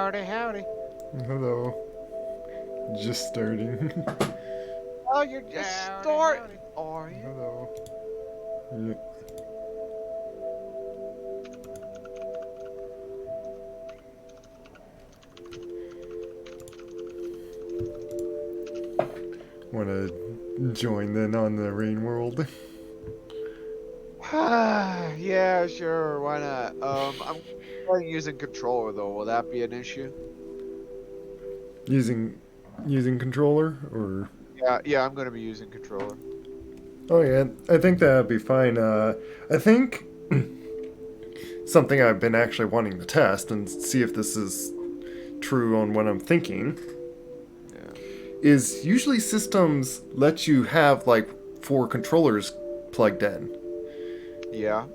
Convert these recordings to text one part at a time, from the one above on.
Howdy, howdy. Hello. Just starting. Oh, you're just Howdy, starting, howdy. are you? Hello. Yeah. Wanna join in on the rain world? Yeah, sure. Why not? I'm playing using controller though. Will that be an issue? using using controller or Yeah. I'm gonna be using controller. oh yeah, I think that'd be fine. I think something I've been actually wanting to test and see if this is true on what I'm thinking Yeah. is usually systems let you have like four controllers plugged in. Yeah.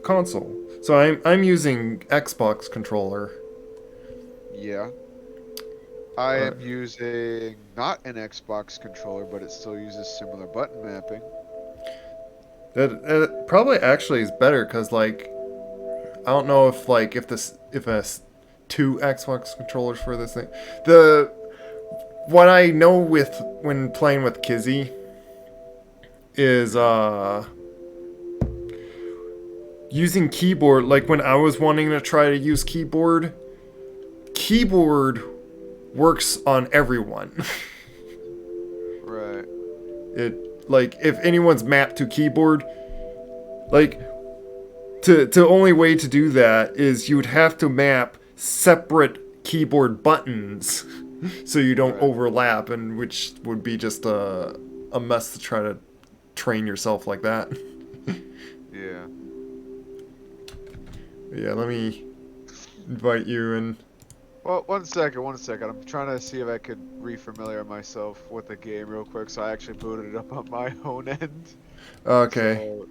Console. So I'm using Xbox controller. Yeah. I Uh, am using not an Xbox controller, but it still uses similar button mapping. that probably actually is better because like I don't know if like if two Xbox controllers for this thing. The what I know with when playing with Kizzy is using keyboard. Like when I was wanting to try to use keyboard works on everyone. Right. It like if anyone's mapped to keyboard, like to only way to do that is you would have to map separate keyboard buttons so you don't Right. overlap, and which would be just a mess to try to train yourself like that. Yeah. Yeah, let me invite you and Well, one second, one second. I'm trying to see if I could refamiliar myself with the game real quick. So I actually booted it up on my own end. okay. So,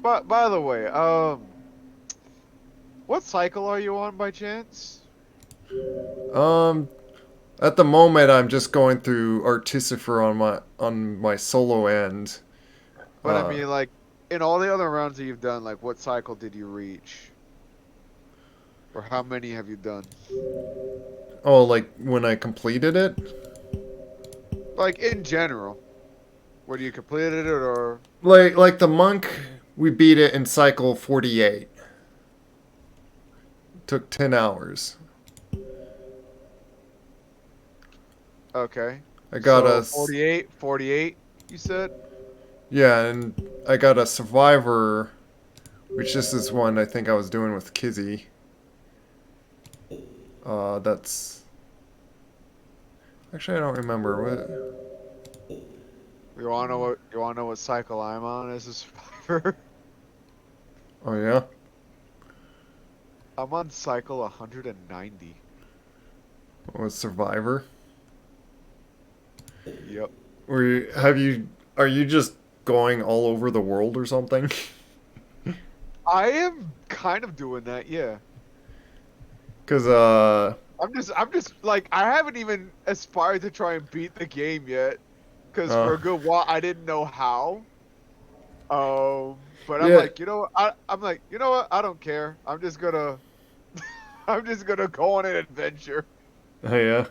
but by the way, what cycle are you on by chance? Um at the moment I'm just going through Artificer on my solo end. But I Uh mean, like, in all the other rounds that you've done, like, what cycle did you reach? Or how many have you done? oh, like when I completed it? Like, in general, whether you completed it or... Like the monk, we beat it in cycle 48. Took 10 hours. Okay. I got So, a 48, you said? yeah, and I got a survivor, which this is one I think I was doing with Kizzy. That's actually I don't remember what. You wanna know what cycle I'm on as a survivor? Oh yeah, I'm on cycle 190. what was survivor? Yep. Are you just going all over the world or something? I am kind of doing that, yeah. Cause I'm just like I haven't even aspired to try and beat the game yet, because uh for a good while I didn't know how. But I'm yeah, like, you know what? I'm like, you know what? I don't care. I'm just gonna, I'm just gonna go on an adventure. oh yeah.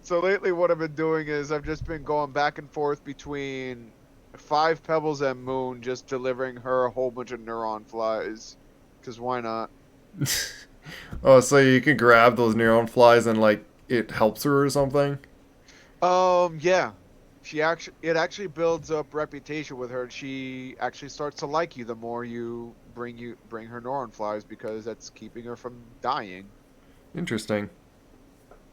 So lately, what I've been doing is I've just been going back and forth between Five Pebbles and Moon, just delivering her a whole bunch of neuron flies. Because why not? Oh, so you can grab those neuron flies and like it helps her or something? Yeah. It actually builds up reputation with her. She actually starts to like you the more you bring her neuron flies because that's keeping her from dying. Interesting.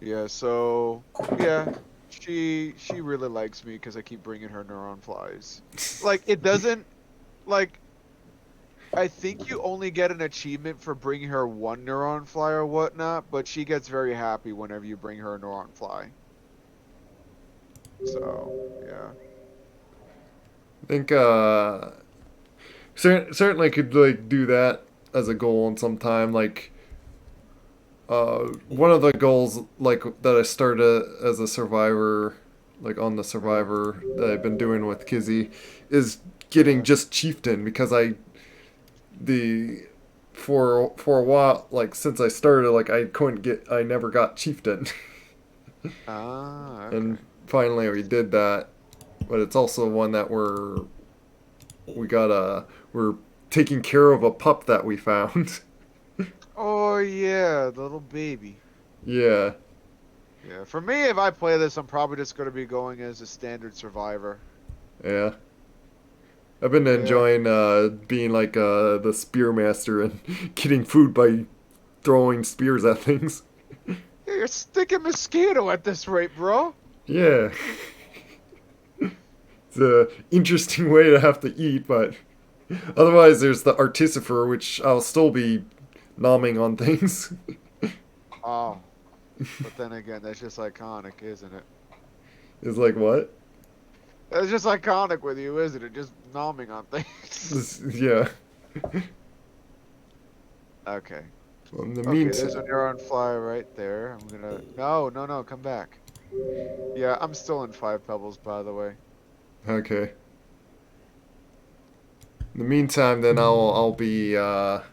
Yeah, so yeah, she really likes me because I keep bringing her neuron flies. Like it doesn't like I think you only get an achievement for bringing her one neuron fly or whatnot, but she gets very happy whenever you bring her a neuron fly. So yeah. I think certainly could like do that as a goal in some time. Like one of the goals like that I started as a survivor, like on the Yeah. survivor that I've been doing with Kizzy, is getting Yeah. just chieftain because I the for a while, like since I started, like I never got chieftain, Ah, and okay. finally we did that. But it's also one that we got we're taking care of a pup that we found. Oh yeah, the little baby. Yeah, Yeah, for me, if I play this, I'm probably just going to be going as a standard survivor. yeah. I've been Yeah. enjoying being like the spearmaster and getting food by throwing spears at things. Yeah, you're sticking mosquito at this rate, bro. Yeah, it's a interesting way to have to eat, but otherwise there's the artificer, which I'll still be nomming on things. Oh, but then again, that's just iconic, isn't it? It's like what? That's just iconic with you, isn't it? Just nomming on things. Yeah. Okay. Well, in the Okay, there's a meantime, neuron fly right there. I'm gonna. No, no, no, come back. Yeah, I'm still in five pebbles, by the way. okay. In the meantime, then I'll be I'll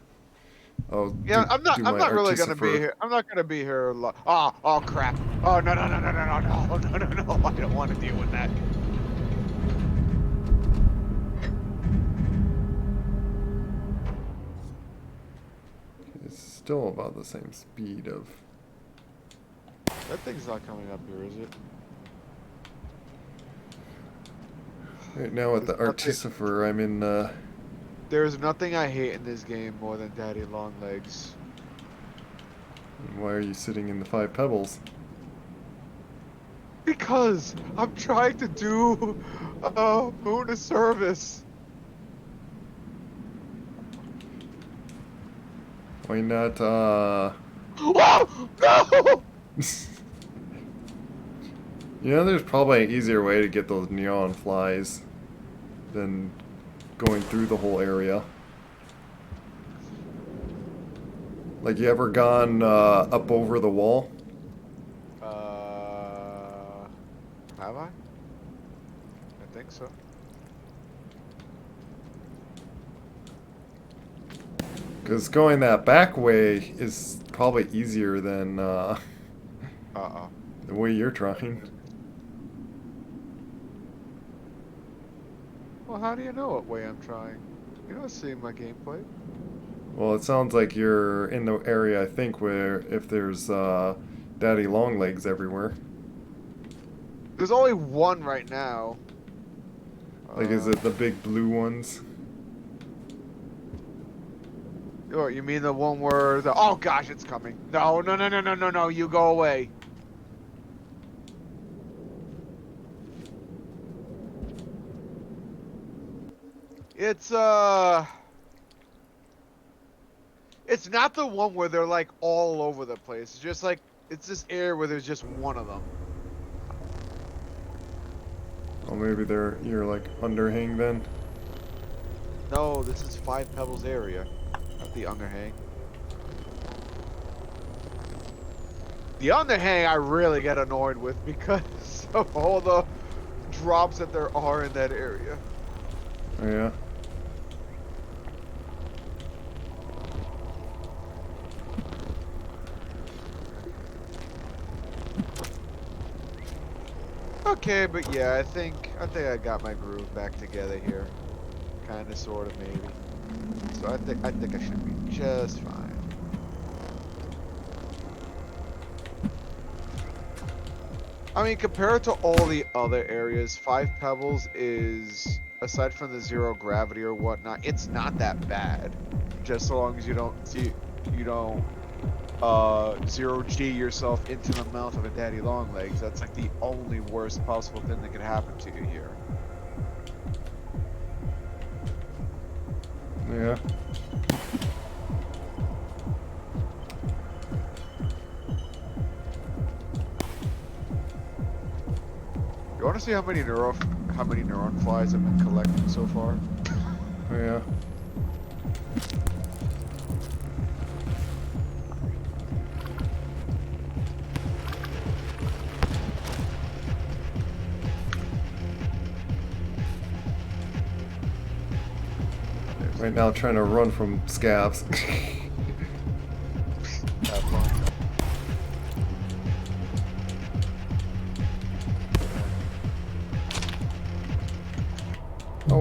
Yeah, do I'm my not really gonna be artificer. here. I'm not gonna be here a lot. Oh, oh crap. Oh no, no, no, no, no, no, no, no, no, no. I don't want to deal with that. It's still about the same speed of. That thing's not coming up here, is it? Right now with There's the nothing. artificer, I'm in. There's nothing I hate in this game more than Daddy Longlegs. Why are you sitting in the five pebbles? Because I'm trying to do Moon a service. Why not? Oh no! You know, there's probably an easier way to get those neon flies than going through the whole area. Like, you ever gone up over the wall? Uh, have I? I think so. Because going that back way is probably easier than Uh-uh. the way you're trying. Well, how do you know what way I'm trying? You don't see my gameplay. Well, it sounds like you're in the area, I think, where if there's daddy long legs everywhere. There's only one right now. Like, is Uh, it the big blue ones? oh, you mean the one where the, oh gosh, it's coming. No, no, no, no, no, no, no, you go away. It's, it's not the one where they're like all over the place. It's just like, it's this area where there's just one of them. Or maybe you're like underhang then? No, this is Five Pebbles area, not the underhang. The underhang I really get annoyed with because of all the drops that there are in that area. Oh, yeah. Okay, but yeah, I think I got my groove back together here. Kinda, sorta, maybe. So I think I should be just fine. I mean, compared to all the other areas, Five Pebbles is, aside from the zero gravity or whatnot, it's not that bad. Just so long as you don't zero G yourself into the mouth of a daddy long legs. That's like the only worst possible thing that could happen to you here. Yeah. You want to see how many neuron flies I've been collecting so far? Oh, yeah. Right now, trying to run from scabs.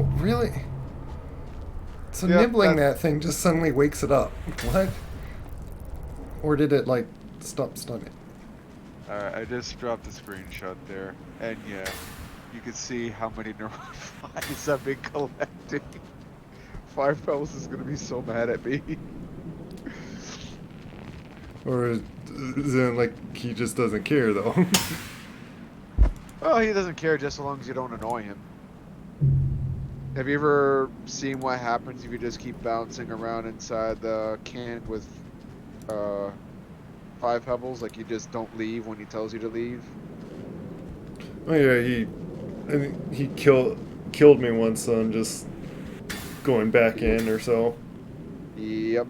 Oh, really? So Yep, nibbling that thing just suddenly wakes it up. What? Or did it, like, stop stunning? Alright, I just dropped a screenshot there. And yeah, you can see how many neuron flies I've been collecting. Five Pebbles is gonna be so mad at me. Or is it like he just doesn't care, though? Well, he doesn't care just so long as you don't annoy him. Have you ever seen what happens if you just keep bouncing around inside the can with uh five pebbles? Like you just don't leave when he tells you to leave? Oh, yeah, I think he killed me once on just going back in or so. Yep.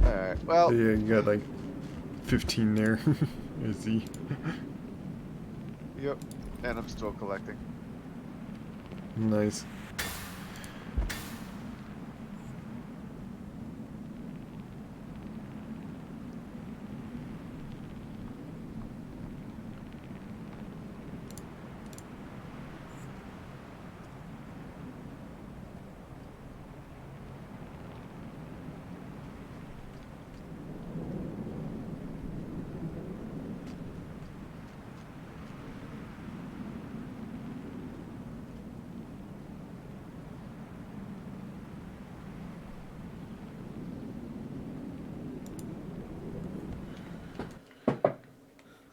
Alright, Yeah, well, you got like 15 there. Is he? yep. And I'm still collecting. Nice.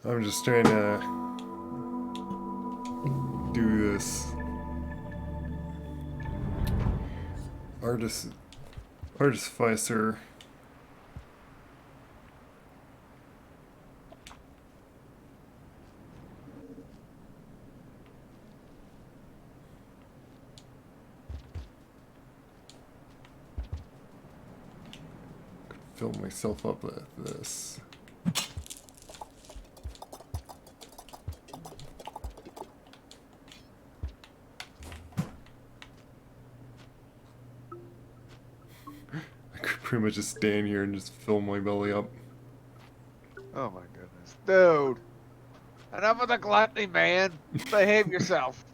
I'm just trying to do this artist artificer. Fill myself up with this. I could pretty much just stand here and just fill my belly up. Oh my goodness. Dude! Enough of the gluttony, man! Behave yourself!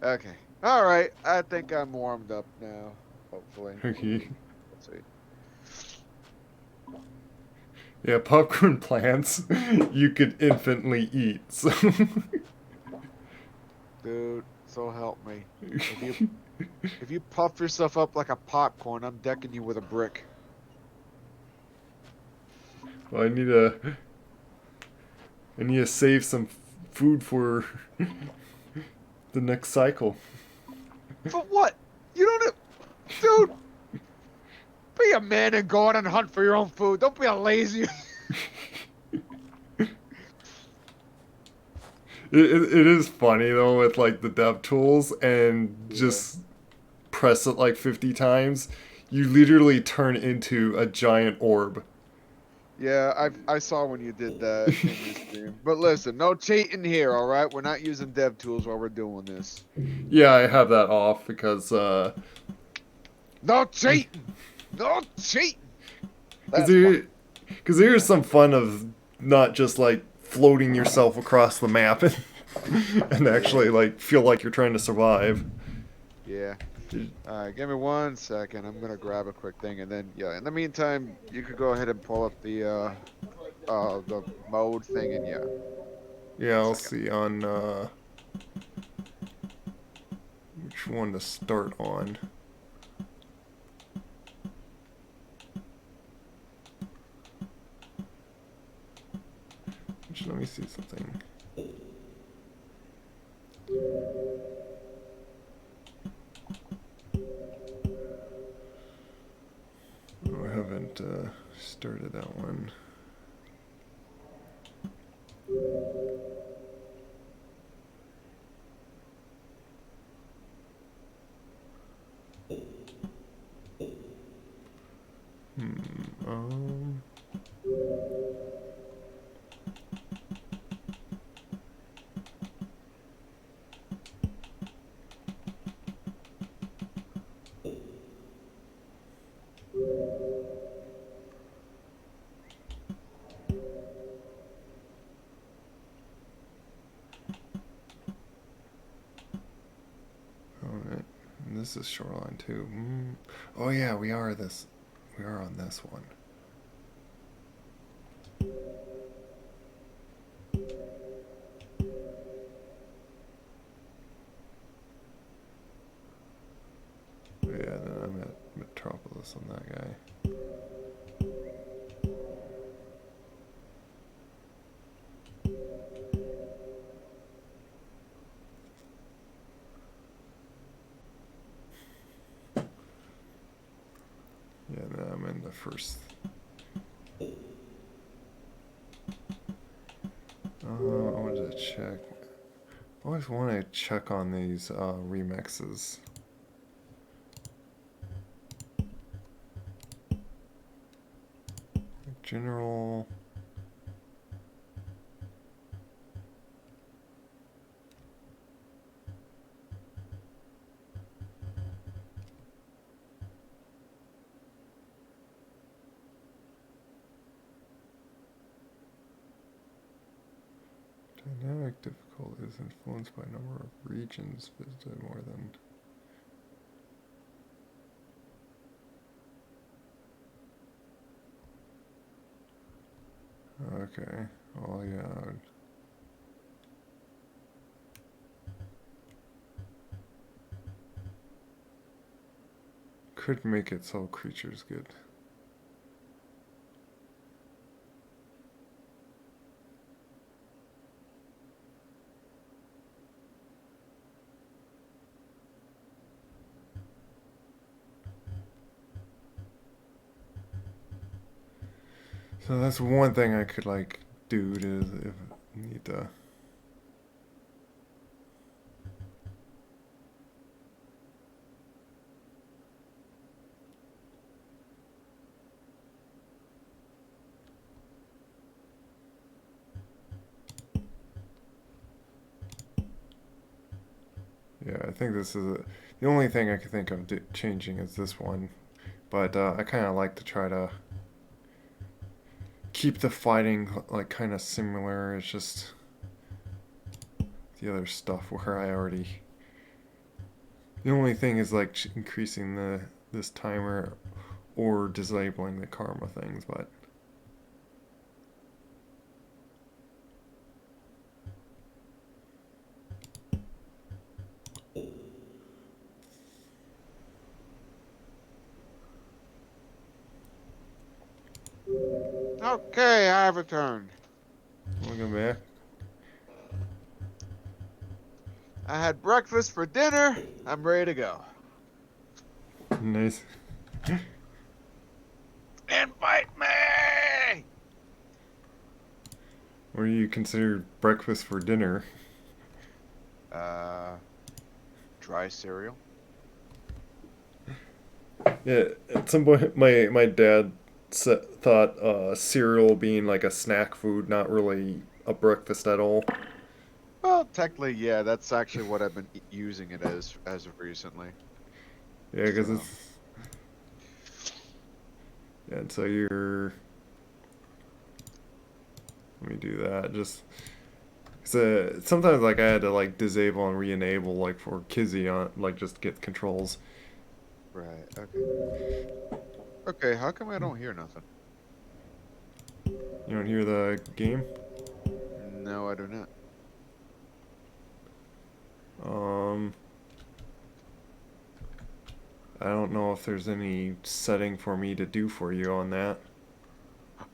Okay. Alright, I think I'm warmed up now. Hopefully. Okay. Let's see. Yeah, popcorn plants you could infinitely eat. So Dude, so help me. If you puff yourself up like a popcorn, I'm decking you with a brick. well, I need to save some food for the next cycle. For what? You don't. Dude, be a man and go out and hunt for your own food. Don't be a lazy. It is funny though with like the dev tools and Yeah. just press it like 50 times, you literally turn into a giant orb. Yeah, I saw when you did that in your stream. But listen, no cheating here, all right? We're not using dev tools while we're doing this. Yeah, I have that off because No cheating. No cheating. because That's fine. there's some fun of not just like floating yourself across the map and Yeah. actually like feel like you're trying to survive. Yeah. All right, give me 1 second. I'm gonna grab a quick thing, and then yeah. In the meantime, you could go ahead and pull up the mode thing, and yeah. Yeah, One I'll second. see on which one to start on. Let me see something. Oh, I haven't started that one. Um, this is shoreline too. Oh yeah, we are this. We are on this one. Yeah, then I'm at Metropolis on that guy. Yeah, then I'm in the first. I wanted to check. I always want to check on these remixes. General. Dynamic difficulty is influenced by number of regions visited more than. Okay. Oh yeah. Could make it so creatures get. So that's one thing I could like do to if need to. Yeah, I think this is the only thing I could think of changing is this one, but I kind of like to try to keep the fighting like kind of similar. It's just the other stuff where I already. The only thing is like increasing this timer or disabling the karma things, but. Okay, I have returned. Welcome back. I had breakfast for dinner. I'm ready to go. Nice. Invite me! What do you consider breakfast for dinner? Uh, Dry cereal. Yeah, at some point, my dad thought cereal being like a snack food, not really a breakfast at all. Well, technically, yeah, that's actually what I've been using it as of recently. Yeah, because So, it's yeah. And so you're. Let me do that. Just so sometimes like I had to like disable and re-enable like for Kizzy on like just get controls. right, okay. Okay, how come I don't hear nothing? You don't hear the game? No, I do not. Um, I don't know if there's any setting for me to do for you on that.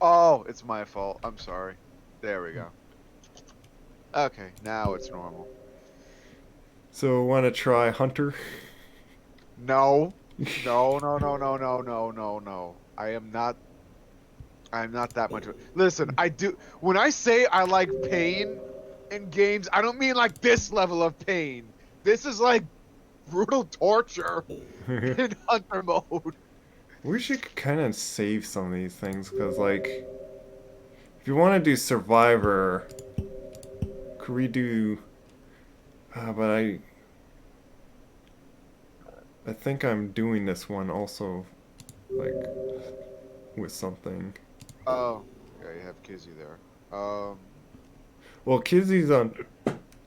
Oh, it's my fault. I'm sorry. There we go. Okay, now it's normal. So want to try Hunter? No. No, no, no, no, no, no, no, no. I'm not that much of Listen, I do when I say I like pain in games, I don't mean like this level of pain. This is like brutal torture in hunter mode. We should kind of save some of these things because, like, if you want to do Survivor, could we do? But I think I'm doing this one also, like, with something. Oh, yeah, you have Kizzy there. Well, Kizzy's on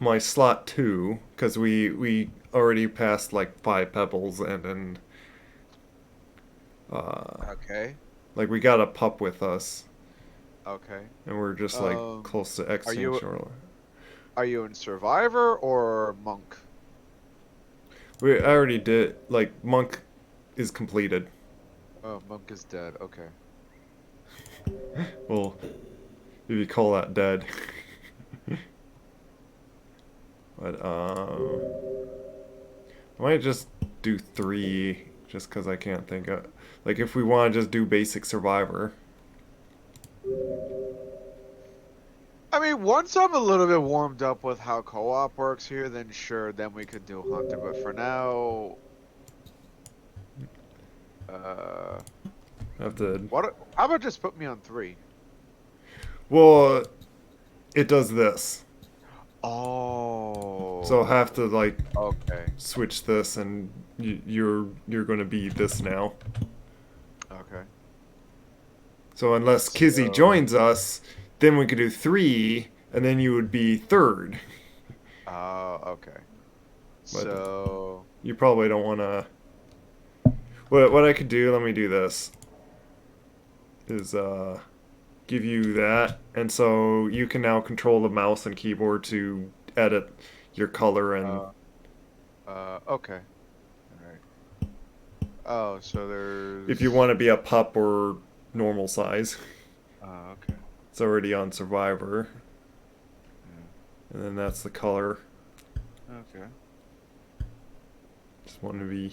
my slot too, because we already passed like 5 pebbles, and then Okay. like we got a pup with us, Okay. and we're just like close to Are exiting you shoreline. are you in Survivor or Monk? I already did like monk is completed. Oh, Monk is dead. Okay. Well, if you call that dead. But I might just do 3 just because I can't think of like if we want to just do basic survivor. I mean, once I'm a little bit warmed up with how co-op works here, then sure, then we could do Hunter. But for now, uh, Have to. what? How about just put me on 3? Well, it does this, so I'll Oh, have to like okay, switch this, and you're gonna be this now. okay. So unless Kizzy So, joins us, then we could do 3, and then you would be third. okay. But So, you probably don't want to. What I could do? Let me do this. Is give you that, and so you can now control the mouse and keyboard to edit your color and uh, okay. All right. Oh, so if you there's, want to be a pup or normal size. okay. It's already on Survivor, Yeah. and then that's the color. Okay. Just want to be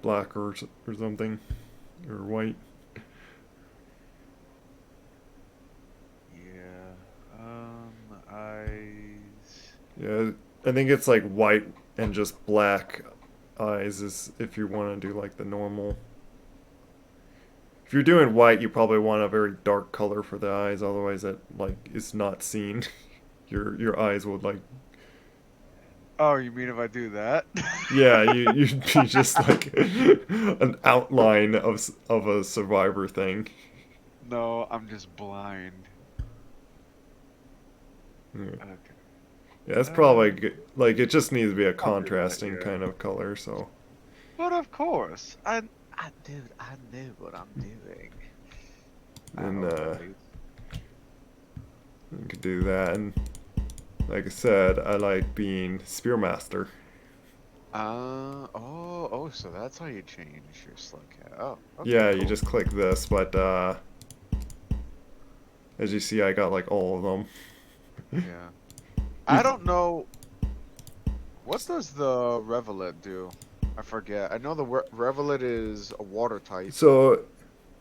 black or something or white. Yeah. Eyes. Yeah, I think it's like white and just black eyes is if you want to do like the normal. If you're doing white, you probably want a very dark color for the eyes, otherwise it like is not seen. Your eyes would like Oh, you mean if I do that? yeah, you'd be just like an outline of a survivor thing. No, I'm just blind. Yeah, Okay. yeah, it's probably Uh, good. Like it just needs to be a I'll do that, contrasting yeah. kind of color. So But of course, dude, I knew what I'm doing. I then hope at least. you could do that. And like I said, I like being spearmaster. So that's how you change your slug cat. Oh, okay, Yeah, you cool. just click this, but as you see, I got like all of them. Yeah. I don't know. What does the Revelet do? I forget. I know the Revelet is a water type. So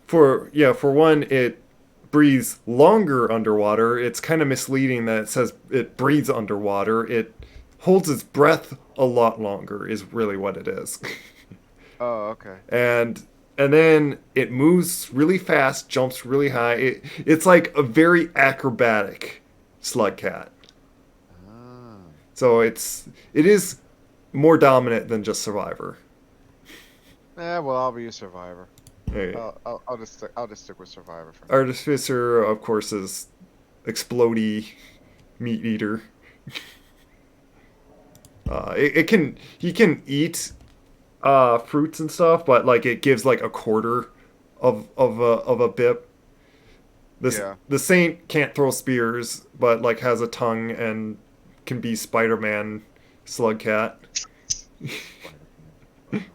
for one, it breathes longer underwater. It's kind of misleading that it says it breathes underwater. It holds its breath a lot longer. Is really what it is. Oh, okay. and and then it moves really fast, jumps really high. It's like a very acrobatic slug cat. Ah. So it is more dominant than just survivor. Yeah, well, I'll be a survivor. Hey, I'll just stick with survivor for now. Artificer, of course, is explodey meat eater. It can he can eat fruits and stuff, but like it gives like a quarter of a bip. Yeah. The Saint can't throw spears, but like has a tongue and can be Spider-Man slug cat. Spider-Man.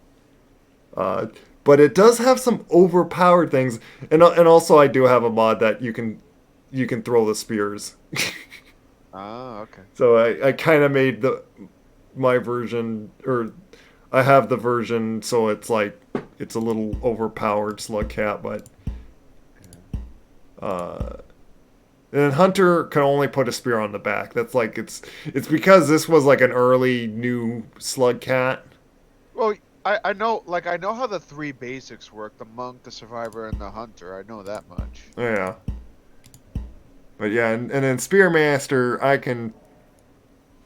Wow. Uh, but it does have some overpowered things, and also I do have a mod that you can throw the spears. Ah, okay. So I kind of made the my version, or I have the version so it's like it's a little overpowered slug cat, but Yeah. uh, and Hunter can only put a spear on the back. That's like it's because this was like an early new slug cat. Well, I know how the 3 basics work: the monk, the survivor, and the hunter. I know that much. Yeah, but yeah, and then Spearmaster I can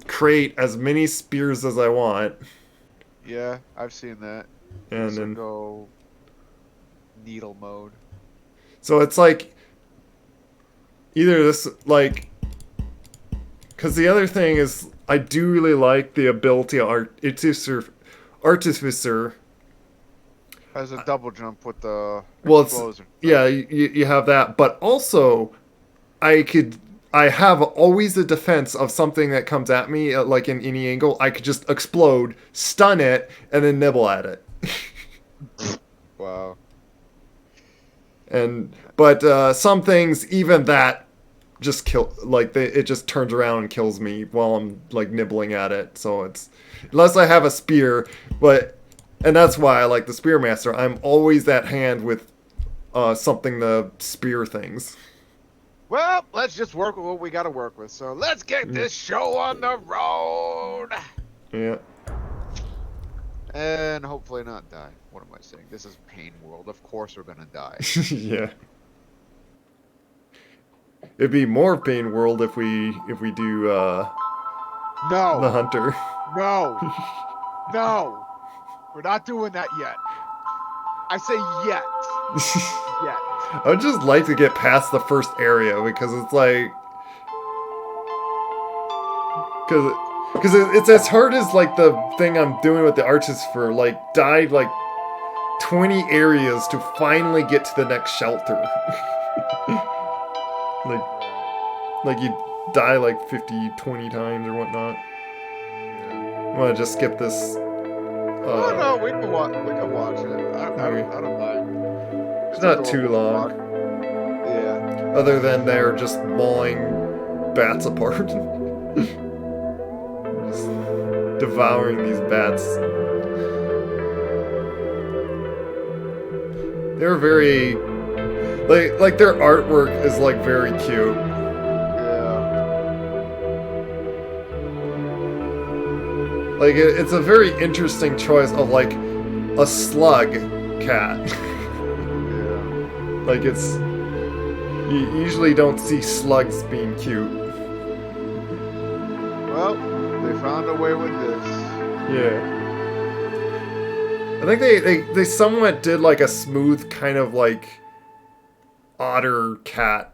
create as many spears as I want, Yeah, I've seen that. and Just then go needle mode. so it's like either this like because the other thing is I do really like the ability of artificer. As a double jump with the Well, it's explosion, right? yeah, you have that, but also I could I have always a defense of something that comes at me like in any angle. I could just explode, stun it, and then nibble at it. Wow. And but some things, even that, just kill like it just turns around and kills me while I'm like nibbling at it. So it's unless I have a spear, but and that's why I like the spearmaster. I'm always that hand with something to spear things. Well, let's just work with what we got to work with. So let's get Mm, this show on the road yeah. and hopefully not die. What am I saying? This is Pain World. Of course we're gonna die. Yeah. It'd be more Pain World if we do the No, hunter. no, no. We're not doing that yet. I say yet. Yet. I would just like to get past the first area because it's like because it's as hard as like the thing I'm doing with the arches for like died like 20 areas to finally get to the next shelter. like Right. like you die like 50, 20 times or whatnot. Yeah. I want to just skip this. Oh no, we can watch. We can watch it. Okay. I don't mind. It's It's not too adorable to long, watch. Yeah. other than they're just mauling bats apart. Just devouring these bats. They're very like their artwork is like very cute. Yeah. Like it's a very interesting choice of like a slug cat. Yeah. Like it's you usually don't see slugs being cute. Well, they found a way with this. Yeah. I think they somewhat did like a smooth kind of like otter cat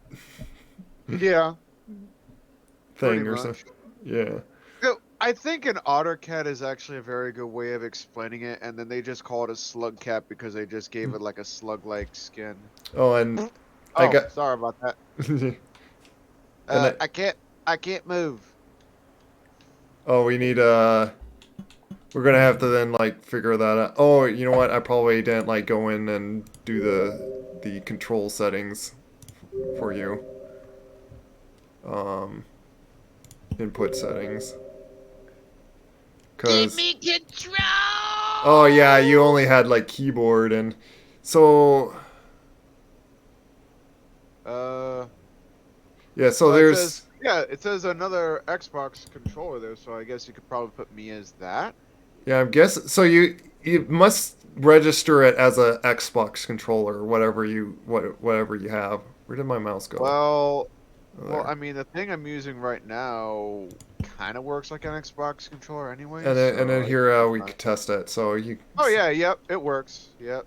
Yeah. Pretty thing or much. something. Yeah. I think an otter cat is actually a very good way of explaining it, and then they just call it a slug cat because they just gave it like a slug-like skin. Oh, and I Oh, got sorry about that. and I, I can't move. oh, we need we're gonna have to then like figure that out. Oh, you know what? I probably didn't like go in and do the control settings for you. Input settings. Give Cause me control! oh yeah, you only had like keyboard and so Uh, yeah. So well, it there's says it says another Xbox controller there, so I guess you could probably put me as that. yeah. I guess so. You must register it as a Xbox controller or whatever you have. Where did my mouse go? Well, Oh, well, there. I mean, the thing I'm using right now kind of works like an Xbox controller anyway, And then so I here think it's we fine. can test it. So you Oh yeah, yep, it works. Yep.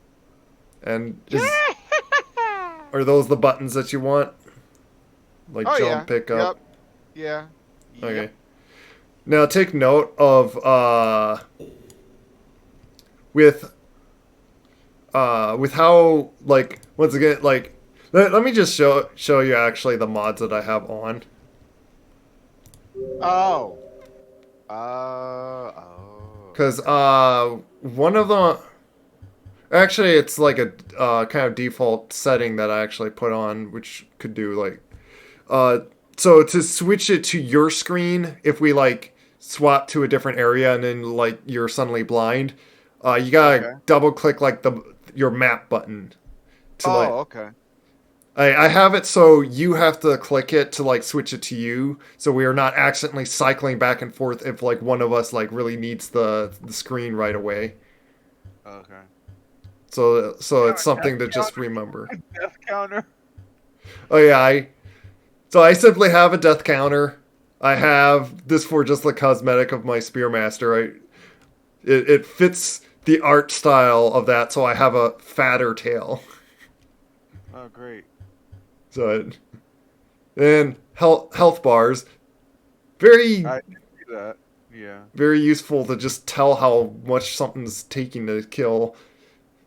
and Yeah! are those the buttons that you want? Like Oh jump, yeah, pick yep, up. yeah, Okay. yep. Now take note of with how like once again like let me just show you actually the mods that I have on. Oh. Oh. Because one of the actually it's like a kind of default setting that I actually put on, which could do like uh so to switch it to your screen, if we like swap to a different area and then like you're suddenly blind, you gotta Okay. double click like the your map button to like Oh, okay. I have it so you have to click it to like switch it to you, so we are not accidentally cycling back and forth if like one of us like really needs the screen right away. Okay. So You have it's a death something to just counter? remember. Death counter? Oh yeah, I simply have a death counter. I have this for just the cosmetic of my spearmaster. It fits the art style of that, so I have a fatter tail. Oh, great. So and health bars, very I didn't see that. Yeah. Very useful to just tell how much something's taking to kill.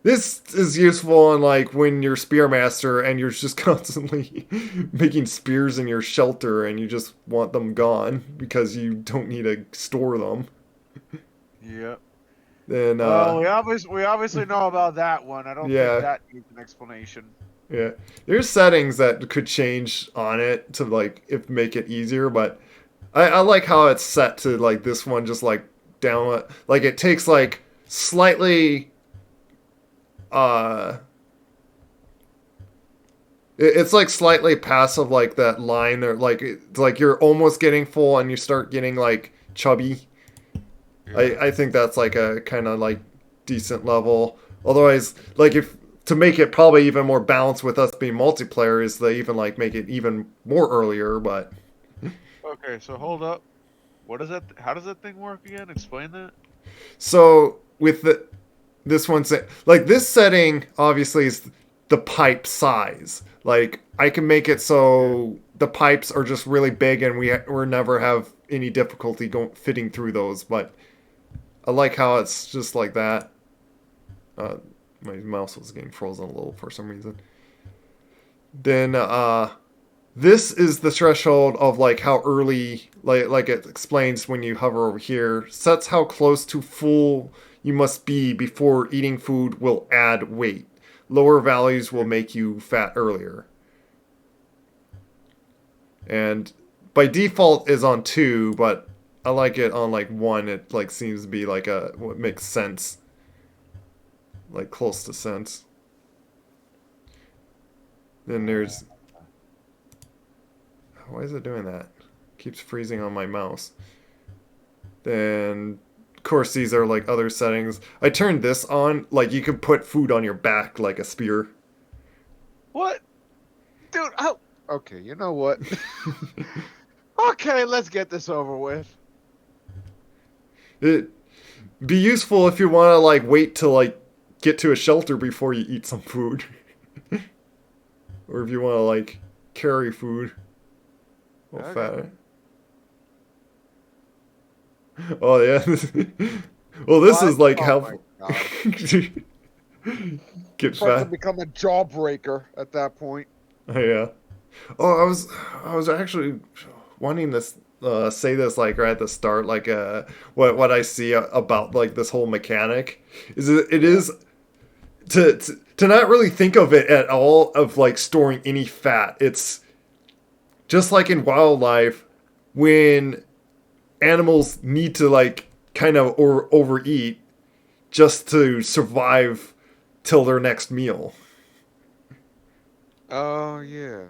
This is useful in like when you're spearmaster and you're just constantly making spears in your shelter and you just want them gone because you don't need to store them. Yep. Then Well, we obviously know about that one. I don't think yeah, that needs an explanation. yeah. There's settings that could change on it to like if make it easier, but I like how it's set to like this one just like down like it takes like slightly uh it's like slightly passive like that line there like it's like you're almost getting full and you start getting like chubby. Yeah. I think that's like a kind of like decent level. Otherwise, like if to make it probably even more balanced with us being multiplayer is they even like make it even more earlier, but Okay, so hold up. What is that? How does that thing work again? Explain that. so with this one like this setting obviously is the pipe size. Like I can make it Yeah. so the pipes are just really big and we never have any difficulty going fitting through those, but I like how it's just like that. Uh, my mouse was getting frozen a little for some reason. Then this is the threshold of like how early like it explains when you hover over here sets how close to full you must be before eating food will add weight. Lower values will make you fat earlier. And by default is on 2, but I like it on like 1. It like seems to be like a what makes sense. Like close to sense. Then there's why is it doing that? Keeps freezing on my mouse. Then, of course, these are like other settings. I turned this on. Like you can put food on your back like a spear. What, dude? Oh. Okay, you know what? Okay, let's get this over with. It be useful if you want to like wait to like get to a shelter before you eat some food, or if you want to like carry food. Oh, Okay. fat. Oh yeah. Well, this What? is like Oh my helpful. god. Get About to fat. become a jawbreaker at that point. Oh, yeah. Oh, I was actually wanting to say this like right at the start, like what I see about like this whole mechanic is it Yeah. is to not really think of it at all of like storing any fat. It's just like in wildlife when animals need to like kind of or overeat just to survive till their next meal. Oh yeah.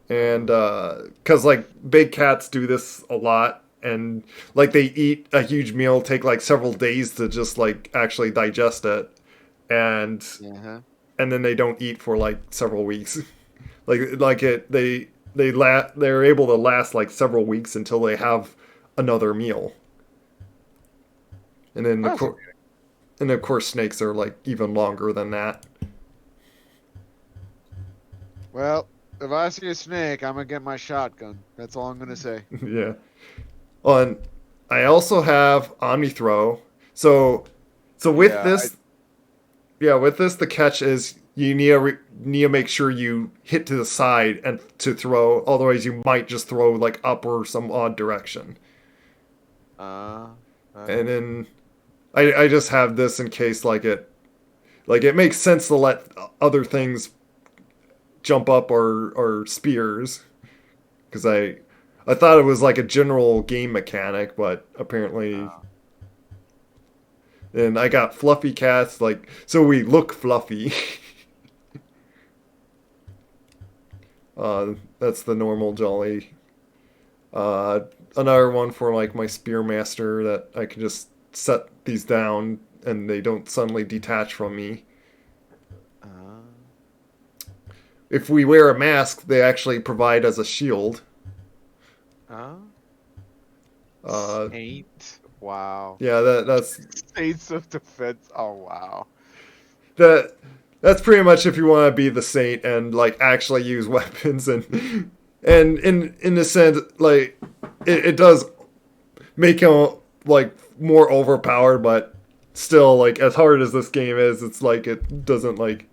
And Uh, because like big cats do this a lot and like they eat a huge meal take like several days to just like actually digest it and yeah. and then they don't eat for like several weeks like it they're able to last like several weeks until they have another meal and then Fascinating. and of course snakes are like even longer than that. Well, if I see a snake, I'm gonna get my shotgun. That's all I'm gonna say. Yeah. On I also have Omni Throw. So with Yeah. this, yeah, with this the catch is you need to make sure you hit to the side and to throw. Otherwise, you might just throw like up or some odd direction. Uh. And Okay. then I just have this in case like it makes sense to let other things jump up or spears because I thought it was like a general game mechanic, but apparently. Uh, And I got fluffy cats, like so we look fluffy. That's the normal jolly. Another one for like my spearmaster that I can just set these down and they don't suddenly detach from me. uh, If we wear a mask, they actually provide as a shield. uh. Uh, Saint. Wow. yeah, that's Saints of defense. Oh wow. that. That's pretty much if you want to be the saint and like actually use weapons and in the sense like it does make him like more overpowered, but still, like as hard as this game is, it's like it doesn't like.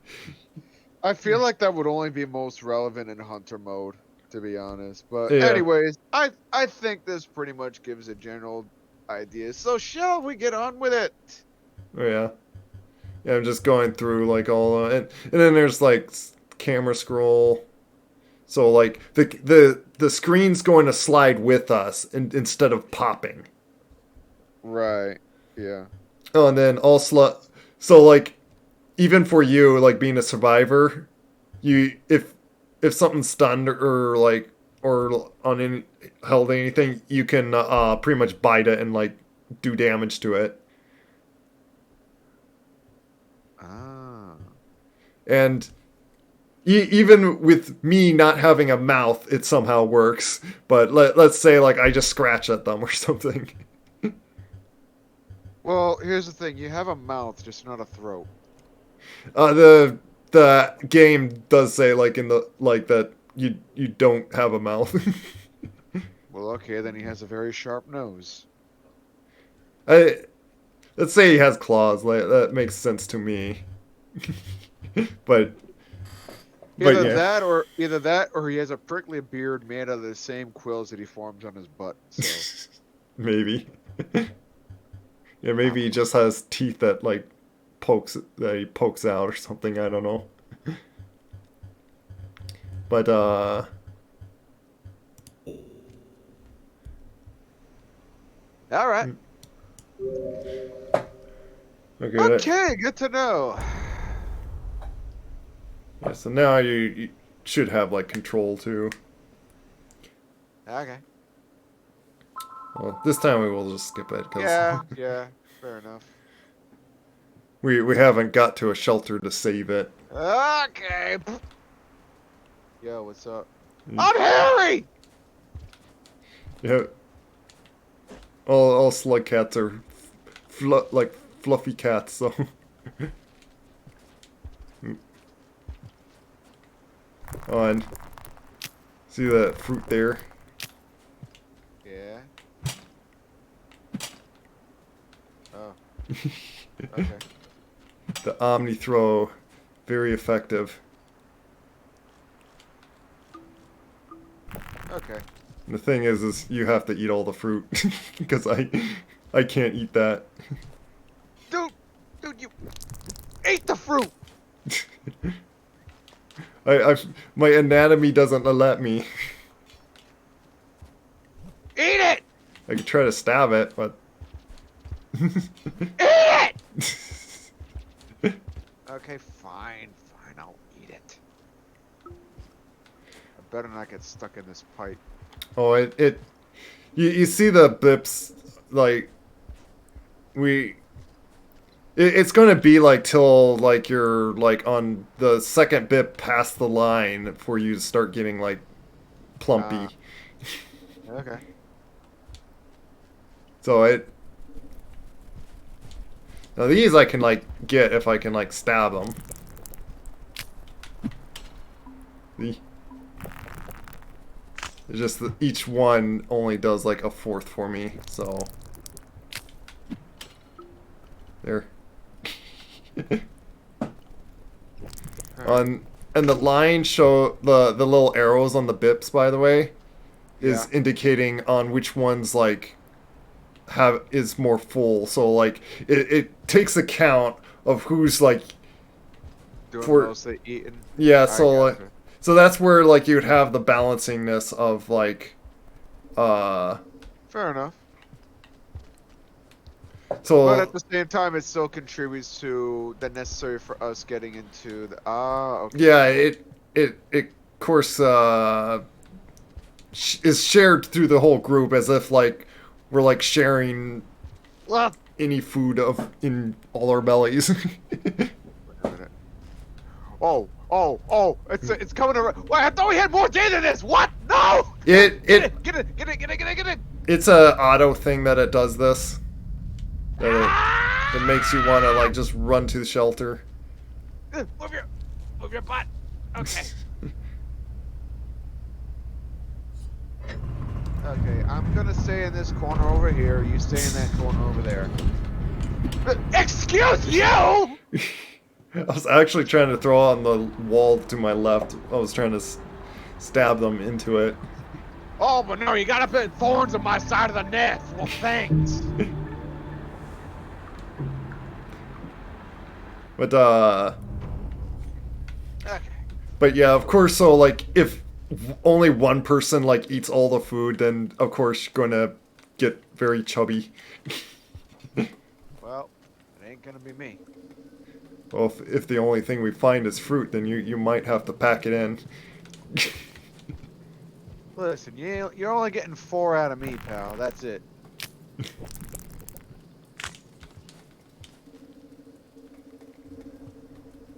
I feel like that would only be most relevant in hunter mode, to be honest. But Yeah, anyways, I think this pretty much gives a general idea. So shall we get on with it? yeah, yeah. I'm just going through like all, and then there's like camera scroll. So like the screen's going to slide with us instead of popping. Right. Yeah. Oh, and then so like even for you, like being a survivor, you if something's stunned or like or on any held anything, you can pretty much bite it and like do damage to it. Ah. And even with me not having a mouth, it somehow works. But let's say like I just scratch at them or something. Well, here's the thing. You have a mouth, just not a throat. The game does say like in the like that you don't have a mouth. Well, okay, then he has a very sharp nose. I let's say he has claws. Like that makes sense to me. but Either yeah, that or he has a prickly beard made out of the same quills that he forms on his butt. So maybe. Yeah, maybe he just has teeth that like he pokes out or something. I don't know. But all right. okay. Okay, good to know. Yeah, so now you should have like control too. Okay. Well, this time we will just skip it because Yeah, fair enough. we haven't got to a shelter to save it. Okay. Yo, what's up? Mm. I'm Harry! Yeah, all slug cats are like fluffy cats. So oh, and see that fruit there? Yeah. Oh. Okay. The Omni throw, very effective. Okay. And the thing is you have to eat all the fruit because I can't eat that. Dude, you ate the fruit! My anatomy doesn't let me. Eat it! I could try to stab it, but Eat it! Okay, fine, I'll eat it. I better not get stuck in this pipe. oh, you see the blips like it's gonna be like till like you're like on the second bit past the line for you to start getting like plumpy. Okay. So now these I can like get if I can like stab them. See? It's just that each one only does like a fourth for me, so there. And the line show the little arrows on the bips, by the way, is indicating on which ones like is more full. So like it takes account of who's like Doing mostly eating. yeah. So that's where like you'd have the balancingness of like fair enough. so But at the same time, it still contributes to the necessary for us getting into the okay. yeah it of course is shared through the whole group as if like we're like sharing any food in all our bellies. Oh! It's coming around. Wait, I thought we had more data than this. What? No! Get it. Get it! It's a auto thing that it does this. That it makes you want to like just run to the shelter. Move your butt. Okay. Okay, I'm gonna stay in this corner over here. You stay in that corner over there. Excuse you! I was actually trying to throw on the wall to my left. I was trying to stab them into it. Oh, but no, you gotta put thorns on my side of the nest. Well, thanks. But Okay. but yeah, of course. So like, if only one person like eats all the food, then of course you're gonna get very chubby. Well, it ain't gonna be me. Well, if the only thing we find is fruit, then you might have to pack it in. Listen, you're only getting 4 out of me, pal. That's it.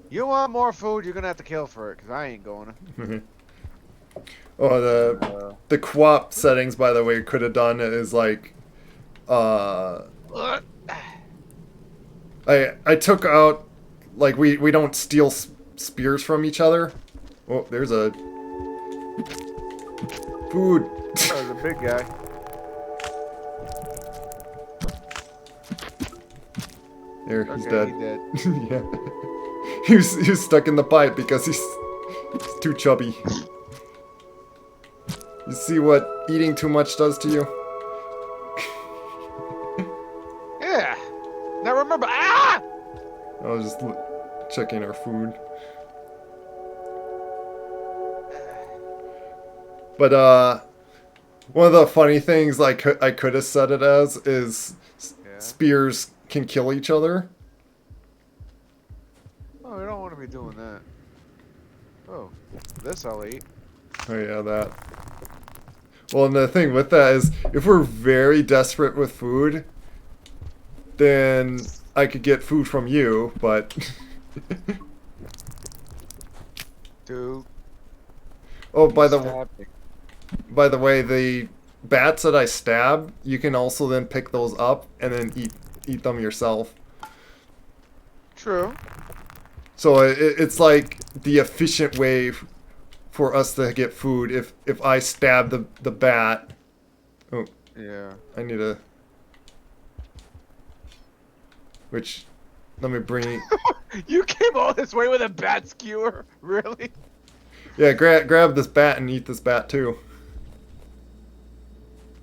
You want more food, you're gonna have to kill for it, because I ain't going to. Oh, the co-op settings, by the way, could have done is like, uh, I took out, like, we don't steal spears from each other. Oh, there's a food. There's a big guy. There, he's Okay, dead. he dead. Yeah, he was stuck in the pipe because he's too chubby. You see what eating too much does to you? Yeah. Now remember, ah! I was just checking our food. But one of the funny things I could have said it as is Yeah. spears can kill each other. Oh, we don't want to be doing that. Oh, this I'll eat. Oh yeah, that. Well, and the thing with that is, if we're very desperate with food, then I could get food from you, but... Dude. Oh, by Stab me. the way, the bats that I stab, you can also then pick those up and then eat them yourself. True. So it's like the efficient way for us to get food. If I stab the bat, oh, Yeah. I need a. Which, let me bring. You came all this way with a bat skewer? Really? Yeah, grab this bat and eat this bat too.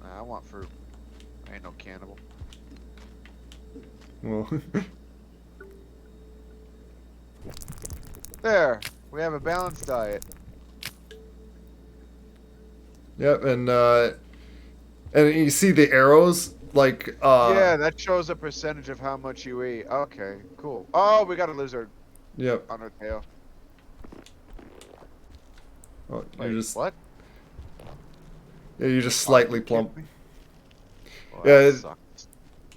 Nah, I want fruit. I ain't no cannibal. Well, There. We have a balanced diet. yep, and you see the arrows like Yeah, that shows a percentage of how much you eat. Okay, cool. Oh, we got a lizard Yep. on our tail. Oh, Wait, you're just what? yeah, you're just Oh, slightly you plump. kidding me? Well, Yeah, that it- sucks.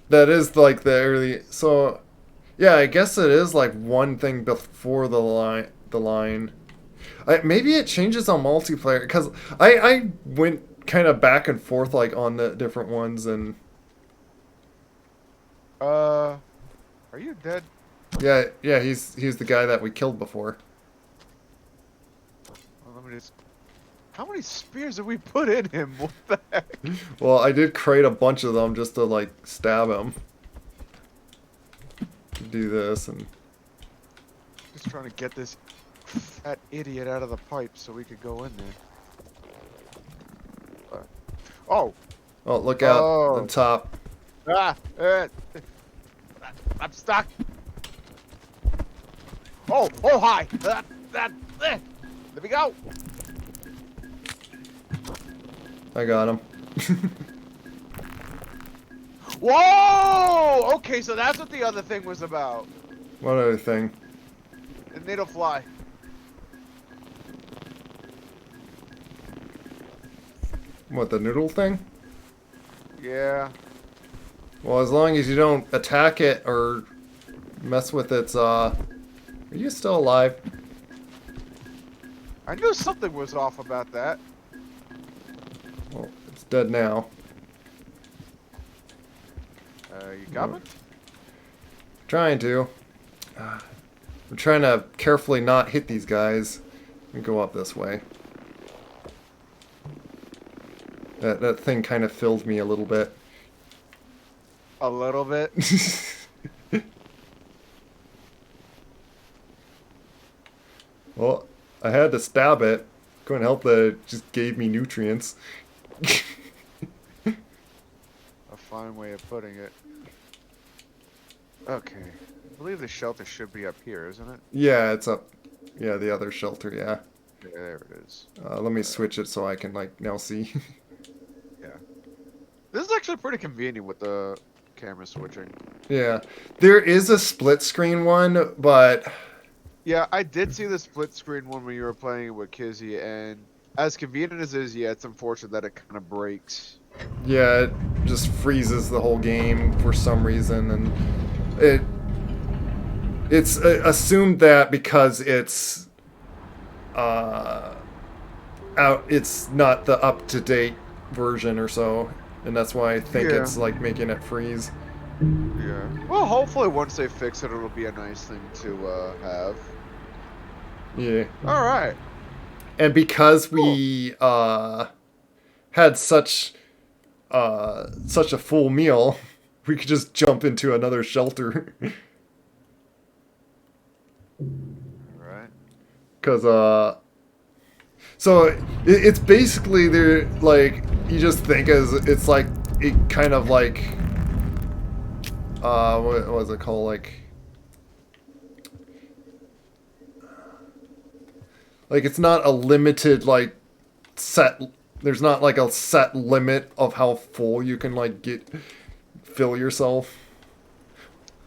That is like the early. So, yeah, I guess it is like one thing before the line. Maybe it changes on multiplayer because I went kind of back and forth like on the different ones and Are you dead? yeah he's the guy that we killed before. Well, let me just. How many spears have we put in him? What the heck? Well, I did create a bunch of them just to like stab him. Do this and Just trying to get this fat idiot out of the pipe so we could go in there. Oh! oh look out Oh. the top. Ah! I'm stuck! Oh! Oh, hi! There we go! I got him. Whoa! Okay, so that's what the other thing was about. One other thing. And it'll fly. What, the noodle thing? Yeah. Well, as long as you don't attack it or mess with its, Are you still alive? I knew something was off about that. Well, it's dead now. You coming? Trying to. I'm trying to carefully not hit these guys and go up this way. That thing kind of filled me a little bit. A little bit. Well, I had to stab it. Couldn't help that it just gave me nutrients. A fine way of putting it. Okay. I believe the shelter should be up here, isn't it? Yeah, it's up. Yeah, the other shelter, yeah. Yeah, there it is. Let me switch it so I can, like, now see. Yeah. This is actually pretty convenient with the camera switching. Yeah. There is a split screen one, but... Yeah, I did see the split screen one when you were playing it with Kizzy, and as convenient as it is, yeah, it's unfortunate that it kind of breaks. Yeah, it just freezes the whole game for some reason, and it's assumed that because it's it's not the up-to-date version or so, and that's why I think Yeah. it's like making it freeze. Yeah. Well, hopefully once they fix it, it'll be a nice thing to have. Yeah. All right. And because we had such a full meal, we could just jump into another shelter. All right. Cause so it's basically they're like you just think as it's like it kind of like what was it called, like it's not a limited like set, there's not like a set limit of how full you can like fill yourself.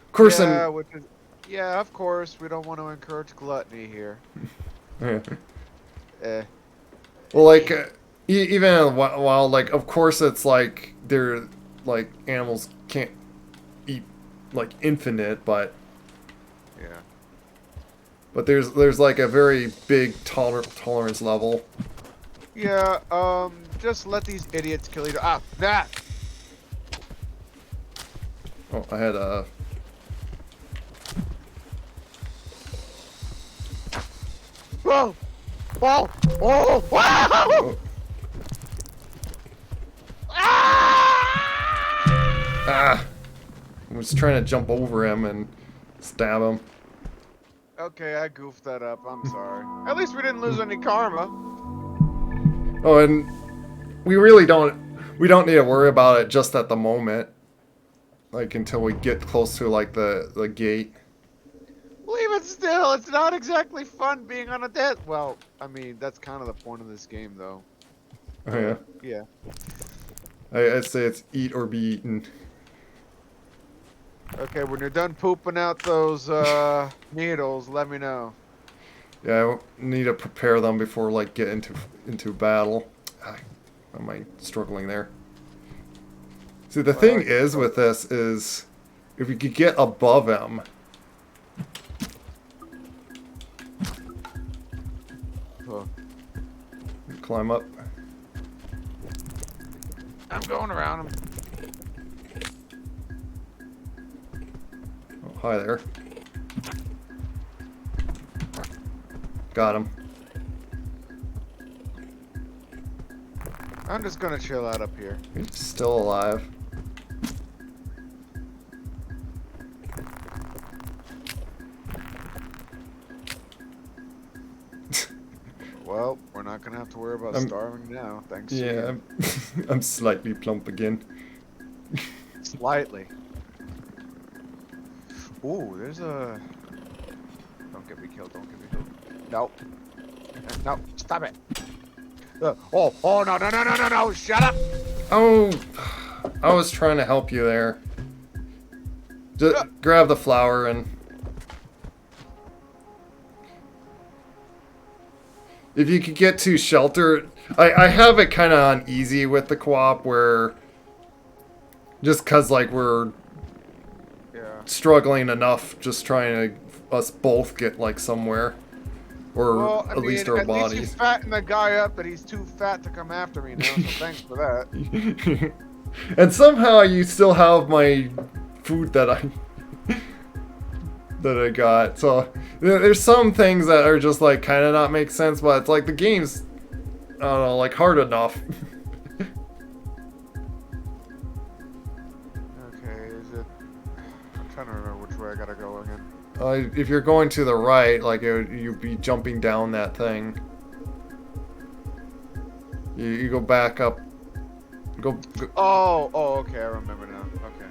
Of course, Yeah, which is, yeah, of course, we don't want to encourage gluttony here. Eh. well, like even in the wild, like of course it's like they're like animals can't eat like infinite, but Yeah. there's like a very big tolerance level. Yeah. Just let these idiots kill each other. Ah, that. Oh, I had a. Whoa! Whoa! Whoa! Whoa! Oh. Ah! I was trying to jump over him and stab him. Okay, I goofed that up. I'm sorry. At least we didn't lose any karma. Oh, and we really don't need to worry about it just at the moment. Like until we get close to like the gate. Well, even still, it's not exactly fun being on a death. Well, I mean, that's kind of the point of this game, though. Oh yeah. Yeah. I'd say it's eat or be eaten. Okay, when you're done pooping out those needles, let me know. Yeah, I need to prepare them before like get into battle. Am I struggling there? See, the thing is with this is if we could get above him. Oh, Climb up. I'm going around him. Oh, hi there. Got him. I'm just gonna chill out up here. He's still alive. Well, we're not gonna have to worry about starving now, thanks to Yeah, you. I'm slightly plump again. Slightly. Ooh, there's a... Don't get me killed, don't get me killed. Nope. No, stop it. Oh, no, shut up! Oh, I was trying to help you there. Just grab the flower and... If you could get to shelter... I have it kind of on easy with the co-op where... Just because, like, we're struggling enough just trying to... Us both get, like, somewhere. Or well, at least our bodies. At least you fatten the guy up that he's too fat to come after me now, so thanks for that. And somehow you still have my food that I got. So there's some things that are just like kind of not make sense, but it's like the game's I don't know, like hard enough. I gotta go again? If you're going to the right, like you'd be jumping down that thing. You go back up. Go. Oh, okay, I remember now. Okay.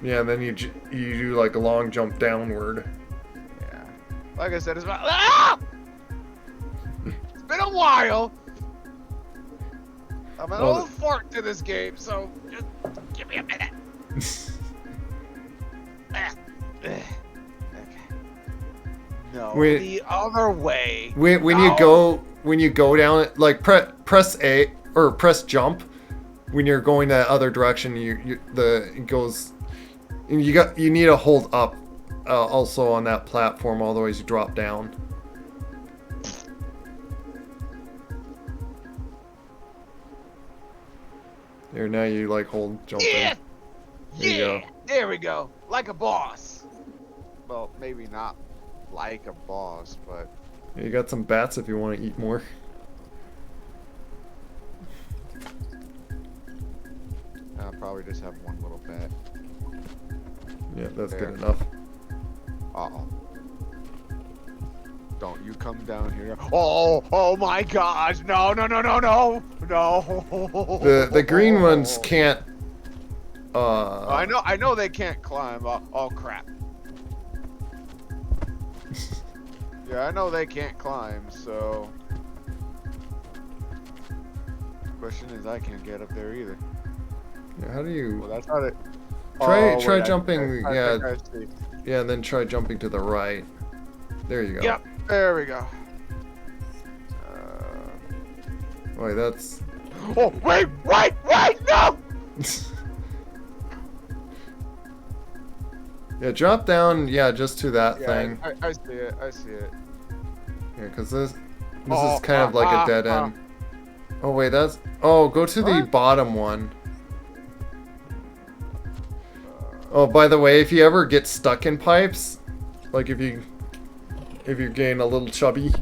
Yeah, then you do like a long jump downward. Yeah. Like I said, it's about. Ah! It's been a while. I'm an old fart to this game, so just give me a minute. Okay. No, the other way. When you go down it, like press A or press jump. When you're going that other direction, it goes. You need to hold up, also on that platform, otherwise you drop down. There, now you like hold jump. Yeah, there you go. There we go, like a boss. Well, maybe not like a boss, but You got some bats if you want to eat more. I'll probably just have one little bat. Yeah, that's There. good enough. Uh-oh. Don't you come down here. Oh my gosh. No. No. The green ones can't. I know they can't climb. Oh crap. Yeah, I know they can't climb, so. Question is, I can't get up there either. Yeah, how do you? Well, that's not it. Try jumping. I yeah, see. yeah. Then try jumping to the right. There you go. Yep, there we go. Wait, that's. Oh, wait, no! Yeah, drop down. Yeah, just to that thing. I see it. Yeah, because this is kind of like a dead end. Oh wait, that's. Oh, go to the bottom one. Oh, by the way, if you ever get stuck in pipes, like if you're getting a little chubby,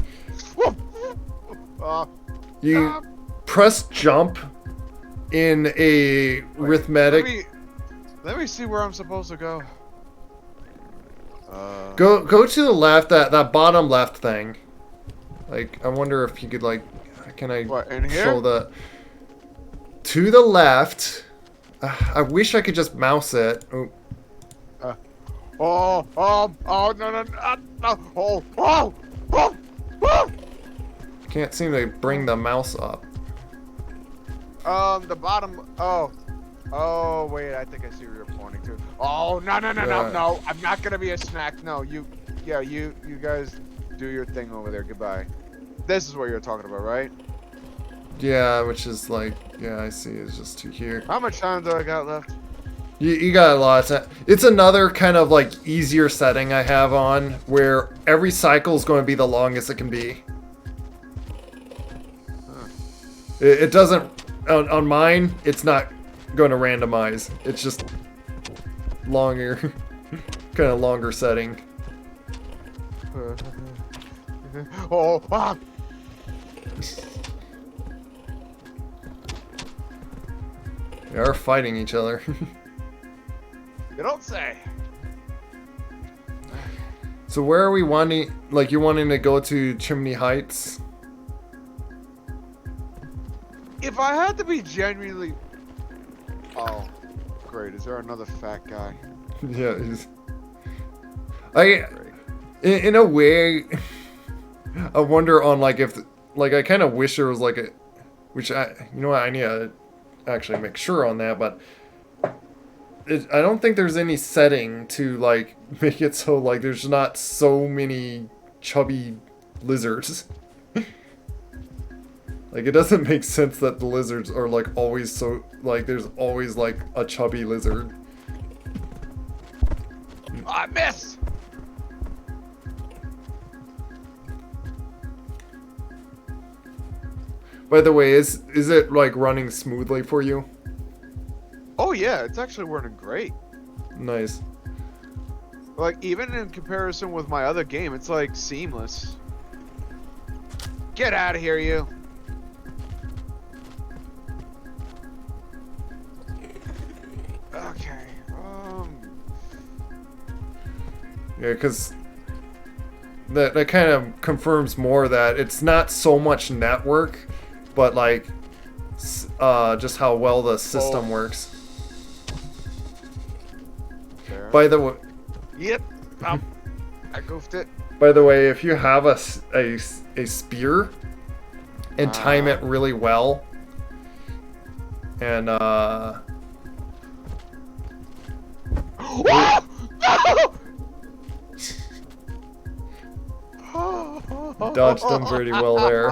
you press jump in a arithmetic. Let me see where I'm supposed to go. Go to the left, that bottom left thing. Like, I wonder if you could like, can I show the to the left? I wish I could just mouse it. Oh. No. Can't seem to bring the mouse up. The bottom. Oh, wait. I think I see where you're pointing to. Oh, no. I'm not gonna be a snack. No, you guys do your thing over there. Goodbye. This is what you're talking about, right? Yeah, which is like, yeah, I see. It's just to here. How much time do I got left? You got a lot of time. It's another kind of like easier setting I have on where every cycle is going to be the longest it can be. Huh. It doesn't, on mine, it's not going to randomize. It's just longer, kind of longer setting. They are fighting each other. You don't say. So where are we wanting, like you're wanting to go to Chimney Heights? If I had to be genuinely... Oh, great. Is there another fat guy? Yeah, in a way, I wonder on like if, like I kind of wish there was like a, which you know what, I need to actually make sure on that, but I don't think there's any setting to like make it so like there's not so many chubby lizards. Like it doesn't make sense that the lizards are like always so like there's always like a chubby lizard. I missed. By the way, is it like running smoothly for you? Oh yeah, it's actually working great. Nice. Like even in comparison with my other game, it's like seamless. Get out of here, you. Okay. Yeah, because that kind of confirms more that it's not so much network, but like just how well the system Oh, works. there. By the way, Yep. Oh, I goofed it. if you have a spear and time it really well, and you dodged them pretty well there.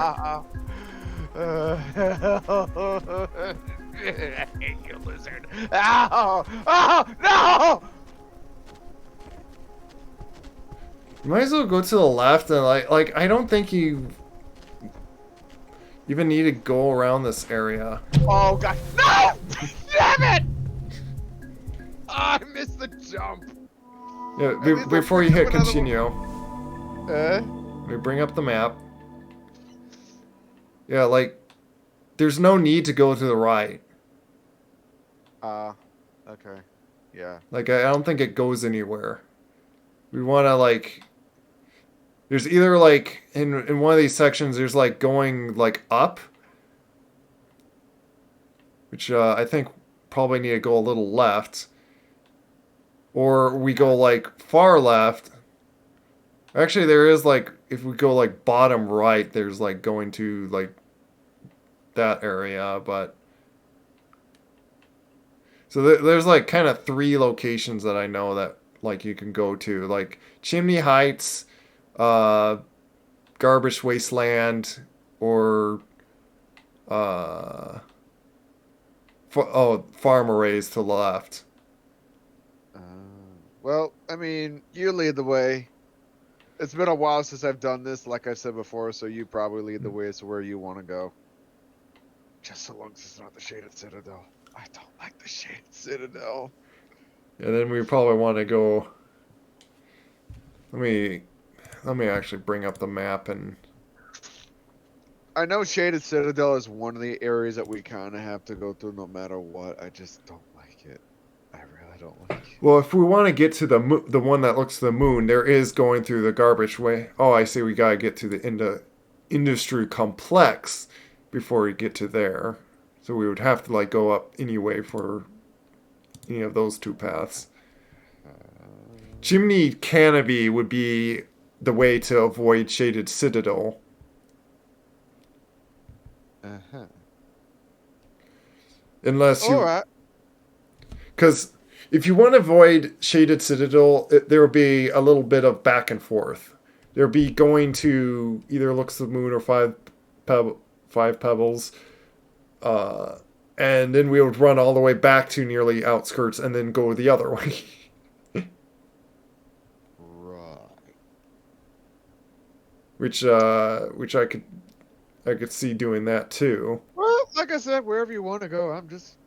You lizard. Ow! Oh, no! You might as well go to the left and like I don't think you even need to go around this area. Oh, God. No! Damn it! Oh, I missed the jump. Yeah, At least I before you picked up hit another continue, one. we bring up the map. Yeah, like there's no need to go to the right. Okay. Yeah. Like I don't think it goes anywhere. We want to like there's either like in one of these sections there's like going like up, which I think probably need to go a little left, or we go like far left. Actually, there is like if we go like bottom right, there's like going to like that area, but so there's like kind of three locations that I know that like you can go to, like Chimney Heights, uh, Garbage Wasteland, or uh, Farm Arrays to the left. Uh, well, I mean, you lead the way. It's been a while since I've done this, like I said before, so you probably lead the way as to where you want to go. Just so long as it's not the Shaded Citadel. I don't like the Shaded Citadel. And then we probably want to go. Let me actually bring up the map and. I know Shaded Citadel is one of the areas that we kind of have to go through no matter what. I just don't like it. I really don't like it. Well, if we want to get to the one that looks to the moon, there is going through the garbage way. Oh, I see. We gotta get to the industry complex before we get to there. So we would have to like go up anyway for any of those two paths. Chimney Canopy would be the way to avoid Shaded Citadel. Uh-huh. Unless you. Alright. Because if you want to avoid Shaded Citadel, there will be a little bit of back and forth. There'll be going to either Looks to the Moon or Five Pebbles. And then we would run all the way back to nearly outskirts and then go the other way. Right. which I could see doing that too. Well, like I said, wherever you want to go, I'm just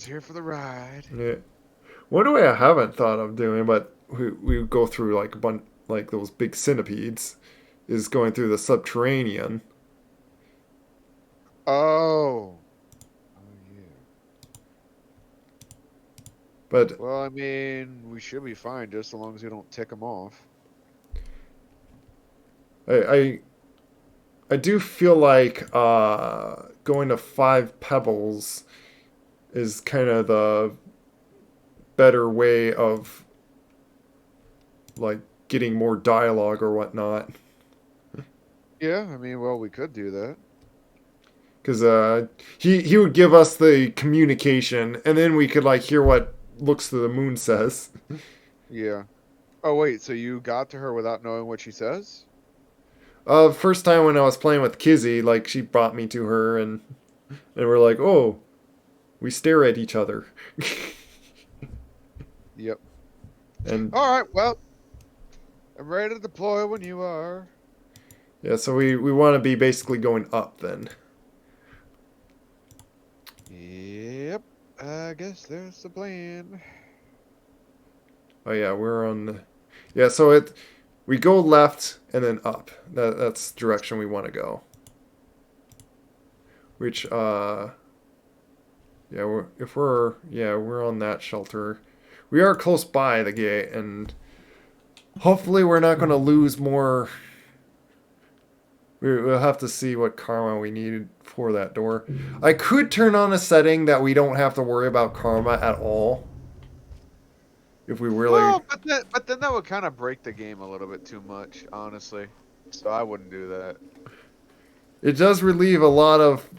here for the ride. Yeah. One way I haven't thought of doing, but we go through like a bunch like those big centipedes, is going through the subterranean. Oh. Oh yeah. But Well, I mean, we should be fine just so long as we don't tick them off. I do feel like going to Five Pebbles is kind of the better way of like getting more dialogue or whatnot. Yeah, I mean, well, we could do that. Because he would give us the communication, and then we could like hear what Looks to the Moon says. Yeah. Oh, wait, so you got to her without knowing what she says? First time when I was playing with Kizzy, like she brought me to her, and we're like, oh, we stare at each other. Yep. And All right, well, I'm ready to deploy when you are. yeah, so we want to be basically going up then. Yep. I guess there's the plan. Oh yeah, we're on the... Yeah, so we go left and then up. That's the direction we want to go. Which yeah, we're on that shelter. We are close by the gate, and Hopefully, we're not going to lose more. We'll have to see what karma we need for that door. I could turn on a setting that we don't have to worry about karma at all. If we really... Well, but then that would kind of break the game a little bit too much, honestly. So I wouldn't do that. It does relieve a lot of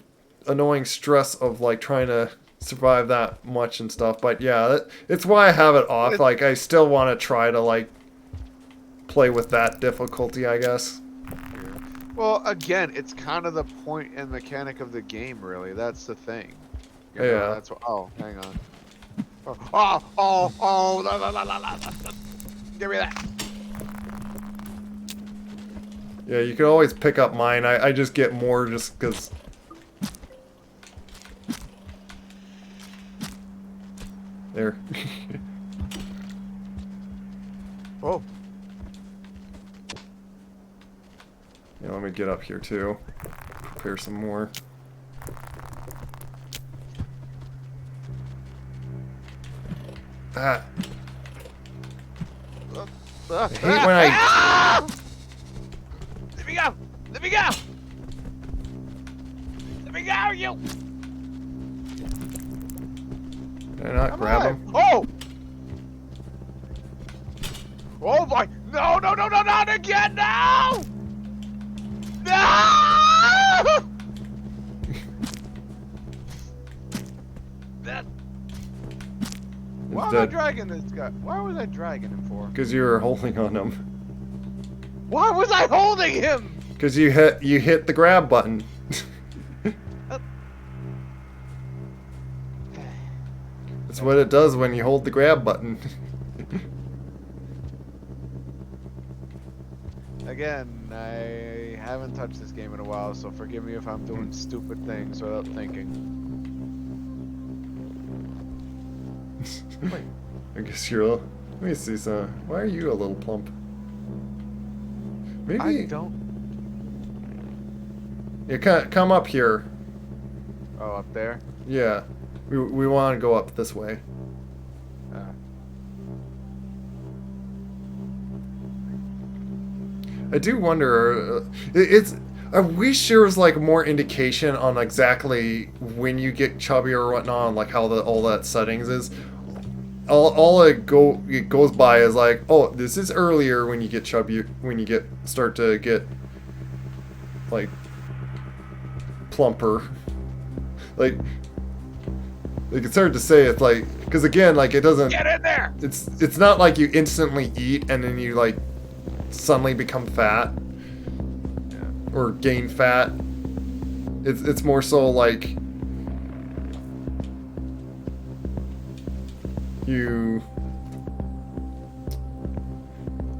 annoying stress of like trying to survive that much and stuff. But yeah, it's why I have it off. It, Like I still want to try to like play with that difficulty, I guess. yeah. Well, again, it's kind of the point and mechanic of the game, really. That's the thing. You know, Yeah. that's what. Oh, hang on. Oh, la, la, la, la, la, la. Give me that. Yeah, you can always pick up mine. I just get more just because... There. Oh. Yeah, let me get up here too. Prepare some more. Ah. I hate when I... Let me go! Let me go! Let me go, you! Did I not Come grab on. him? Oh! Oh boy! No, no, no, no, not again! No! No! That... Why was I Dead. dragging this guy? Why was I dragging him for? Because you were holding on him. Why was I holding him? Because you hit the grab button. That's what it does when you hold the grab button. Again, I haven't touched this game in a while, so forgive me if I'm doing stupid things without thinking. Wait. I guess you're. Let me see some. Why are you a little plump? Maybe. I don't. You come up here. Oh, up there? Yeah. We want to go up this way. I do wonder. It's. I wish there was like more indication on exactly when you get chubby or whatnot, and like how all that settings is. All it goes by is like, oh, this is earlier when you get chubby, when you start to get like plumper. Like it's hard to say. It's like, because again, like it doesn't. Get in there! It's not like you instantly eat and then you like suddenly become fat. Yeah. Or gain fat. It's more so like you.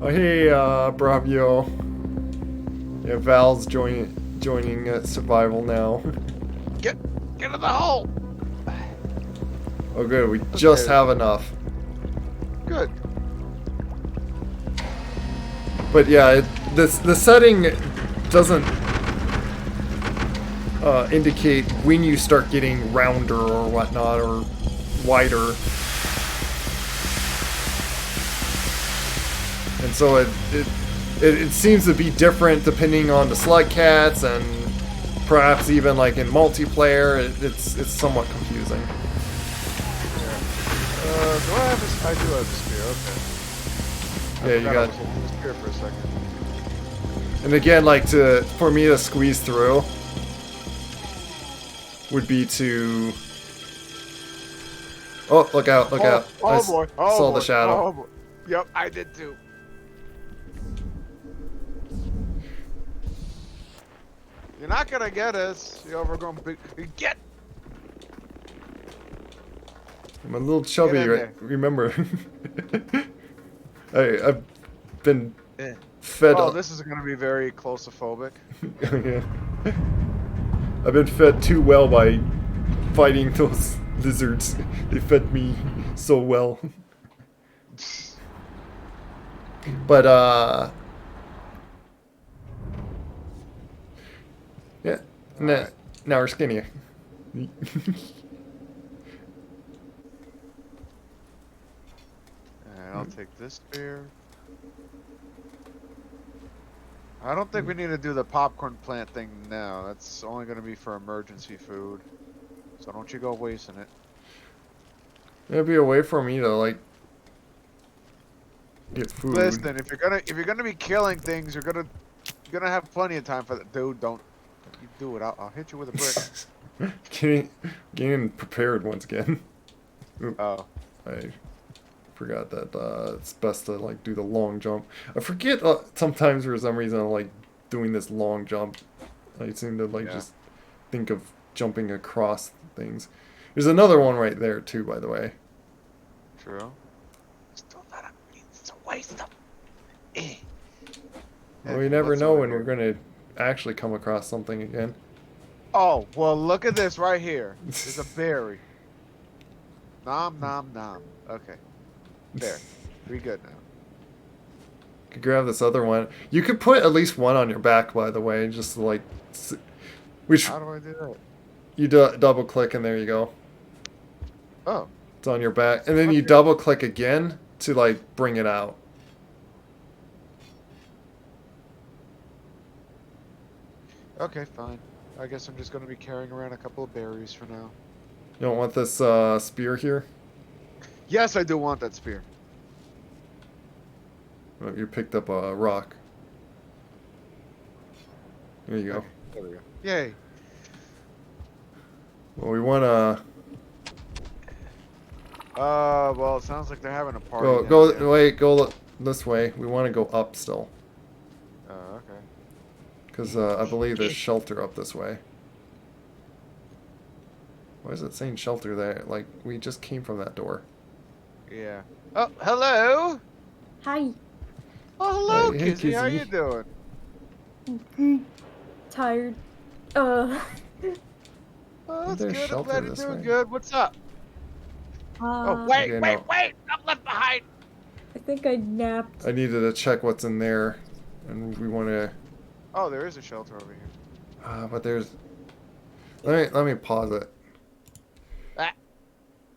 Oh hey, Bravio. Yeah, Val's joining survival now. Get in the hole! Oh good, we just have enough. Good. But yeah, the setting doesn't indicate when you start getting rounder or whatnot or wider. And so it seems to be different depending on the slug cats and perhaps even like in multiplayer. It's somewhat confusing. Do I have a... I do have a spear, okay. Yeah, you got. I was holding the spear for a second. And again, like for me to squeeze through would be to. Oh, look out! Look out! Oh boy! Oh saw boy. the shadow. Oh boy. Yep, I did too. You're not gonna get us. You're gonna get. I'm a little chubby, in right? there. Remember. I've been Eh. fed. Oh, this is gonna be very claustrophobic. Yeah. I've been fed too well by fighting those lizards. They fed me so well. But yeah. Now we're skinnier. Alright, I'll take this spear. I don't think we need to do the popcorn plant thing now. That's only going to be for emergency food. So don't you go wasting it. It'd be a way for me to like get food. Listen, if you're gonna be killing things, you're gonna have plenty of time for that. Dude, don't you do it. I'll hit you with a brick. Getting prepared once again. Oop, Oh. I forgot that it's best to like do the long jump. I forget sometimes for some reason I like doing this long jump. I seem to like just think of jumping across things. There's another one right there too, by the way. True. Still not a means to waste them. Well, we never know when we're gonna actually come across something again. Oh, well, look at this right here. There's a berry. Nom, nom, nom. Okay. There. We good now. Could grab this other one. You could put at least one on your back, by the way, just to, like. How do I do that? You double click and there you go. Oh. It's on your back, and then you double click again to like bring it out. Okay, fine. I guess I'm just going to be carrying around a couple of berries for now. You don't want this spear here? Yes, I do want that spear. Oh, you picked up a rock. There you go. Okay, there we go. Yay. Well, we want to... Well, it sounds like they're having a party. Go this way. We want to go up still. Oh, okay. Because I believe there's shelter up this way. Why is it saying shelter there? Like, we just came from that door. Yeah. Oh, hello! Hi. Oh, hello, Hey, Kizzy. How Kizzy. you doing? Tired. Oh, that's There's good. I'm shelter glad you're this doing way. good. What's up? Oh, wait, Okay, wait, no. wait! I'm left behind! I think I napped. I needed to check what's in there. And we want to... Oh, there is a shelter over here. but there's... Let me pause it.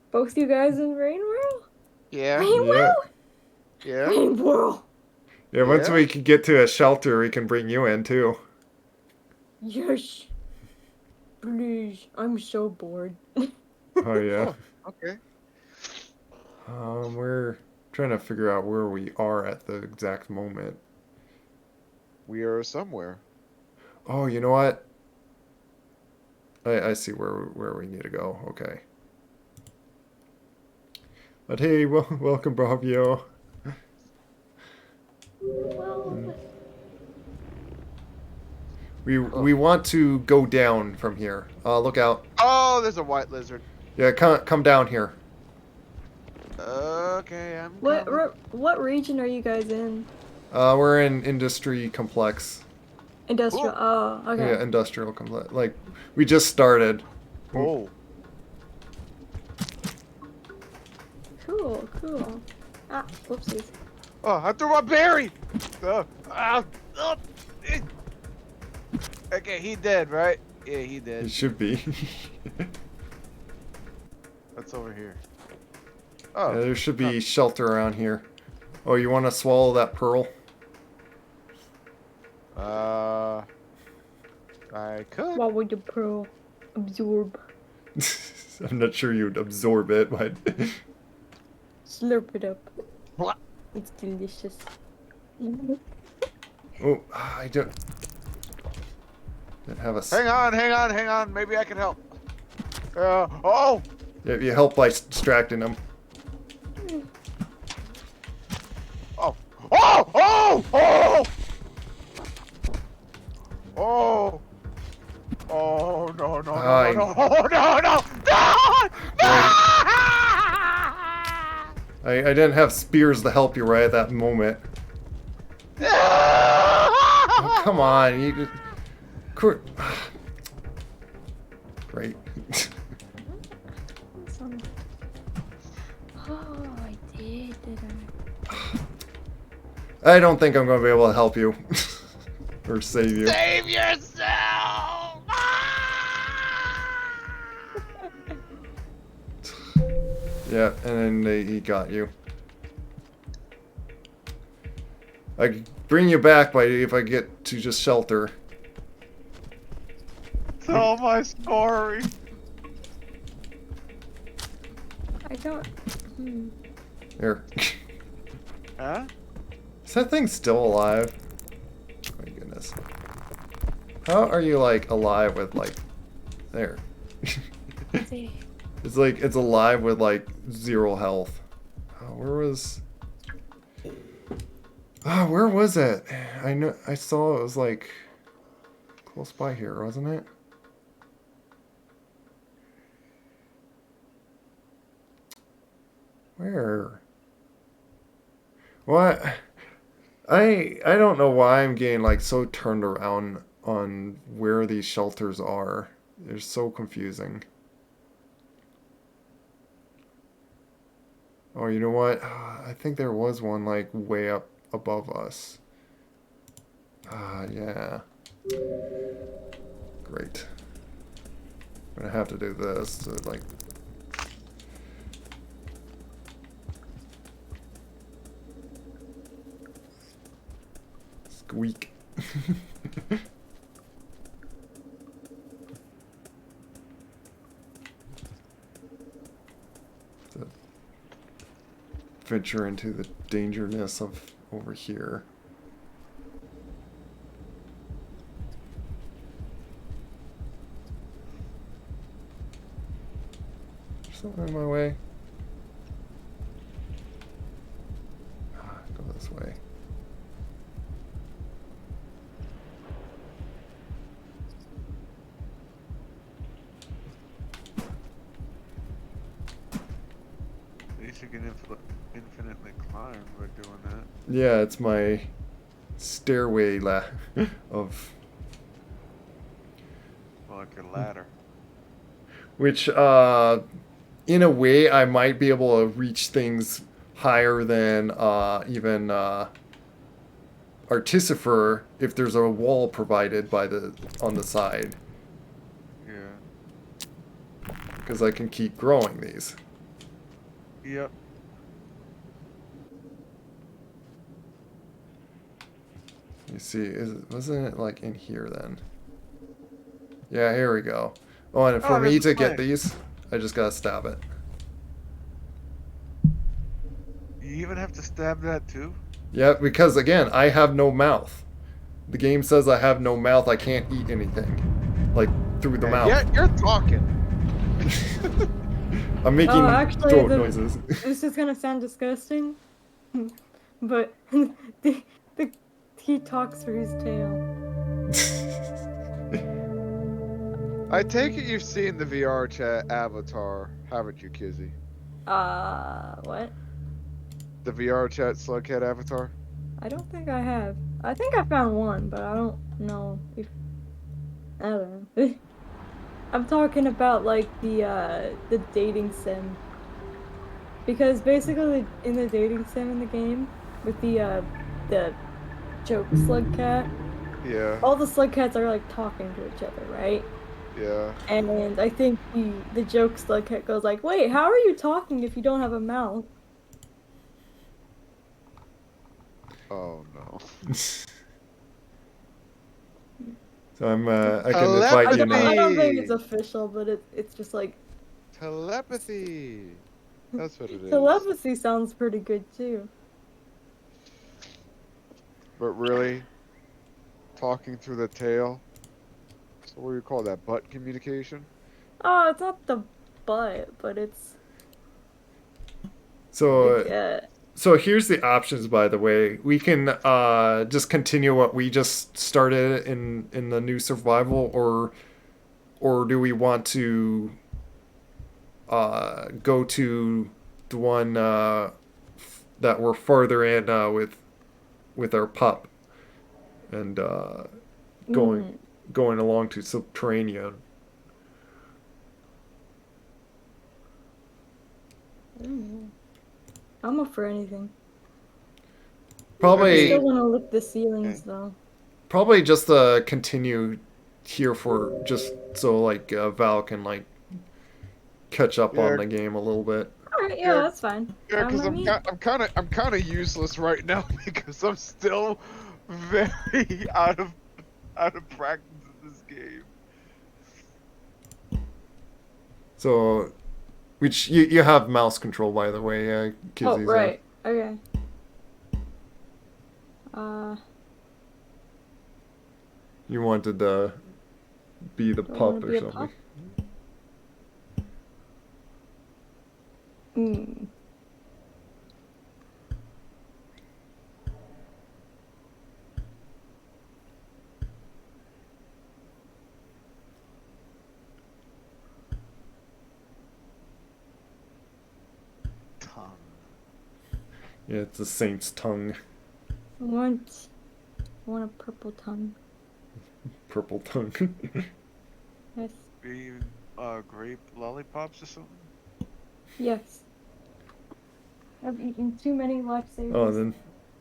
Both you guys in Rain World? Yeah. Rain World? Yeah. Rain World. Yeah, once Yeah? we can get to a shelter, we can bring you in too. Yes. Please. I'm so bored. Oh yeah. Oh, okay. We're trying to figure out where we are at the exact moment. We are somewhere. Oh, you know what? I see where we need to go. Okay. But hey, welcome, Bravio. Well, We want to go down from here. Look out. Oh, there's a white lizard. Yeah, come down here. Okay, I'm coming. what region are you guys in? We're in industry complex. Industrial. Oh, okay. Yeah, industrial complex. Like we just started. Oh. Cool, cool. Ah, whoopsies. Oh, I threw my berry! Oh. Okay, he dead, right? Yeah, he It dead. should be. That's over here. Yeah, Oh. there should be shelter around here. Oh, you want to swallow that pearl? I could. What would the pearl absorb? I'm not sure you'd absorb it, but Slurp it up. What? It's delicious. oh, I don't have a. Hang on. Maybe I can help. Oh! Yeah, you help by distracting them. Oh! Oh! Oh! Oh! Oh! Oh, no, no, Fine. no, no, no, no, no! I didn't have spears to help you right at that moment. Oh, come on, you. Great. Awesome. Oh, I did I don't think I'm going to be able to help you or save you. Save yourself! Yeah, and then he got you. I can bring you back by if I get to just shelter. Tell my story. I don't. Hmm. Here. Huh? Is that thing still alive? Oh my goodness. How are you like alive with like there? See. It's like it's alive with like 0 health. Oh, where was it? I know I saw it was like close by here, wasn't it? Where? What? I don't know why I'm getting like so turned around on where these shelters are. They're so confusing. Oh, you know what? I think there was one like way up above us. Yeah. Great. I'm gonna have to do this to like. Squeak. To venture into the dangerousness of over here. There's something in my way. Go this way. At least you can infinitely climb by doing that. Yeah, it's my stairway of Like a ladder. which in a way I might be able to reach things higher than even Artificer if there's a wall provided by the on the side, Yeah. because I can keep growing these. Yep. You see, wasn't it like in here then? Yeah, here we go. Oh, and for me there's to a get plank. these, I just gotta stab it. You even have to stab that too? Yeah, because again, I have no mouth. The game says I have no mouth. I can't eat anything, like through the mouth. Yeah, you're talking. I'm making Oh, actually, throat noises. this is gonna sound disgusting, but the, he talks through his tail. I take it you've seen the VR chat avatar, haven't you, Kizzy? What? The VR chat slughead avatar? I don't think I have. I think I found one, but I don't know if. I don't know. I'm talking about like the dating sim. Because basically in the dating sim in the game, with the joke slug cat, Yeah, all the slug cats are like talking to each other, right? yeah. And I think the joke slug cat goes like, "Wait, how are you talking if you don't have a mouth?" Oh no. So I can invite I you don't, now. I don't think it's Telepathy! official, but it's just like Telepathy! That's what it is. telepathy sounds pretty good too. But really, talking through the tail? So what do you call that? Butt communication? Oh, it's not the butt, but it's So like so here's the options. By the way, we can just continue what we just started in the new survival, or do we want to go to the one that we're further in with our pup and going mm, going along to subterranean. mm. I'm up for anything. I Probably still want to lick the ceilings Okay. though. probably just continue here for just so like Val can like catch up on Yeah, the game a little bit. Alright, yeah, Yeah, that's fine. yeah, because By me. I'm kind of useless right now because I'm still very out of practice in this game. So, which you have mouse control, by the way, Oh, Kizzy's. right. Okay. Uh, You wanted to be the do I want pup to or be a something. pup? Hmm. Tongue. Yeah, it's a saint's tongue. I want, I want a purple tongue. Purple tongue. Yes. Maybe grape lollipops or something. Yes. I've eaten too many Oh, lifesavers. and then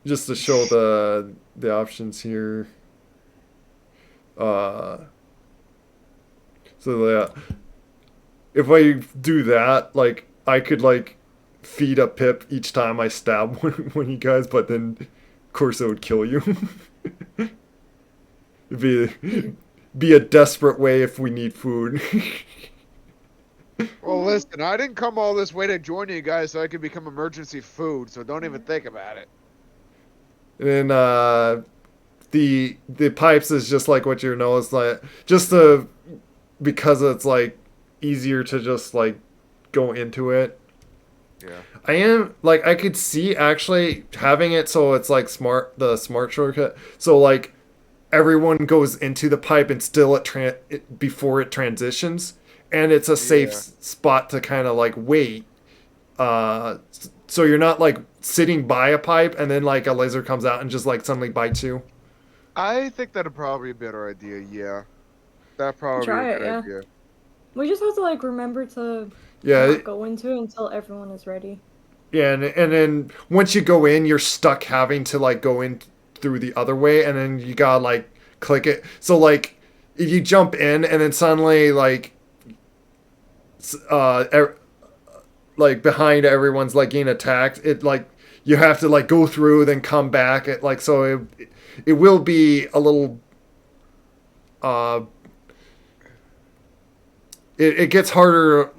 just to show the options here. Uh, so that if I do that, like I could like feed a pip each time I stab one of you guys, but then of course it would kill you. It'd be a desperate way if we need food. Well, listen, I didn't come all this way to join you guys so I could become emergency food, so don't even think about it. And the pipes is just like what you know. It's like just to because it's like easier to just like go into it. Yeah. I am like I could see actually having it so it's like the smart shortcut. So like everyone goes into the pipe and still before it transitions, and it's a safe Yeah. spot to kind of like wait. Uh, so you're not like sitting by a pipe and then like a laser comes out and just like suddenly bites you. I think that'd probably be a better idea, yeah. That'd probably be a Try it, good yeah. idea. We just have to like remember to Yeah, not go into it until everyone is ready. yeah, and then once you go in, you're stuck having to like go in through the other way, and then you gotta like click it. So like if you jump in and then suddenly uh er, like behind everyone's like getting attacked, it like you have to like go through then come back. It like so it will be a little uh it gets harder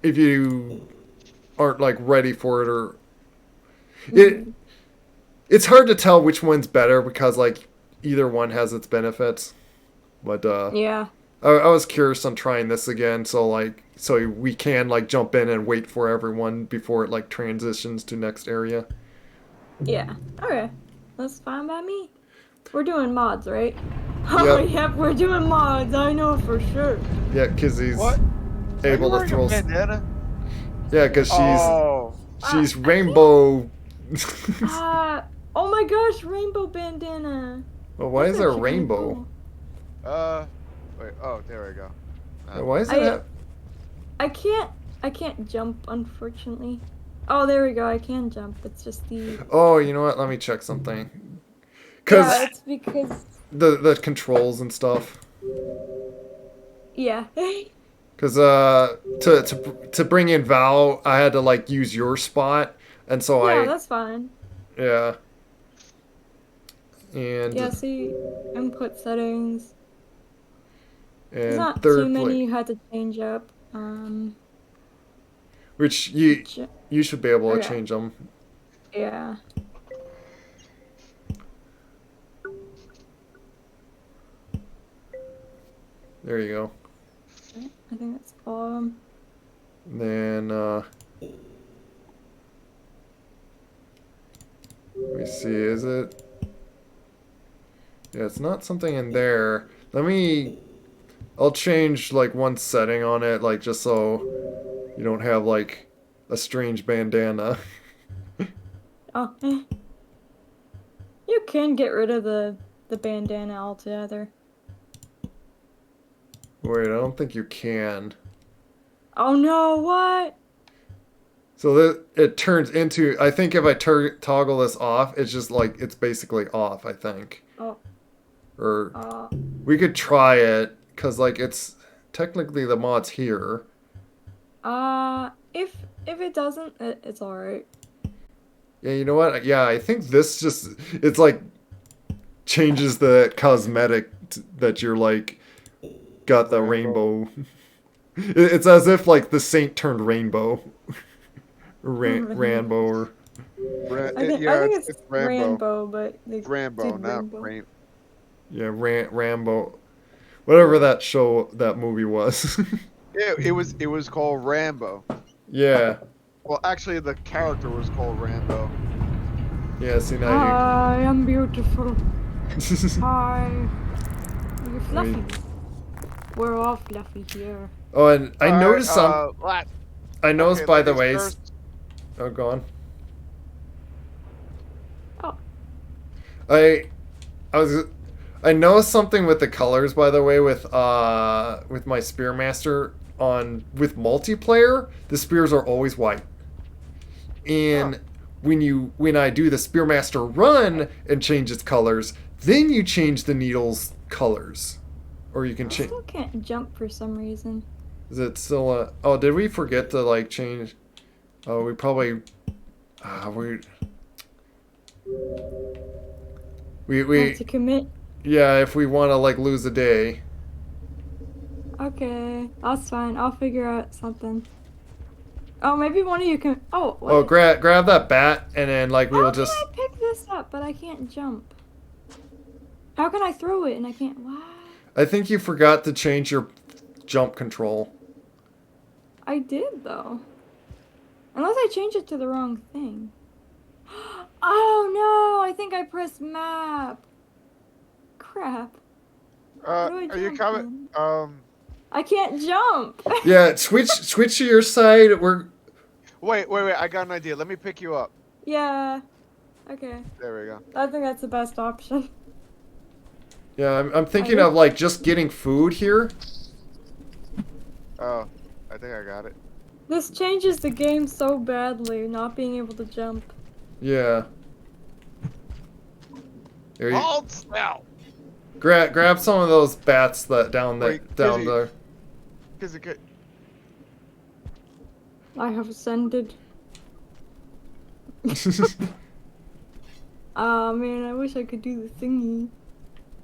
if you aren't like ready for it or it Hmm. it's hard to tell which one's better because like either one has its benefits. But Yeah. I was curious on trying this again, so like so we can like jump in and wait for everyone before it like transitions to next area. Yeah. Okay. That's fine by me. We're doing mods, right? Oh, Yep, yep, we're doing mods. I know for sure. yeah, because he's What? Are you able to wearing a throw. bandana? Yeah, because Oh. she's I can't. rainbow. Oh my gosh, rainbow bandana. Well, why That's is there a actually kind of rainbow? cool. Wait, oh, there we go. Yeah, why is it? I I can't I can't jump unfortunately. Oh, there we go. I can jump. It's just the Oh, you know what? Let me check something. yeah. Because It's because the controls and stuff. yeah. Because to bring in Val, I had to like use your spot, and so Yeah, I that's fine. yeah, Yeah, and see, input settings. There's and not too third place, many you had to change up. which you J you should be able to okay. change them. Yeah. There you go. I think that's all of them. And then let me see, is it? Yeah, it's not something in there. Let me. I'll change like one setting on it, like just so you don't have like a strange bandana. Oh, you can get rid of the bandana altogether. Wait, I don't think you can. Oh no, what? So that it turns into. I think if I toggle this off, it's just like it's basically off. I think, Oh, or uh, we could try it because like it's technically the mod's here. If it doesn't, it's alright. Yeah, you know what? Yeah, I think this just it's like changes the cosmetic that you're like got the rainbow. It's as if like the saint turned rainbow. Rainbow or I Yeah, think it's it's Rambo. Rambo, but they Rambo, did not Rainbow. Rain. yeah, Rambo. Whatever that show that movie was. It was called Rambo. Yeah. Well, actually, the character was called Rambo. Yeah, see now you I am beautiful. Hi. You're Wait. fluffy. We're all fluffy here. Oh, and I All right, noticed some I noticed okay, by the ladies way. first. Oh, go on. Oh, I I was I noticed something with the colors by the way with my spearmaster on with multiplayer, the spears are always white. Huh. And when I do the spearmaster run and change its colors, then you change the needle's colors. Or you can I change. still can't jump for some reason. Is it still a? Oh, did we forget to like change? Oh, we probably. We. We I have we to commit. yeah. If we want to like lose a day. Okay, that's fine. I'll figure out something. Oh, maybe one of you can. Oh, Oh, what? grab that bat and then like we will How can just. I pick this up, but I can't jump? How can I throw it and I can't? What? I think you forgot to change your jump control. I did though. Unless I changed it to the wrong thing. Oh no! I think I pressed map. Crap. How do I Are you jump coming? then? Um, I can't jump. Yeah, switch to your side. wait. I got an idea. Let me pick you up. Yeah. Okay. There we go. I think that's the best option. Yeah, I'm thinking of like just getting food here. Oh, I think I got it. This changes the game so badly, not being able to jump. Yeah. There you Hold still. grab some of those bats that down Wait, down Kizzy. there. Cause it could. I have ascended. Man, I wish I could do the thingy.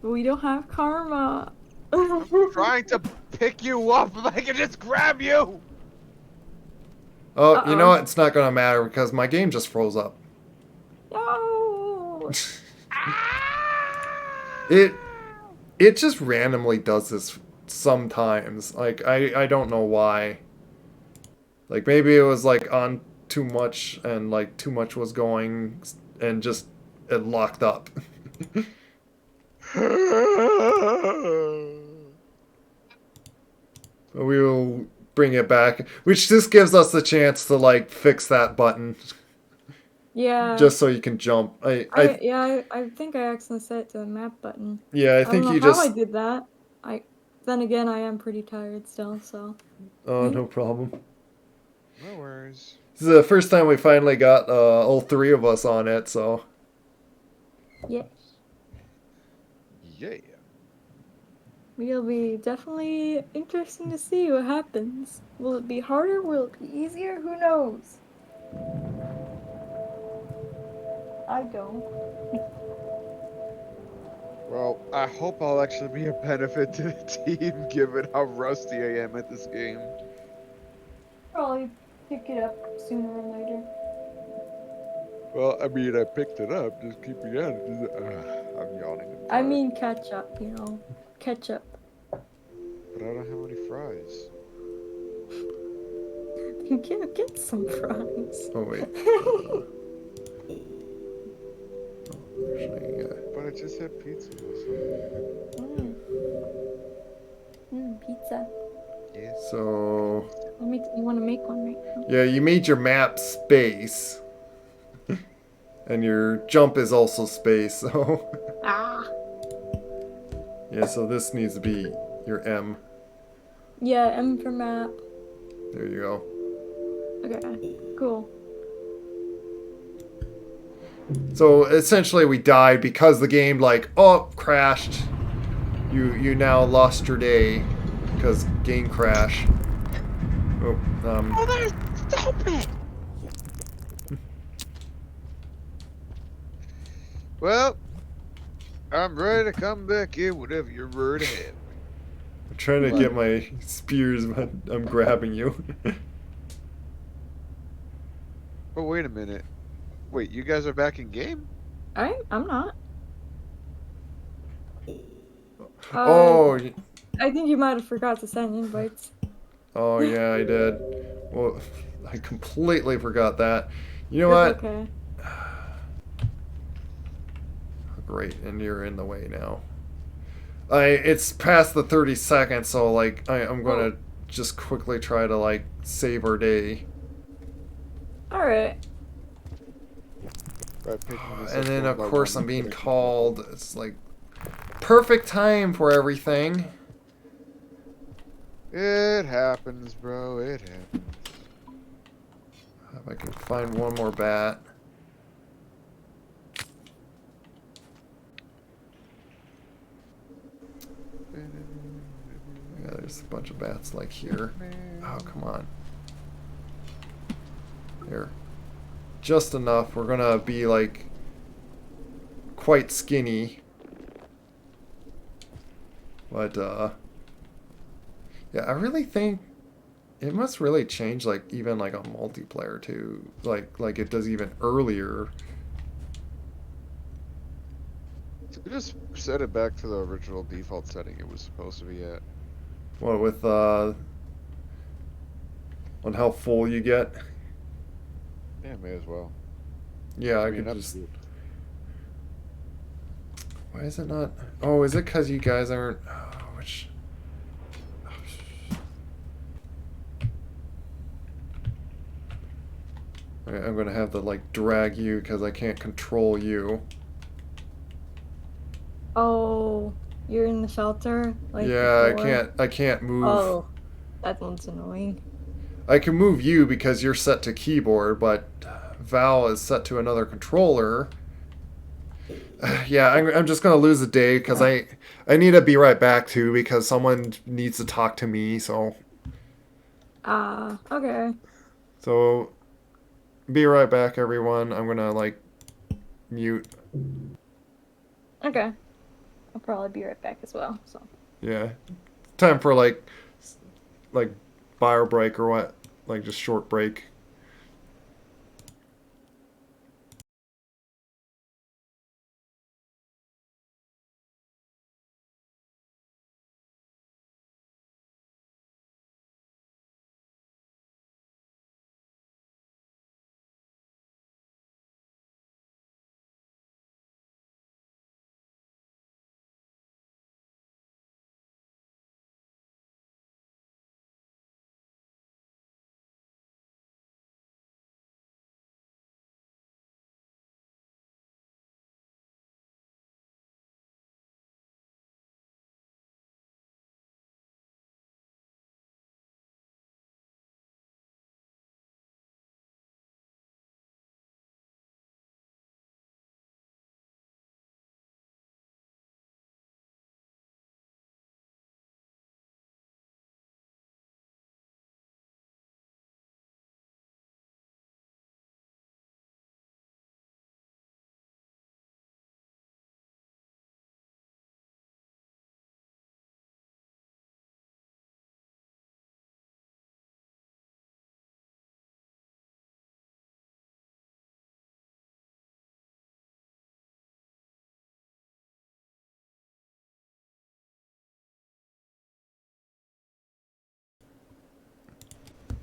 But we don't have karma. Trying to pick you up if I can just grab you. Oh, you know Uh-oh. what? It's not gonna matter because my game just froze up. No. It just randomly does this sometimes. Like I don't know why. Like maybe it was like on too much and like too much was going and just it locked up. We will bring it back, which just gives us the chance to like fix that button, Yeah. just so you can jump. I think I accidentally set it to the map button. Yeah, I I think don't know you how just. I did that. Then again, I am pretty tired still, so. Oh, no problem. No worries. This is the first time we finally got all three of us on it, so. Yeah. Yeah. It'll be definitely interesting to see what happens. Will it be harder? Will it be easier? Who knows? I don't. Well, I hope I'll actually be a benefit to the team given how rusty I am at this game. Probably pick it up sooner or later. Well, I mean, I picked it up. Just keep me at it. I'm yawning. I'm I tired. mean catch up, you know. Catch up. But I don't have any fries. You can't get some fries. Oh, wait. Actually, But I just had pizza. Pizza. Yeah. so. You want to make one right now? Yeah, you made your map space. And your jump is also space, so. Ah. Yeah, so this needs to be your M. Yeah, M for map. There you go. Okay, cool. So essentially we died because the game like, oh, crashed. You now lost your day because game crash. Oh, Oh, there's stop it. Well, I'm ready to come back in whenever you're ready to have me. I'm trying to get But, my spears, but I'm grabbing you. but wait a minute. Wait, you guys are back in game? I'm not. Uh, Oh, I think you might have forgot to send invites. oh yeah, I did. Well, I completely forgot that. You know It's what? okay. Great, and you're in the way now. It's past the 30 seconds, so like I'm Oh, gonna just quickly try to like save our day. all right. By picking this And up then one of by course one I'm instead being of consecutive. called. It's like perfect time for everything. It happens, bro. It happens. If I can find one more bat. Yeah, there's a bunch of bats like here. Oh, come on. Here. Just enough. We're gonna be like quite skinny. But yeah, I really think it must really change like even like on multiplayer too. Like it does even earlier. So just set it back to the original default setting it was supposed to be at. What with on how full you get. Yeah, may as well. Yeah, I I mean, could up just. to you. Why is it not? Oh, is it because you guys aren't? Oh, which. I'm gonna have to like drag you because I can't control you. Oh, you're in the shelter like Yeah, I before. can't. I can't move. Oh, that one's annoying. I can move you because you're set to keyboard, but Val is set to another controller. Yeah, I'm just gonna lose a day because I need to be right back too because someone needs to talk to me. Okay. So be right back, everyone. I'm gonna like mute. Okay. I'll probably be right back as well. So. Yeah, time for like bio break or what? Like just short break.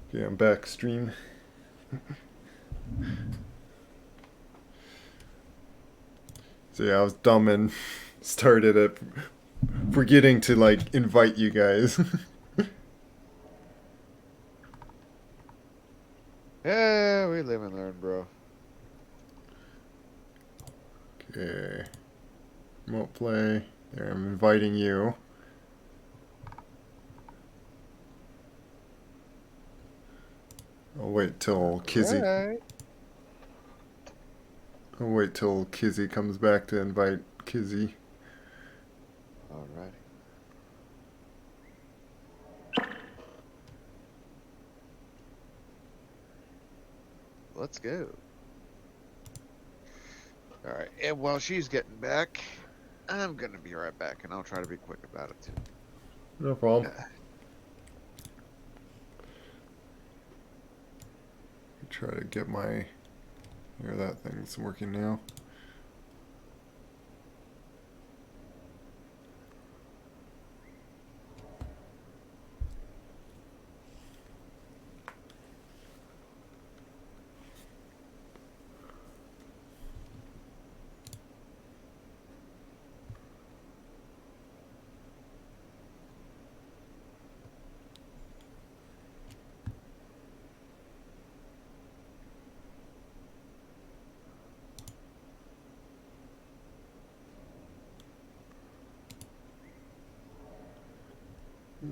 Okay, I'm back stream. So yeah, I was dumb and started it forgetting to like invite you guys. Yeah, we live and learn, bro. Okay. Remote play. There, I'm inviting you. I'll wait till Kizzy. Right. I'll wait till Kizzy comes back to invite Kizzy. Alrighty. let's go. All right, and while she's getting back, I'm gonna be right back, and I'll try to be quick about it too. No problem. Try to get my... Here, that thing's working now.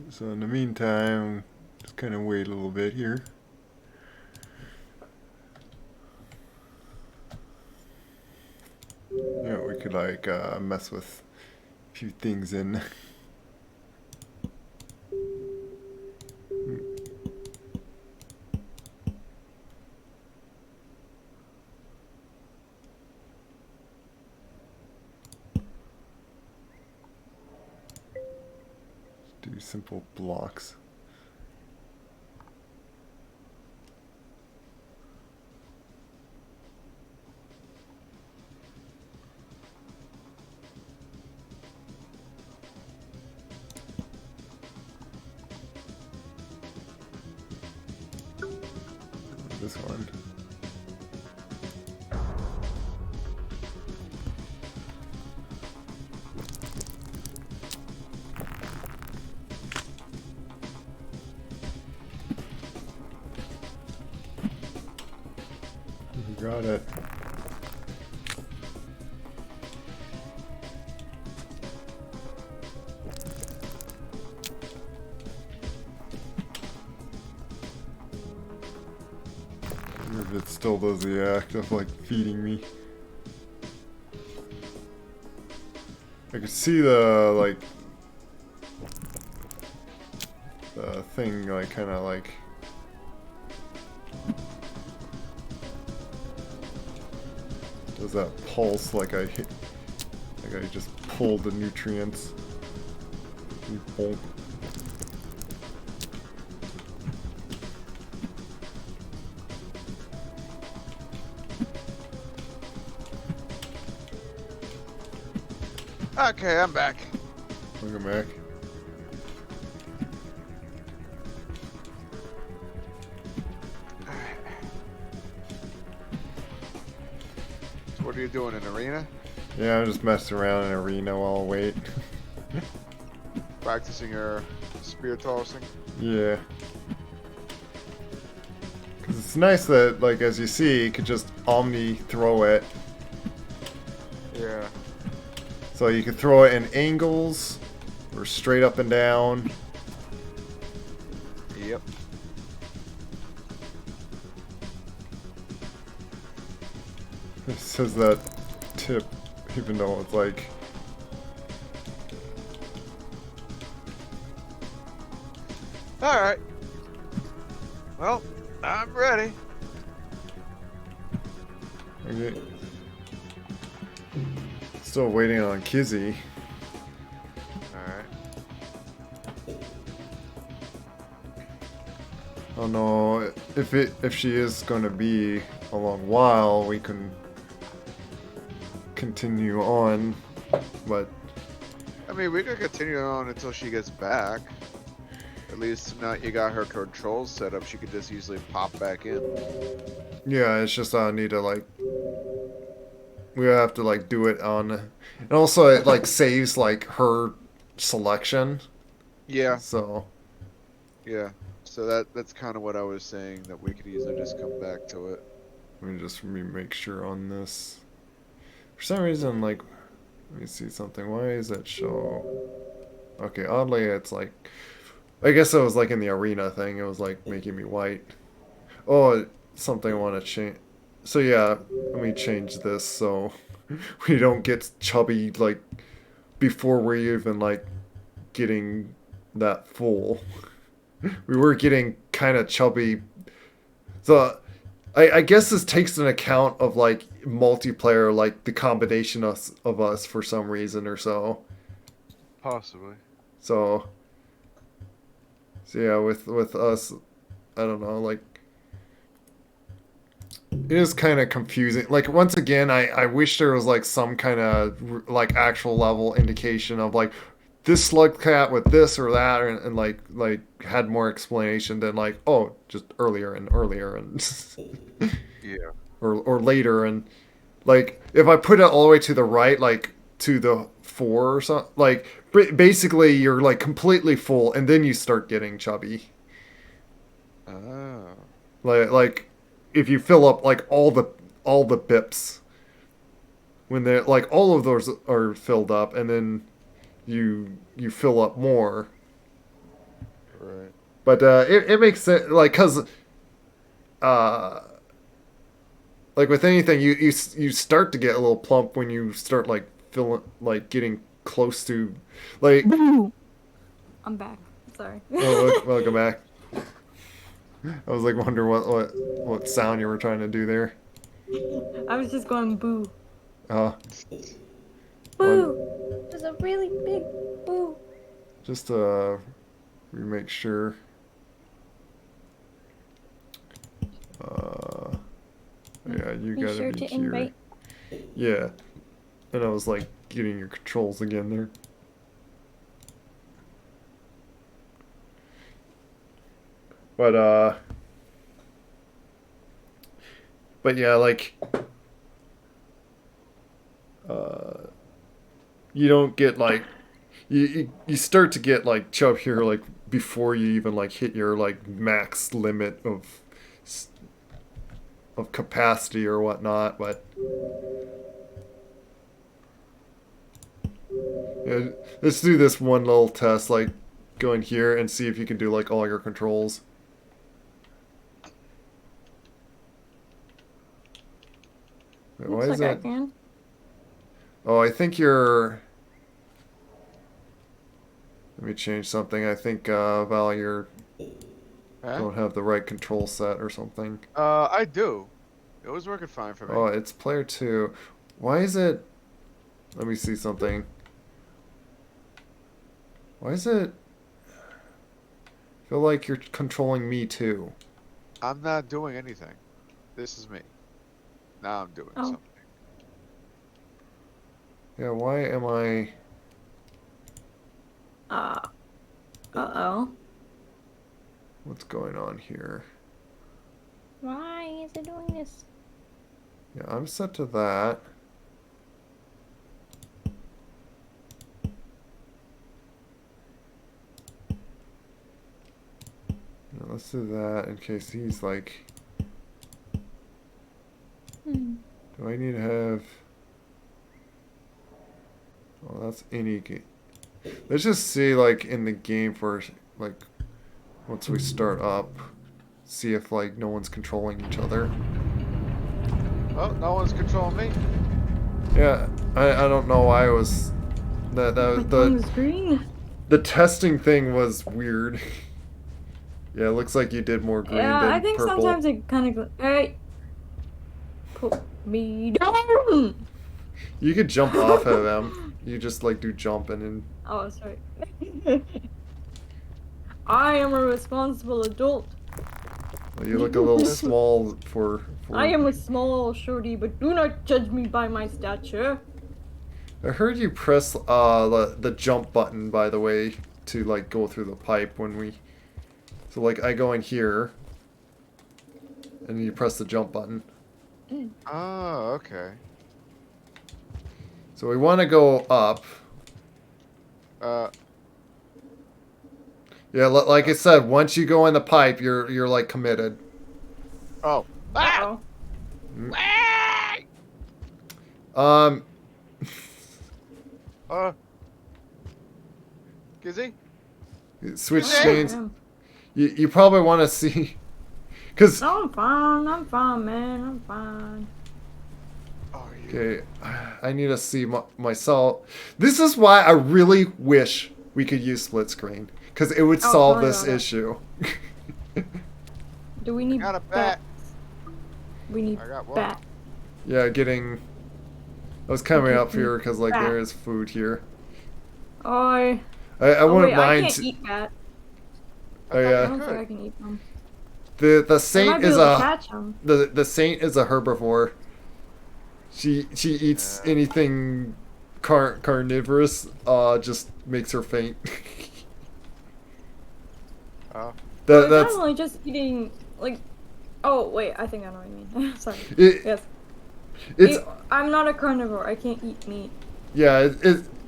So in the meantime, just kind of wait a little bit here. Yeah, we could like mess with a few things in. Do simple blocks. This one. Got it. If it still does the act of like feeding me. I could see the like the thing like kind of like does that pulse like I hit, like I just pulled the nutrients. Boom. Okay, I'm back. Welcome back. So what are you doing, in arena? Yeah, I'm just messing around in arena while I wait. Practicing your spear tossing? Yeah. Cause it's nice that, like, as you see, you could just omni throw it. Yeah. So you can throw it in angles, or straight up and down. Yep. It says that tip, even though it's like... Alright. Well, I'm ready. Okay. Still waiting on Kizzy. Alright. I don't know if she is going to be a long while, we can continue on, but I mean, we could continue on until she gets back. At least now you got her controls set up, she could just easily pop back in. yeah, it's just I need to like, we have to like do it on, and also it like saves like her selection. Yeah, So yeah. So that's kind of what I was saying, that we could easily just come back to it. let me just make sure on this. For some reason, like, let me see something. Why is that show? Okay, oddly, it's like, I guess it was like in the arena thing. It was like making me white. Oh, something I want to change. So yeah, let me change this so we don't get chubby like before we're even like getting that full. We were getting kind of chubby. So I guess this takes an account of like multiplayer, like the combination of us for some reason or so. Possibly. So, so yeah, with us, I don't know, like it is kind of confusing. Like once again, I wish there was like some kind of like actual level indication of like this slug cat with this or that, and like had more explanation than like oh just earlier and earlier and Yeah. or later and like if I put it all the way to the right, like to the 4 or something, like basically you're like completely full, and then you start getting chubby. Oh. Like if you fill up like all the bips when they're like all of those are filled up, and then you fill up more. Right. But it makes sense, like because uh like with anything you start to get a little plump when you start like feeling like getting close to like Boo! I'm back. Sorry. welcome back. I was like wondering what sound you were trying to do there. I was just going boo. Uh one Boo! There's a really big boo. just we make sure yeah, you Be gotta sure be to here. invite. Yeah. And I was like getting your controls again there. But but yeah, like you don't get like you start to get like chub here like before you even like hit your like max limit of capacity or whatnot, but yeah, let's do this one little test, like go in here and see if you can do like all your controls. Wait, why Looks is like I that? can. Oh, I think you're. Let me change something. I think Val, you Huh? don't have the right control set or something. I do. It was working fine for Oh, me. it's player 2. Why is it? Let me see something. Why is it? Feel like you're controlling me too. I'm not doing anything. This is me. Now I'm doing Oh. something. Yeah, why am I? Uh. Uh-oh. What's going on here? Why is it doing this? Yeah, I'm set to that. Yeah, let's do that in case he's like. Hmm. Do I need to have? Oh, that's any game. Let's just see, like, in the game first, like, once we start up, see if, like, no one's controlling each other. Oh, no one's controlling me. Yeah, I don't know why it was My thumb is green. the testing thing was weird. Yeah, it looks like you did more green Yeah, I than think purple. sometimes it kind of. Hey, put me down. You could jump off of them. You just like do jumping and Oh, sorry. I am a responsible adult. well, you look a little small for. I am a small shorty, but do not judge me by my stature. I heard you press the jump button, by the way, to like go through the pipe when we. So like I go in here, and you press the jump button. Oh, okay. So we want to go up. Uh, Yeah, like I said, once you go in the pipe, you're like committed. oh. Ah! Uh-oh. Um, Kizzy? switch Okay. chains. You probably want to see, cause No, I'm fine, man. I'm fine. Oh, you. okay, I need to see myself. This is why I really wish we could use split screen, cause it would Oh, solve tell me this about it. issue. Do we need Got a bat. bats? We need I got one. bat. Yeah, getting. I was coming Okay, up here because like bat. there is food here. Oh, I oh wouldn't wait, I mind. can't eat bat. Oh I I yeah. don't think could. I can eat them. The I saint might be is able to a catch them. the saint is a herbivore. She eats Yeah. anything carnivorous. Just makes her faint. Oh. It's That's not only just eating like. Oh wait, I think I know what you mean. Sorry. it. Yes. It's I'm not a carnivore. I can't eat meat. yeah.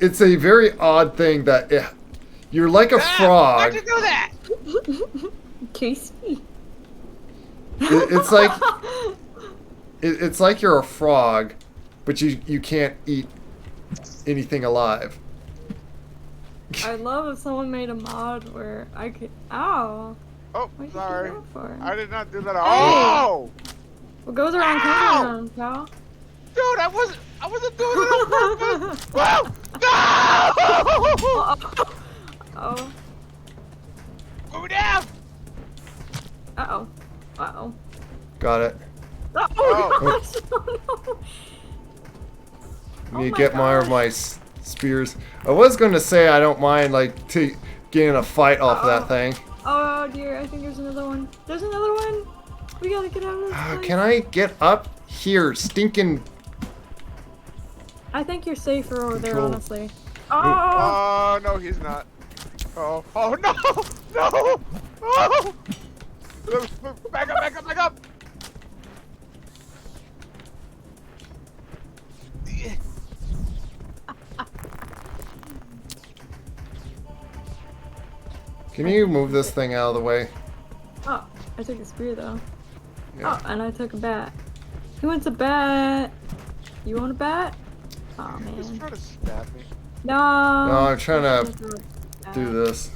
It's a very odd thing that you're like a frog. Why'd you do that? Casey. It's like it's like you're a frog, but you can't eat anything alive. I'd love if someone made a mod where I could. Ow. Oh, What'd sorry. you do that for? I did not do that. Hey! Oh, What goes around Ow! comes around, pal. dude, I wasn't doing it on purpose. Whoa! No! Oh. Go down. Uh-oh. Uh-oh. Got it. Oh, Oh. gosh. Oh, no. Let me my get more of gosh. my spears. I was going to say I don't mind like getting a fight off Uh-oh. that thing. Oh, dear. I think there's another one. There's another one. We gotta get out of this place. Can I get up here, stinking? I think you're safer over there, Control. honestly. Oh! Oh no, he's not. Oh, oh no, no! Oh! Back up, back up, back up! Can you move this thing out of the way? Oh, I took a spear, though. Yeah. Oh, and I took a bat. Who wants a bat? You want a bat? Oh, He's man. trying to stab me. No! No, I'm trying to to do this.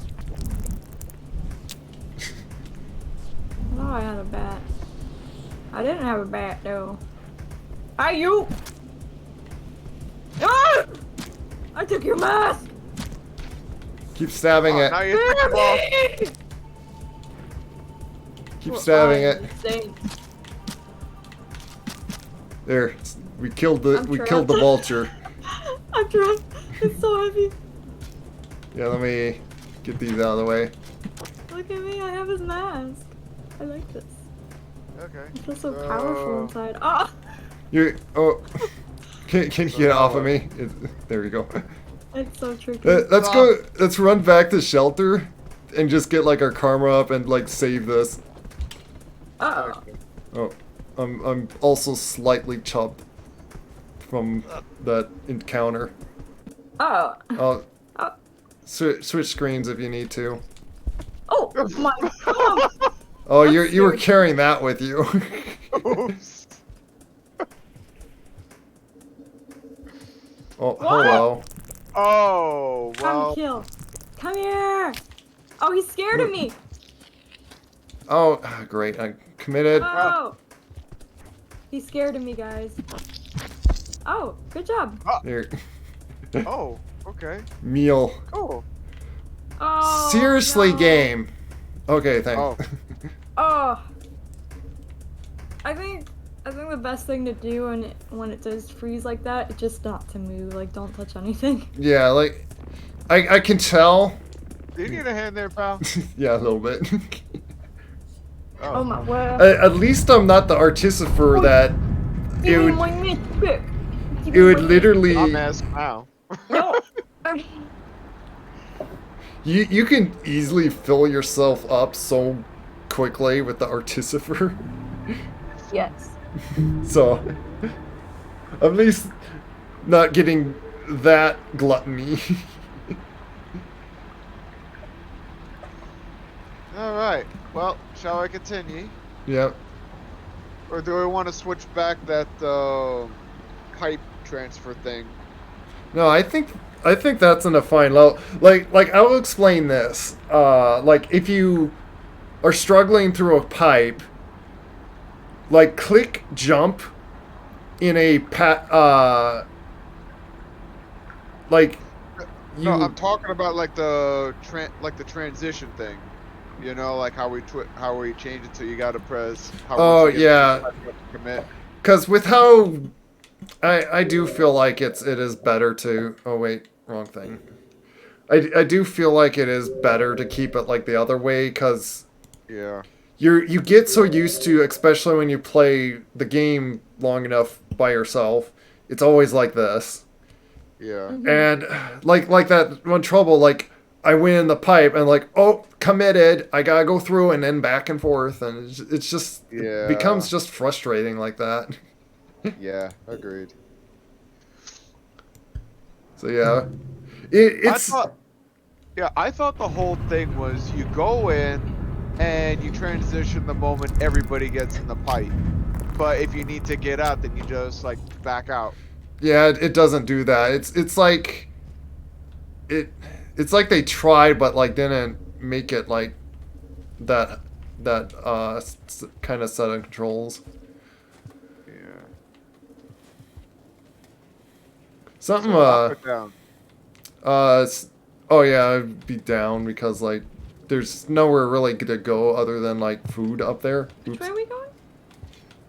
I thought I had a bat. I didn't have a bat, though. Hi, you! Ah! I took your mask! Keep stabbing Oh, it. now you took the ball. Spare me! Keep stabbing I'm it. insane. There. We killed the I'm vulture. I'm trapped. It's so heavy. Yeah, let me get these out of the way. Look at me, I have his mask. I like this. Okay. I feel so powerful inside. Ah! You can you get off of me? There we go. It's so tricky. Let's go. Let's run back to shelter, and just get like our karma up and like save this. Uh oh. Oh, I'm also slightly chubbed from that encounter. Oh. I'll Oh. switch screens if you need to. Oh my god. Oh, I'm you were serious. carrying that with you. Oops. Oh, hello. Oh, Come well. kill. Come here. Oh, he's scared of me. Oh, great. I committed. Oh. He's scared of me, guys. Oh, good job. Here. Oh, okay. Meal. Cool. Oh. Seriously, no. game. Okay, thanks. Oh. Oh. I think the best thing to do when it does freeze like that is just not to move. Like, don't touch anything. Yeah, like I can tell. Do you need a hand there, pal? Yeah, a little bit. Oh my word. At least I'm not the artificer that it Give me would my mythic. Give it me would my literally I'm asked now. No. you can easily fill yourself up so quickly with the artificer. Yes. So at least not getting that gluttony. Alright. Well, shall I continue? Yep. Or do we want to switch back that pipe transfer thing? No, I think that's in a fine level. Like I will explain this. Like if you are struggling through a pipe, like click jump in a like you. No, I'm talking about like the transition thing. You know, like how we change it so you gotta press. How Oh, once you get yeah. to the pipe, you have to admit. Because with how I do feel like it is better to. Oh wait, wrong thing. I do feel like it is better to keep it like the other way because Yeah. you get so used to, especially when you play the game long enough by yourself. It's always like this, Yeah. and like that one trouble. Like I went in the pipe and like oh committed. I gotta go through and then back and forth, and it's just it becomes Yeah. just frustrating like that. Yeah. Agreed. So yeah, I it's thought. Yeah, I thought the whole thing was you go in and you transition the moment everybody gets in the pipe. But if you need to get out, then you just like back out. yeah, it doesn't do that. It's like it it's like they tried but like didn't make it like that kind of set of controls. Yeah. Something So up or down? s- oh yeah, I'd be down because like there's nowhere really to go other than like food up there. Which way Oops. are we going?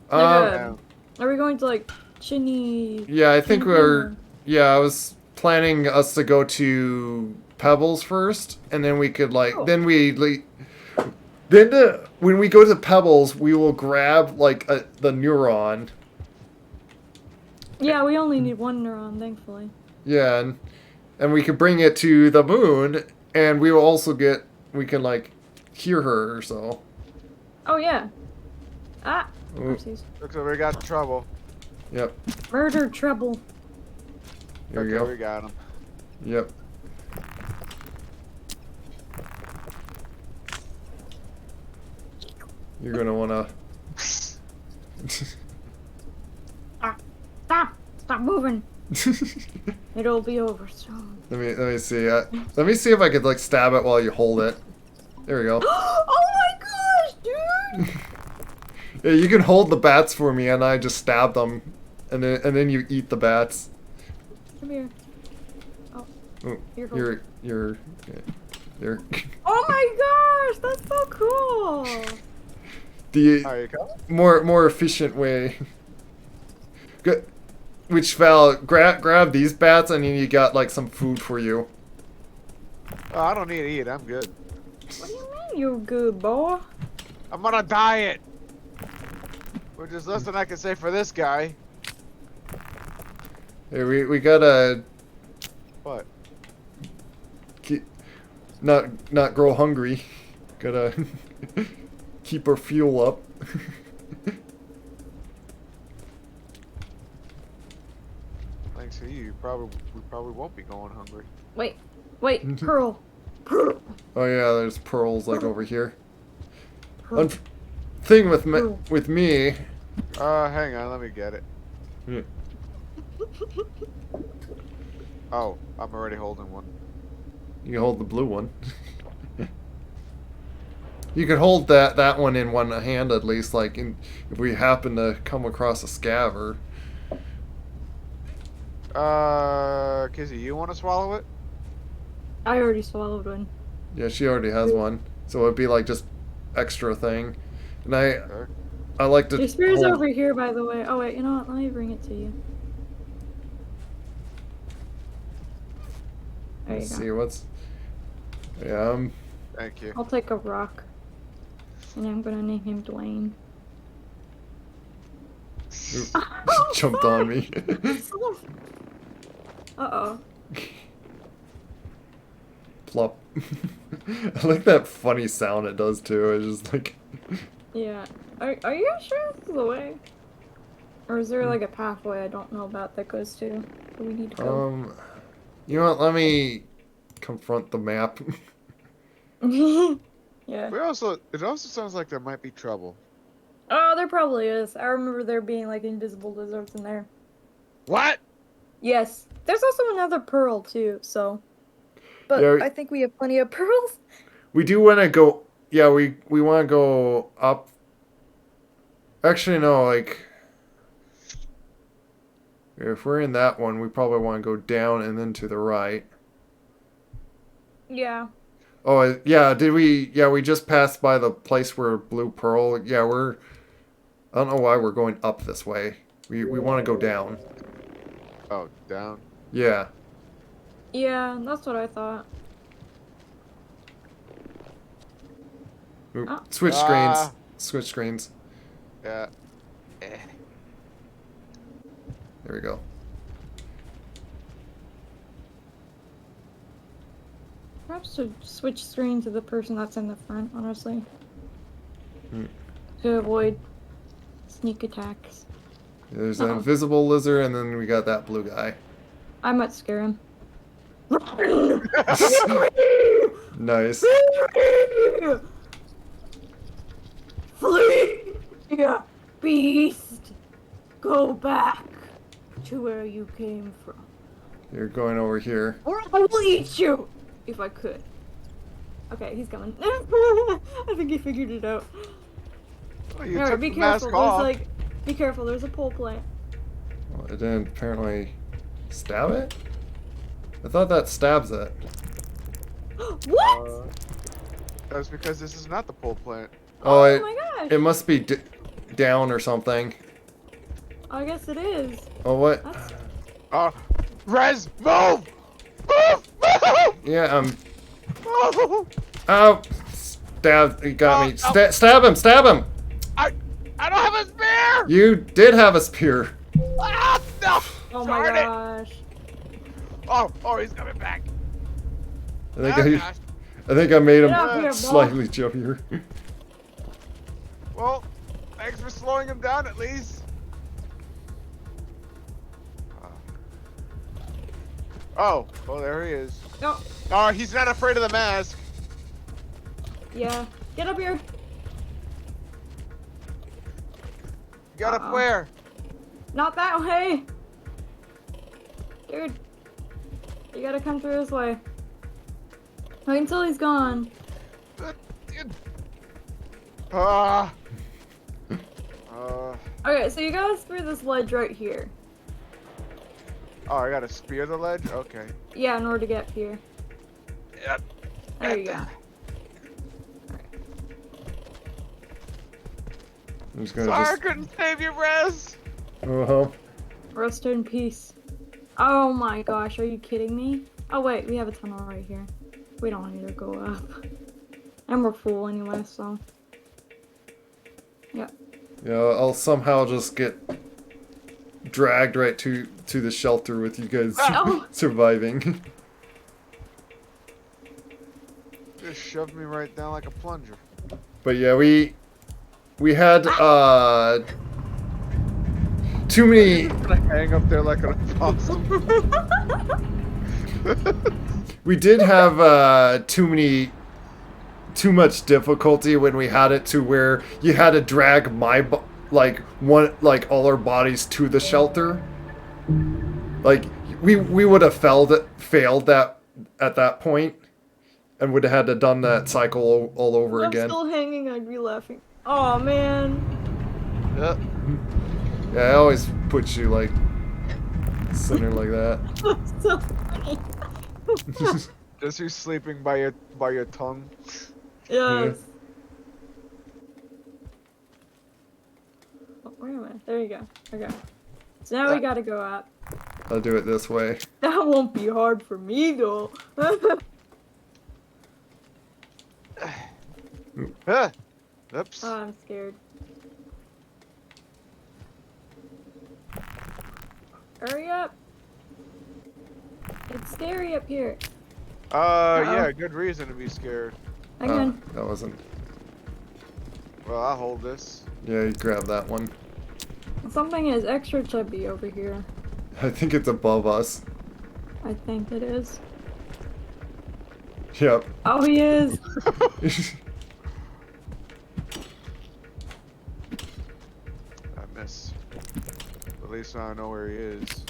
Um Down. Are we going to like Chinny yeah, I think camping we're or? yeah, I was planning us to go to Pebbles first and then we could like Oh, then when we go to Pebbles, we will grab like the neuron. yeah. We only need one neuron, thankfully. Yeah, and we can bring it to the moon, and we will also get we can like hear her. So, Oh yeah. Ah, Ooh, oopsies. Looks like we got in trouble. yep, Murder trouble. here we Okay, go. we got him. Yep. You're gonna wanna. Ah, stop moving. It'll be over soon. Let me see. Let me see if I could like stab it while you hold it. There we go. Oh my gosh, dude! Yeah, you can hold the bats for me, and I just stab them, and then you eat the bats. Come here. Oh, Oh, here. Hold. you're there. Oh my gosh, that's so cool. The There you go. more efficient way. Good. Which Val, grab these bats, and then you got like some food for you. Oh, I don't need to eat. I'm good. What do you mean, you good boy? I'm on a diet. Which is less than I can say for this guy. Hey, we gotta What? keep, not grow hungry. Gotta keep our fuel up. Thanks to you, we probably won't be going hungry. Wait, Pearl. Pearl. Oh yeah, there's pearls like over here. Pearl. Thing with Pearl. me. Hang on, let me get it. Yeah. Oh, I'm already holding one. You can hold the blue one. You can hold that one in one hand at least, like if we happen to come across a scaver. Kizzy, you want to swallow it? I already swallowed one. Yeah, she already has one, so it'd be like just extra thing. And Okay. I like to Your spear's hold. over here, by the way. Oh wait, you know what? Let me bring it to you. There you Let's go. see what's. Yeah, Thank you. I'll take a rock, and I'm gonna name him Dwayne. oop, jumped on me. Uh-oh. Plop. I like that funny sound it does too. It's just like. Yeah. Are you sure this is the way? Or is there like a pathway I don't know about that goes to where we need to go? You know what? Let me confront the map. Yeah. It also sounds like there might be trouble. Oh, there probably is. I remember there being like invisible lizards in there. What? Yes. There's also another pearl too, so. But Yeah, I think we have plenty of pearls. we do want to go. Yeah, we want to go up. Actually, no. Like, if we're in that one, we probably want to go down and then to the right. Yeah. Oh, yeah. Did we? Yeah, we just passed by the place where Blue Pearl. Yeah, I don't know why we're going up this way. We want to go down. Oh, down. Yeah. Yeah, that's what I thought. Oop. Oh. Switch screens. Ah. Switch screens. Yeah. Eh. There we go. Perhaps to switch screen to the person that's in the front, honestly. Hmm. To avoid sneak attacks. There's an invisible lizard, and then we got that blue guy. I might scare him. Nice. Flee! Beast! Go back to where you came from. You're going over here. Or I will eat you! If I could. Okay, he's coming. I think he figured it out. Oh, you Alright, took be the careful. mask off. There's be careful, there's a pole plant. Well, it didn't apparently stab it? I thought that stabs it. What? That's because this is not the pole plant. Oh, Oh my gosh! it must be down or something. I guess it is. Oh, what? That's... Rez, move! Move! Move! Yeah, Oh! oh! Stab, he got me. Oh. Stab him, stab him! I don't have a spear! You did have a spear. Ah, no! Oh my Darn it. gosh. Oh, he's coming back. I think Oh, gosh. I think I made Get up here, him Bob. slightly jumpier. Well, thanks for slowing him down at least. Oh, there he is. No. Oh, he's not afraid of the mask. Yeah. Get up here. Get up where? Not that way. Dude. You gotta come through this way. Wait until he's gone. Ah. Okay, so you gotta through this ledge right here. Oh, I gotta spear the ledge? Okay. Yeah, in order to get up here. Yep. There you go. I'm just gonna Sorry, I just... couldn't save you, Rez. Uh-huh. Rest in peace. Oh my gosh, are you kidding me? Oh wait, we have a tunnel right here. We don't need to go up. And we're full anyway, so. Yep. Yeah, I'll somehow just get dragged right to the shelter with you guys Oh. surviving. Just shoved me right down like a plunger. But yeah, we had too many. Gonna hang up there like an opossum. We did have too much difficulty when we had it to where you had to drag all our bodies to the shelter. Like we would have failed that at that point, and would have had to done that cycle all over I'm again. still hanging, I'd be laughing. Oh man. Yep. Yeah, I always put you like center like that. That's so funny. Just you sleeping by your tongue. Yes. Oh, where am I? There you go. Okay. So now we gotta go up. I'll do it this way. That won't be hard for me though. Oops. Oh, I'm scared. Hurry up! It's scary up here. Yeah, good reason to be scared. Hang on. That wasn't. Well, I'll hold this. Yeah, you grab that one. Something is extra chubby over here. I think it's above us. I think it is. Yep. Oh, he is! I miss. At least now I know where he is.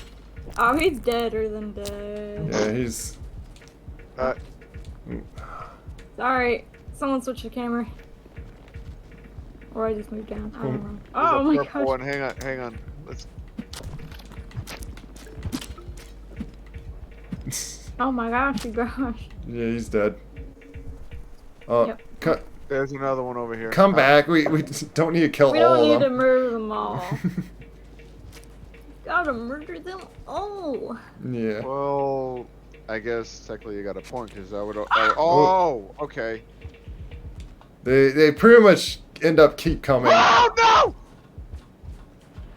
Oh, he's deader than dead. Yeah, he's. Sorry, someone switch the camera. Or I just moved down. I don't know. There's Oh a my purple gosh. one. Hang on. Let's. Oh my gosh, gosh. Yeah, he's dead. Oh, Yep. There's another one over here. Come back. We don't need to kill We all don't need of to them. murder them all. Gotta murder them all. Yeah. Well, I guess technically you got a point because I would. Ah! Oh, okay. They pretty much end up keep coming. Oh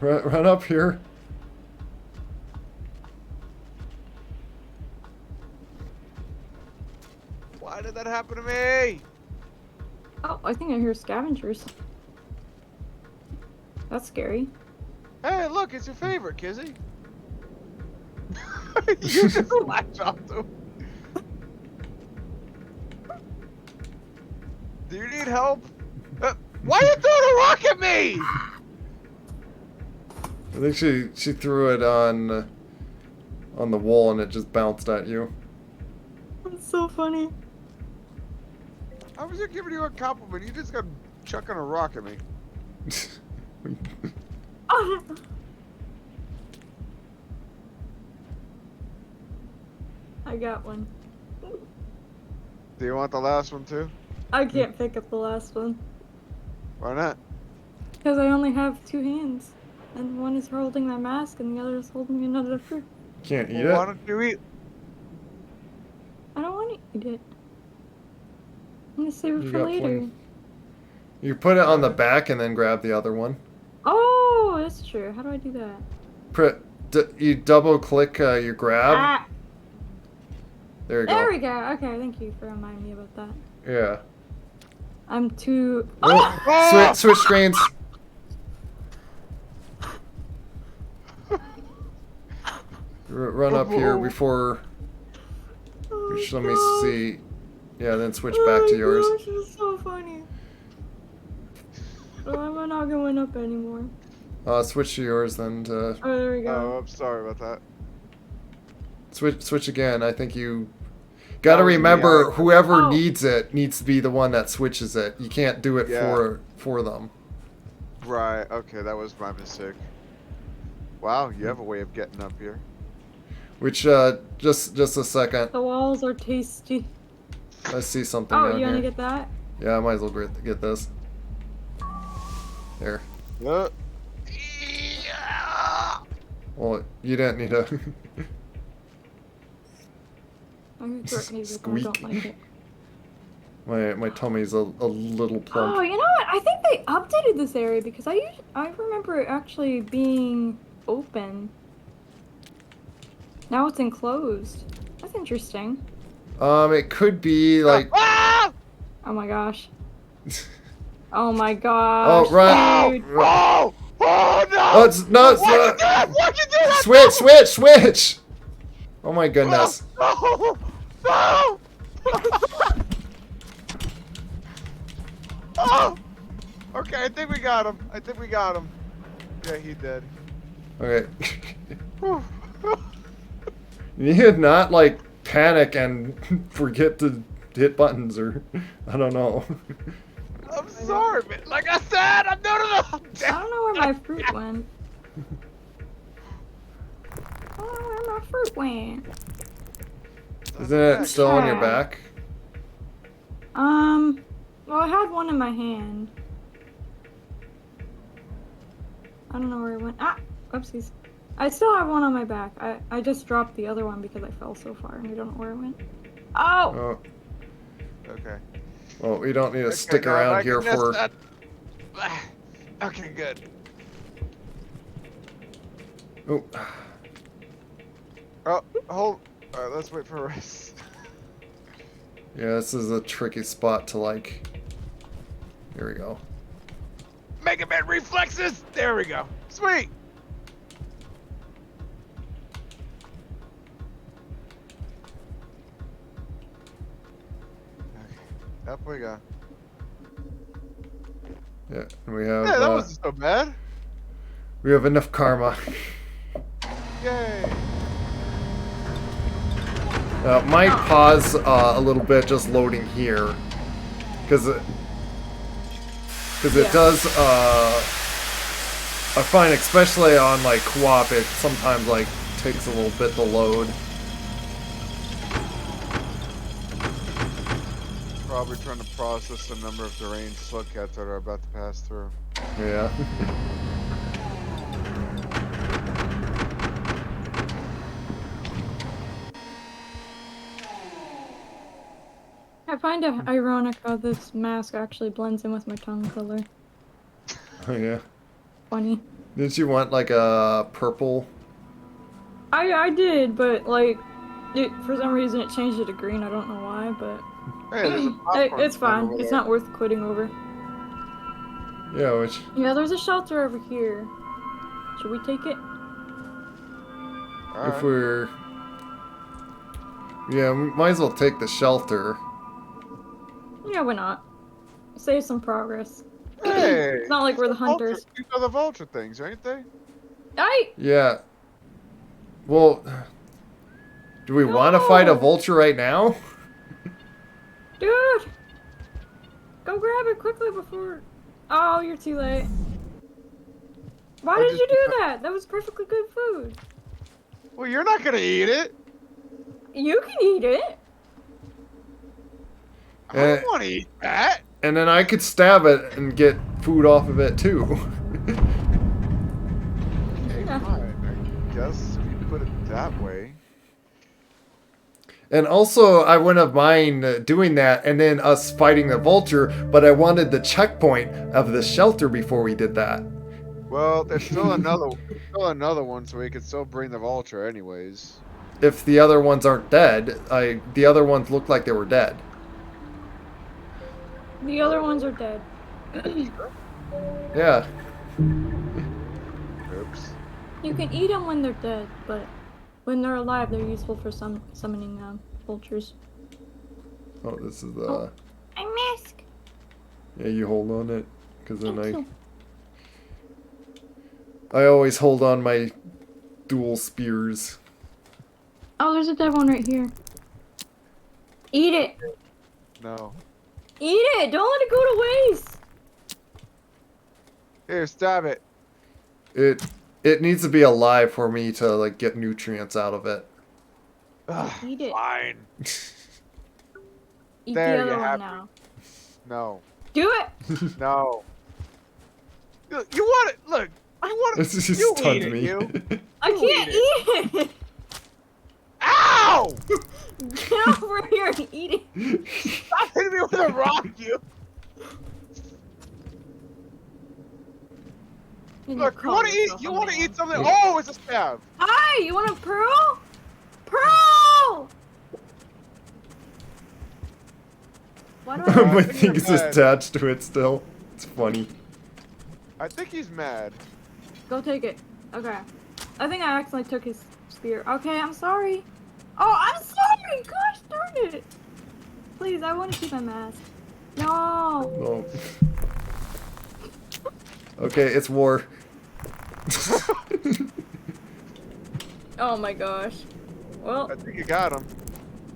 no! Run up here. Why did that happen to me? Oh, I think I hear scavengers. That's scary. Hey, look, it's your favorite, Kizzy. You just latch onto him. Do you need help? Why you throwing a rock at me? I think she threw it on the wall and it just bounced at you. That's so funny. I was just giving you a compliment. You just got chucking a rock at me. I got one. Do you want the last one too? I can't pick up the last one. Why not? Because I only have two hands. And one is holding my mask and the other is holding another fruit. Can't eat Why it. don't you eat? I don't want to eat it. I'm gonna save it You for got later. plenty. You put it on the back and then grab the other one. Oh, that's true. How do I do that? You double click your grab. Ah, There you there go. we go. Okay, thank you for reminding me about that. Yeah. I'm too. Oh, Ah! switch screens. Run up here before. Which, let me see. Yeah, then switch back to yours. Oh my gosh, it's so funny. Oh, I'm not going up anymore. Switch to yours then. Oh, there we Oh, go. I'm sorry about that. Switch again. I think you got to That was me, remember whoever Oh. needs it needs to be the one that switches it. You can't do it Yeah. for them. Right. Okay, that was my mistake. Wow, you have a way of getting up here. Which just a second. The walls are tasty. I see something Oh, down you wanna here. get that? Yeah, I might as well get this. There. Yeah. Well, you didn't need to. I'm gonna throw it maybe, but I don't Squeak. like it. My tummy's a little plump. Oh, you know what? I think they updated this area because I remember it actually being open. Now it's enclosed. That's interesting. It could be like. Ah! Oh my gosh. Oh my gosh. Oh, right. Dude. Oh! Oh no! Oh, it's not. Why'd you do that? Why'd you do that? Switch! Oh my goodness. No! No! Oh! Okay, I think we got him. Yeah, he did. Okay. Whew. You need to not like panic and forget to hit buttons or I don't know. I'm sorry, man. Like I said, I'm doing it. I don't know where my fruit went. I don't know where my fruit went. Isn't it still on your back? Well, I had one in my hand. I don't know where it went. Ah, oopsies. I still have one on my back. I just dropped the other one because I fell so far and I don't know where it went. Oh! Oh, Okay. well, we don't need to Okay, stick now if I around can here miss for. that- Okay, good. Oh, Oh, hold. Alright, let's wait for rest. yeah, this is a tricky spot to like. Here we go. Mega Man reflexes. There we go. Sweet. Okay. Up we go. Yeah, and we have Yeah, that wasn't so bad. we have enough karma. Yay. Might pause a little bit just loading here, because it Yeah. does. I find especially on like co-op, it sometimes like takes a little bit to load. probably trying to process the number of deranged slugcats that are about to pass through. Yeah. I find it ironic how this mask actually blends in with my tongue color. Oh yeah. Funny. Didn't you want like a purple? I did, but like, for some reason it changed it to green. I don't know why, but Hey, there's a popcorn it's stand fine. over It's there. not worth quitting over. Yeah, which Yeah, there's a shelter over here. Should we take it? if Alright. we're yeah, we might as well take the shelter. Yeah, why not? Save some progress. Hey, It's not like we're the hunters. these are the vulture things, ain't they? I Yeah. Well, do we want to fight a No! vulture right now? Dude! Go grab it quickly before. Oh, you're too late. Why I did just- you do that? That was perfectly good food. Well, you're not gonna eat it. You can eat it. I don't want to eat that. And then I could stab it and get food off of it too. Okay, Yeah. fine. I guess if you put it that way. And also, I wouldn't have mind doing that and then us fighting the vulture, but I wanted the checkpoint of the shelter before we did that. Well, there's still another one, so we could still bring the vulture, anyways. If the other ones aren't dead, the other ones looked like they were dead. The other ones are dead. Yeah. Oops. You can eat them when they're dead, but when they're alive, they're useful for summoning vultures. Oh, this is the. Oh. I missed. Yeah, you hold on it, because then Thank you. I always hold on my dual spears. Oh, there's a dead one right here. Eat it. No. Eat it. Don't let it go to waste. Here, stab it. It needs to be alive for me to like get nutrients out of it. Ugh, Eat it. fine. Eat There, the you other have one now. No. Do it. No. You want it? Look. You want it? This just You stunned eat it, me. you. I You can't eat it. Ow! Get over here and eat it. Stop hitting me with a rock, you. And Look, you call want to eat? yourself You a want to man. eat something? Oh, it's a stab. Hi, you want a pearl? Pearl! Why do I My think thing you're is mad. attached to it still. It's funny. I think he's mad. Go take it. Okay. I think I accidentally took his spear. Okay, I'm sorry. Oh, I'm sorry! Gosh darn it! Please, I want to keep my mask. No! No. Okay, it's war. Oh my gosh. Well, I think you got him.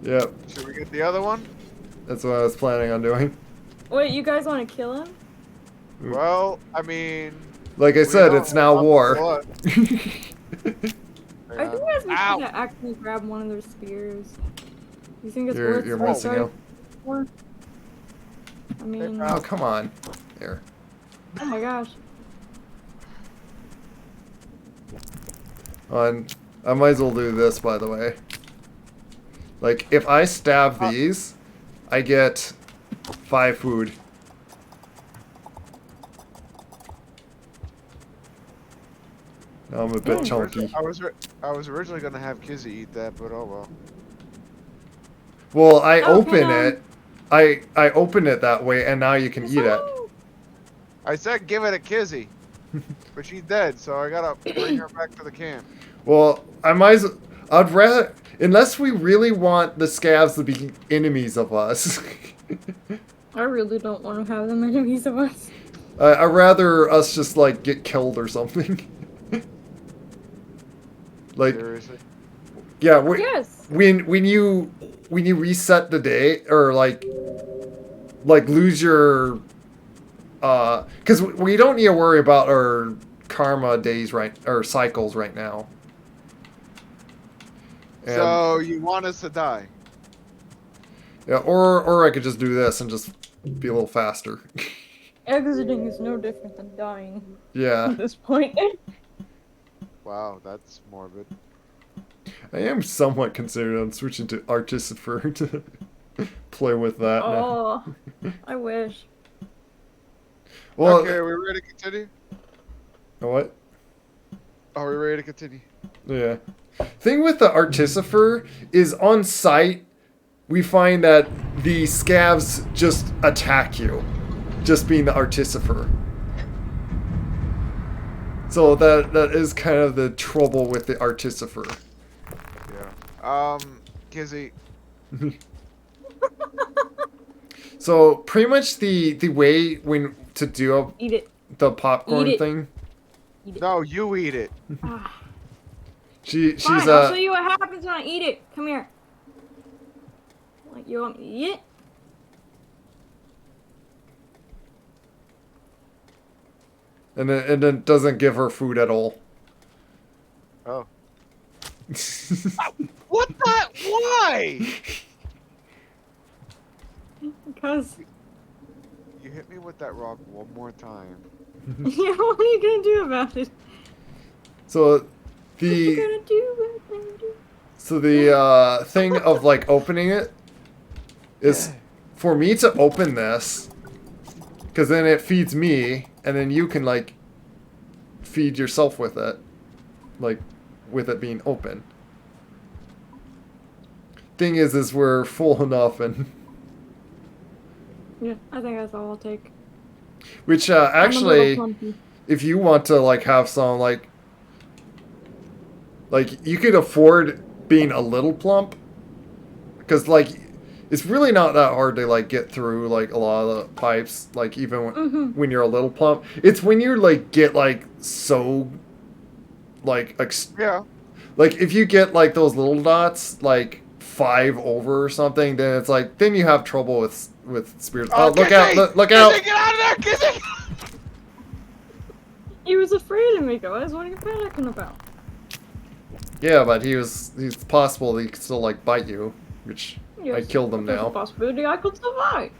Yep, Should we get the other one? that's what I was planning on doing. wait, you guys want to kill him? Well, I mean. Like I we said, don't it's now have war. blood. I think you guys Ow. need to actually grab one of their spears. You think it's You're worth missing starting him. for? I mean, Oh, come on. There. oh my gosh. I might as well do this, by the way. Like, if I stab these, I get 5 food. Now I'm a bit chunky. I was originally gonna have Kizzy eat that, but oh well. Well, I Okay, open it. I open it that way, and now you can eat it. I said give it a Kizzy, but she's dead, so I gotta bring her back to the camp. Well, I'd rather, unless we really want the scavs to be enemies of us. I really don't want to have them enemies of us. I'd rather us just like get killed or something. Like, Seriously. yeah, Yes. when you reset the day or like lose your because we don't need to worry about our karma days or cycles right now. And So you want us to die? Yeah, or I could just do this and just be a little faster. Exiting is no different than dying Yeah, at this point. Wow, that's morbid. I am somewhat considering on switching to Artificer to play with that now. Oh, I wish. Well, Okay, are we ready to continue? what? Are we ready to continue? Yeah. Thing with the Artificer is on site, we find that the scavs just attack you, just being the Artificer. So that is kind of the trouble with the Artificer. Yeah. Kizzy. So pretty much the way when to do Eat it. the popcorn Eat it. thing, No, you eat it. Ah. she's Fine, I'll show you what happens when I eat it. Come here. Like, you want me to eat it? and then doesn't give her food at all. Oh. What the? Why? Because. You hit me with that rock one more time. Yeah, what are you gonna do about it? So What you gonna do about it? so the thing of like opening it is for me to open this, because then it feeds me, and then you can like feed yourself with it, like with it being open. Thing is we're full enough, and Yeah, I think that's all I'll take. which I'm a little actually, clumpy. if you want to like have some like you could afford being a little plump, because like it's really not that hard to like get through like a lot of the pipes, like even when you're a little plump. It's when you like get like so like Yeah. like if you get like those little dots like 5 over or something, then it's like then you have trouble with spears. Oh, look out! Look out! Kizzy, get out of there, Kizzy! He was afraid of me, guys. What are you panicking about? Yeah, but he's possible that he could still like bite you, which I Yes, killed him there's a now. possibility I could survive.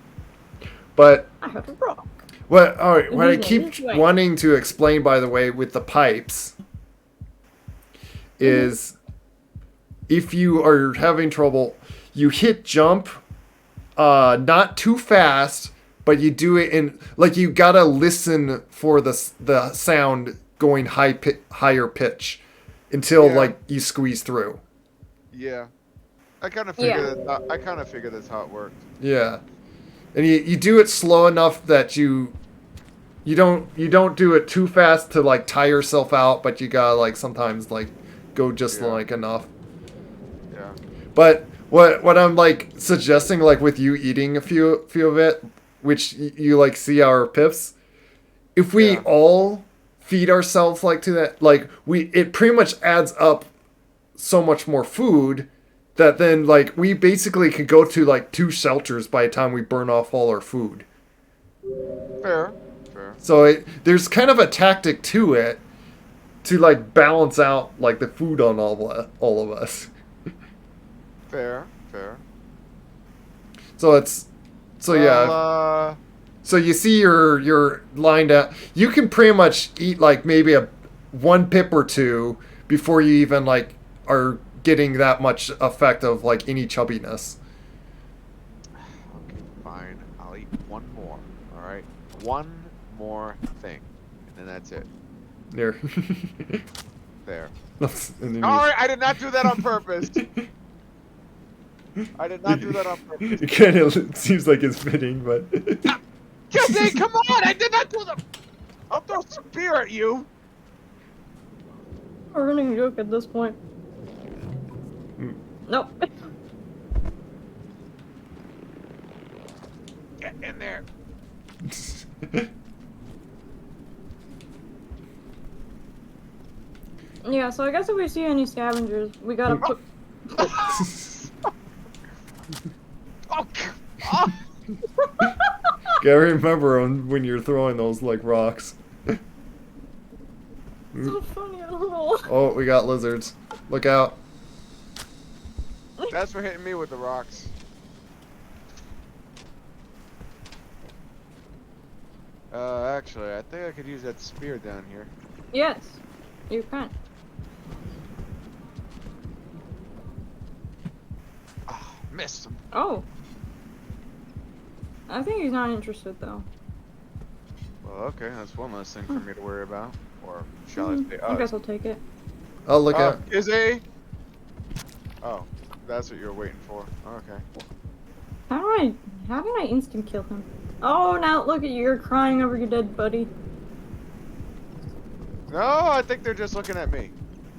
But I have a rock. what I This keep way. wanting to explain, by the way, with the pipes, is if you are having trouble, you hit jump, not too fast, but you do it in like you gotta listen for the sound going higher pitch until like you squeeze through. Yeah. I kind of figured that's how it worked. Yeah, and you do it slow enough that you don't do it too fast to like tire yourself out, but you gotta like sometimes like go just like enough. Yeah. But what I'm like suggesting, like with you eating a few of it, which you like see our pips, if we all feed ourselves like to that, like it pretty much adds up so much more food that then like we basically could go to like 2 shelters by the time we burn off all our food. Fair. So there's kind of a tactic to it to like balance out like the food on all of us. Fair. So yeah. Well, So you see you're lined out. You can pretty much eat like maybe a 1 pip or 2 before you even like are getting that much effect of like any chubbiness. okay, fine. I'll eat one more. All right. One more thing, and then that's it. There. There. And then All right. I did not do that on purpose. I did not do that on purpose. It kind of seems like it's fitting, but. Kizzy, come on! I did not do the. I'll throw a spear at you. We're running a joke at this point. Nope. Get in there. Yeah, so I guess if we see any scavengers, we gotta put. Oh, oh. Gotta remember when you're throwing those like rocks. So funny, I don't know. Oh, we got lizards. Look out. That's for hitting me with the rocks. Actually, I think I could use that spear down here. Yes, you can. Ah, missed him. Oh. I think he's not interested though. Well, okay, that's one less thing for me to worry about. Or shall I say I guess us? I'll take it. Oh, look out. Izzy! Oh, that's what you're waiting for. Okay. How did I instant kill him? Oh, now look at you, you're crying over your dead buddy. No, I think they're just looking at me.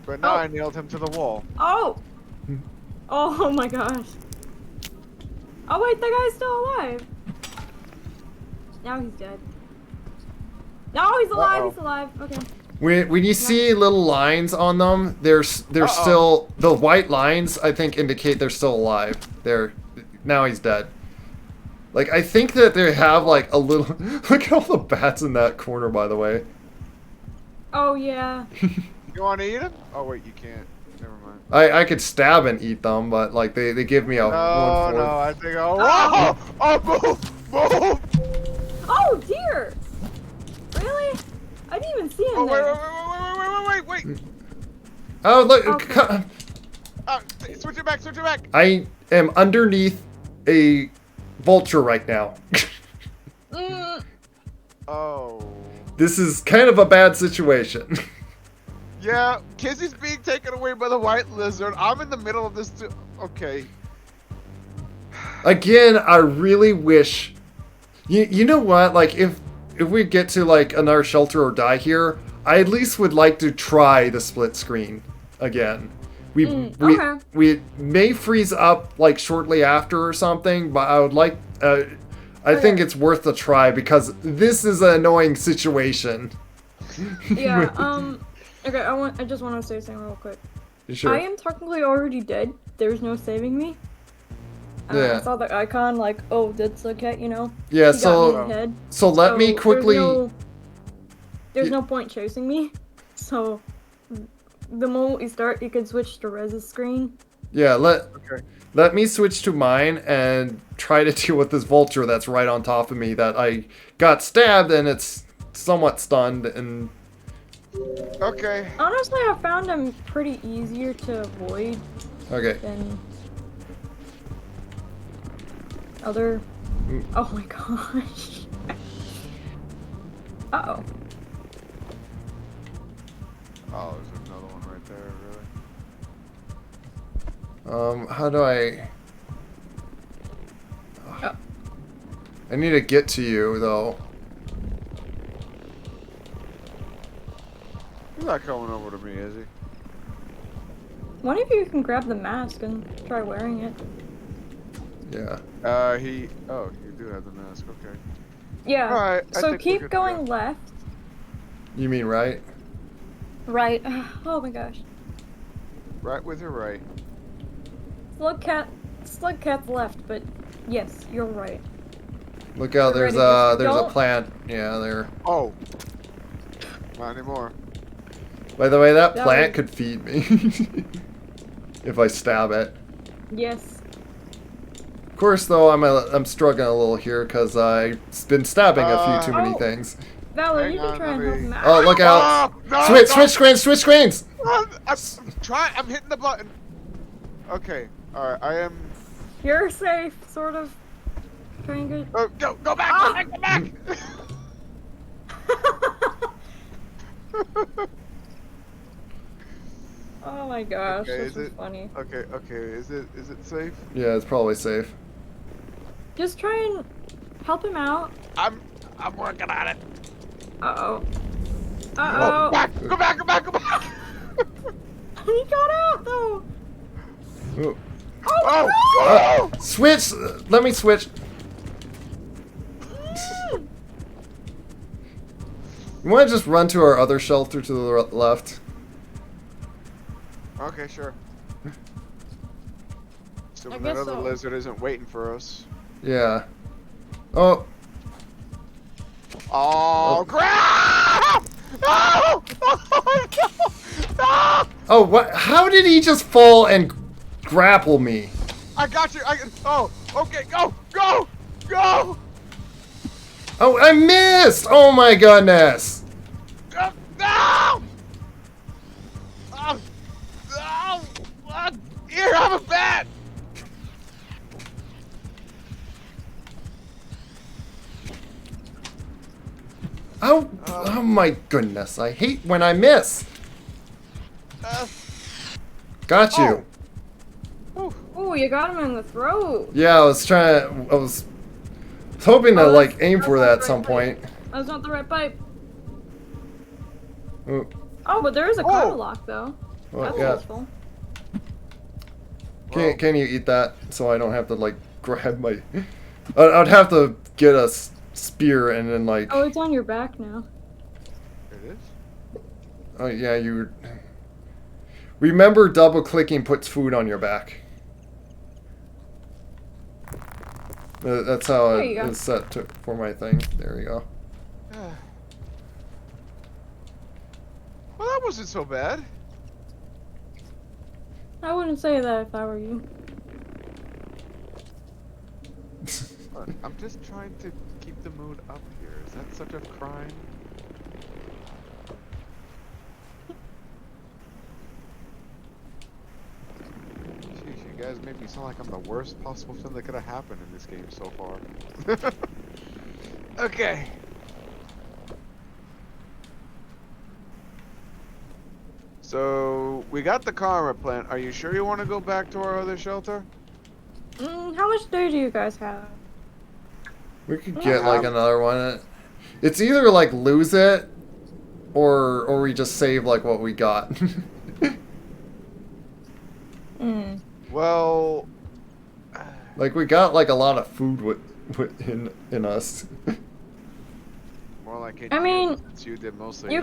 But now Oh. I nailed him to the wall. Oh! Oh my gosh. Oh wait, that guy's still alive. Now he's dead. No, he's alive, he's alive. Okay. When you see little lines on them, they're still, the white lines I think indicate they're still alive. Now he's dead. Like, I think that they have like a little, look at all the bats in that corner, by the way. Oh yeah. You want to eat him? Oh wait, you can't. Never mind. I could stab and eat them, but like they give me a No, 1/4. no, I think I'll... Oh, move! Oh dear! Really? I didn't even see him Oh, there. wait. Oh, look. Okay. Switch it back, switch it back. I am underneath a vulture right now. Mm, Oh. This is kind of a bad situation. Yeah, Kizzy's being taken away by the white lizard. I'm in the middle of this too. Okay. Again, I really wish... You know what? Like, if we get to, like, another shelter or die here, I at least would like to try the split screen again. okay. We may freeze up, like, shortly after or something, but I would like... I think it's worth a try, because this is an annoying situation. Yeah, okay, I just want to say something real quick. Sure. I am technically already dead. There's no saving me. Yeah. I saw the icon like, oh, that's the cat, you know? Yeah, He so... got me in the head. So let me quickly... There's no point chasing me. So, the moment you start, you can switch to Rez's screen. Yeah, Okay. let me switch to mine and try to deal with this vulture that's right on top of me that I got stabbed and it's somewhat stunned and... Okay. Honestly, I found him pretty easier to avoid Okay. than other... Mm. Oh my gosh. Uh-oh. Oh, there's another one right there, really. How do I... Oh. I need to get to you, though. He's not coming over to me, is he? One of you can grab the mask and try wearing it. Yeah. Oh, you do have the mask, okay. Yeah, Alright, I so think we're keep good to going go. left. You mean right? Right. Oh my gosh. Right with her right. Slug cat's left, but yes, you're right. Look out, You're there's ready, a don't- plant. Yeah, there. Oh. Not anymore. By the way, that That plant was- could feed me. If I stab it. Yes. Of course, though, I'm struggling a little here because I've been stabbing a few too many Oh. things. Valor, Hang you can on, try and let help me- him out. Oh, look out! No, Switch no. screens! Switch screens! I'm trying. I'm hitting the button. Okay. All right. I am. You're safe, sort of. Try and get... Oh, go back! Ah! Go back! Oh my gosh, Okay, this is is it- funny. Okay. Is it safe? Yeah, it's probably safe. Just try and help him out. I'm working on it. Uh-oh. Oh, Uh-oh. Go back! He got out, though! Ooh. Oh! Oh! Switch! Let me switch. You want to just run to our other shelter to the left? Okay, sure. So I that guess other so. lizard isn't waiting for us. Yeah. Oh, Oh, crap! Oh! Oh, no! No! oh, what? How did he just fall and grapple me? I got you. Oh, okay. Go! Oh, I missed! Oh my goodness! No! Oh! Oh! Here, have a bat! Oh, oh my goodness! I hate when I miss. Uh, Got you. oh. Oh, you got him in the throat. Yeah, I was trying. I was hoping to Oh, like that's- aim that's for not that the at some right point. pipe. That's not the right pipe. Oh, Oh, but there is a cargo lock though. well, That's yeah. useful. Can you eat that so I don't have to like grab my? I'd have to get a spear and then like. Oh, it's on your back now. It is? Oh yeah, you. Remember, double clicking puts food on your back. That's how There it you go. is set to, for my thing. There you go. Well, that wasn't so bad. I wouldn't say that if I were you. I'm just trying to keep the mood up here. Is that such a crime? Jeez, you guys make me sound like I'm the worst possible thing that could have happened in this game so far. Okay. So, we got the karma plant. Are you sure you want to go back to our other shelter? How much day do you guys have? We could get like another one. It's either like lose it, or we just save like what we got. Well, Like we got like a lot of food in us. more like it. I mean, since you did mostly. You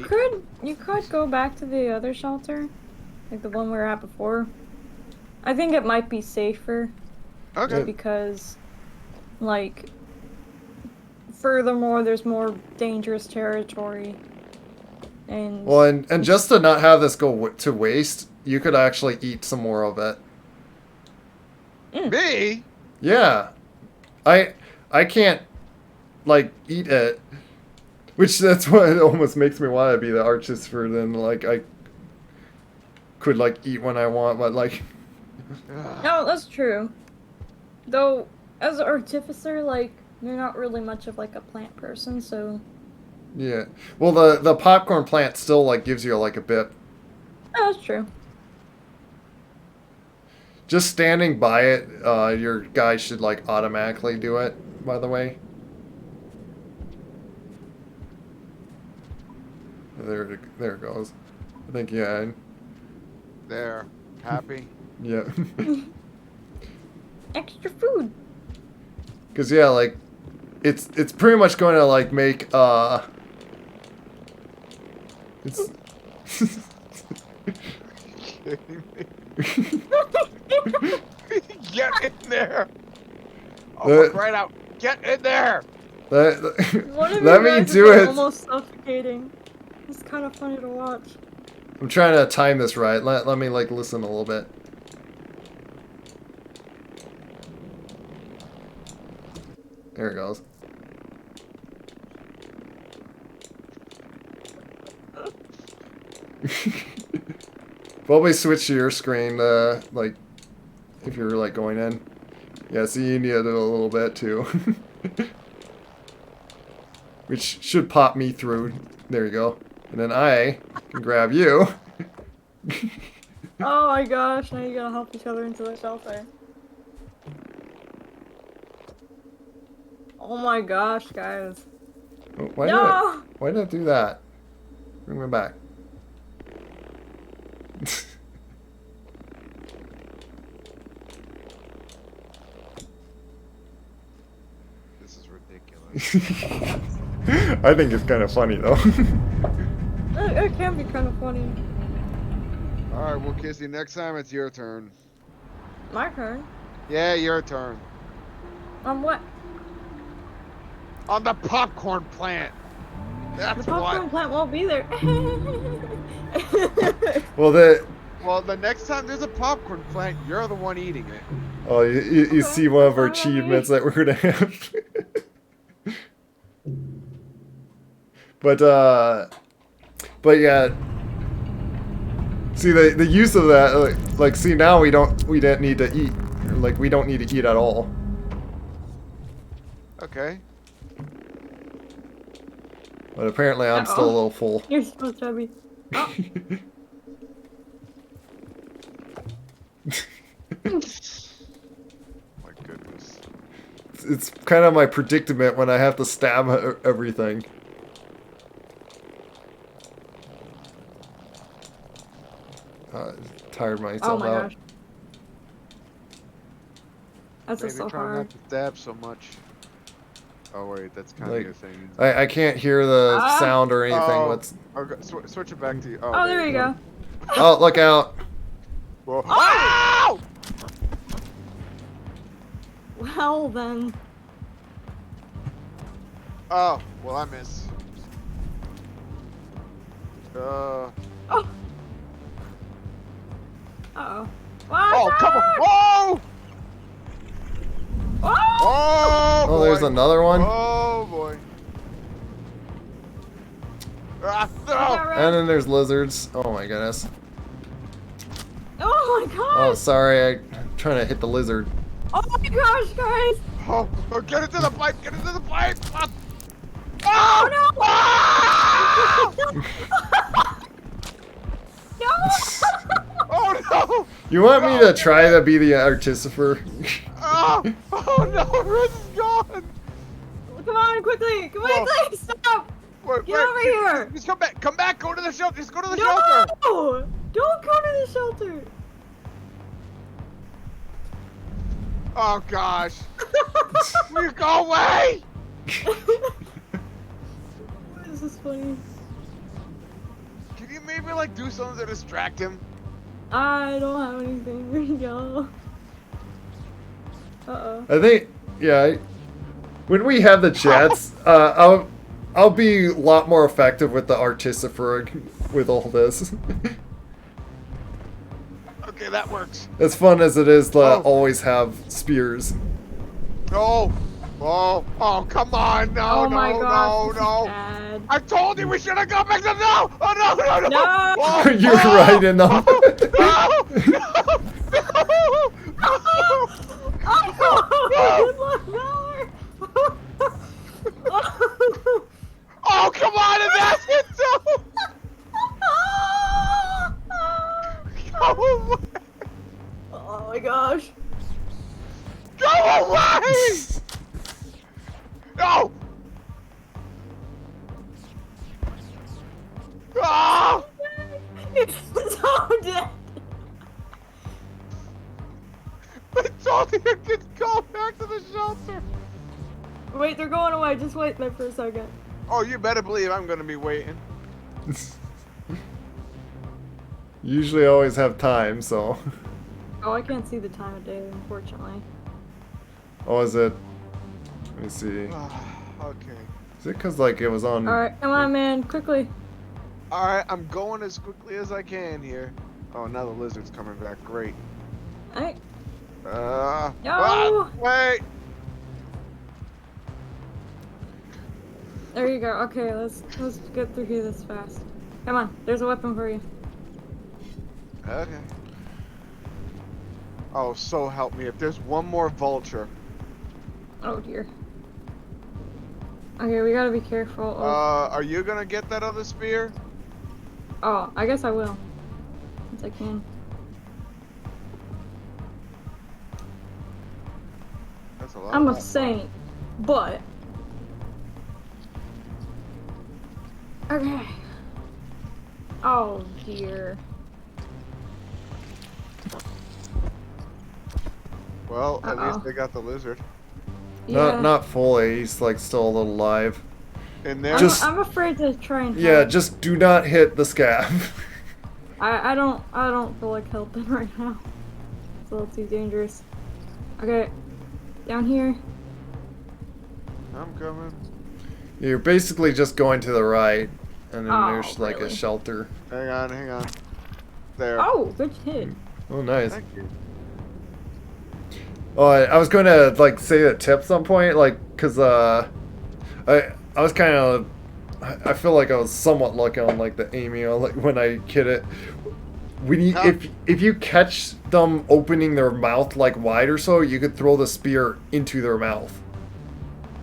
eat. could go back to the other shelter, like the one we were at before. I think it might be safer. Okay. Because, like, furthermore, there's more dangerous territory. And Well, and just to not have this go to waste, you could actually eat some more of it. Me? Yeah, I can't like eat it, which that's what it almost makes me want to be the artist for. Then like I could like eat when I want, but like no, that's true. Though, as an artificer, like, you're not really much of like a plant person, so. yeah. Well, the popcorn plant still like gives you like a bit. Oh, that's true. Just standing by it, your guy should like automatically do it. By the way. There it goes. I think yeah. There. Happy? Yeah. Extra food. Cause yeah, like it's pretty much going to like make it's Kidding me? Get in there! Oh, right out! Get in there! One of let you me guys do is, like, it. almost suffocating. It's kind of funny to watch. I'm trying to time this right. Let me like listen a little bit. There it goes. Probably switch to your screen, like, if you're, like, going in. Yeah, see, you need it a little bit, too. Which should pop me through. There you go. And then I can grab you. Oh my gosh, now you gotta help each other into the shelter. Oh my gosh, guys. Oh, No! why did I do that? Bring me back. This is ridiculous. I think it's kind of funny, though. It can be kind of funny. Alright, well, Kissy, next time it's your turn. My turn. Yeah, your turn. On what? On the popcorn plant! That's The popcorn what. plant won't be there. Well, Well, the next time there's a popcorn plant, you're the one eating it. you Okay, see one of our fine by me. achievements that we're gonna have. But yeah. See the use of that, like see now we didn't need to eat, like we don't need to eat at all. Okay. But apparently I'm still a little full. You're so chubby. Oh. My goodness. It's kind of my predicament when I have to stab everything. Tired myself Oh my out. gosh. That's just Maybe so try hard. not to stab so much. Oh wait, that's kind Like, of your thing. I can't hear the Ah. sound or anything. Oh, What's? okay, switch it back to you. Oh, there you go. Oh, look out! Whoa. Oh! Ow! Well then. Oh, well I miss. Oh. Uh-oh. Oh, come on! Whoa! Oh! Oh, Oh, boy. there's another one. Oh boy. Ah, I got no! red. And then there's lizards. Oh my goodness. Oh my gosh! Oh, sorry. I'm trying to hit the lizard. Oh my gosh, guys! Oh, get into the pipe! Get into the pipe! Oh Oh, no! Ah! No! Oh no! You want me to try to be the artificer? Oh, oh no! Riz is gone! Come on, quickly! Come on, Whoa. please! Stop! Wait, Get over here! Just come back! Come back! Go to the shelter! Just go to the No! shelter! Don't go to the shelter! Oh gosh! You go away! This is funny. Can you maybe like do something to distract him? I don't have anything, y'all. Uh-oh. I think, yeah. When we have the chats, I'll be a lot more effective with the artificer with all this. Okay, that works. As fun as it is to Oh. always have spears. Oh! Oh! Oh! Come on! No! Oh no! my gosh, no! this is No! bad. I told you we should have gone back to no! Oh no! No! No! No! Oh, You're oh, right in the. No! Oh, good luck, Valor! Oh, come on, and that's it too! Go away! Oh my gosh. Go away! No! Ah! It's so dead. I told you to go back to the shelter! Wait, they're going away. Just wait there for a second. Oh, you better believe I'm gonna be waiting. Usually always have time, so. Oh, I can't see the time of day, unfortunately. Oh, is it? Let me see. Okay. Is it because like it was on? Alright, come on, man. Quickly. Alright, I'm going as quickly as I can here. Oh, now the lizard's coming back. Great. Alright. Ah, wait! There you go. Okay, let's get through here this fast. Come on. There's a weapon for you. Okay. Oh, so help me. If there's one more vulture. Oh dear. Okay, we gotta be careful. Are you gonna get that other spear? Oh, I guess I will. Once I can. That's a lot. I'm a saint, but... Okay. Oh dear. Well, at least Uh-oh. they got the lizard. Yeah. Not fully. He's like still a little alive. In there? Just- I'm afraid to try and Yeah, help. just do not hit the scab. I don't feel like helping right now. It's a little too dangerous. Okay. Down here. I'm coming. You're basically just going to the right, and then Oh, there's like a really? shelter. Hang on, hang on. There. Oh, good hit. Oh, nice. Thank you. Oh, I was going to like say a tip some point, like, cause I was kind of I feel like I was somewhat lucky on like the aiming on like when I hit it. When you, Huh. if you catch them opening their mouth like wide or so, you could throw the spear into their mouth.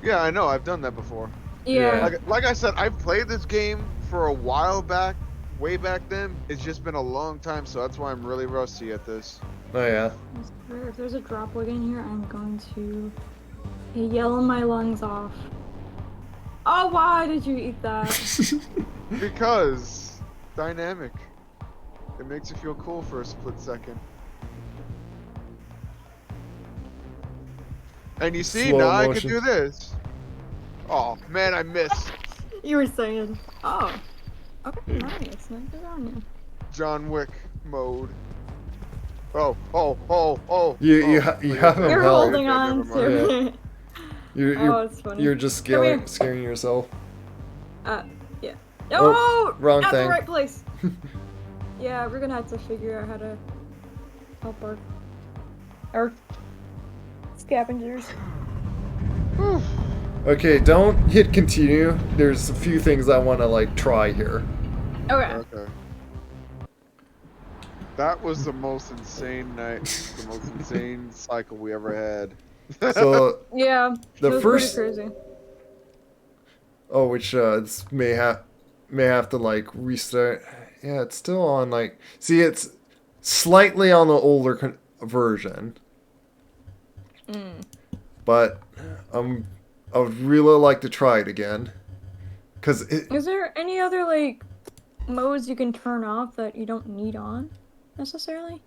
Yeah, I know. I've done that before. Yeah. Yeah. Like I said, I've played this game for a while back, way back then. It's just been a long time, so that's why I'm really rusty at this. Oh yeah. If there's a drop wig in here, I'm going to yell my lungs off. Oh, why did you eat that? Because dynamic. It makes you feel cool for a split second. And you see, Slow now I can motion. do this. Oh man, I missed. You were saying. Oh. Okay, Yeah. nice. Nice on you. John Wick mode. Oh. You have him You're held. holding on never mind. to Yeah. it. You're Oh, it's funny. you're just Come here. scaring yourself. Yeah. Oh, No! wrong Not thing. the right place. Yeah, we're gonna have to figure out how to help our scavengers. Okay, don't hit continue. There's a few things I want to like try here. Okay. Okay. That was the most insane night, the most insane cycle we ever had. So Yeah. The it was first- pretty crazy. oh, which this may have to like restart. Yeah, it's still on like. See, it's slightly on the older version, but I would really like to try it again, cause it. Is there any other like modes you can turn off that you don't need on necessarily?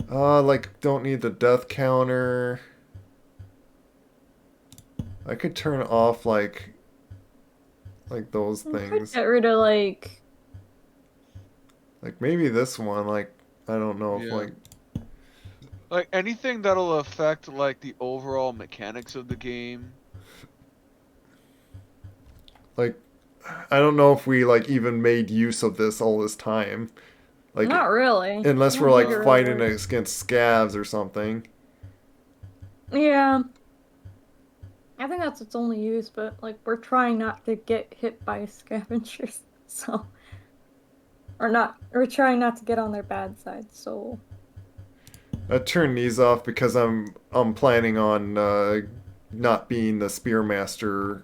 Like don't need the death counter. I could turn off like those You could things. get rid of like Like maybe this one. Like I don't know if Yeah. like Like anything that'll affect like the overall mechanics of the game. like I don't know if we like even made use of this all this time. Like not really. unless I we're don't like think it really fighting works. against scavs or something. Yeah. I think that's its only use, but like we're trying not to get hit by scavengers, so we're trying not to get on their bad side, so I turned these off because I'm planning on not being the spearmaster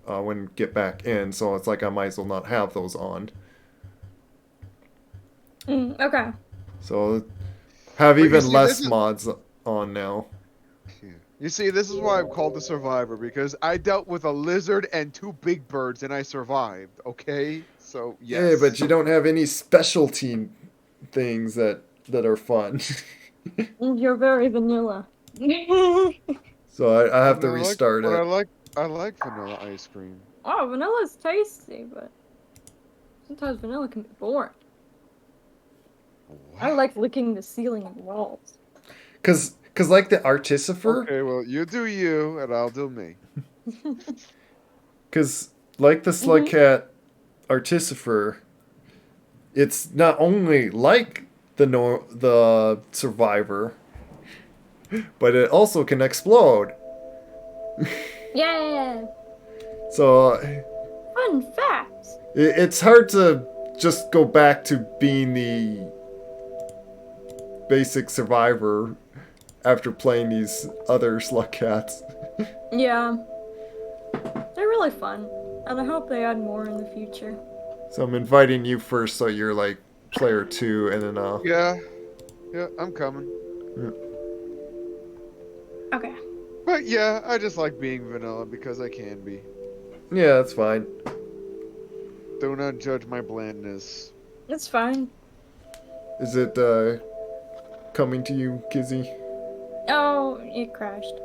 when get back in, so it's like I might as well not have those on. okay. So have But you even see, less this is- mods on now. You see, this is why I'm called the survivor, because I dealt with a lizard and 2 big birds and I survived, okay? So, yes. Yeah, but you don't have any specialty things that are fun. You're very vanilla. So I have to I like- restart but it. I like vanilla ice cream. Oh, vanilla's tasty, but sometimes vanilla can be boring. I like licking the ceiling and walls. Cause like the Artificer, Okay, well, you do you, and I'll do me. cause like the Slug Cat Artificer, it's not only like the Survivor, but it also can explode. Yeah! So Fun fact! it's hard to just go back to being the basic Survivor after playing these other Slug Cats. Yeah. They're really fun. And I hope they add more in the future. So I'm inviting you first, so you're like player 2, and then Yeah, I'm coming. Okay. But yeah, I just like being vanilla because I can be. yeah, that's fine. Do not judge my blandness. It's fine. Is it coming to you, Kizzy? Oh, it crashed.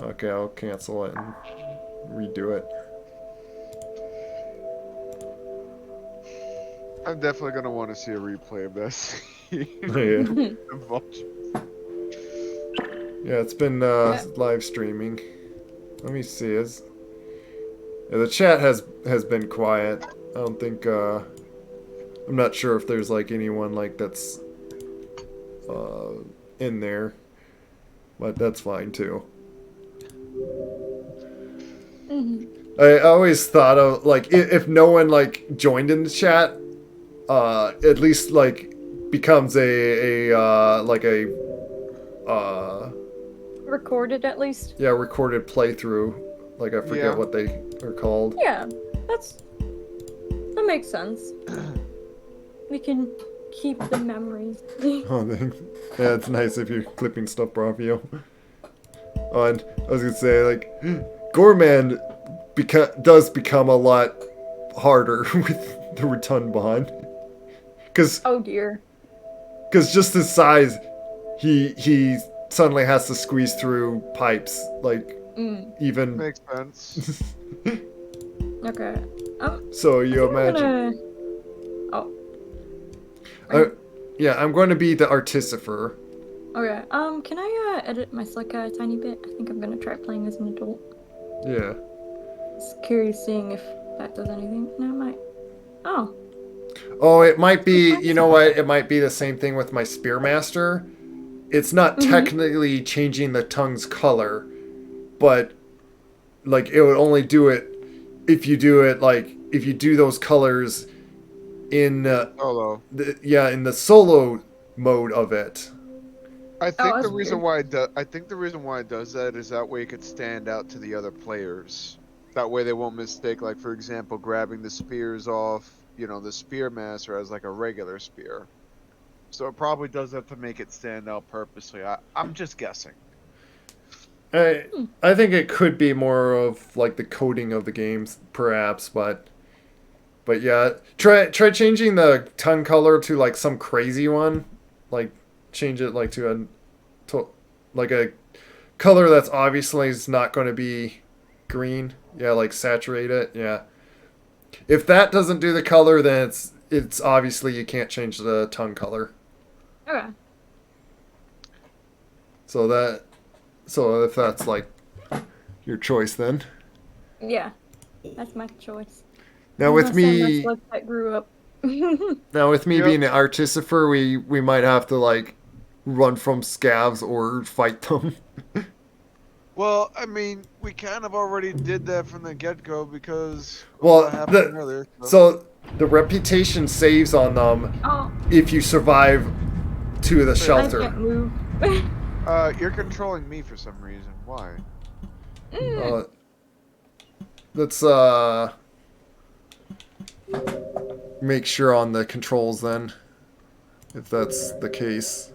Okay, I'll cancel it and redo it. I'm definitely gonna want to see a replay of this. Yeah, it's been live streaming. Let me see. Yeah, the chat has been quiet. I don't think. I'm not sure if there's like anyone like that's in there, but that's fine too. I always thought of like if no one like joined in the chat, at least like becomes a like a Recorded at least. yeah, recorded playthrough. Like I forget Yeah. what they are called. Yeah, that makes sense. We can keep the memories. Oh, yeah, it's nice if you're clipping stuff, Bravio. Oh, and I was gonna say like, Gorman does become a lot harder with the rotund bond, because Oh dear. just his size, he suddenly has to squeeze through pipes like even. Makes sense. Okay. So I you think I'm imagine. gonna... Oh. Yeah, I'm going to be the artificer. Okay. Can I edit my Slicka a tiny bit? I think I'm gonna try playing as an adult. Yeah. Just curious seeing if that does anything. No, it might. Oh. Oh, it might be. Nice. You know what? It might be the same thing with my spearmaster. It's not technically changing the tongue's color, but like it would only do it if you do it like if you do those colors in Solo. in the solo mode of it. I Oh, think the that's reason weird. why it does that is that way it could stand out to the other players. That way they won't mistake, like for example, grabbing the spears off, the spearmaster as like a regular spear. So it probably does that to make it stand out purposely. I'm just guessing. I think it could be more of like the coding of the games, perhaps, but yeah, try changing the tongue color to like some crazy one, like change it like to like a color that's obviously is not going to be green. Yeah, like saturate it. Yeah, if that doesn't do the color, then it's obviously you can't change the tongue color. Okay. So if that's like your choice, then Yeah. That's my choice. now I'm with not saying my me Slick grew up. being Yep. an artificer, we might have to like run from scavs or fight them. Well, I mean, we kind of already did that from the get-go because of Well, what happened earlier. so the reputation saves on them Oh, if you survive to the I shelter. can't move. You're controlling me for some reason. Why? Uh, let's make sure on the controls then, if that's the case.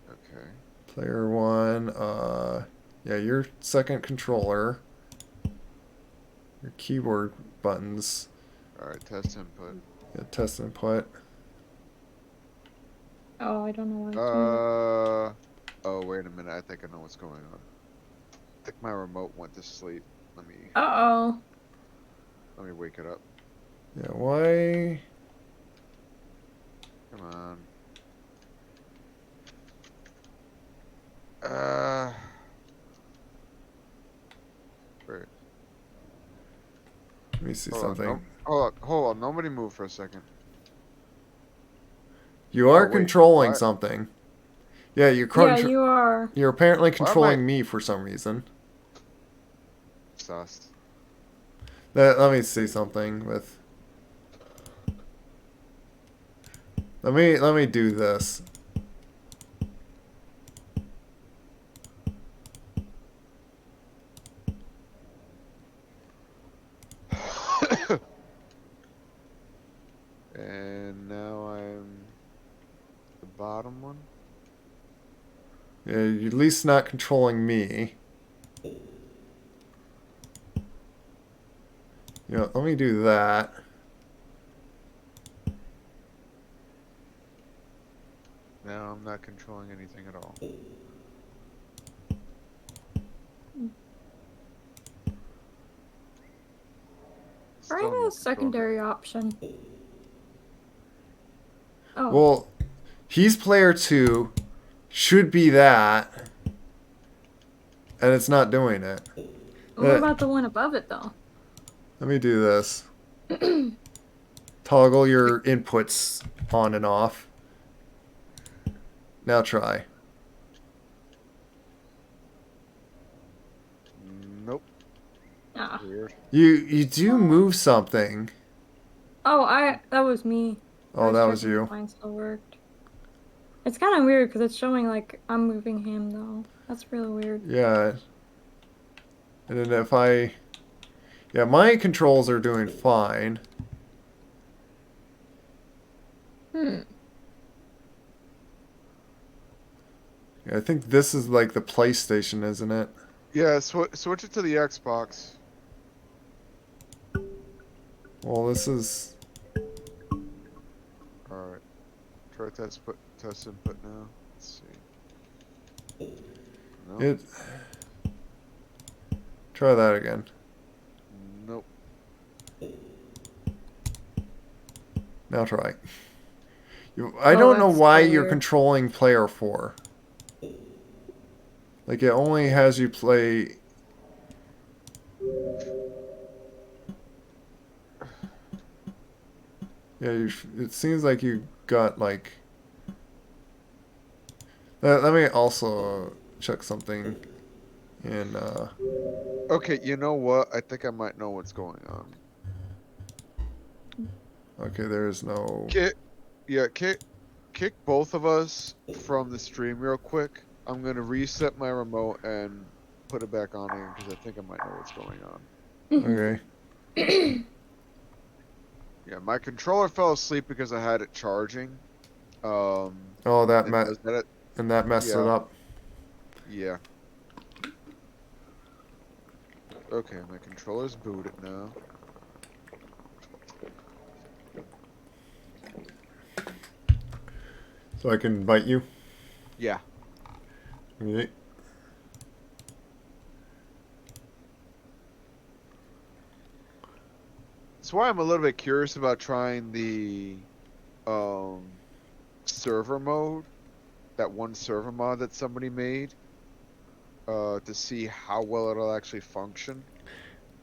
Okay. Player one, yeah, your second controller, your keyboard buttons, All right. Test input. yeah, test input. Oh, I don't know why. It's moving. Oh, wait a minute. I think I know what's going on. I think my remote went to sleep. Let me Uh-oh. wake it up. Yeah, why? Come on. Wait. Let me see Hold on. something. Hold on. Nobody move for a second. You are Oh, wait. controlling What? something. Yeah, Yeah, you are. you're apparently Why am I- controlling me for some reason. Sus. Let me see something with. Let me do this. And now I'm the bottom one. Yeah, you're at least not controlling me. Yeah, let me do that. Now I'm not controlling anything at all. Try Still a no control. secondary option. Oh. Well, he's player two, should be that, and it's not doing it. What about the one above it, though? Let me do this. Toggle your inputs on and off. Now try. Ah. Weird. You do move something. Oh, that was me. I Oh, was that was checking if you. mine still worked. It's kind of weird because it's showing like I'm moving him though. That's really weird. Yeah. And then if I... Yeah, my controls are doing fine. Hmm. Yeah, I think this is like the PlayStation, isn't it? Yeah, switch it to the Xbox. Well, this is... All right. Try test input now. Let's see. Nope. It... Try that again. Nope. Now try. I Oh, don't know that's why so you're weird. controlling player 4. Like, it only has you play... Yeah, it seems like you got, like... Let me also check something in, Okay, you know what? I think I might know what's going on. Okay, there's no... Kick, yeah, kick both of us from the stream real quick. I'm gonna reset my remote and put it back on again because I think I might know what's going on. Okay. Yeah, my controller fell asleep because I had it charging. Oh, And it does that. and that messed it Yeah, up. yeah. Okay, my controller's booted now. So I can invite you. Yeah. Okay. That's why I'm a little bit curious about trying the um server mode, that one server mod that somebody made, to see how well it'll actually function.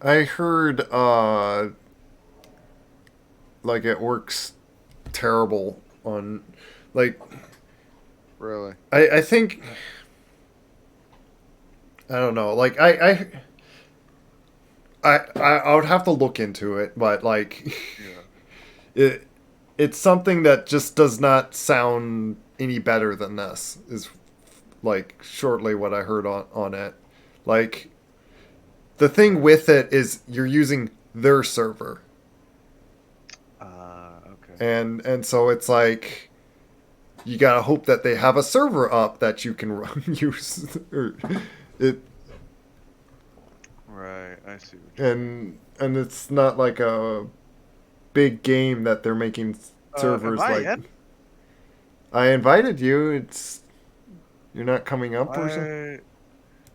I heard, like it works terrible on, like, Really. I think, I don't know, like, I would have to look into it, but, like, Yeah. it, it's something that just does not sound any better than this, is, like, shortly what I heard on it. Like, the thing with it is you're using their server. Okay. And so it's like you gotta hope that they have a server up that you can use. Or it Right, I see what you're saying. and it's not like a big game that they're making Am servers I like. in? I invited you. It's you're not coming up or something.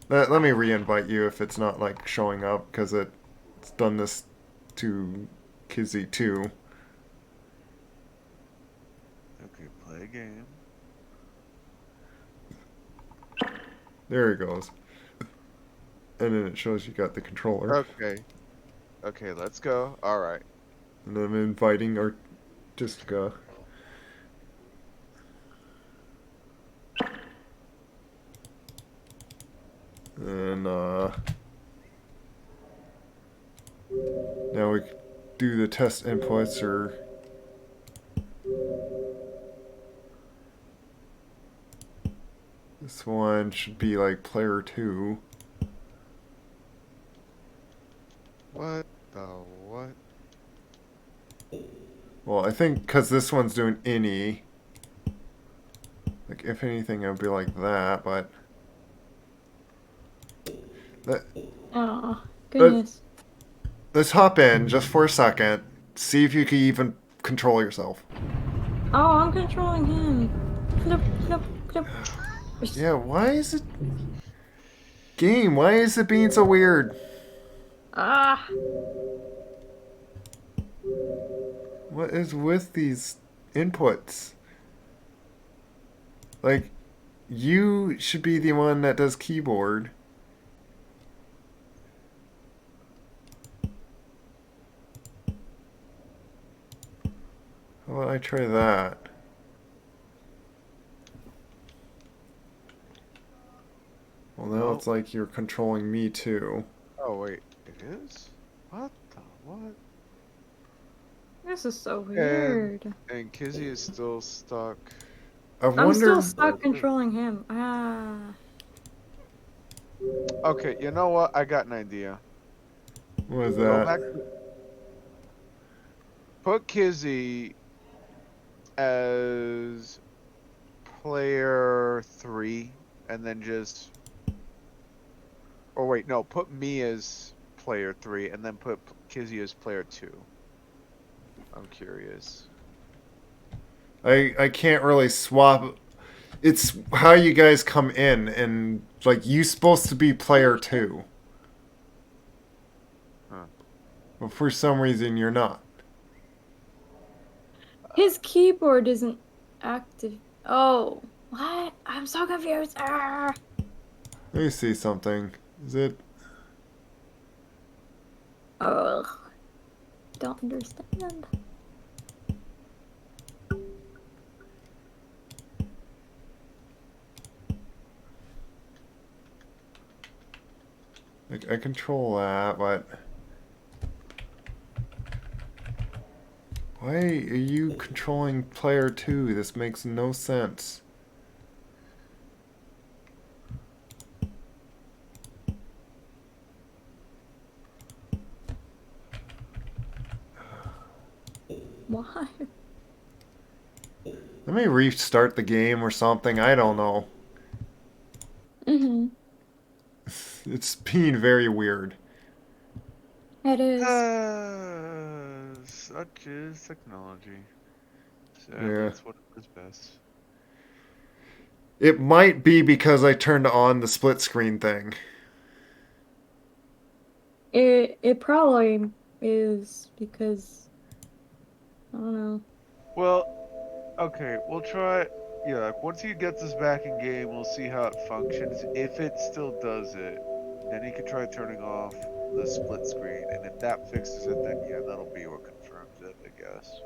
I Let me re-invite you if it's not like showing up because it's done this to Kizzy too. okay, play a game. There he goes. And then it shows you got the controller. Okay. Okay, let's go. All right. And I'm inviting our Jessica. And now we do the test inputs or this one should be like player 2. What the what? Well, I think because this one's doing any. Like, if anything, it would be like that, but. Let, Oh, let, goodness. let's hop in just for a second. See if you can even control yourself. Oh, I'm controlling him. Flip, flip, flip. Yeah, why is it. Game, why is it being so weird? Ah. What is with these inputs? Like, you should be the one that does keyboard. How about I try that? Well, now No. it's like you're controlling me too. Oh wait, it is? What the what? This is so And weird. Kizzy is still stuck. I I'm still wonder. stuck controlling him. Ah. Okay, you know what? I got an idea. What was Go that? back to put Kizzy as player 3 and then just or wait, no, put me as player 3 and then put Kizzy as player 2. I'm curious. I can't really swap. It's how you guys come in, and like you supposed to be player 2, Huh. but for some reason you're not. His keyboard isn't active. Oh, what? I'm so confused. Ah. Let me see something. Is it? Ugh. Don't understand. Like I control that, but why are you controlling player 2? This makes no sense. Why? Let me restart the game or something. I don't know. Mm-hmm. It's being very weird. It is. Such is technology. Sadly, Yeah. it's what is best. It might be because I turned on the split screen thing. It probably is because I don't know. Well, okay, we'll try. Yeah, like once he gets us back in game, we'll see how it functions. If it still does it, then he can try turning off the split screen, and if that fixes it, then yeah, that'll be what confirms it, I guess.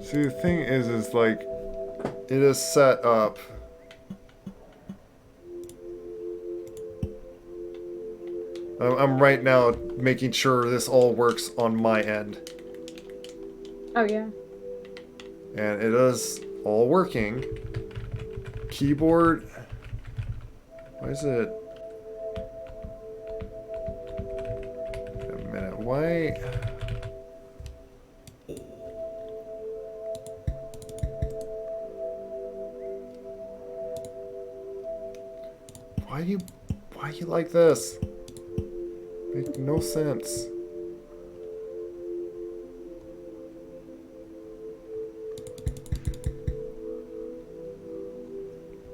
See, the thing is like it is set up. I'm right now making sure this all works on my end. Oh yeah. And it is all working. Keyboard. Why is it? Wait a minute. Why? Why you? Why you like this? Make no sense.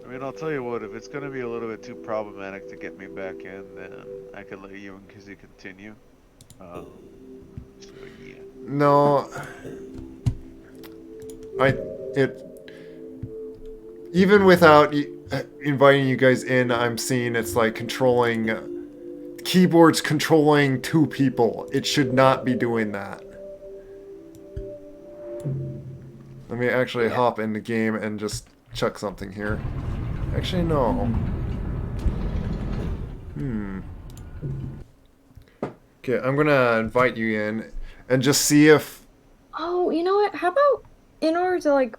I mean, I'll tell you what, if it's gonna be a little bit too problematic to get me back in, then I could let you and Kizzy continue. So yeah. No, I it even without inviting you guys in, I'm seeing it's like controlling keyboards controlling 2 people. It should not be doing that. Let me actually Yeah. hop in the game and just check something here. Actually, no. Hmm. Okay, I'm gonna invite you in and just see if Oh, you know what? How about in order to like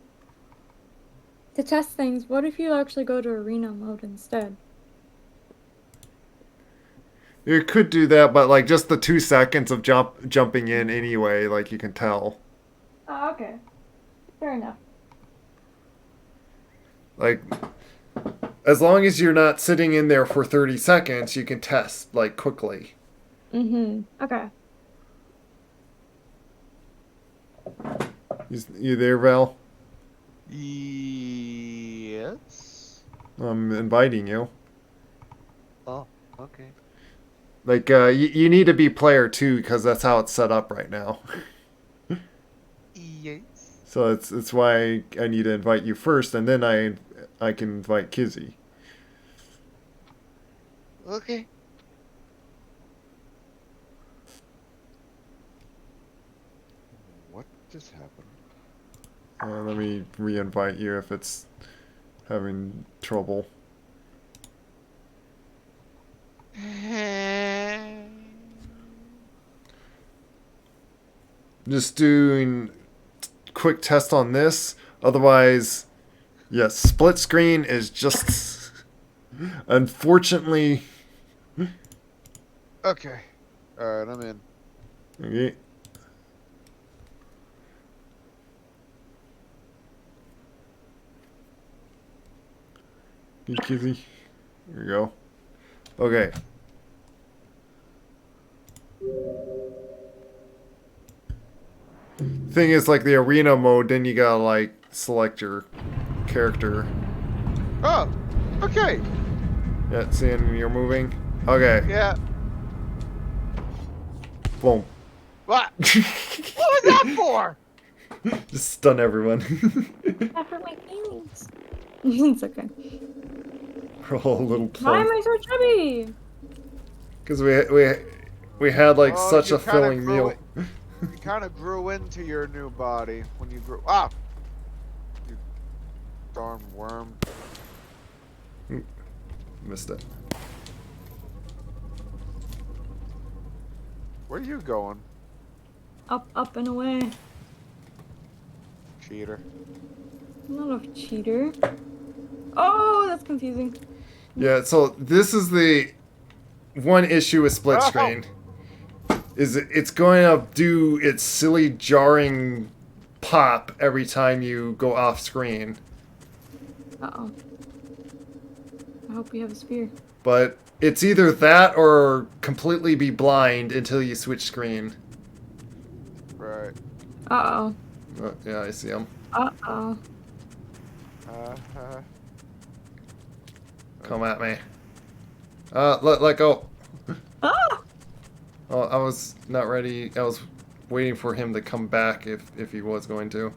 to test things, what if you actually go to arena mode instead? you could do that, but like just the 2 seconds of jumping in anyway, like you can tell. Oh, okay. Fair enough. Like as long as you're not sitting in there for 30 seconds, you can test like quickly. Mm-hmm. Okay. You there, Val? Yes. I'm inviting you. Oh, okay. Like, you need to be player 2 because that's how it's set up right now. Yes. So it's why I need to invite you first, and then I can invite Kizzy. Okay. What just happened? Let me re-invite you if it's having trouble. Just doing quick test on this. Otherwise, yes, split screen is just unfortunately. Okay. Alright, I'm in. Okay. Kizzy. Here we go. Okay. Thing is, like the arena mode, then you gotta like select your character. Oh! Okay! Yeah, seeing you're moving. Okay. Yeah. Boom. What? What was that for? Just stun everyone. That hurt my feelings. It's okay. We're all a little Why am plump. I so chubby? Because we had like Oh, such you a kinda filling grew meal. it. You kind of grew into your new body when you grew. Ah! You darn worm. Missed it. Where are you going, Up, and away. cheater? I'm not a cheater. Oh, that's confusing. Yeah, so this is the one issue with split Oh! screen. Is it's going to do its silly jarring pop every time you go off screen. Uh-oh. I hope you have a spear. But it's either that or completely be blind until you switch screen. Right. Uh-oh. Oh, yeah, I see him. Uh-oh. Uh-huh. Come at me. Let go. Ah! Oh, I was not ready. I was waiting for him to come back if he was going to.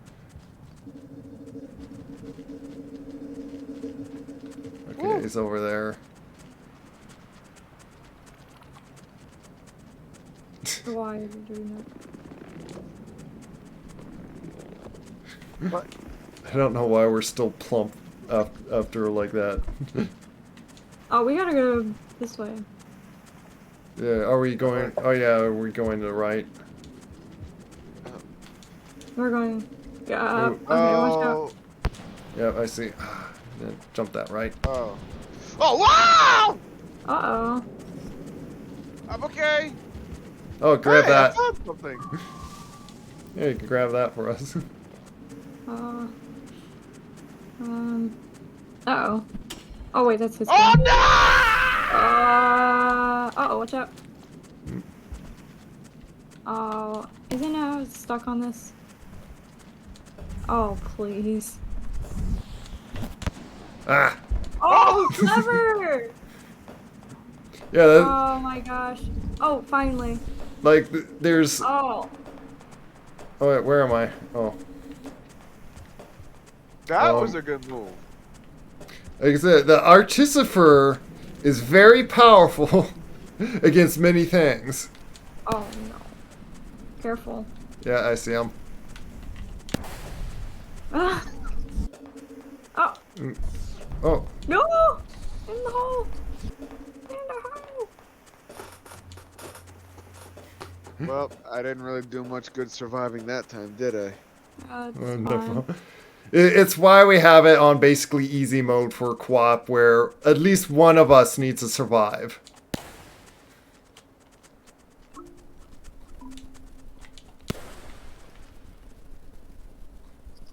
Okay, Woo. he's over there. Why are you doing What? I don't know why we're still plump after like that. that? Oh, we gotta go this way. Yeah, are we going? Oh yeah, are we going to the right? We're going. Yeah. Ooh. Okay, watch out. Oh. Yeah, I see. Then jump that right. Oh. Oh! Wow! Uh-oh. I'm okay. Oh, grab Hey, that. I found something. Yeah, you can grab that for us. Uh. Uh-oh. Oh, wait, that's his Oh gun. no! Uh-oh, watch out. Oh, isn't I stuck on this? Oh, please. Ah. Oh, clever! Yeah, that, Oh my gosh. Oh, finally. like there's. Oh. Oh wait, where am I? Oh. That was a good move. Like I said, the Artificer is very powerful against many things. Oh no. Careful. Yeah, I see him. Ah. Oh. Oh, No! In the hole! In the hole! Well, I didn't really do much good surviving that time, did I? That's wonderful. fine. It's why we have it on basically easy mode for co-op, where at least one of us needs to survive.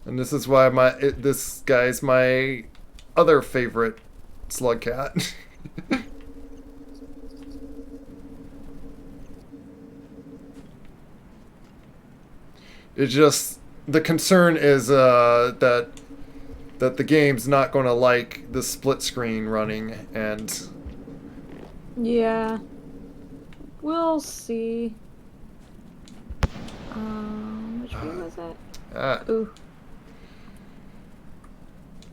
And this is why this guy's my other favorite slug cat. It's just the concern is that the game's not going to like the split screen running, and Yeah. We'll see. Which one was it? Ooh.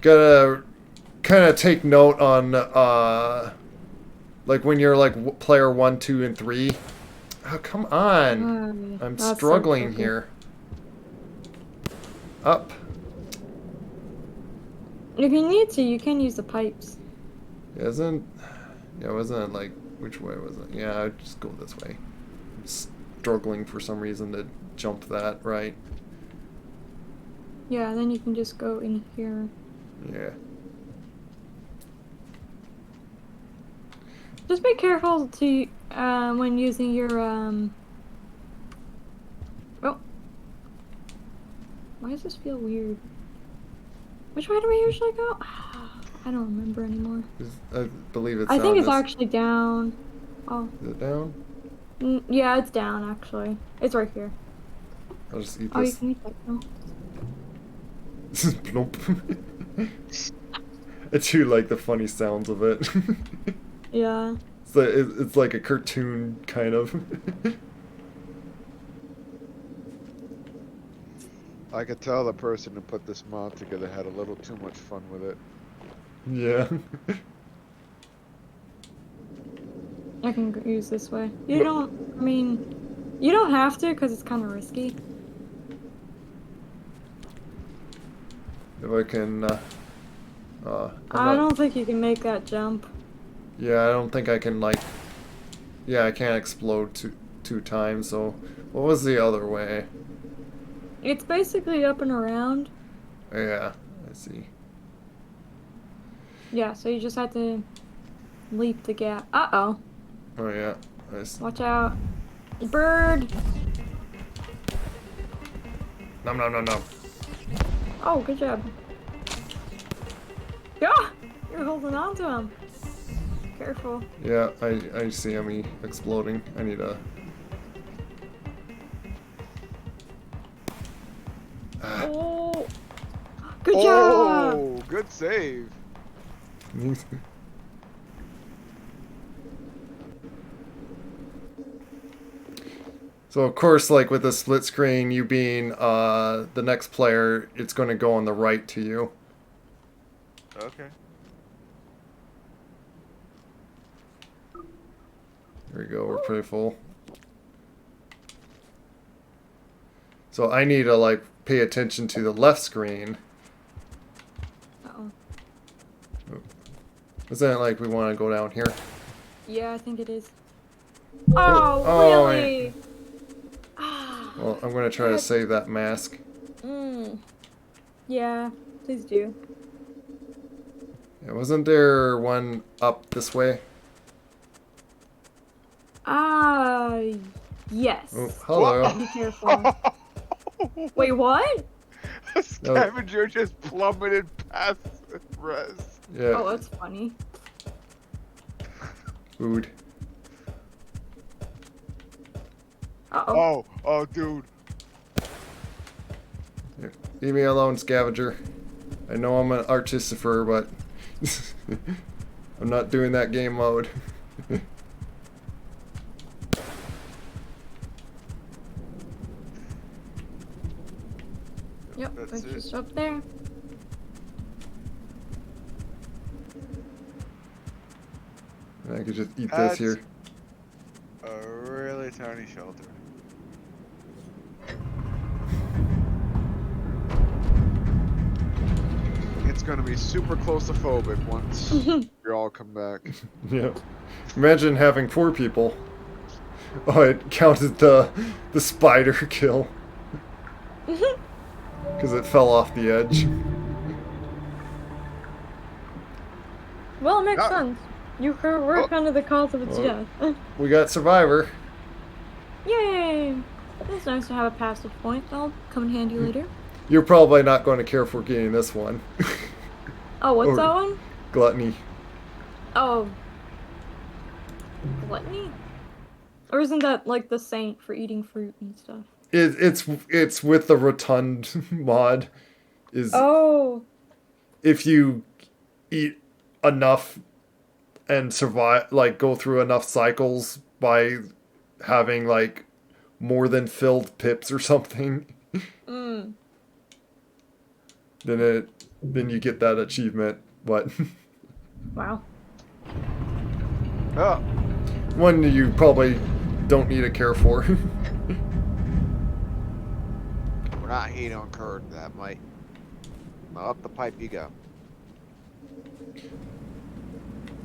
gotta kind of take note on like when you're like player 1, 2, and 3. Oh, come on! I'm That's so struggling tricky. here. Up. If you need to, you can use the pipes. Wasn't it like, which way was it? Yeah, I'd just go this way. struggling for some reason to jump that right. Yeah, then you can just go in here. Yeah. Just be careful to when using your Oh, why does this feel weird? Which way do we usually go? I don't remember anymore. I believe it's I down think it's this. actually down. Oh, Is it down? yeah, it's down actually. It's right here. I'll just eat Oh, you this. can eat that now. Plump. I do like the funny sounds of it. Yeah. It's like a cartoon kind of. I could tell the person who put this mod together had a little too much fun with it. Yeah. I can use this way. You don't. I mean, you don't have to because it's kind of risky. If I can. I don't think you can make that jump. Yeah, I don't think I can like. Yeah, I can't explode two times. So, what was the other way? It's basically up and around. Yeah, I see. Yeah, so you just have to leap the gap. Uh-oh. Oh yeah, I see. Watch out. Bird! Nom nom nom nom. Oh, good job. Yeah! You're holding on to him. Careful. Yeah, I see him exploding. I need a. Oh! Good job! Oh, good save. So of course, like with the split screen, you being the next player, it's going to go on the right to you. Okay. There we go. We're pretty full. So I need to like pay attention to the left screen. Uh-oh. Isn't it like we want to go down here? Yeah, I think it is. Oh, Oh, really? Well, I'm going to try to save that mask. Yeah, please do. Yeah, wasn't there one up this way? Yes. Oh, hello. Be careful. Wait, what? A scavenger just plummeted past Rez. Yeah. Oh, that's funny. Food. Uh-oh. Oh, dude. Here, leave me alone, scavenger. I know I'm an artistifer, but I'm not doing that game mode. Yep, That's it's it. just up there. I could just eat That's this here. a really tiny shelter. It's gonna be super claustrophobic once you all come back. Yeah. Imagine having 4 people. Oh, it counted the spider kill. Because it fell off the edge. Well, it makes Ah. sense. You were kind of the cause of its Oh. death. We got Survivor. Yay! It's nice to have a passive point. That'll come in handy later. You're probably not going to care for getting this one. Oh, what's Or- that one? Gluttony. Oh. Gluttony? Or isn't that like the saint for eating fruit and stuff? It's with the rotund mod. Is Oh. if you eat enough and survive, like go through enough cycles by having like more than filled pips or something, then you get that achievement. But Wow. Oh, one you probably don't need to care for. we're not heat on curd that might. Now up the pipe you go.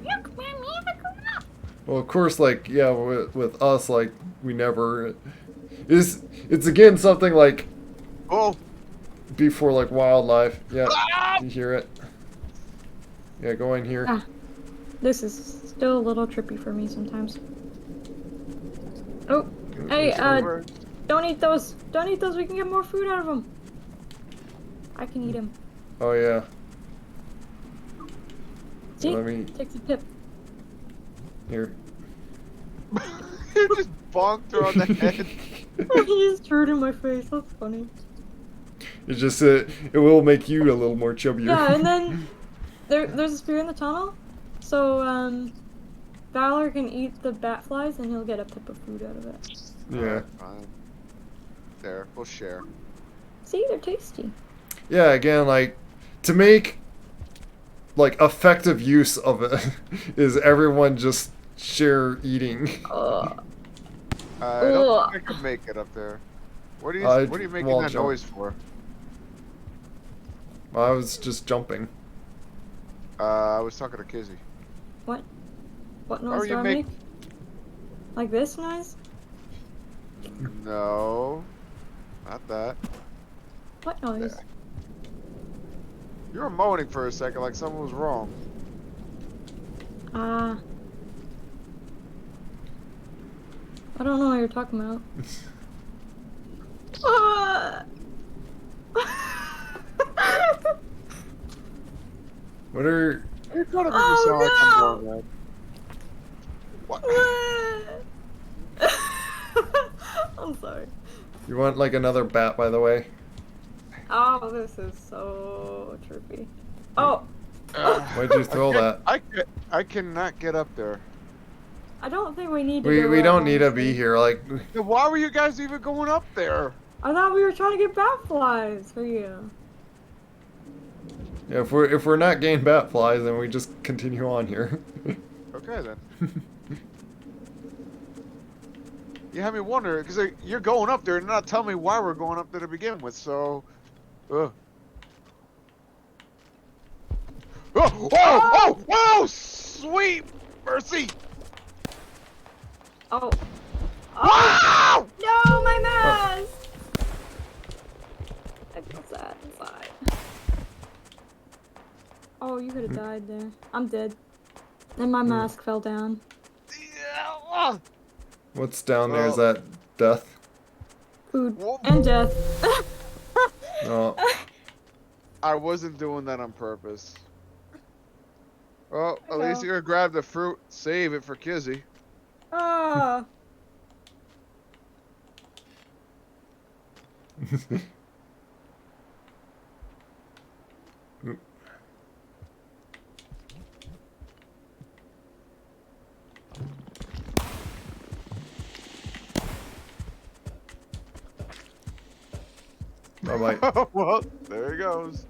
Look, Mommy, look up. Well, of course, like yeah, with us, like we never It's again something like Oh! before like wildlife. Yeah, Ah! you hear it. Yeah, go in here. Ah, this is still a little trippy for me sometimes. Oh, hey, Where- don't eat those. Don't eat those. We can get more food out of them. I can eat them. Oh yeah. See? Let me Takes a tip. here. You just bonked her on the head. He just threw it in my face. That's funny. It's just it will make you a little more chubbier. Yeah, and then there's a spear in the tunnel, so Valor can eat the bat flies and he'll get a pip of food out of it. Yeah. Alright, fine. There, we'll share. See, they're tasty. Yeah, again, like to make like effective use of it is everyone just share eating. I don't think I can make it up there. What are you making won't that jump. noise for? I was just jumping. I was talking to Kizzy. What? What Or noise you do I make- make? Like this noise? No. Not that. What noise? There. You were moaning for a second like something was wrong. I don't know what you're talking about. Ah! What are You're trying to make me sound like I'm Oh, wrong, man. What? I'm sorry. you want like another bat, by the way? Oh, this is so trippy. Oh, Why'd you throw that? I cannot get up there. I don't think we need to We go we up, don't need to honestly. be here. Like Then why were you guys even going up there? I thought we were trying to get bat flies for you. yeah, if we're not getting bat flies, then we just continue on here. Okay then. You had me wonder because you're going up there and not telling me why we're going up there to begin with. So, oh, oh, sweet mercy! Oh. Wow! No, my mask! I feel sad inside. Oh, you could have died there. I'm dead. And my mask fell down. Yeah. What's down there? Is Well- that death? Food. Whoa. And death. Oh, I wasn't doing that on purpose. Well, at I least know. you're gonna grab the fruit, save it for Kizzy. Ah. bye bye. Well, there he goes.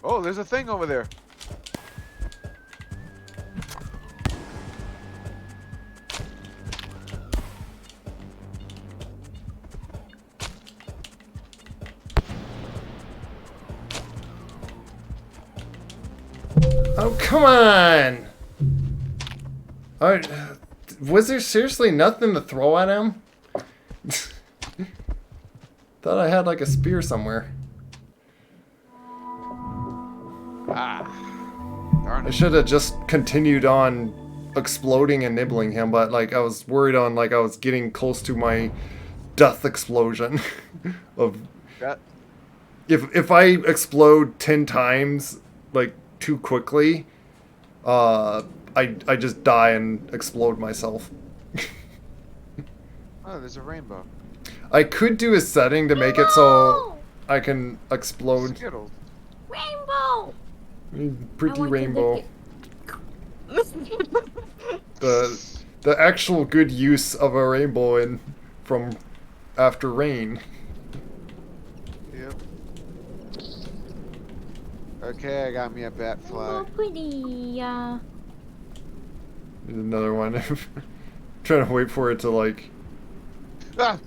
Oh, there's a thing over there. Oh, come on! Was there seriously nothing to throw at him? Thought I had like a spear somewhere. Ah, darn I it. should have just continued on exploding and nibbling him, but like I was worried on like I was getting close to my death explosion of That, if I explode 10 times like too quickly, I just die and explode myself. oh, there's a rainbow. I could do a setting to make it so I can explode. Skittles. Rainbow! Pretty I want to rainbow. lick The actual good use of a rainbow in from after rain. Yep. Okay, I got me a bat fly. Oh, pretty. There's another one. Trying to wait for it to like. Ah!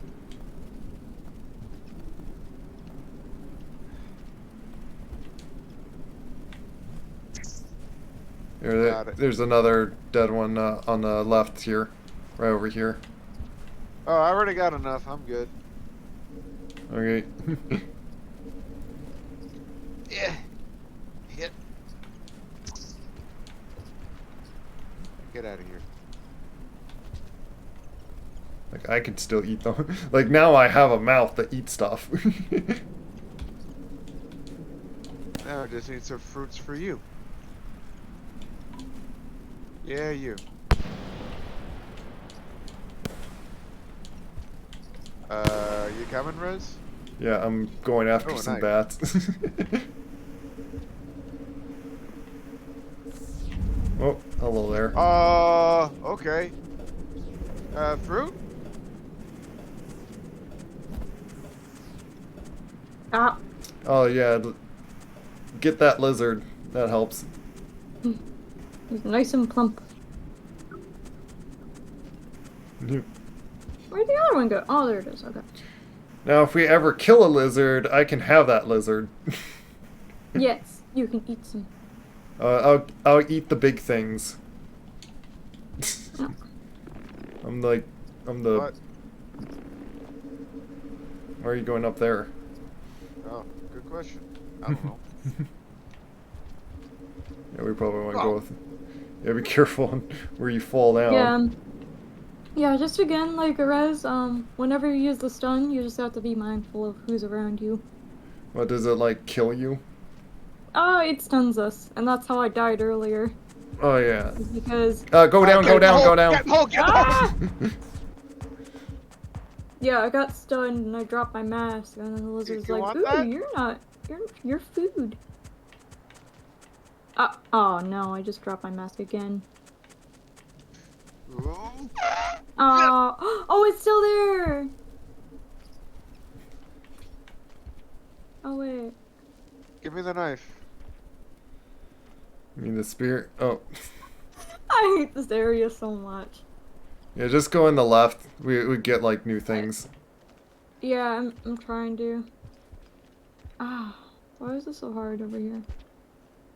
Got it. There's another dead one on the left here, right over here. Oh, I already got enough. I'm good. Okay. Yeah. Hit. Get out of here. Like I could still eat them. Like now I have a mouth to eat stuff. Now I just need some fruits for you. Yeah, you. You coming, Rez? Yeah, I'm going after Oh, some nice. bats. Oh, hello there. Okay. Fruit? Ah, Oh yeah, get that lizard. That helps. he's nice and plump. Where'd the other one go? Oh, there it is. Okay. Now, if we ever kill a lizard, I can have that lizard. Yes, you can eat some. I'll eat the big things. I'm the. What? Why are you going up there? Oh, good question. I don't know. Yeah, we probably want to Oh. go with. Yeah, be careful where you fall down. Yeah. Yeah, just again, like Rez, whenever you use the stun, you just have to be mindful of who's around you. What does it like? Kill you? Oh, it stuns us, and that's how I died earlier. Oh yeah. Is because Go down, go down, go down. Get the hole, get the hole! ah! Yeah, I got stunned and I dropped my mask, and then the lizard's You like, want "Ooh, that? you're food." Oh no, I just dropped my mask again. Ooh. Oh, it's still there. Oh wait. Give me the knife. You mean the spear? Oh. I hate this area so much. Yeah, just go in the left. We get like new things. Yeah, I'm trying to. Ah, why is this so hard over here?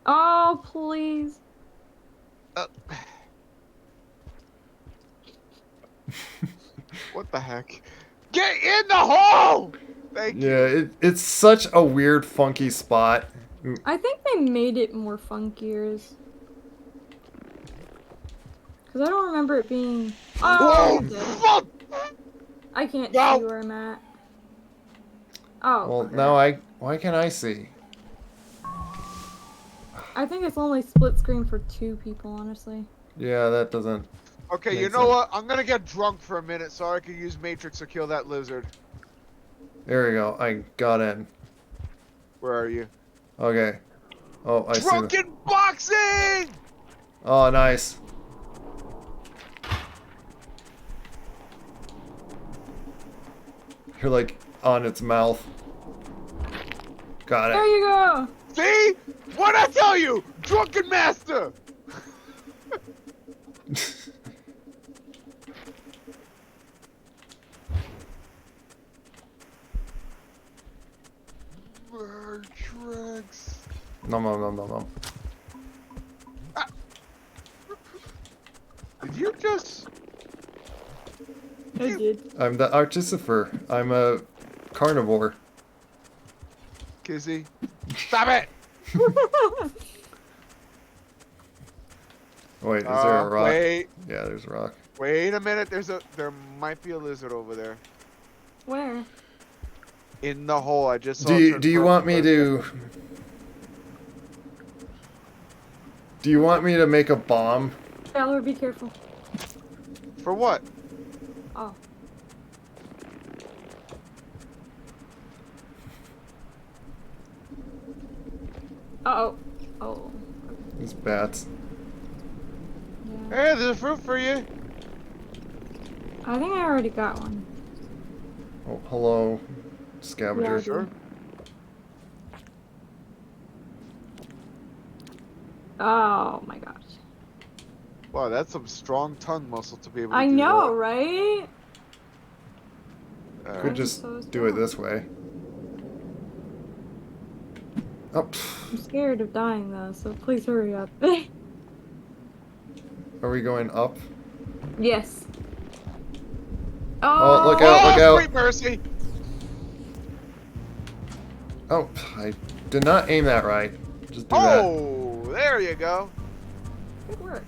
Oh, please. What the heck? Get in the hole! Thank you. Yeah, it's such a weird, funky spot. I think they made it more funkier. Because I don't remember it being... Oh, you're dead. Fuck! I can't No. see where I'm at. Oh, Well, fucker. now why can't I see? I think it's only split screen for 2 people, honestly. Yeah, that doesn't. Okay, you Makes know sense. what? I'm gonna get drunk for a minute so I can use Matrix to kill that lizard. There we go. I got in. Where are you? Okay. Oh, I see. Drunken boxing! Oh, nice. You're like on its mouth. Got There it. you go! See? What'd I tell you? Drunken master! Matrix. Nom nom nom nom nom. Did you just... I did. I'm the artificer. I'm a carnivore. Kizzy? Stop it! Wait, is there a rock? Wait. Yeah, there's a rock. Wait a minute. There might be a lizard over there. Where? In the hole. I just saw Do it you, turn do you purple, want me but- to? Do you want me to make a bomb? Valor, be careful. For what? Oh. Uh-oh. Oh. These bats. Yeah. Hey, there's a fruit for you. I think I already got one. Oh, hello, scavenger. Yeah, Sure. Oh my gosh. Wow, that's some strong tongue muscle to be able to I do know, that. right? Alright. Could I'm just so do it strong. this way. Oh, pff. I'm scared of dying though, so please hurry up. Are we going up? Yes. Oh, look Oh! out, look Oh, out. sweet mercy! Oh, I did not aim that right. Just do that. Oh, there you go. Good work.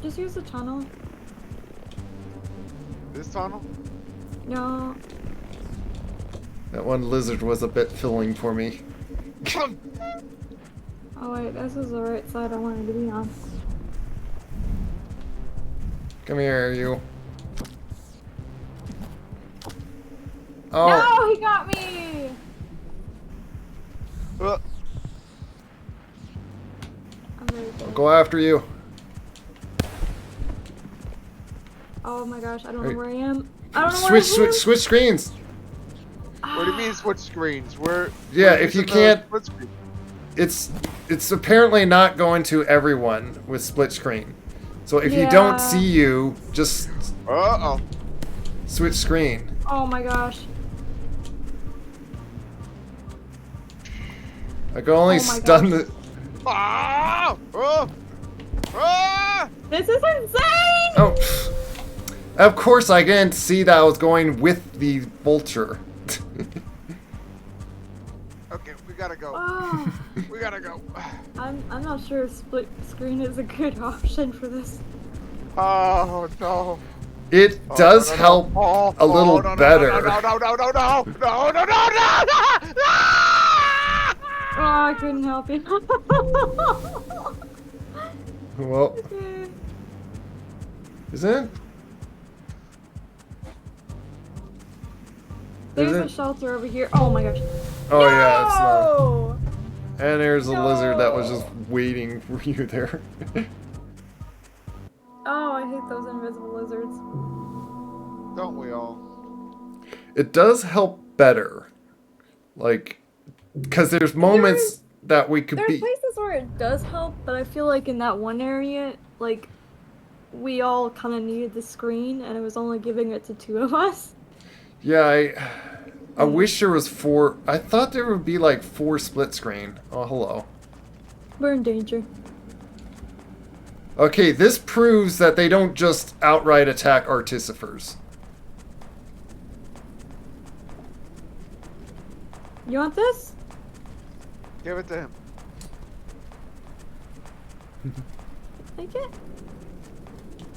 Just use the tunnel. This tunnel? No. That one lizard was a bit filling for me. Oh wait, this is the right side I wanted to be on. Come here, you. Oh, No, he got me! Uh, I'm very I'll dead. go after you. Oh my gosh, I don't Hey. know where I am. I don't know where Switch screens. what do you mean switch screens? We're Yeah, we're if you using the can't- split screen. It's apparently not going to everyone with split screen. So if you don't Yeah. see you, just Uh-oh. switch screen. Oh my gosh. I can only Oh my stun gosh. the. Ah! Oh! Ah! This is insane! Oh, of course I didn't see that I was going with the vulture. Okay, we gotta go. Oh, We gotta go. I'm not sure if split screen is a good option for this. Oh no. It Oh, does no, no, no. help Oh, a little oh, no, no, better. No, no, no, no, no, no, no, no, no, no, no, no! Oh, I couldn't help you. Well, Okay. isn't it? There's Is a it? shelter over here. Oh my gosh. Oh yeah, it's not. No! And there's a lizard that was No. just waiting for you there. Oh, I hate those invisible lizards. Don't we all? It does help better. Like, because there's moments that we could There's be. places where it does help, but I feel like in that one area, like, we all kind of needed the screen, and it was only giving it to 2 of us. Yeah, I wish there was 4. I thought there would be like 4 split screen. Oh, hello. We're in danger. Okay, this proves that they don't just outright attack artificers. You want this? Give it to him. Take it?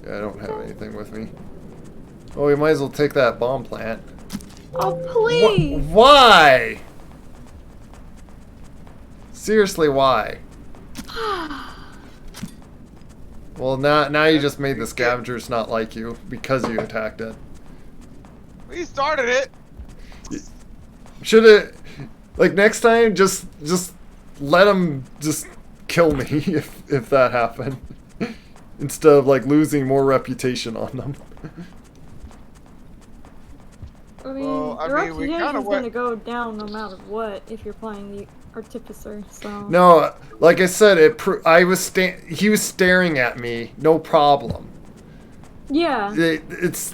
Yeah, I don't have anything with me. Oh, we might as well take that bomb plant. Oh, please! Why? Seriously, why? Well, now you just made the scavengers not like you because you attacked it. We started it. Should have, like, next time, just let them just kill me if that happened, instead of like losing more reputation on them. I mean, Well, I your mean, we reputation's kinda gonna go down no matter what if you're playing the artificer. So No, like I said, he was staring at me, no problem. yeah,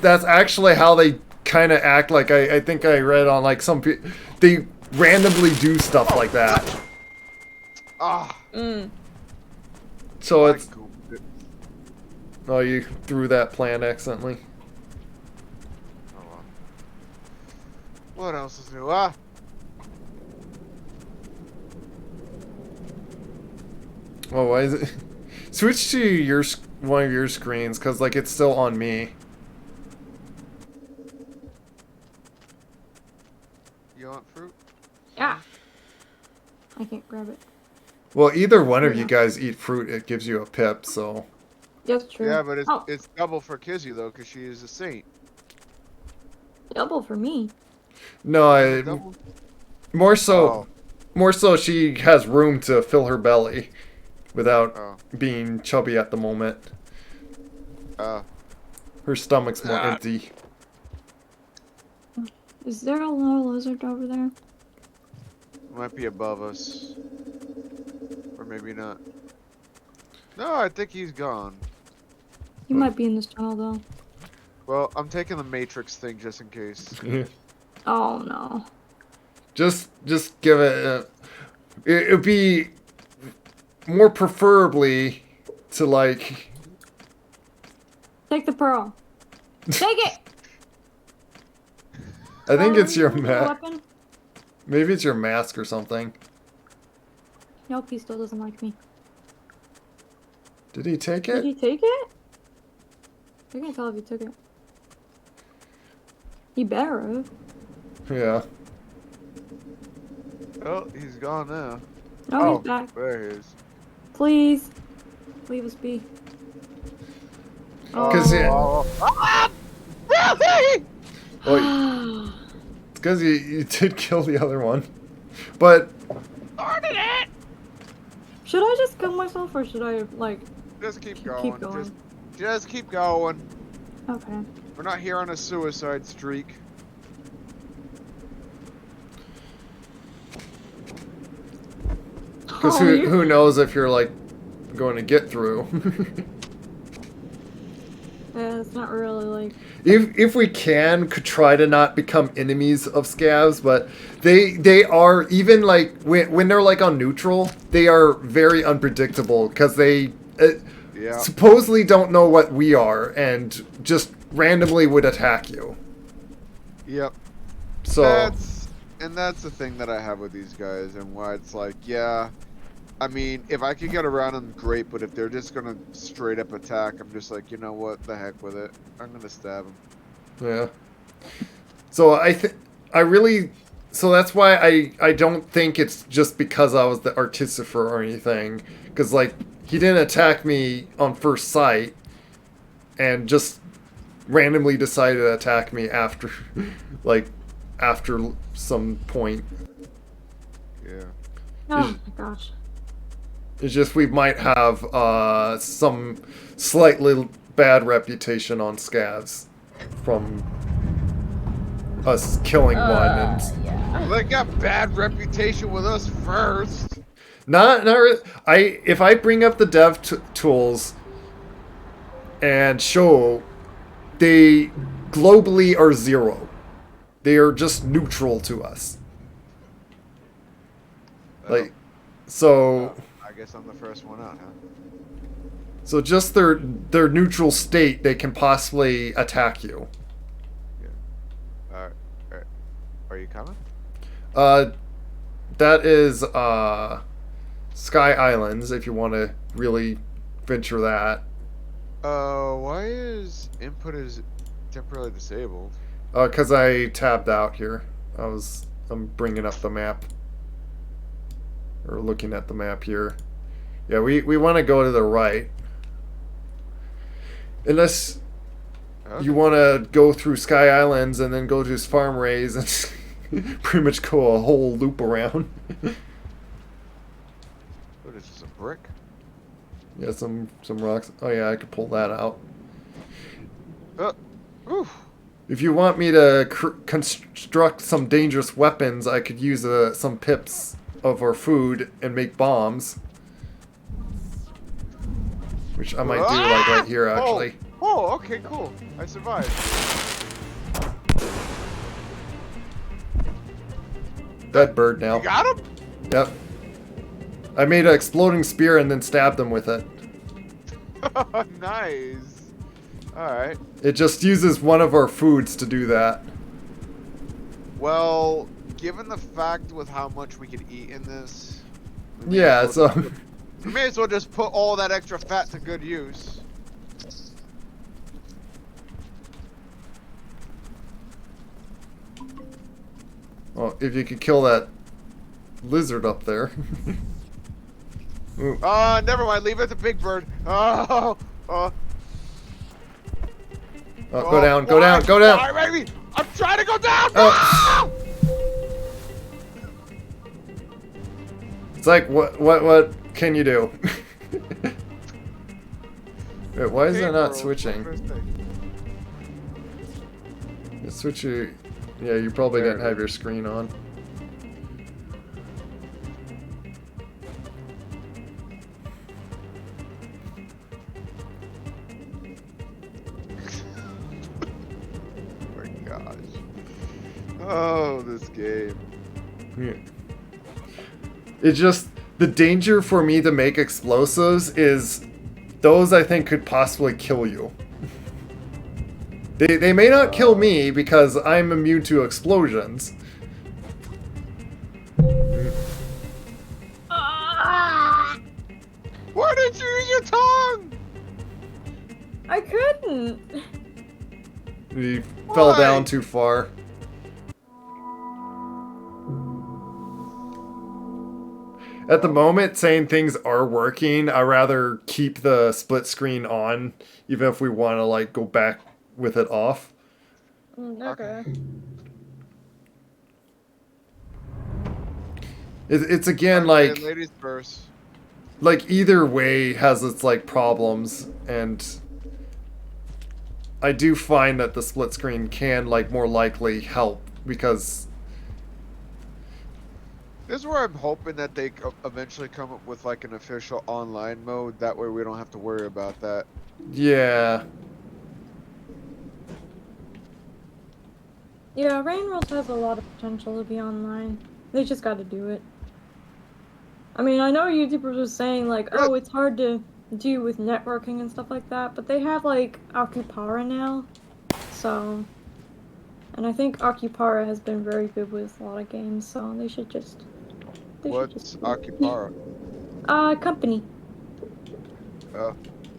That's actually how they kind of act. Like I think I read on like some people, they randomly do stuff like that. Ah. So I it's goofed it. oh, you threw that plant accidentally. Oh, well. What else is new? Ah. Oh, why is it? Switch to one of your screens, cause like it's still on me. You want fruit? yeah. I can't grab it. Well, either one of Yeah. you guys eat fruit, it gives you a pip. So That's true. Yeah, but it's Oh, it's double for Kizzy though, because she is a saint. double for me. no, Is it double? more so. Oh. More so, she has room to fill her belly without Oh. being chubby at the moment. Her stomach's more Ah. empty. Is there a little lizard over there? Might be above us. Or maybe not. No, I think he's gone. He might be in this tunnel though. Well, I'm taking the Matrix thing just in case. Oh no. just give it. It'd be more preferably to like Take the pearl. Take it! I think it's your Is it a mask. weapon? Maybe it's your mask or something. Nope, he still doesn't like me. Did he take Did it? he take it? I can't tell if he took it. He better have. Yeah. Oh, he's gone now. Oh, he's back. There he is. Please. Leave us be. 'Cause Oh. Ah! Really? Well, it's because you did kill the other one. But Started it. Should I just kill myself or should I, like... Just keep Keep going. going. Just keep going. Okay. We're not here on a suicide streak. because Oh, who knows if you're like going to get through. Yeah, it's not really, like... If we could try to not become enemies of scavs, but they are, even like when they're like on neutral, they are very unpredictable because they Yeah. supposedly don't know what we are and just randomly would attack you. Yep. So That's the thing that I have with these guys, and why it's like, yeah. I mean, if I could get around them, great. But if they're just gonna straight up attack, I'm just like, you know what? The heck with it. I'm gonna stab them. yeah. So so that's why I don't think it's just because I was the artificer or anything, because like he didn't attack me on first sight, and just randomly decided to attack me after, like, after some point. Yeah. Oh my gosh. It's just we might have some slightly bad reputation on scavs from us killing one and Yeah. They got bad reputation with us first. not if I bring up the dev tools and show they globally are 0. They are just neutral to us. Like, so I guess I'm the first one out, huh? so just their neutral state, they can possibly attack you. Alright. Are you coming? That is Sky Islands, if you want to really venture that. Why is input is temporarily disabled? Because I tabbed out here. I'm bringing up the map. Or looking at the map here. Yeah, we want to go to the right. Unless Okay. you want to go through Sky Islands and then go to his farm raise and pretty much go a whole loop around. What is this, a brick? Yeah, some rocks. Oh yeah, I could pull that out. Oof. If you want me to construct some dangerous weapons, I could use some pips of our food and make bombs. Which I might do like right here, actually. Oh, okay, cool. I survived. Dead bird now. You got him? Yep. I made an exploding spear and then stabbed him with it. Nice. Alright. It just uses one of our foods to do that. Well, given the fact with how much we could eat in this... Yeah, so... We may as well just put all that extra fat to good use. Well, if you could kill that lizard up there. Ooh. Never mind. Leave it to Big Bird. Oh, Go down, go down, go down! Why, baby? I'm trying to go down! Oh. No! It's like, what can you do? Wait, why is Hey, that not bro, switching? first thing. It's switching. Yeah, you probably There didn't it have your screen on. Oh my gosh. Oh, this game. Yeah. It's just the danger for me to make explosives is those I think could possibly kill you. They may not kill me because I'm immune to explosions. Why did you use your tongue? I couldn't. He fell Why? down too far. At the moment, saying things are working, I rather keep the split screen on, even if we want to like go back with it off. Okay. It's again Okay, ladies first. like either way has its like problems, and I do find that the split screen can like more likely help because This is where I'm hoping that they eventually come up with like an official online mode. That way we don't have to worry about that. yeah. Yeah, Rain World has a lot of potential to be online. They just gotta do it. I mean, I know YouTubers are saying like, oh, it's hard to do with networking and stuff like that, but they have like Akupara now, so. And I think Akupara has been very good with a lot of games, so they should just. What's Akupara? Company. Oh.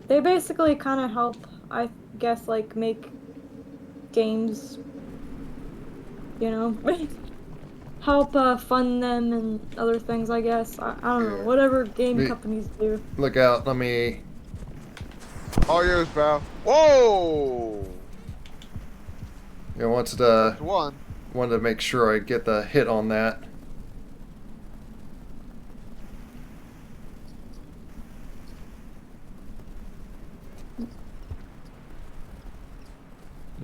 They basically kind of help, I guess, like make games. You know, help fund them and other things. I guess I don't know. Whatever game companies do. Look out! Let me. All yours, pal. Whoa! I wanted to make sure I get the hit on that.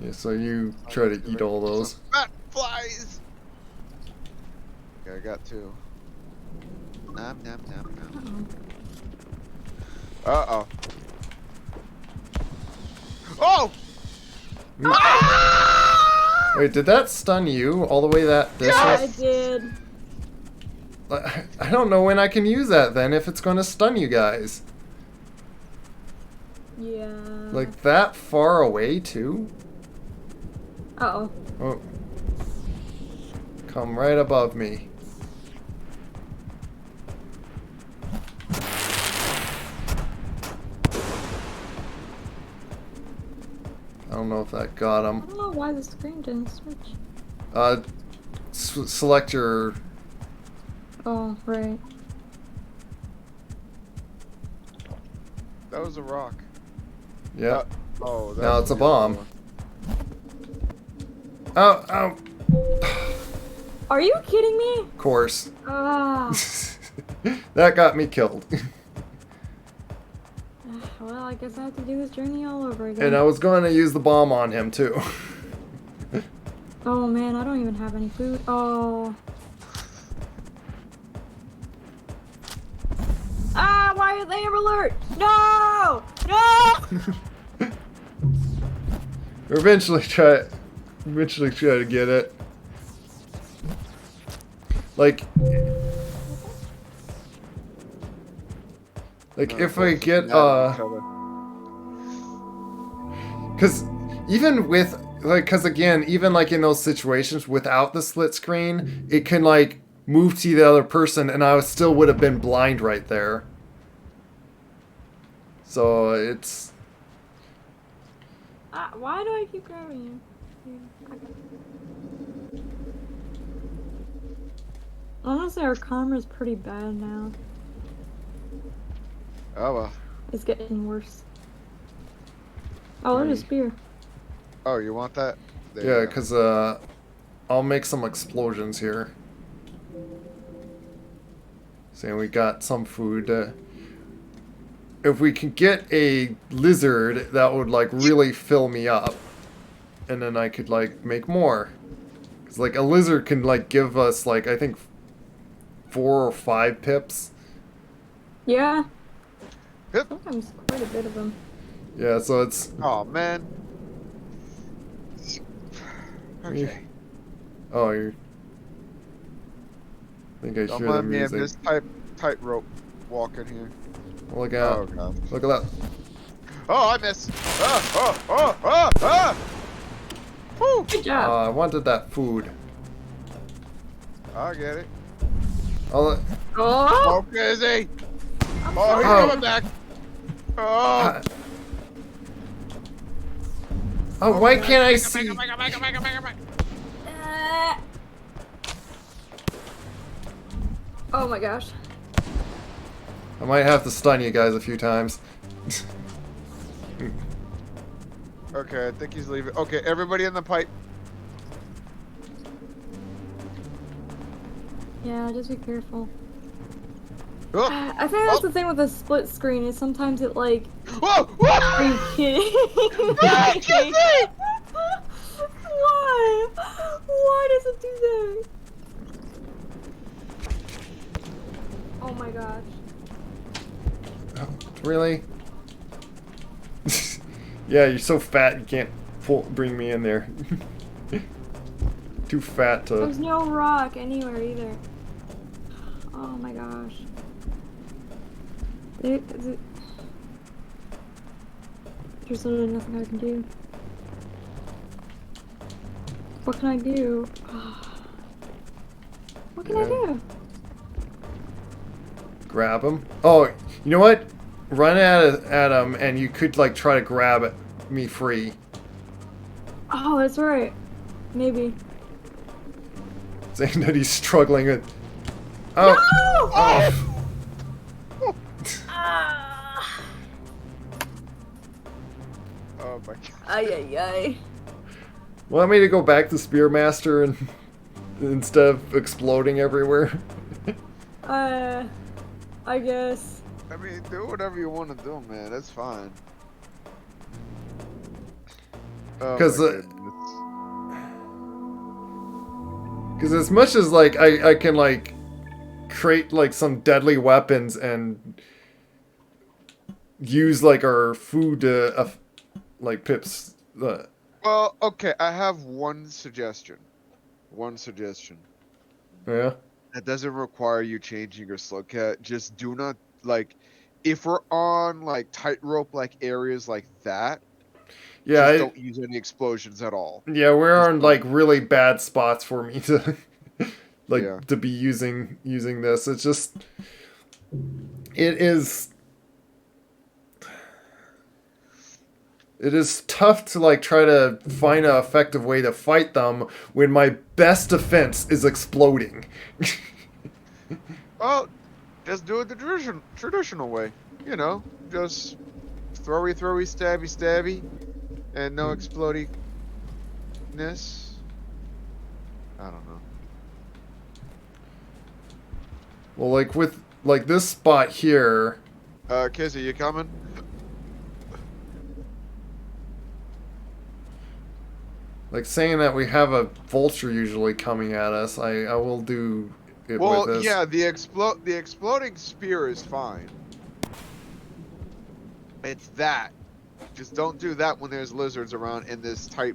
Yeah, so you try to eat all those. Fat flies! Okay, I got two. Nom nom nom nom. Uh-oh. Oh! Wait, did that stun you all the way that distance? Yeah, I did. I don't know when I can use that then if it's going to stun you guys. Yeah. Like that far away too? Uh-oh. Oh. Come right above me. I don't know if that got him. I don't know why the screen didn't switch. Select your... Oh, right. That was a rock. Yeah. Oh, Now it's a bomb. Oh, oh. Are you kidding me? Of course. Ah. That got me killed. Well, I guess I have to do this journey all over again. And I was going to use the bomb on him too. Oh man, I don't even have any food. Oh. Ah, why are they alert? No! No! Eventually try to get it. Like if I get cuz even with like cuz again, even like in those situations without the split screen, it can like move to the other person and I still would have been blind right there. So it's why do I keep grabbing you? Honestly, our karma's pretty bad now. Oh well. It's getting worse. Oh, there's a spear. Oh, you want that? There yeah, you go. because I'll make some explosions here. So we got some food. If we can get a lizard, that would like really fill me up. And then I could like make more. Because like a lizard can like give us like, I think 4 or 5 pips. Yeah. Pip. Sometimes quite a bit of them. Yeah, so it's... Oh, man. Okay. Oh, you... I think I Don't hear the mind me, I'm music. just tightrope walking here. Look out. Oh, God. Look at that. Oh, I missed. Ah, oh, oh, oh, ah! Woo! Good job. I wanted that food. I get it. I'll, Oh! Okay, is he? I'm Oh, he's sorry. coming back. Oh. oh, why can't I see? Uh, oh my gosh. I might have to stun you guys a few times. Okay, I think he's leaving. Okay, everybody in the pipe. Yeah, just be careful. Oh, I think that's the thing with a split screen is sometimes it like. whoa! Are you Whoa! kidding? Ah, Kizzy! Why? Why does it do that? Oh my gosh. Really? Yeah, you're so fat you can't bring me in there. Too fat to. There's no rock anywhere either. Oh my gosh. There's literally nothing I can do. What can I do? What can I do? Grab him. Oh, you know what? Run at him, and you could like try to grab me free. Oh, that's right. Maybe. Saying that he's struggling with. Oh. No! Oh. Ah! Oh my god. Ay ay ay. Want me to go back to spearmaster and instead of exploding everywhere? I guess. I mean, do whatever you want to do, man. That's fine. Oh, Because my goodness. as much as like I can like create like some deadly weapons and use like our food to like Pip's. Well, okay, I have one suggestion. One suggestion. Yeah. That doesn't require you changing your slug cat. Just do not, like, if we're on, like, tightrope, like, areas like that, Yeah. just don't use any explosions at all. Yeah, we're Just on don't. like really bad spots for me to like Yeah. to be using this. It's just it is tough to like try to find an effective way to fight them when my best defense is exploding. Well, just do it the traditional way. You know, just throwy, stabby, stabby, and no explodiness. I don't know. Well, like with like this spot here. Kizzy, you coming? Like saying that we have a vulture usually coming at us, I will do it Well, with this. yeah, the exploding spear is fine. It's that. Just don't do that when there's lizards around in this tight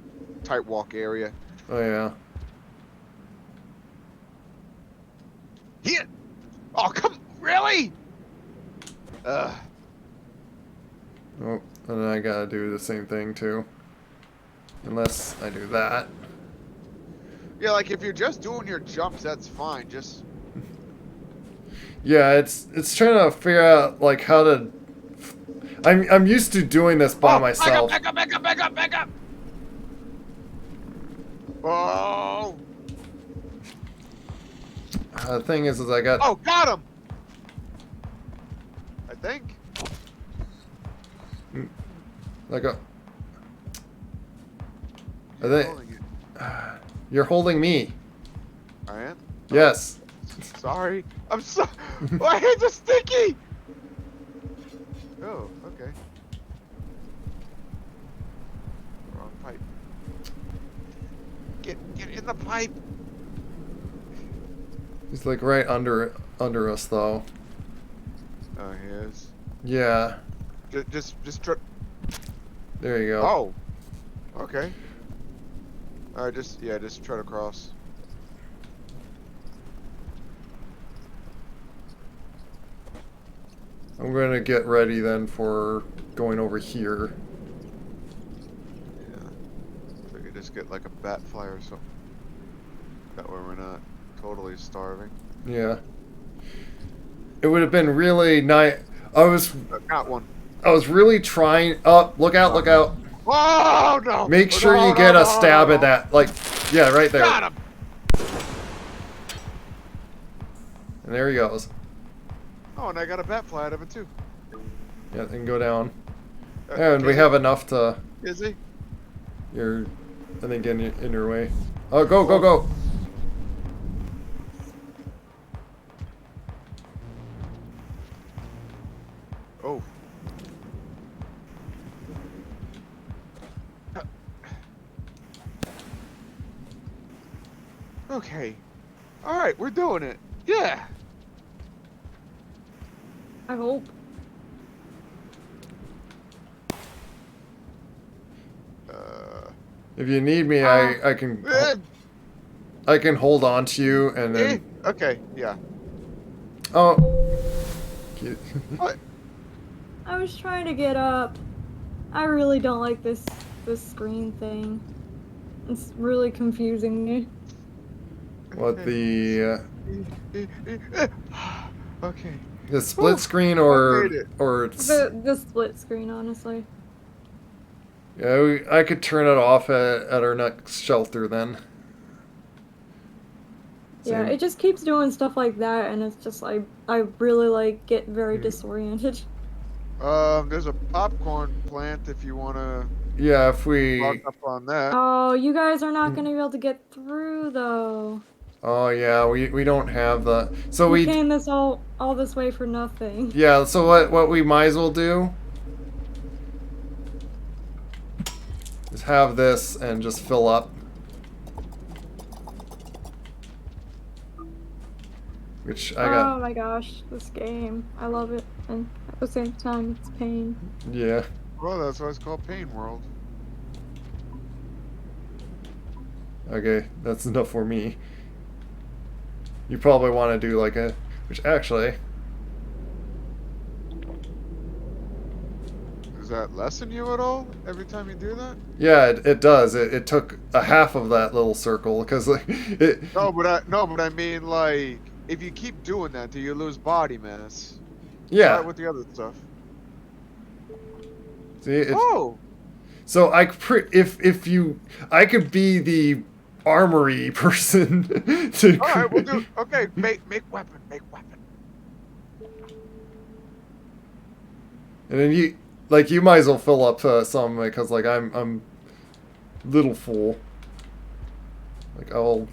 walk area. Oh yeah. Here. Oh, come, really? Ugh. Oh, and then I gotta do the same thing too. Unless I do that. Yeah, like if you're just doing your jumps, that's fine. Just Yeah, it's trying to figure out like how to. I'm used to doing this by myself. Back up. Oh. The thing is I got. Oh, got him. I think. Like a. I think Holding it. you're holding me. I am. Yes. Sorry. I'm so. My hands are sticky. Oh, okay. Wrong pipe. Get in the pipe. He's like right under us though. Oh, he is. Yeah. Just try. There you go. Oh. Okay. Just try to cross. I'm gonna get ready then for going over here. Yeah. So you just get like a bat fly or something. That way we're not totally starving. Yeah. It would have been really nice. I Got one. was really trying. Oh, look out! Look out! Oh no! Make Oh, sure no, you no, get no, a stab no, at that. Like, yeah, right there. Got him! And there he goes. Oh, and I got a bat fly out of it too. Yeah, and go down. Uh, And we is have enough to. Is he? You're, I think, in your way. Oh, go, go, go! Oh. Okay. Alright, we're doing it. Yeah. I hope. If you need me, I can. Eh, I can hold on to you and eh. then. Okay, yeah. Oh. What? I was trying to get up. I really don't like this screen thing. It's really confusing me. What the Okay. the split Whew, screen I or made it. The split screen, honestly. yeah, I could turn it off at our next shelter then. Yeah, Same. it just keeps doing stuff like that, and it's just like I really like get very disoriented. There's a popcorn plant if you wanna Yeah, if we. log up on that. Oh, you guys are not gonna be able to get through though. Oh yeah, we don't have the. So We we. came this all this way for nothing. Yeah, so what we might as well do is have this and just fill up. Which I Oh got. my gosh, this game. I love it, and at the same time, it's pain. Yeah. Well, that's why it's called Pain World. Okay, that's enough for me. You probably want to do like a. Which actually. Does that lessen you at all every time you do that? Yeah, it does. It took a half of that little circle because like it. No, but I mean like if you keep doing that, do you lose body mass? Yeah. Try it with the other stuff. See, Oh. so if you I could be the armory person to. All right, we'll do. Okay, make weapon, make weapon. And then you might as well fill up some because like I'm little full. Like I'll.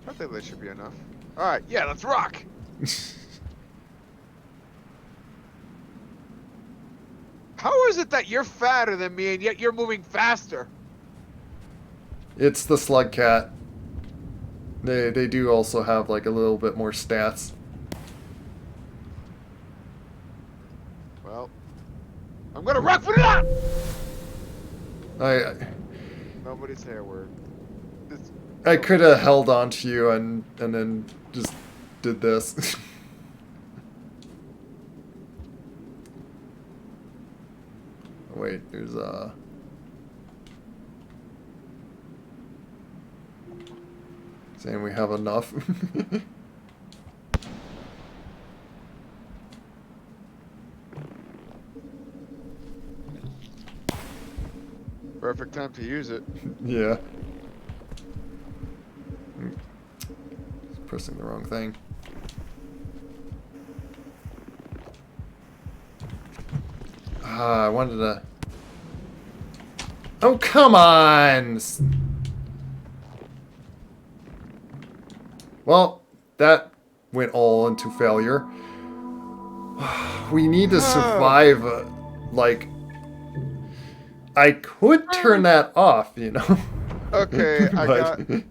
I think that should be enough. All right, yeah, let's rock. How is it that you're fatter than me and yet you're moving faster? It's the slug cat. They do also have like a little bit more stats. Well, I'm gonna rock for that. I Nobody say a word. I could have held on to you and then just did this. Wait, there's saying we have enough. Perfect time to use it. Yeah. Pressing the wrong thing. Ah, I wanted to. Oh, come on! Well, that went all into failure. We need to survive, like. I could turn that off, you know? Okay, I got. But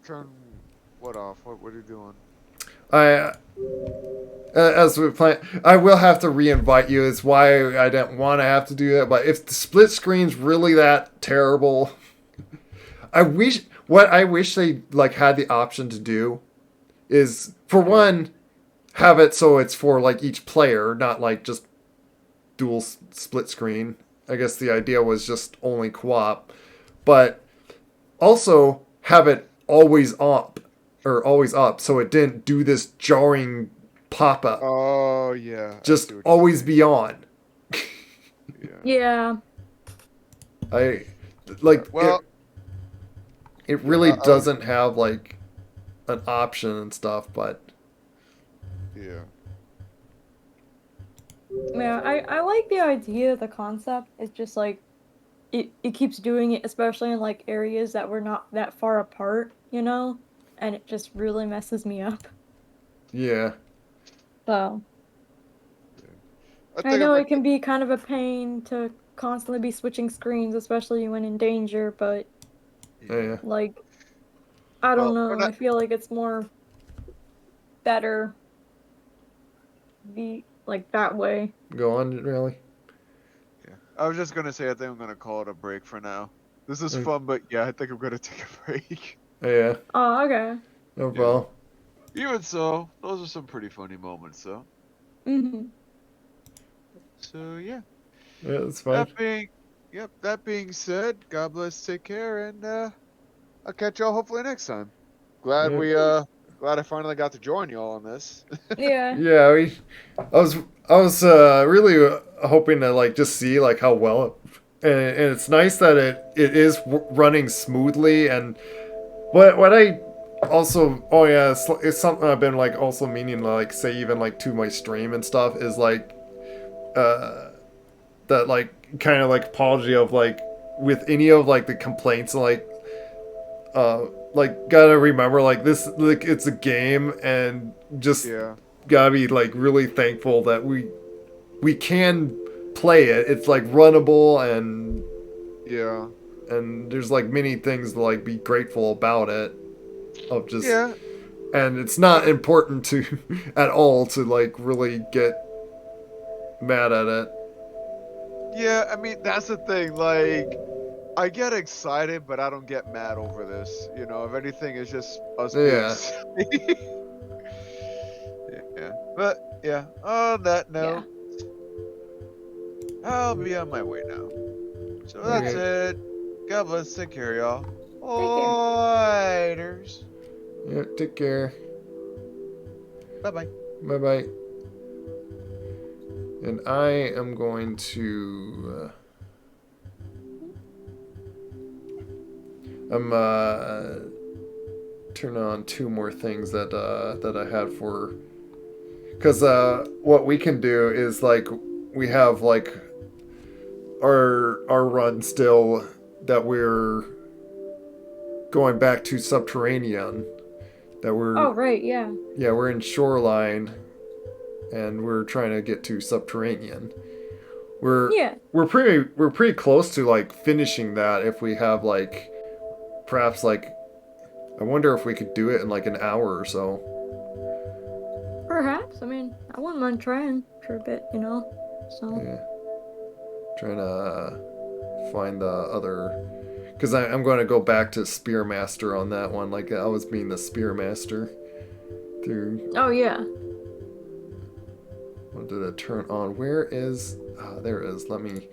Turn what off? What are you doing? as we plan, I will have to re-invite you. It's why I didn't want to have to do that. But if the split screen's really that terrible, I wish they like had the option to do is for one, have it so it's for like each player, not like just split screen. I guess the idea was just only co-op, but also have it always up, so it didn't do this jarring pop up. Oh yeah, I Just see what you're always saying. be on. Yeah. Yeah. I like Well, it yeah, really I was. doesn't have like an option and stuff, but Yeah. Yeah, I like the idea, the concept. It's just like it keeps doing it, especially in like areas that were not that far apart, you know? And it just really messes me up. yeah. So Yeah. I I think I'm know gonna. it can be kind of a pain to constantly be switching screens, especially when in danger, but Yeah. Yeah. like I don't Well, we're know, not. I feel like it's more better be like that way. Go on, really. Yeah. I was just gonna say I think I'm gonna call it a break for now. This is Uh, fun, but yeah, I think I'm gonna take a break. Yeah. Oh, okay. No Yeah. problem. Even so, those are some pretty funny moments, though. Hmm. So yeah. Yeah, that's fine. That being, yep. That being said, God bless, take care, and I'll catch y'all hopefully next time. Glad Yeah. glad I finally got to join y'all on this. Yeah. Yeah, I was really hoping to like just see like how well and it's nice that it is running smoothly and what I also it's something I've been like also meaning to like say even like to my stream and stuff is like uh that like kind of like apology of like with any of like the complaints like gotta remember like this like it's a game and just Yeah, gotta be like really thankful that we can play it. It's like runnable yeah, and there's like many things to like be grateful about it. Of just yeah, and it's not important to at all to like really get mad at it. yeah. I mean, that's the thing. Like, I get excited, but I don't get mad over this. If anything, it's just us being Yeah. silly. Yeah, but yeah. On that Yeah. note, I'll be on my way now. So that's Okay. it. God bless. Take care, y'all. Take care. Laters. Yeah. Take care. Bye bye. Bye bye. And I am going to. I'm turn on two more things that I had for because what we can do is like we have like our run still that we're going back to subterranean that Oh, we're right, yeah. yeah we're in shoreline and we're trying to get to subterranean we're Yeah. we're pretty close to like finishing that if we have like perhaps like I wonder if we could do it in like an hour or so. Perhaps. I mean, I wouldn't mind trying for a bit, you know? So, Yeah, trying to find the other because I'm going to go back to spearmaster on that one. Like I was being the spearmaster through. oh, yeah. What did it turn on? Where is? There it is. Let me.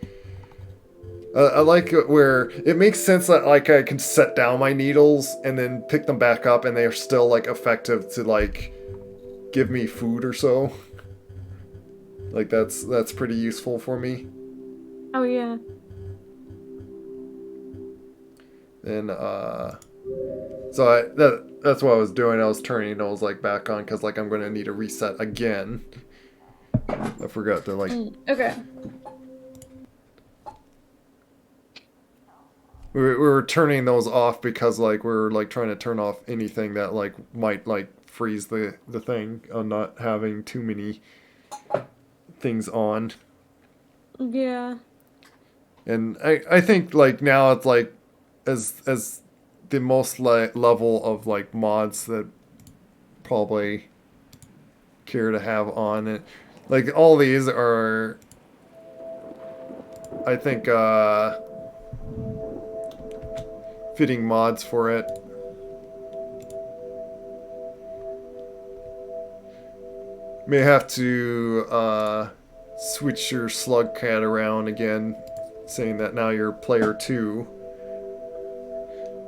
I like it where it makes sense that like I can set down my needles and then pick them back up, and they are still like effective to like give me food or so. Like that's pretty useful for me. Oh, yeah. And so that's what I was doing. I was turning those like back on because like I'm gonna need a reset again. I forgot to like Okay. we were turning those off because like we are like trying to turn off anything that like might like freeze the thing on not having too many things on. Yeah. And I think like now it's like as the most like level of like mods that probably care to have on it. Like all these are I think fitting mods for it. May have to switch your slug cat around again, saying that now you're player 2.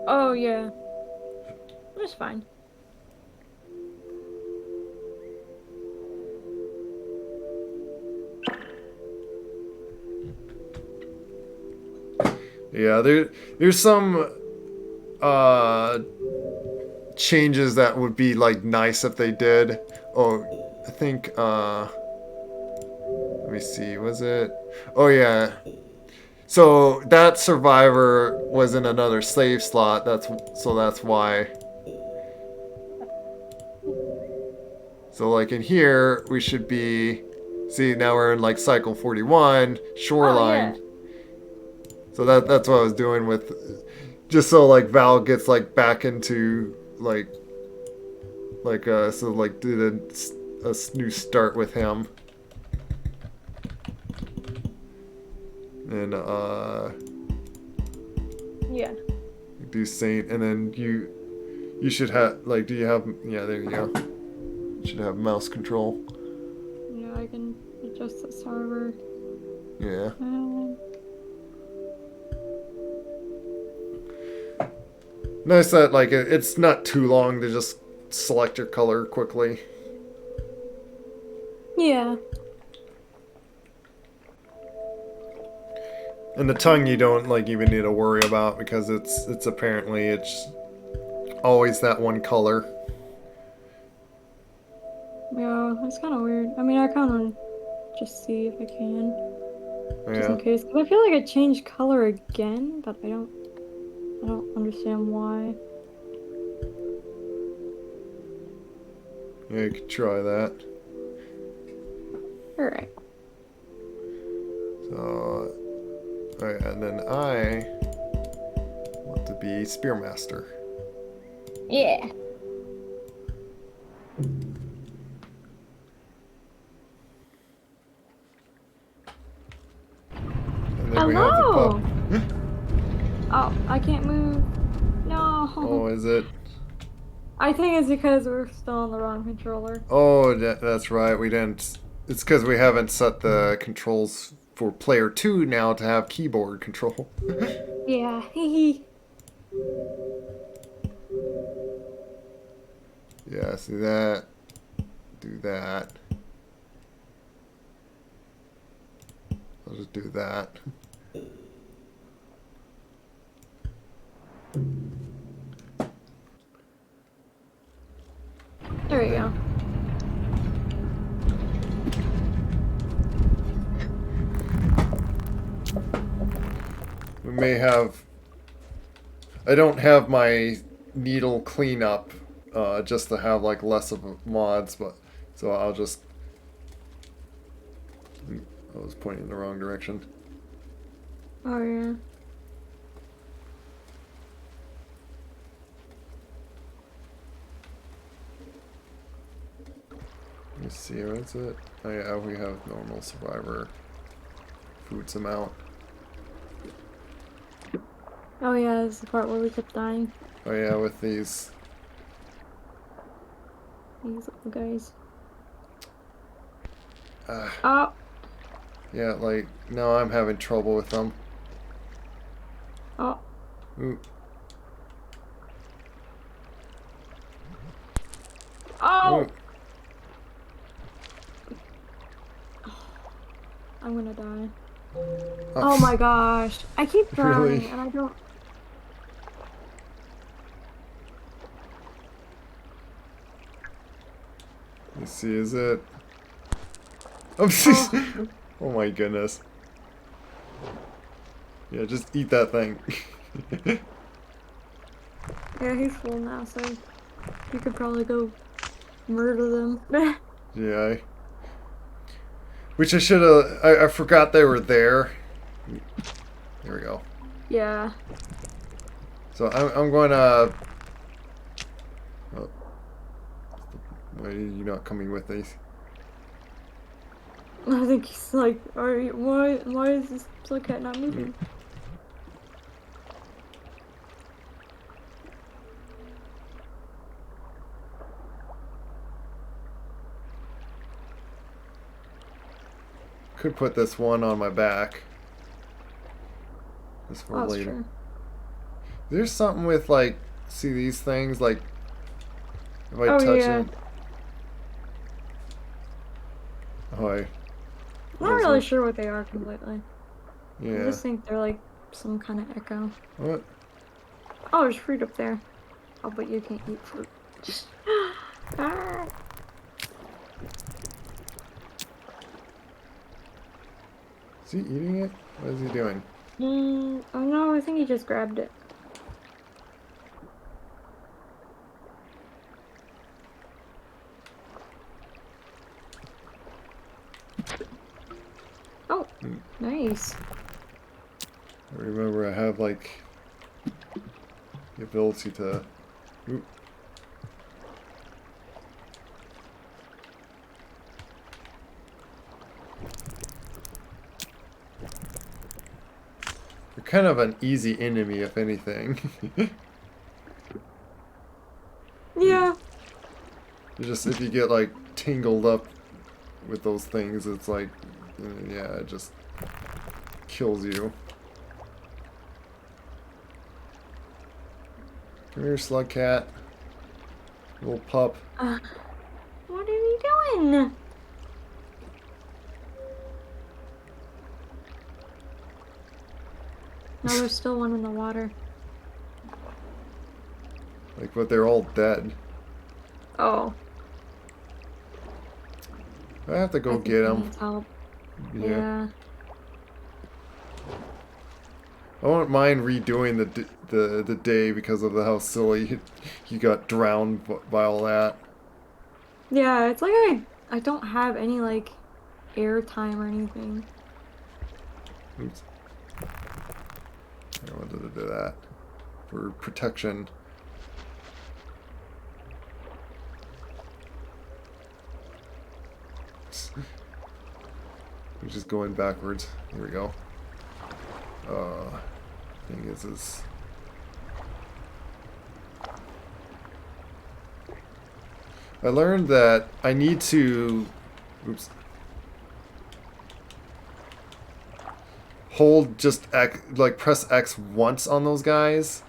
Oh yeah, that's fine. Yeah, there's some changes that would be like nice if they did. Oh, I think let me see, was it? Oh yeah. So that survivor was in another save slot. That's why. So like in here we should be. See, now we're in like cycle 41 Oh shoreline. yeah. So that's what I was doing with, just so like Val gets like back into so like did a new start with him. And Yeah. do Saint, and then you should have like, do you have, yeah, there you go. You should have mouse control. Yeah, I can adjust the server. Yeah. Nice that like it's not too long to just select your color quickly. Yeah. And the tongue you don't like even need to worry about, because it's apparently it's always that one color. Yeah, it's kind of weird. I mean, I kind of just see if I can, just in Yeah. case. 'Cause I feel like I changed color again, but I don't understand why. Yeah, you could try that. All right. So, alright, and then I want to be spearmaster. Yeah. And then we have the Hello. pup. Oh, I can't move. No. Oh, is it? I think it's because we're still on the wrong controller. Oh, that's right. We didn't. It's because we haven't set the controls for player 2 now to have keyboard control. Yeah. Hee. Yeah, see that. Do that. I'll just do that. There we go. We may have. I don't have my needle cleanup, just to have like less of mods, but so I'll just. I was pointing in the wrong direction. Oh yeah. Let me see, what's it? Oh yeah, we have normal survivor foods amount. Oh yeah, this is the part where we kept dying. Oh yeah, with these. These little guys. Uh, Oh. yeah, like, no, I'm having trouble with them. Oh. Ooh. Oh. Ooh. I'm gonna die. Oh, Oh my gosh. I keep drowning Really? and I don't. Let's see, is it? Oh, Oh. oh my goodness. Yeah, just eat that thing. Yeah, he's full now, so you could probably go murder them. Yeah. Which I should have. I forgot they were there. There we go. Yeah. So I'm going to. Oh, why are you not coming with these? I think he's like, why is this slug cat not moving? Could put this one on my back. This for Oh, that's later. true. There's something with like, see these things like, if I Oh, touch yeah. them. Oh, I'm not really sure what they are completely. I Yeah. just think they're like some kind of echo. What? Oh, there's fruit up there. Oh, but you can't eat fruit. Ah. Is he eating it? What is he doing? Oh no, I think he just grabbed it. Oh, Hmm. nice. I remember I have like the ability to. Oop. You're kind of an easy enemy, if anything. Yeah. You just if you get like tangled up with those things, it's like, yeah, it just kills you. Come here, slug cat. Little pup. What are you doing? No, there's still one in the water. Like, but they're all dead. Oh, I have to I go think get he them. needs help. Yeah. Yeah. I won't mind redoing the day because of how silly he got drowned by all that. Yeah, it's like I don't have any like air time or anything. Oops. I wanted to do that for protection. We're just going backwards. Here we go. Thing is I learned that I need to, oops, hold just X, like press X once on those guys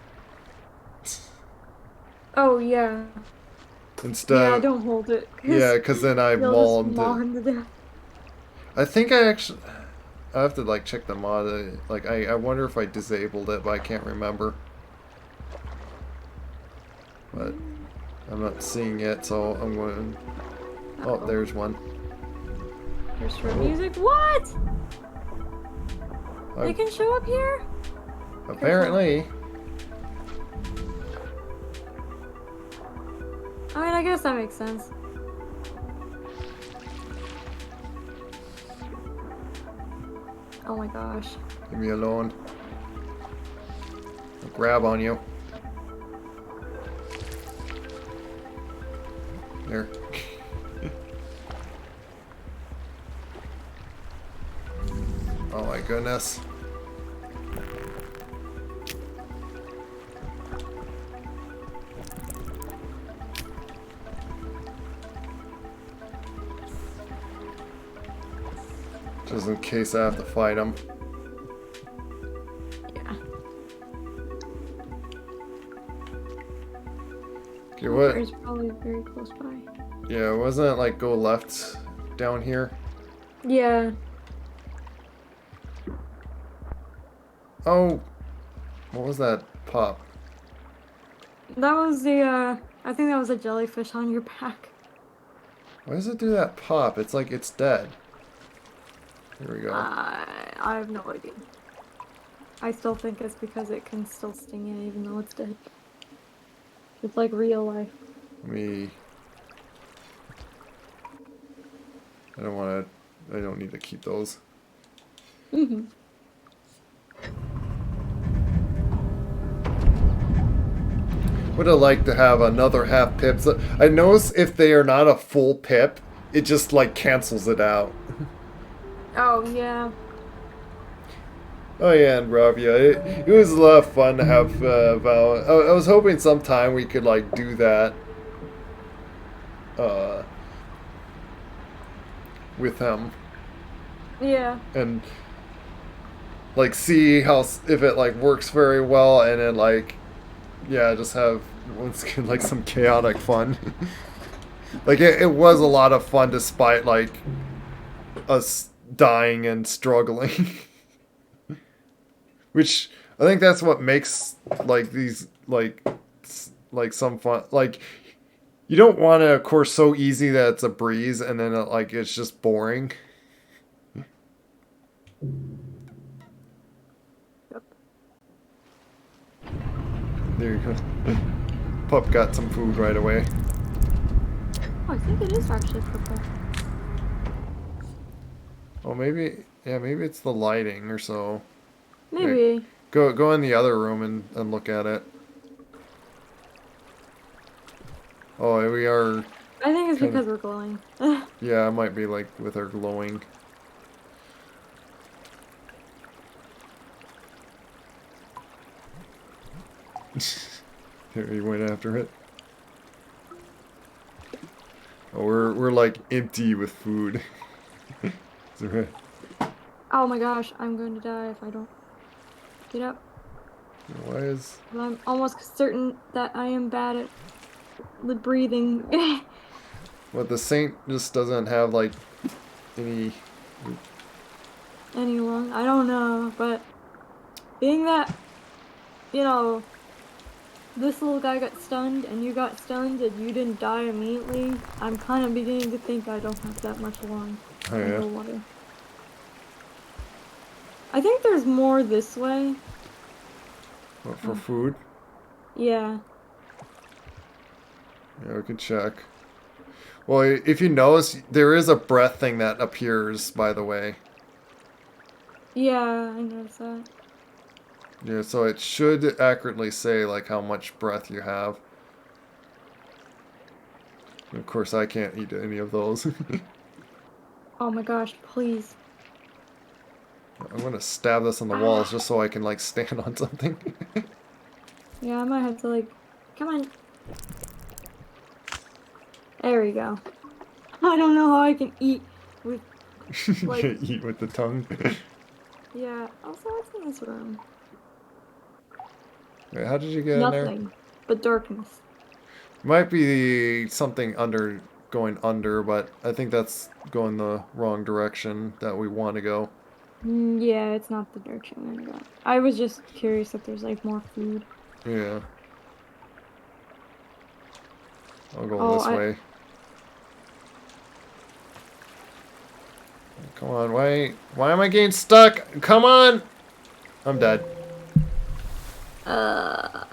Oh yeah. Yeah, instead. don't hold it, Yeah, cause because then I you'll just maul them maul to. him to death. I think I actually. I have to like check the mod. Like I wonder if I disabled it, but I can't remember. But I'm not seeing it, so I'm going. Oh, Uh-oh. there's one. There's short music. What? They I, can show up here? apparently. I mean, I guess that makes sense. Oh my gosh. Leave me alone. I'll grab on you. There. Oh my goodness. Just in case I have to fight him. Yeah. Okay, what? It's probably very close by. Yeah, wasn't it like go left down here? Yeah. Oh, what was that pop? That was the, I think that was a jellyfish on your back. Why does it do that pop? It's like it's dead. Here we go. I have no idea. I still think it's because it can still sting you even though it's dead. It's like real life. Let me. I don't want to. I don't need to keep those. Mm-hmm. Would have liked to have another half pip. So I notice if they are not a full pip, it just like cancels it out. Oh, yeah. Oh yeah, and Rob, yeah, it was a lot of fun to have Val. I was hoping sometime we could like do that with him. Yeah. and like see how if it like works very well, and then like yeah, just have once again like some chaotic fun. Like it was a lot of fun despite like us dying and struggling. Which I think that's what makes like these like some fun. Like you don't want to, of course, so easy that it's a breeze, and then like it's just boring. Yep. There you go. Pup got some food right away. Oh, I think it is actually purple. Oh, maybe yeah, maybe it's the lighting or so. Yeah, Maybe. go in the other room and look at it. Oh, we are I think it's kind of because we're glowing. yeah, it might be like with our glowing. There he went after it. Oh, we're like empty with food. Is that right? Oh my gosh, I'm going to die if I don't get up. Why is I'm almost certain that I am bad at the breathing. what the saint just doesn't have like any? Anyone, I don't know, but being that, you know, this little guy got stunned and you got stunned and you didn't die immediately, I'm kind of beginning to think I don't have that much lung Oh yeah. underwater. I think there's more this way. What for food? Yeah. Yeah, we can check. Well, if you notice, there is a breath thing that appears. By the way. Yeah, I noticed that. Yeah, so it should accurately say like how much breath you have. Of course, I can't eat any of those. Oh my gosh, please. I'm gonna stab this on the walls just so I can like stand on something. Yeah, I might have to like, come on. There we go. I don't know how I can eat with, like, Can't eat with the tongue. yeah. Also, what's in this room? Wait, how did you get in there? Nothing but darkness. Might be something under going under, but I think that's going the wrong direction that we want to go. Yeah, it's not the direction I'm gonna go. I was just curious if there's like more food. Yeah. I'll go Oh, this way. Come on, why am I getting stuck? Come on! I'm dead. uh,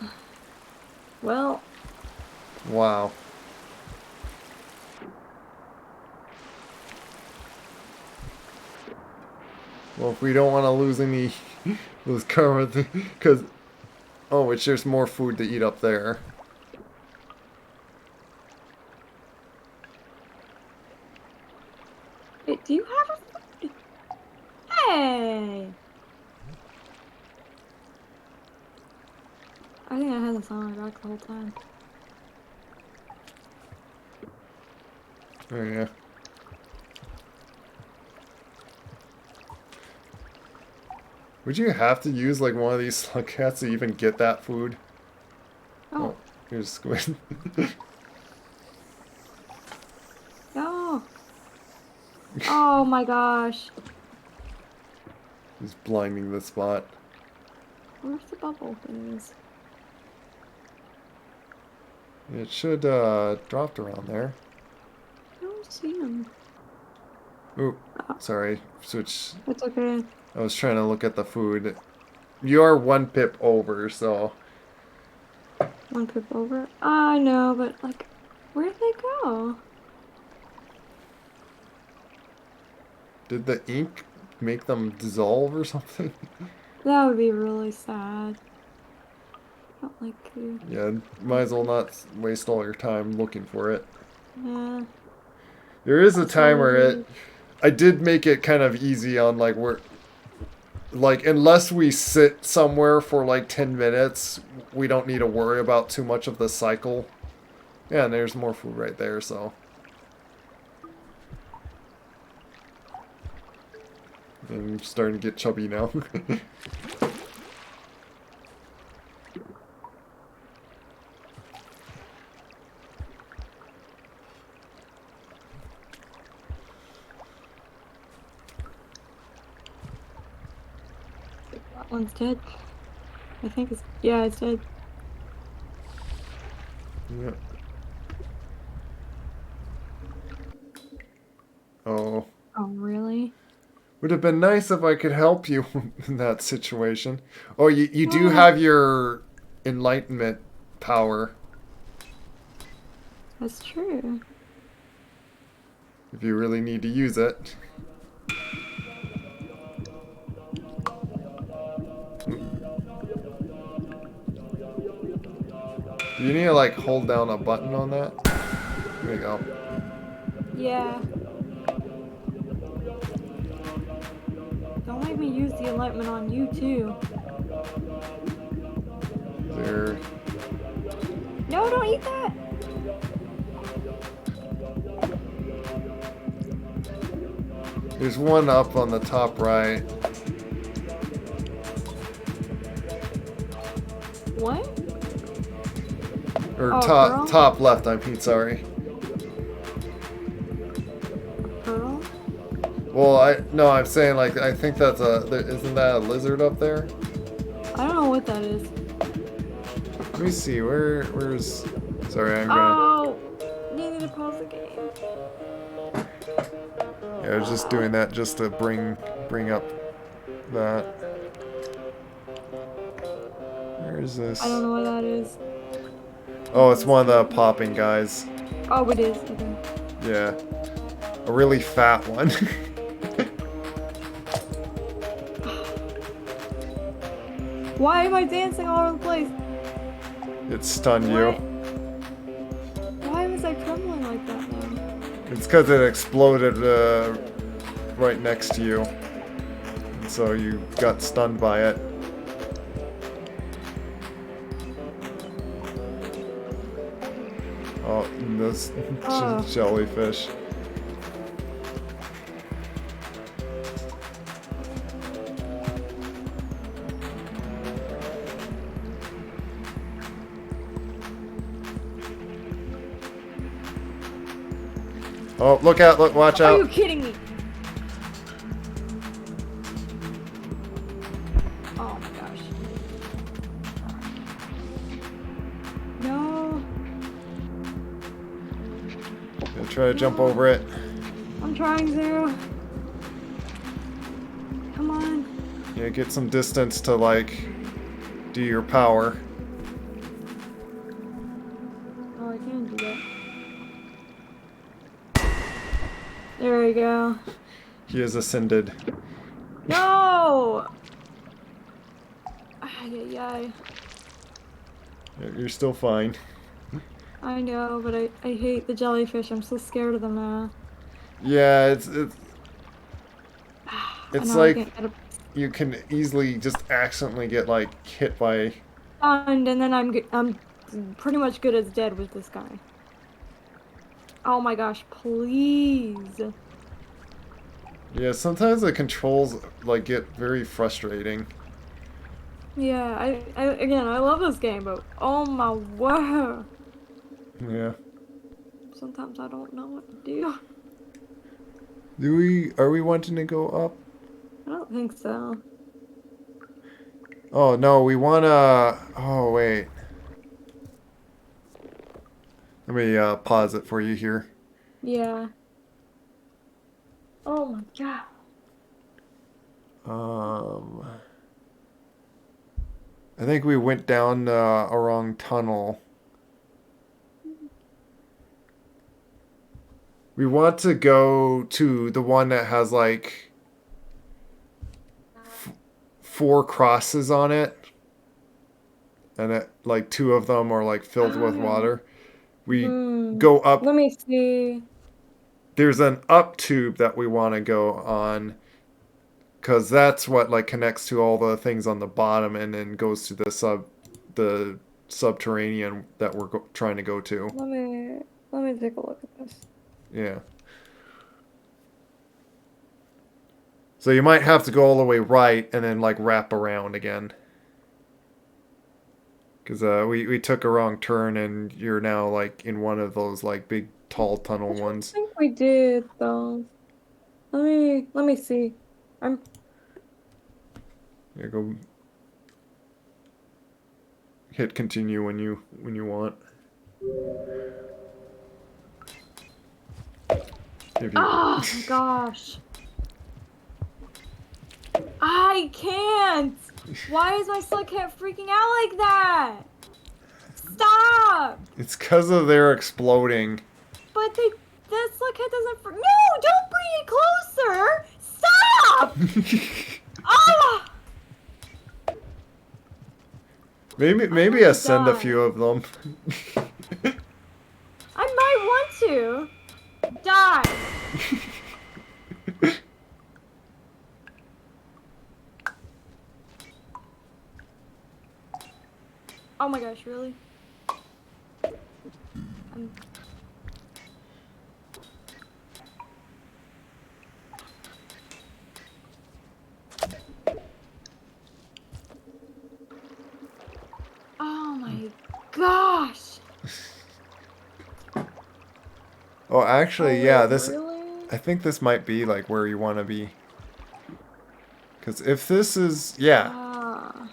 well, Wow. Well, if we don't want to lose any those karma, because oh, which there's more food to eat up there. wait, do you have a food? Hey! I think I had this on my back the whole time. Oh yeah. Would you have to use like one of these slug cats to even get that food? Oh, Oh, here's squid. no! Oh my gosh. He's blinding the spot. Where's the bubble things? It should dropped around there. I don't see them. Ooh, Oh, sorry. Switch. it's okay. I was trying to look at the food. You are one pip over, so One pip over. I know, but like, where'd they go? did the ink make them dissolve or something? That would be really sad. I don't like to. Yeah, might as well not waste all your time looking for it. Yeah. There is a That's all time where it is. I did make it kind of easy on like where, like unless we sit somewhere for like 10 minutes, we don't need to worry about too much of the cycle. Yeah, and there's more food right there, so. I'm starting to get chubby now. That one's dead. I think it's, yeah, it's dead. Yeah. Oh. Oh, really? Would have been nice if I could help you in that situation. Oh, you do Well, have your enlightenment power. that's true. If you really need to use it. Do you need to like hold down a button on that? There you go. Yeah. Don't make me use the enlightenment on you, too. There. No, don't eat that! There's one up on the top right. What? Or Oh, top pearl? top left, I mean, sorry. Pearl? Well, no, I'm saying like I think that's isn't that a lizard up there? I don't know what that is. Let me see. Where's? Sorry, I'm gonna. Oh! You need to pause the game. Yeah, I was just doing that just to bring up that. Where is this? I don't know what that is. Oh, it's one of the popping guys. Oh, it is. Okay. Yeah, a really fat one. Why am I dancing all over the place? It stunned Why? you. Why was I trembling like that now? It's because it exploded right next to you, so you got stunned by it. Oh, this Oh. jellyfish. Oh, look out, look, watch Are you out. kidding me? Oh my gosh. No. Yeah, try to jump over it. I'm trying to. Come on. Yeah, get some distance to, like, do your power. Oh, I can do that. There we go. He has ascended. No! Ay, ay, ay. Yeah, you're still fine. I know, but I hate the jellyfish. I'm so scared of them now. Yeah, I it's know I like can't get you can easily just accidentally get, like, hit by... stunned, and then I'm pretty much good as dead with this guy. Oh my gosh, please. Yeah, sometimes the controls, like, get very frustrating. Yeah, again, I love this game, but oh my word. Yeah. Sometimes I don't know what to do. Are we wanting to go up? I don't think so. Oh, no, we wanna... Oh, wait. Let me, pause it for you here. Yeah. Oh my god. I think we went down a wrong tunnel. We want to go to the one that has like four crosses on it, and it, like two of them are like filled with water. We go up. Let me see. There's an up tube that we want to go on, because that's what like connects to all the things on the bottom, and then goes to the subterranean that we're trying to go to. Let me take a look at this. Yeah. So you might have to go all the way right and then like wrap around again. Because we took a wrong turn and you're now like in one of those like big tall tunnel I ones. think we did though. Let me see. I'm Yeah, go hit continue when you want. If you Oh my gosh. I can't! Why is my slug cat freaking out like that? Stop! It's because of their exploding. But that slug cat doesn't No! Don't bring it closer! Stop! Ah! maybe gonna ascend a die. few of them. I might want to. Die! Oh my gosh, really? I'm... Oh my gosh! Oh, actually, Oh, yeah, wait, this really? I think this might be like where you want to be. Because if this is, yeah. Ah.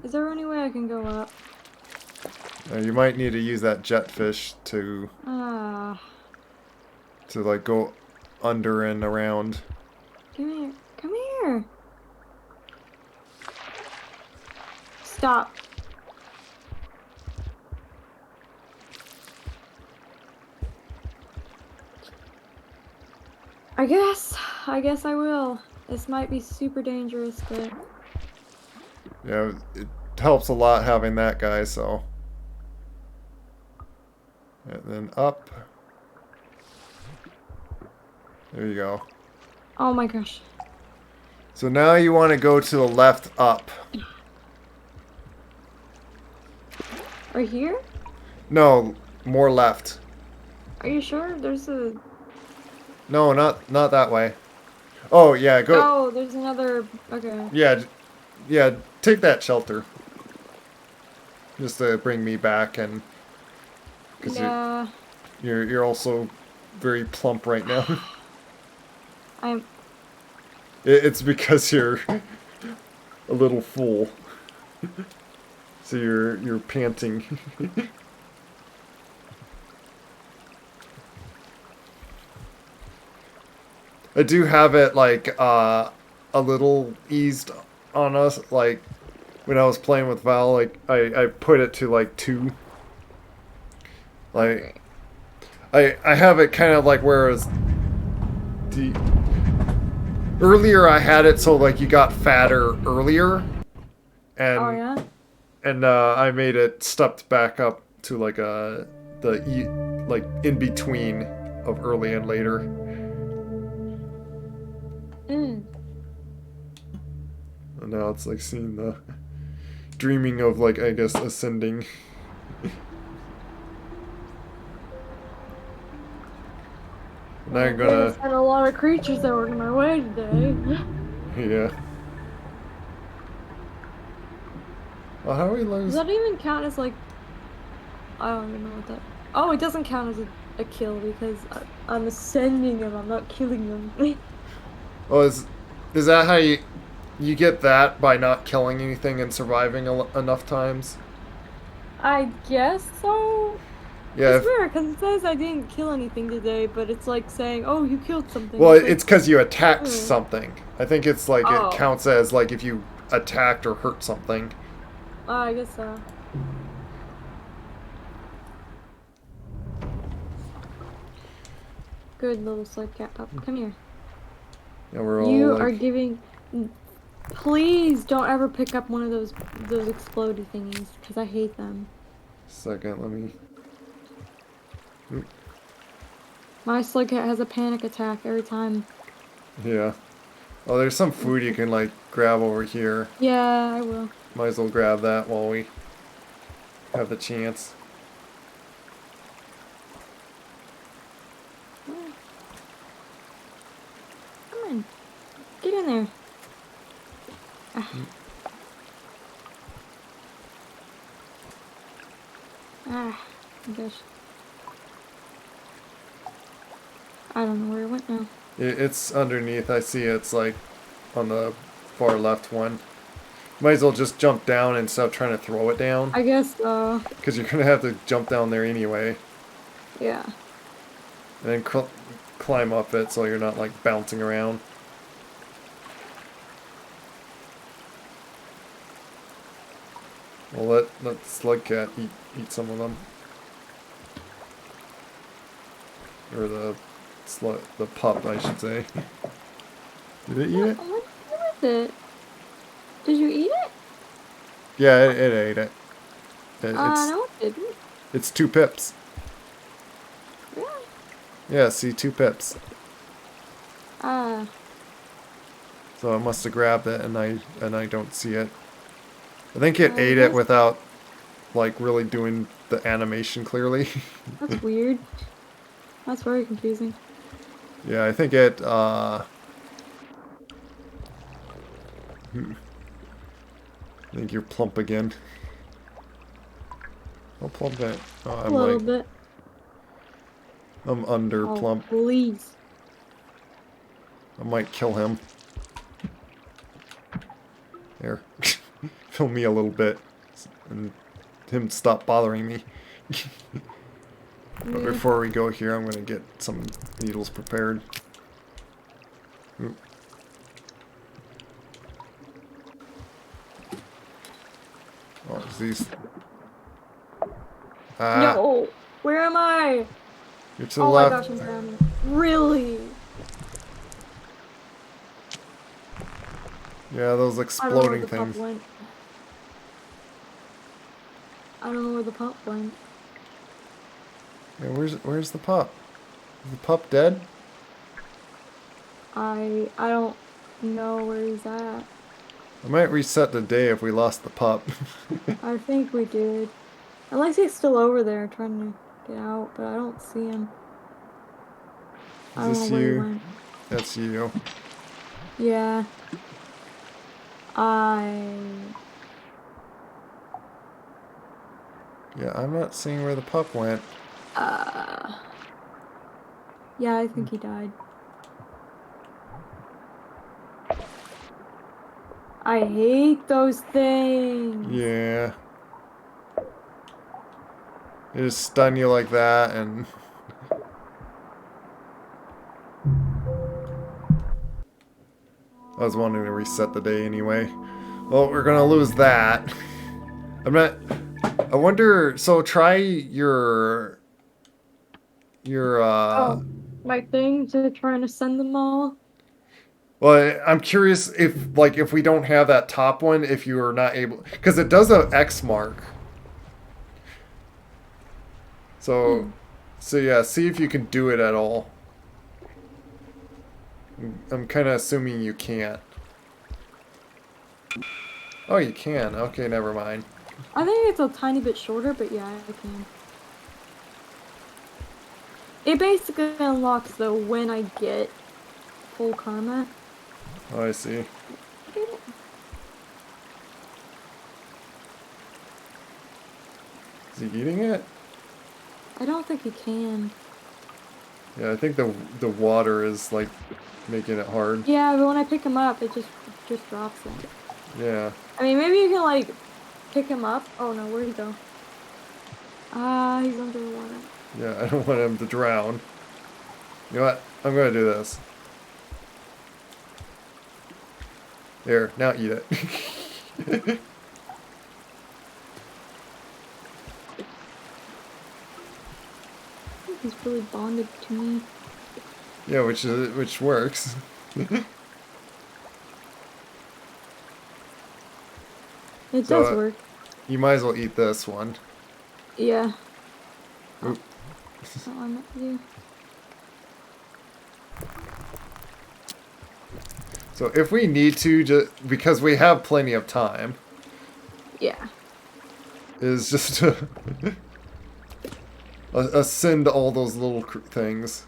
Is there any way I can go up? You might need to use that jetfish Ah. to like go under and around. Come here. Come here. Stop. I guess I will. This might be super dangerous, but... Yeah, it helps a lot having that guy, so. And then up. There you go. Oh my gosh. So now you want to go to the left up. Right here? No, more left. Are you sure? There's a... No, not that way. Oh, yeah, go. Oh, there's another... Okay. Yeah, yeah, take that shelter. Just to bring me back and cuz Yeah. you're also very plump right now. I'm... It's because you're a little full. So you're panting. I do have it like a little eased on us. Like when I was playing with Val, like I put it to like 2. Like I have it kind of like where it's earlier I had it so like you got fatter earlier, and Oh, yeah? I made it stepped back up to like like in between of early and later. Mm. And now it's like seeing the dreaming of like I guess ascending. Now I'm gonna Had a lot of creatures that were in my way today. yeah. Well, how do we Does lose? that even count as like... I don't even know what that... Oh, it doesn't count as a kill because I'm ascending them, I'm not killing them. Oh, is that how you get that by not killing anything and surviving enough times? I guess so. Yeah. It's weird because it says I didn't kill anything today, but it's like saying, "Oh, you killed something." Well, like, it's because you attacked hmm. something. I think it's like Oh. it counts as like if you attacked or hurt something. I guess so. Good little slug cat pup. Come here. Yeah, we're all You like, are giving. Please don't ever pick up one of those explodey thingies because I hate them. second, let me. My slug cat has a panic attack every time. Yeah. Oh, there's some food you can like grab over here. Yeah, I will. Might as well grab that while we have the chance. in there. Ah. Ah, I guess. I don't know where it went now. It's underneath. I see it's like on the far left one. Might as well just jump down and stop trying to throw it down. I guess, Because you're going to have to jump down there anyway. yeah. And then climb up it so you're not like bouncing around. Well, let the slug cat eat some of them. Or the pup, I should say. Did it eat it? What with it? Did you eat it? Yeah, it ate it. No, it didn't. It's 2 pips. Really? Yeah, see, 2 pips. Ah. So it must have grabbed it, and I don't see it. I think it ate guess. it without, like, really doing the animation clearly. That's weird. That's very confusing. Yeah, I think it, I think you're plump again. How plump it? Oh, A little bit. I'm under Oh, plump. please. I might kill him. There. Fill me a little bit. And him stop bothering me. But Yeah. before we go here, I'm going to get some needles prepared. Oop. Oh, it's these. Ah, No! Where am I? you're to the Oh my left. gosh, I'm drowning. Really? Yeah, those I don't know where exploding the things. pup went. I don't know where the pup went. Yeah, where's the pup? Is the pup dead? I don't know where he's at. I might reset the day if we lost the pup. I think we did. Unless he's still over there trying to get out, but I don't see him. I Is don't know this where he you? went. That's you. Yeah. Yeah, I'm not seeing where the pup went. Yeah, I think he died. I hate those things. Yeah. They just stun you like that and... I was wanting to reset the day anyway. Well, we're gonna lose that. I'm not... I wonder... So try your... Oh, my thing to trying to send them all. Well, I'm curious if, like, if we don't have that top one, if you are not able... Because it does a X mark. So... So yeah, see if you can do it at all. I'm kind of assuming you can't. Oh, you can. Okay, never mind. I think it's a tiny bit shorter, but yeah, I can. It basically unlocks though when I get full karma. Oh, I see. Is he eating it? I don't think he can. Yeah, I think the water is like making it hard. Yeah, but when I pick him up, it just drops it. Yeah. I mean, maybe you can like pick him up. Oh no, where'd he go? Ah, he's under the water. Yeah, I don't want him to drown. You know what? I'm gonna do this. There, now eat it. He's really bonded to me. Yeah, which works. It So, does work. You might as well eat this one. Yeah. Oop. That's not what I meant to do. So if we need to, just because we have plenty of time, Yeah. is just to ascend all those little things.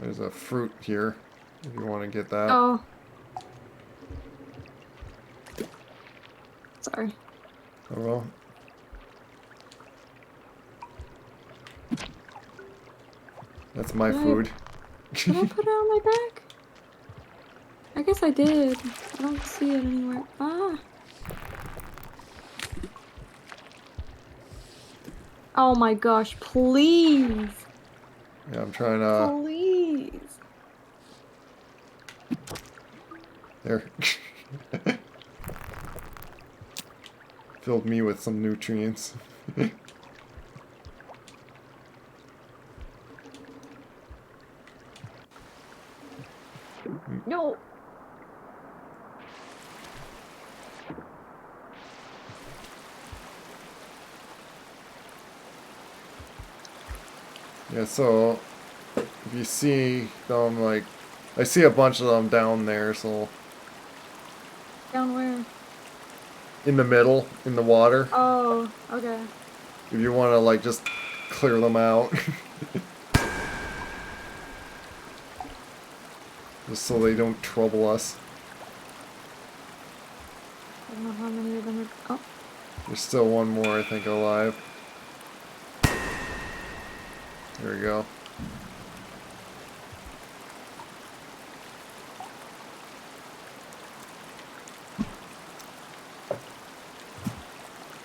There's a fruit here, if you want to get that. Oh. Sorry. Oh well. That's my food. Did I put it on my back? I guess I did. I don't see it anywhere. Ah. Oh my gosh, please. Yeah, I'm trying to... Please. There. Filled me with some nutrients. No. Yeah, so if you see them, like, I see a bunch of them down there, so Down where? in the middle, in the water, Oh, okay. if you want to, like, just clear them out. Just so they don't trouble us. I don't know how many of them are. Oh. There's still one more, I think, alive. There we go.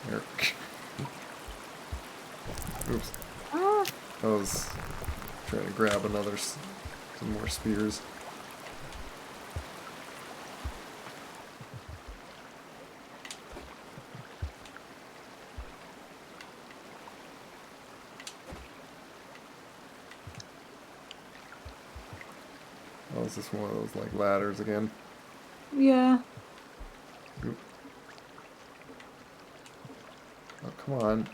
Here. Oops. Ah. I was trying to grab some more spears. Oh, is this one of those, like, ladders again? Yeah. Oop. Oh, come on.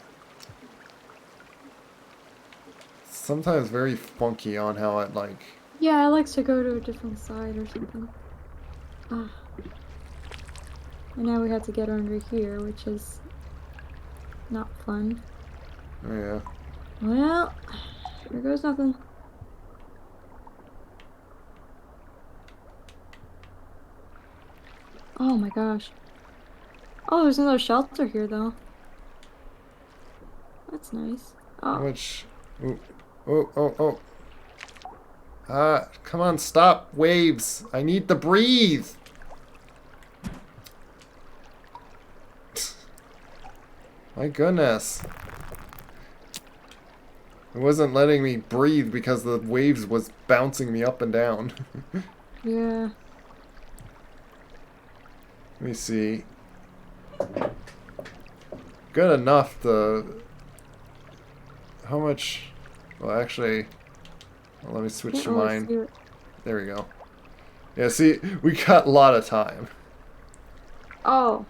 It's sometimes very funky on how it, like... Yeah, I like to go to a different side or something. Ah. And now we have to get under here, which is not fun. Oh, yeah. Well, here goes nothing. Oh my gosh. Oh, there's another shelter here, though. That's nice. How Oh, much... Ooh. Oh, oh, oh. Ah, come on, stop, waves. I need to breathe. My goodness. It wasn't letting me breathe because the waves was bouncing me up and down. yeah. Let me see. Good enough to... How much... Well, actually... Well, let me switch Can't to really mine. see it. There we go. Yeah, see, we got a lot of time. Oh.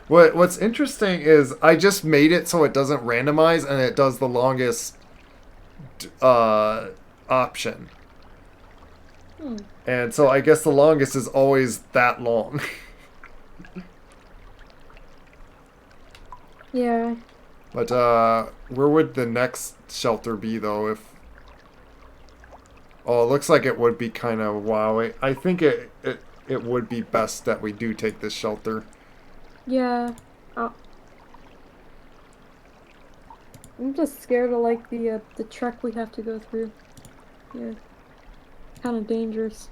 What's interesting is I just made it so it doesn't randomize and it does the longest option. Hmm. And so I guess the longest is always that long. Yeah. But where would the next shelter be though if... Oh, it looks like it would be kind of wowy. I think it would be best that we do take this shelter. Yeah. Oh. I'm just scared of like the trek we have to go through. Yeah. Kind of dangerous.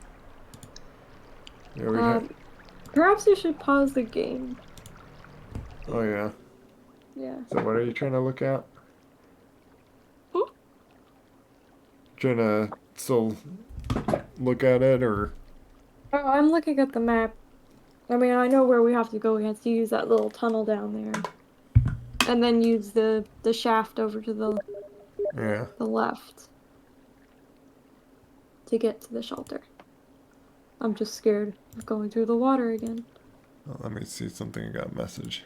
Yeah, we Perhaps you should pause the game. Oh yeah. Yeah. So what are you trying to look at? Hmm? Trying to still look at it or... Oh, I'm looking at the map. I mean, I know where we have to go. We have to use that little tunnel down there. And then use the shaft over to Yeah. the left to get to the shelter. I'm just scared of going through the water again. Oh, let me see something. I got a message.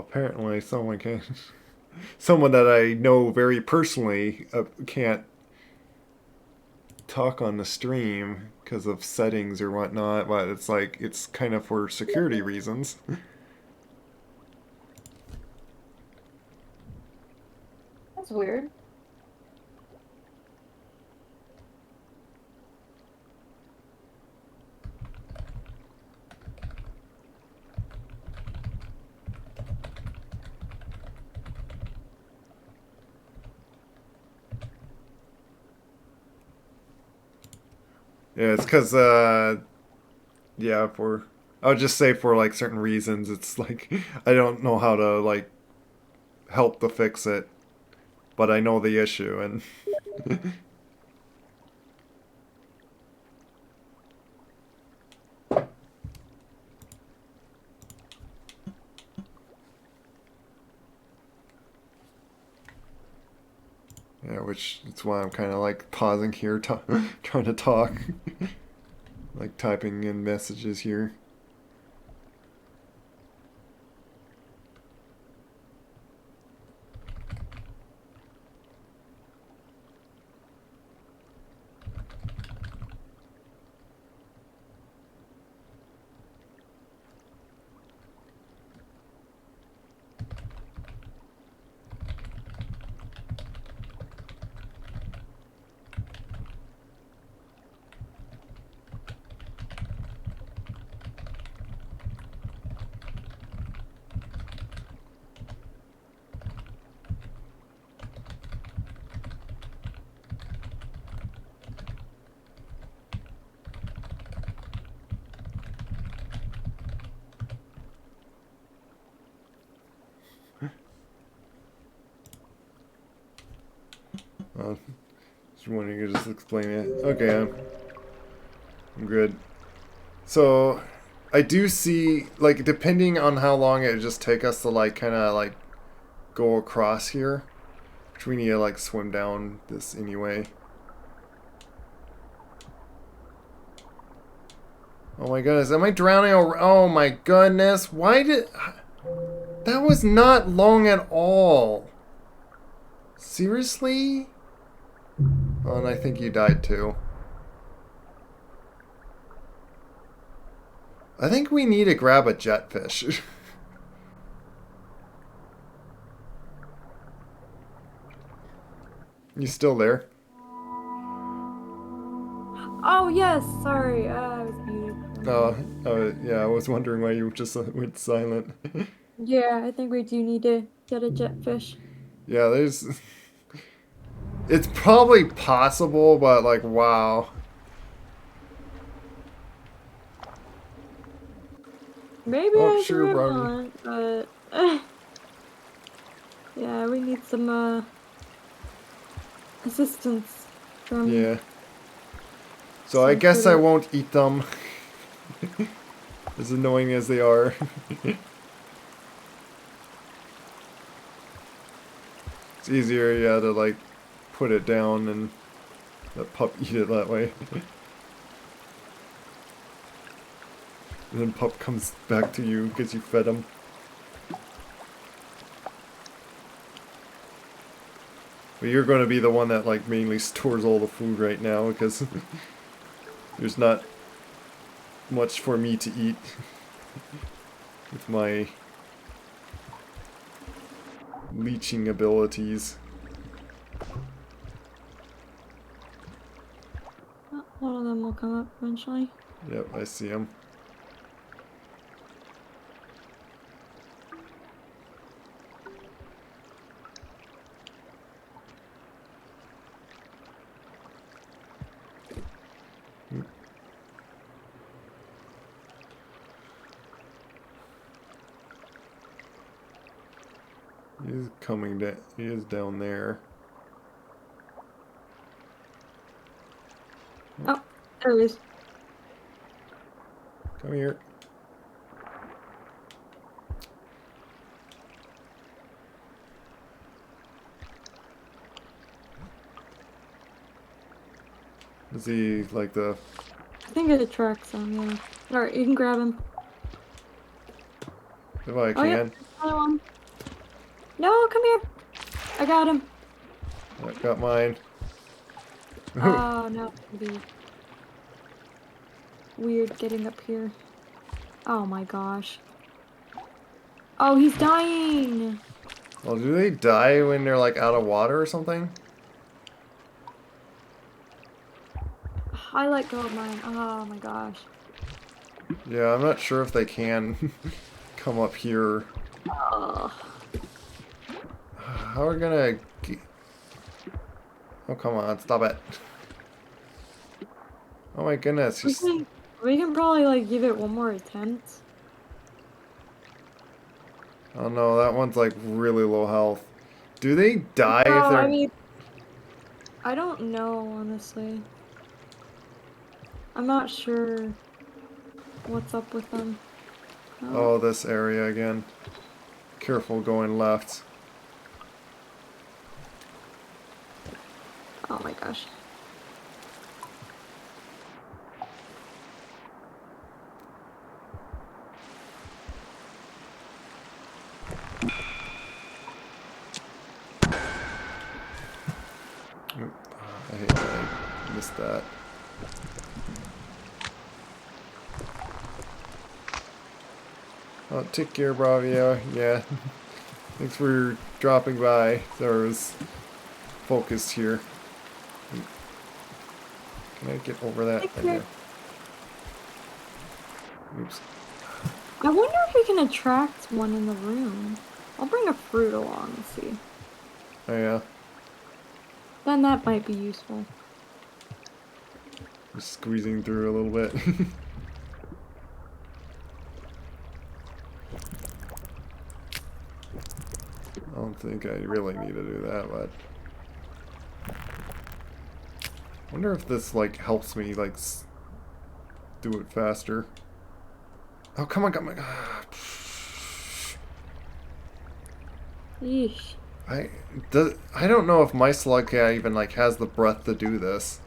apparently someone can. Someone that I know very personally can't talk on the stream because of settings or whatnot, but it's like it's kind of for security reasons. That's weird. Yeah, it's because yeah, for I would just say for like certain reasons, it's like I don't know how to like help to fix it, but I know the issue and. Yeah, which is why I'm kind of like pausing here, trying to talk, like typing in messages here. Just wanting to just explain it. Okay, I'm good. So, I do see, like, depending on how long it would just take us to, like, kind of, like, go across here. Which we need to, like, swim down this anyway. Oh my goodness, am I drowning? Oh my goodness, why did... That was not long at all. Seriously? Oh, and I think you died too. I think we need to grab a jetfish. You still there? Oh yes, sorry, I was muted. Yeah, I was wondering why you just went silent. Yeah, I think we do need to get a jetfish. Yeah, there's... It's probably possible, but like, wow. Maybe Oh, I sure, agree Brownie. not, but yeah, we need some assistance from Yeah. So I some guess I critter. won't eat them. As annoying as they are. It's easier, yeah, to like put it down and let pup eat it that way. And then pup comes back to you because you fed him. But you're going to be the one that like mainly stores all the food right now because there's not much for me to eat with my leeching abilities. One of them will come up eventually. Yep, I see him. He's coming down. He is down there. Oh, there he is. Come here. Is he like the... I think it attracts him, yeah. Alright, you can grab him. If I Oh, yeah, can. another one. No, come here. I got him. I got mine. Oh, no. It'd be weird getting up here. Oh my gosh. Oh, he's dying. Well, do they die when they're like out of water or something? I let go of mine. Oh my gosh. Yeah, I'm not sure if they can come up here. Oh. How are we gonna... Oh, come on, stop it. Oh my goodness, just... We can probably like give it one more attempt. Oh no, that one's like really low health. Do they die if No, I they're... mean, I don't know, honestly. I'm not sure what's up with them. Oh, Oh, this area again. Careful going left. oh my gosh. Oop, I hate that I missed that. Oh, take care, Bravio. Yeah. Thanks for dropping by. So I was focused here. Can I get over that? Take Right care. there. Oops. I wonder if we can attract one in the room. I'll bring a fruit along and see. Oh yeah. Then that might be useful. Just squeezing through a little bit. I don't think I really need to do that, but... I wonder if this, like, helps me, like, do it faster. Oh, come on, come on. Yeesh. I don't know if my slug cat even, like, has the breath to do this.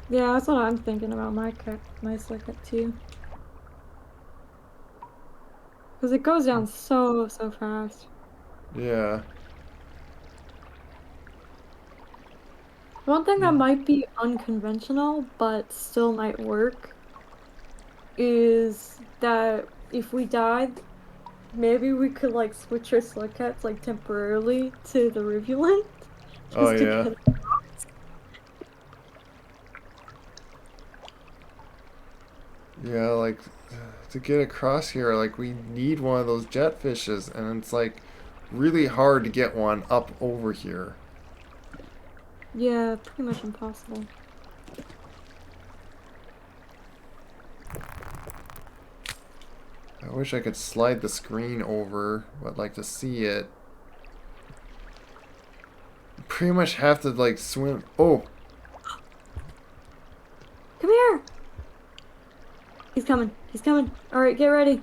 Yeah, that's what I'm thinking about my circuit too. Because it goes down so fast. Yeah. One thing that might be unconventional, but still might work, is that if we died, maybe we could like switch our slug cats like temporarily to the rivulet Oh, just to yeah. get it. Yeah, like, to get across here, like, we need one of those jetfishes, and it's, like, really hard to get one up over here. Yeah, pretty much impossible. I wish I could slide the screen over, but, like, to see it. Pretty much have to, like, swim. Oh! Come here! He's coming. He's coming. Alright, get ready.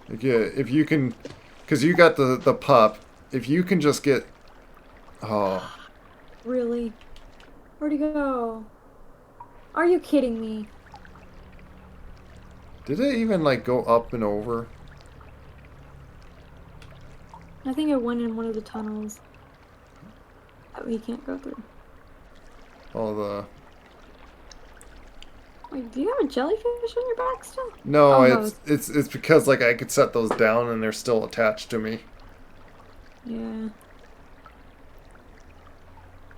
Like, yeah, if you can... Because you got the pup. If you can just get... Oh. Really? Where'd he go? Are you kidding me? Did it even, like, go up and over? I think it went in one of the tunnels that we can't go through. All the... Wait, do you have a jellyfish on your back still? No, Oh, no, it's because, like, I could set those down and they're still attached to me. yeah.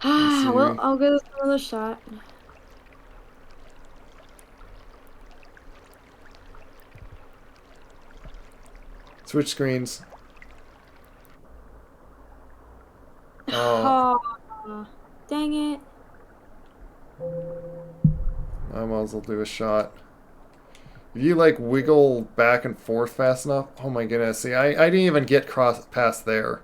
Let's see. Well, I'll give this another shot. Switch screens. Oh, Oh, dang it. I might as well do a shot. If you, like, wiggle back and forth fast enough... Oh my goodness, see, I didn't even get past there.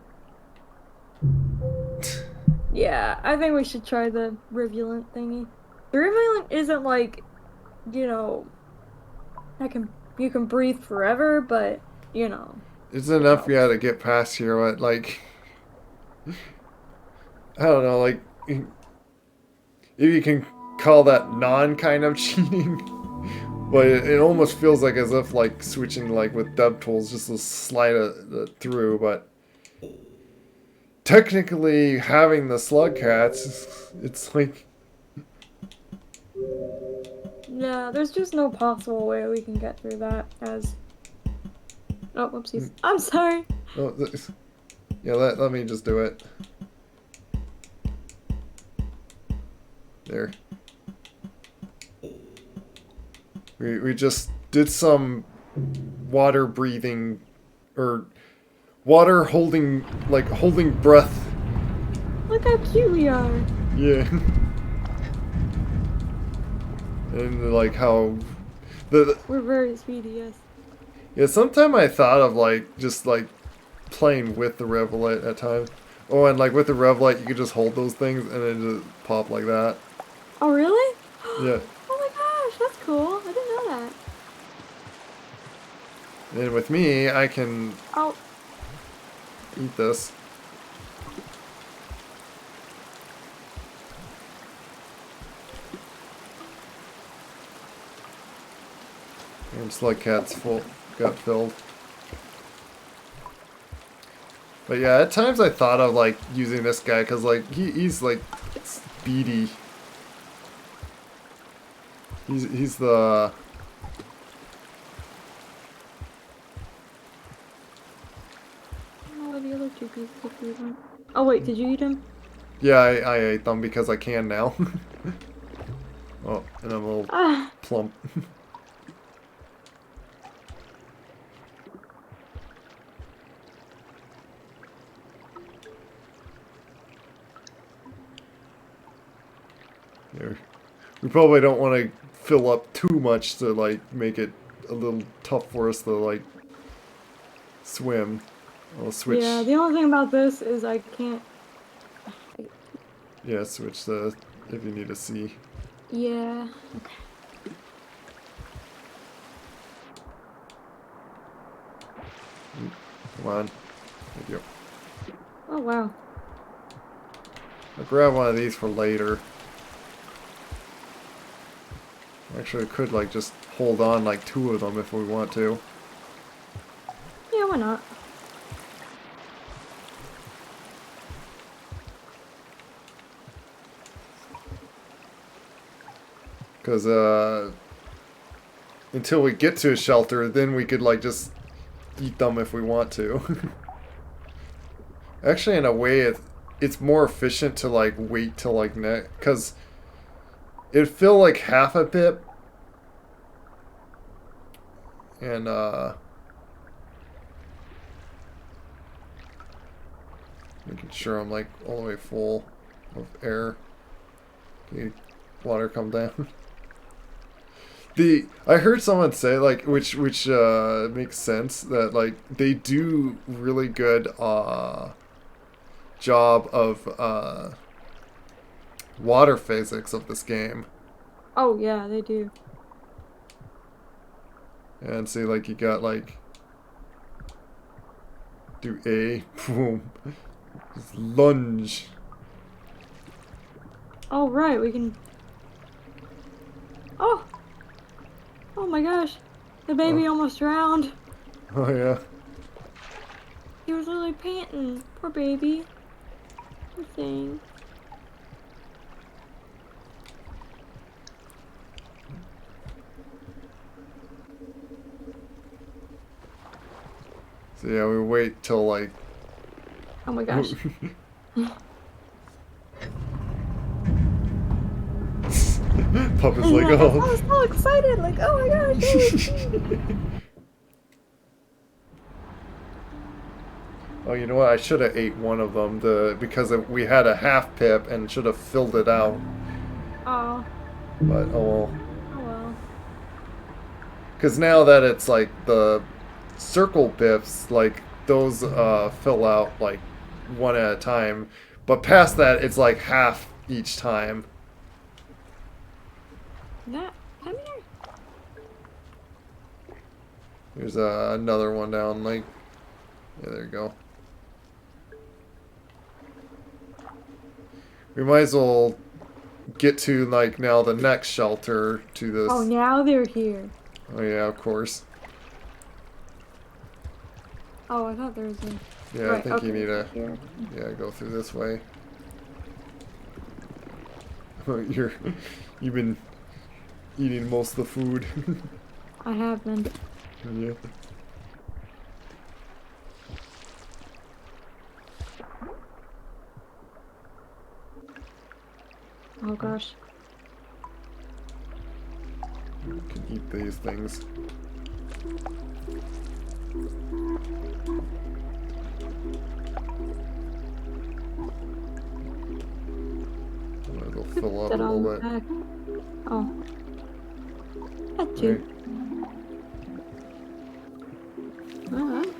Yeah, I think we should try the rivulet thingy. The rivulet isn't like, you know, you can breathe forever, but you know, It's it enough, helps. yeah, to get past here, but, like... I don't know, like... If you can call that non-kind of cheating. But it almost feels like as if like switching like with dev tools just to slide it through. But technically, having the slug cats, it's like Yeah, there's just no possible way we can get through that as. Oh, whoopsies. I'm sorry. oh, yeah. Let me just do it. There. We just did some water breathing or water holding like holding breath. Look how cute we are. Yeah. And like how the We're very speedy, yes. yeah, sometime I thought of like just like playing with the Revelite at times. Oh, and like with the Revelite you could just hold those things and then just pop like that. Oh, really? Yeah. Oh my gosh, that's cool. I didn't know that. And with me I can Oh, eat this. And slug cats full got filled. But yeah, at times I thought of like using this guy because like he's like speedy. He's the oh, the other two pieces of food went. Oh wait, did you eat them? yeah I ate them because I can now. Oh, and I'm a little Ah, plump. Here. We probably don't want to fill up too much to like make it a little tough for us to like swim. I'll switch. yeah. The only thing about this is I can't. Yeah, switch the if you need to see. Yeah. Okay. Come on. Thank you. Oh wow. I'll grab one of these for later. Actually, I could like just hold on like 2 of them if we want to. Yeah, why not? Because until we get to a shelter, then we could like just eat them if we want to. Actually, in a way, it's more efficient to like wait till like next, because it'd fill like half a pip, and making sure I'm like all the way full of air. Okay, water come down. I heard someone say like which makes sense that like they do really good job of water physics of this game. Oh yeah, they do. And see like you got like do A boom just lunge. Oh right, we can. Oh. Oh my gosh, the baby almost drowned. Oh yeah. He was literally panting. Poor baby. Poor thing. So yeah, we wait till like Oh my gosh. Pup is And like, I oh. was so excited, like, oh my gosh. Oh, you know what? I should have ate one of them because we had a half pip and should have filled it out. Oh, But oh well. oh well. Because now that it's like the circle pips, like those fill out like one at a time. But past that, it's like half each time. That, come here. There's another one down like. Yeah, there you go. We might as well get to like now the next shelter to this. Oh, now they're here. Oh yeah, of course. Oh, I thought there was a... Yeah, I Right, think you okay, need so to, here. yeah, go through this way. You've been eating most of the food. I have been. Yeah. Oh gosh. You can eat these things. It'll fill up a That on the little bit. back. Oh. That Right. too. Alright.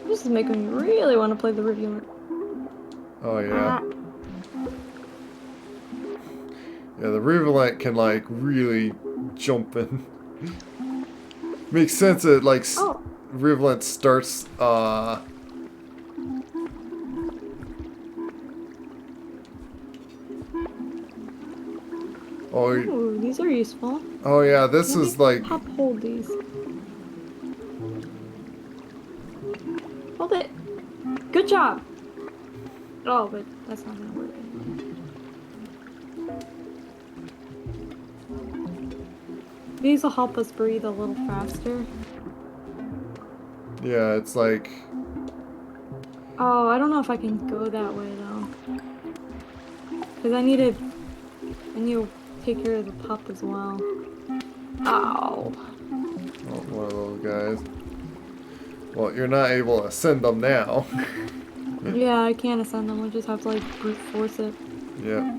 This is making me really want to play the review. Oh yeah. Yeah, the rivulet can like really jump in. Makes sense that like Oh. rivulet starts oh, Ooh, these are useful. oh yeah, this Let me is like pop hold these. Hold it. Good job. Oh, but that's not gonna work. These will help us breathe a little faster. yeah, it's like Oh, I don't know if I can go that way though. Cause I need to take care of the pup as well. Ow. oh, one of those guys. Well, you're not able to send them now. Yeah, I can't ascend them. We'll just have to like brute force it. Yeah.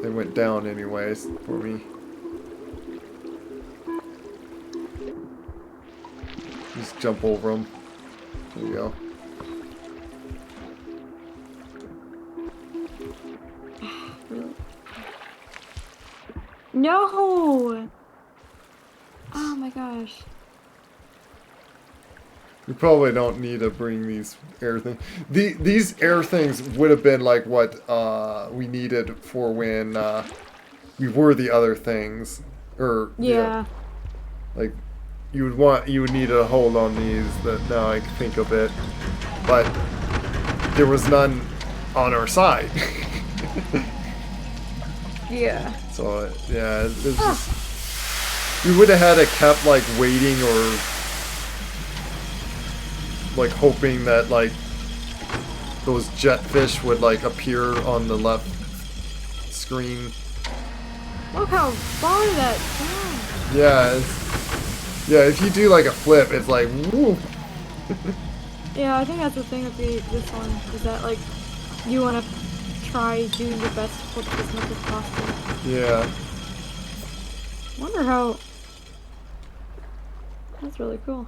They went down anyways for me. Just jump over them. There you go. Really? No! Oh my gosh. We probably don't need to bring these air things. These air things would have been like what we needed for when we were the other things. Or Yeah. like you would need to hold on these. That now I can think of it, but there was none on our side. Yeah. So yeah, it's just we would have had to kept like waiting or like hoping that like those jetfish would like appear on the left screen. Look how far that. Yeah, yeah. If you do like a flip, it's like woo. Yeah, I think that's the thing with this one is that like you want to try doing your best to flip as much as possible. Yeah. Wonder how. That's really cool.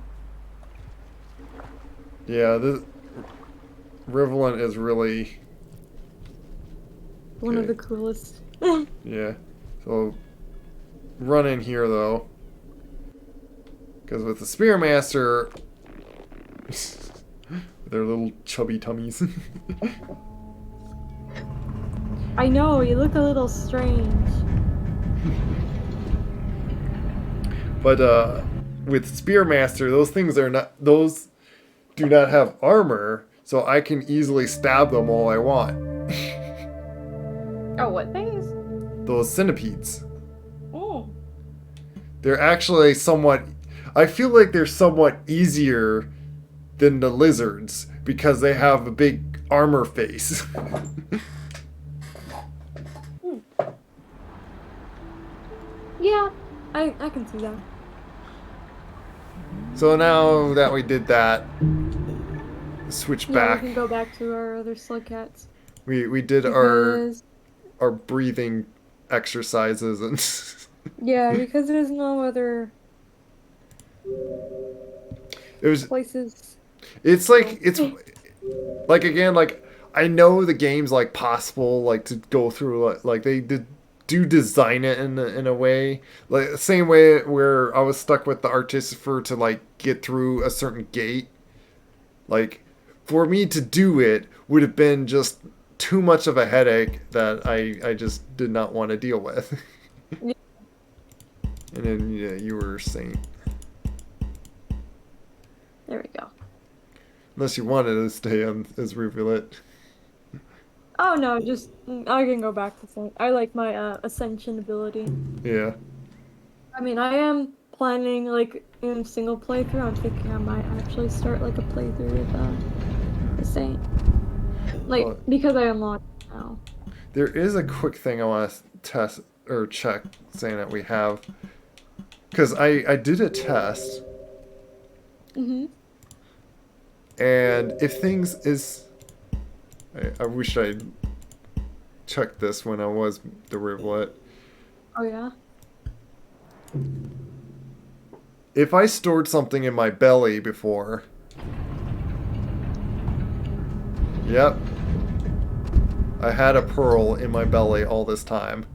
Yeah, this Rivulant is really One of okay. the coolest. Yeah. So run in here though, because with the spearmaster, their little chubby tummies. I know, you look a little strange. But with spearmaster, those things are not those do not have armor, so I can easily stab them all I want. Oh, what things? Those centipedes. Oh. They're actually somewhat. I feel like they're somewhat easier than the lizards because they have a big armor face. Yeah, I can see that. So now that we did that, switch Yeah, back. we can go back to our other slug cats. We did Because, our breathing exercises and yeah, because there's no other it was places. it's like again like I know the game's like possible like to go through like they do design it in a way like the same way where I was stuck with the artificer to like get through a certain gate. Like for me to do it would have been just too much of a headache that I just did not want to deal with. And then yeah, you were Saint. There we go. Unless you wanted to stay on as Rivulet. Oh no, just I can go back to Saint. I like my Ascension ability. Yeah. I mean, I am planning like in single playthrough. I'm thinking I might actually start like a playthrough with the Saint, like Well, because I unlocked it now. there is a quick thing I want to test or check saying that we have. Because I did a test, Mhm. and if things is. I wish I'd checked this when I was the Rivulet. Oh yeah. If I stored something in my belly before. Yep. I had a pearl in my belly all this time.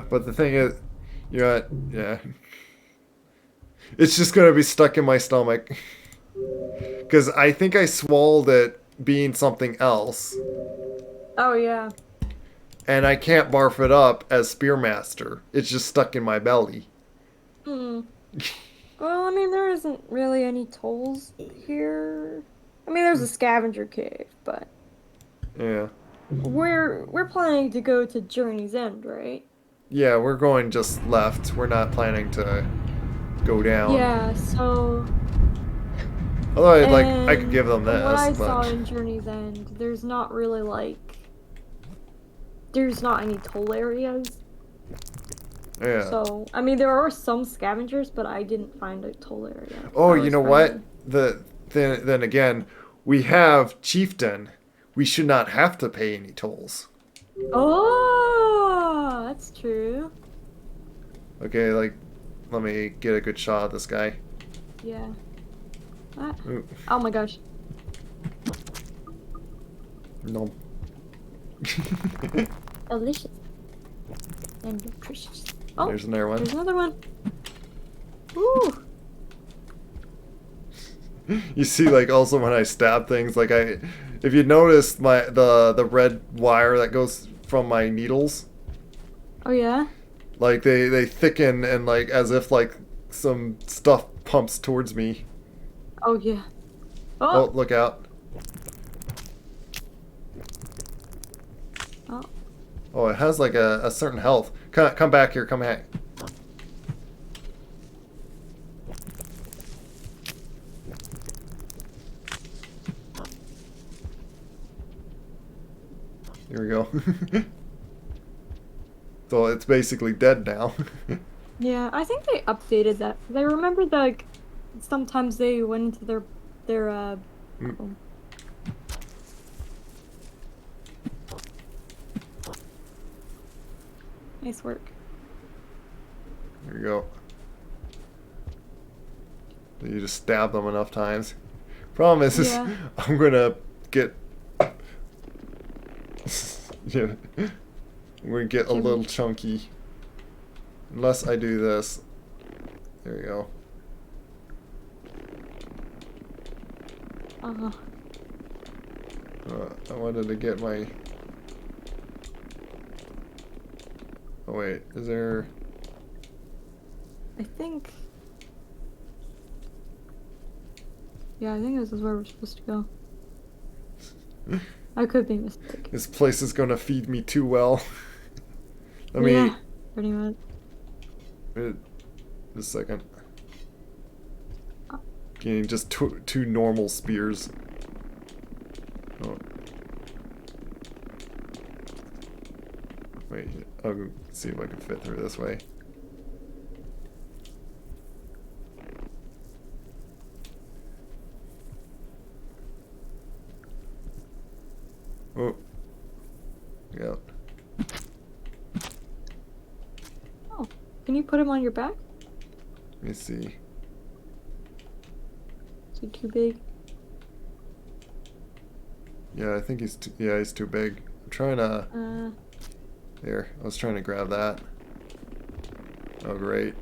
But the thing is, yeah. It's just gonna be stuck in my stomach. Because I think I swallowed it being something else. Oh yeah. And I can't barf it up as spearmaster. It's just stuck in my belly. Hmm. Well, I mean, there isn't really any tolls here. I mean, there's a scavenger cave, but Yeah. we're planning to go to Journey's End, right? Yeah, we're going just left. We're not planning to go down. Yeah, so Although I could and give them from what this, I saw but in Journey's End, there's not really like there's not any toll areas. yeah. So, I mean, there are some scavengers, but I didn't find a toll area Oh, that you was know what? friendly. Then again, we have Chieftain. We should not have to pay any tolls. Oh, that's true. Okay, like, let me get a good shot of this guy. Yeah. Ah. Ooh, Oh my gosh. no. Delicious and nutritious. Oh, There's another one. there's another one. Ooh. You see, like, also when I stab things, like if you notice the red wire that goes from my needles, Oh yeah. like they thicken and like as if like some stuff pumps towards me. Oh yeah. Oh, Oh. look out. Oh. Oh, it has like a certain health. Come back here, come back. Here we go. So it's basically dead now. Yeah, I think they updated that. 'Cause I remember that like sometimes they went into their Mm. oh. Nice work. There you go. You just stab them enough times. Problem is Yeah. I'm gonna get yeah, I'm gonna get a Jimmy. little chunky. Unless I do this. There you go. Uh-huh. I wanted to get my... Oh wait, is there... I think. Yeah, I think this is where we're supposed to go. I could be mistaken. This place is gonna feed me too well. Let me... Yeah, pretty much. Wait, just a second. Getting just two normal spears. Oh. Wait, I'll see if I can fit through this way. Oh. Yep. Oh, can you put him on your back? Let me see. Is he too big? Yeah, I think he's he's too big. I'm trying to... There, I was trying to grab that. Oh, great.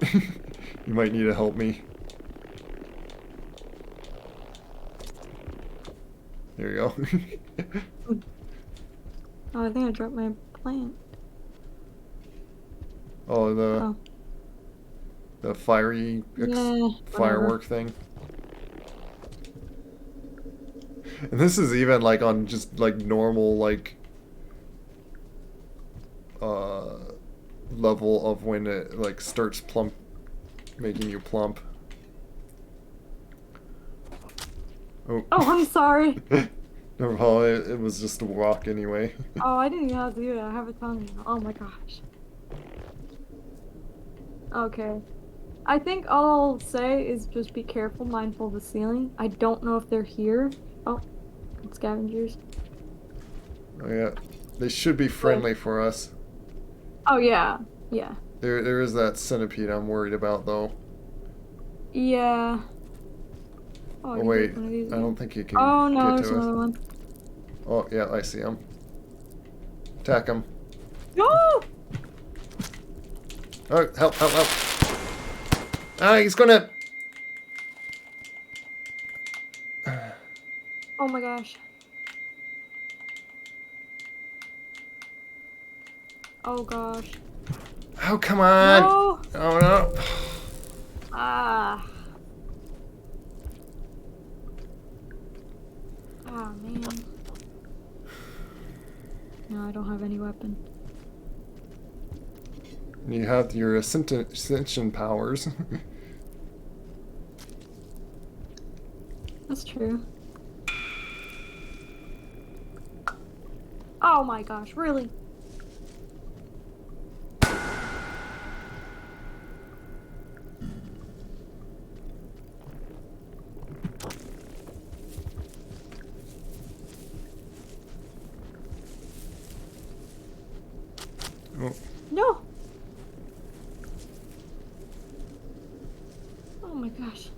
You might need to help me. There you go. Oh, I think I dropped my plant. Oh, Oh. the fiery Yeah, whatever. firework thing. And this is even like on just like normal like uh level of when it like starts plump making you plump. Oh. Oh, I'm sorry. No, it was just a walk anyway. Oh, I didn't even have to do that. I have a tongue. Oh my gosh. Okay. I think all I'll say is just be careful, mindful of the ceiling. I don't know if they're here. Oh, scavengers. Oh yeah, they should be Where? friendly for us. Oh yeah, yeah, There is that centipede I'm worried about though. yeah. Oh, Oh you wait, break one of these I don't again. think he can Oh no, get there's to us. another one. Oh yeah, I see him. Attack him. No! Oh, help, help, help. Ah, he's gonna... Oh my gosh. Oh gosh. Oh, come on. No! Oh, no. Ah. Ah, man. No, I don't have any weapon. You have your ascension powers. That's true. Oh my gosh, really? Oh, No! Oh my gosh.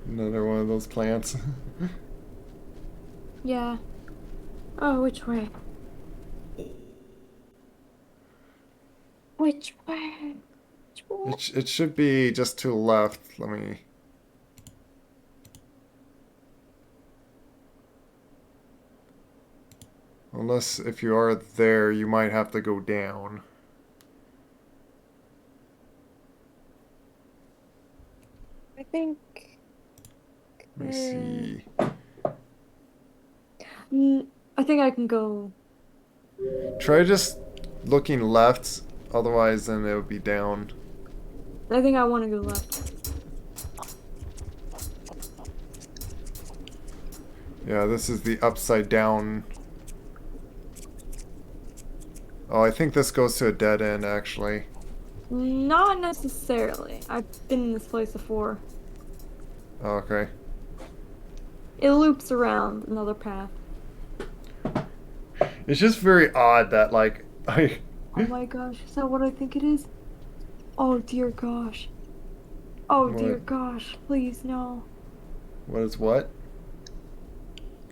another one of those plants. Yeah. Oh, which way? Which way? Which way? It should be just to the left. Let me... Unless if you are there, you might have to go down. I think. Let me see. I think I can go. Try just looking left, otherwise then it would be down. I think I want to go left. Yeah, this is the upside down. Oh, I think this goes to a dead end, actually. Not necessarily. I've been in this place before. Oh, okay. It loops around another path. It's just very odd that, like, I... Oh my gosh, is that what I think it is? Oh dear gosh. Oh dear What? gosh, please no. What is what?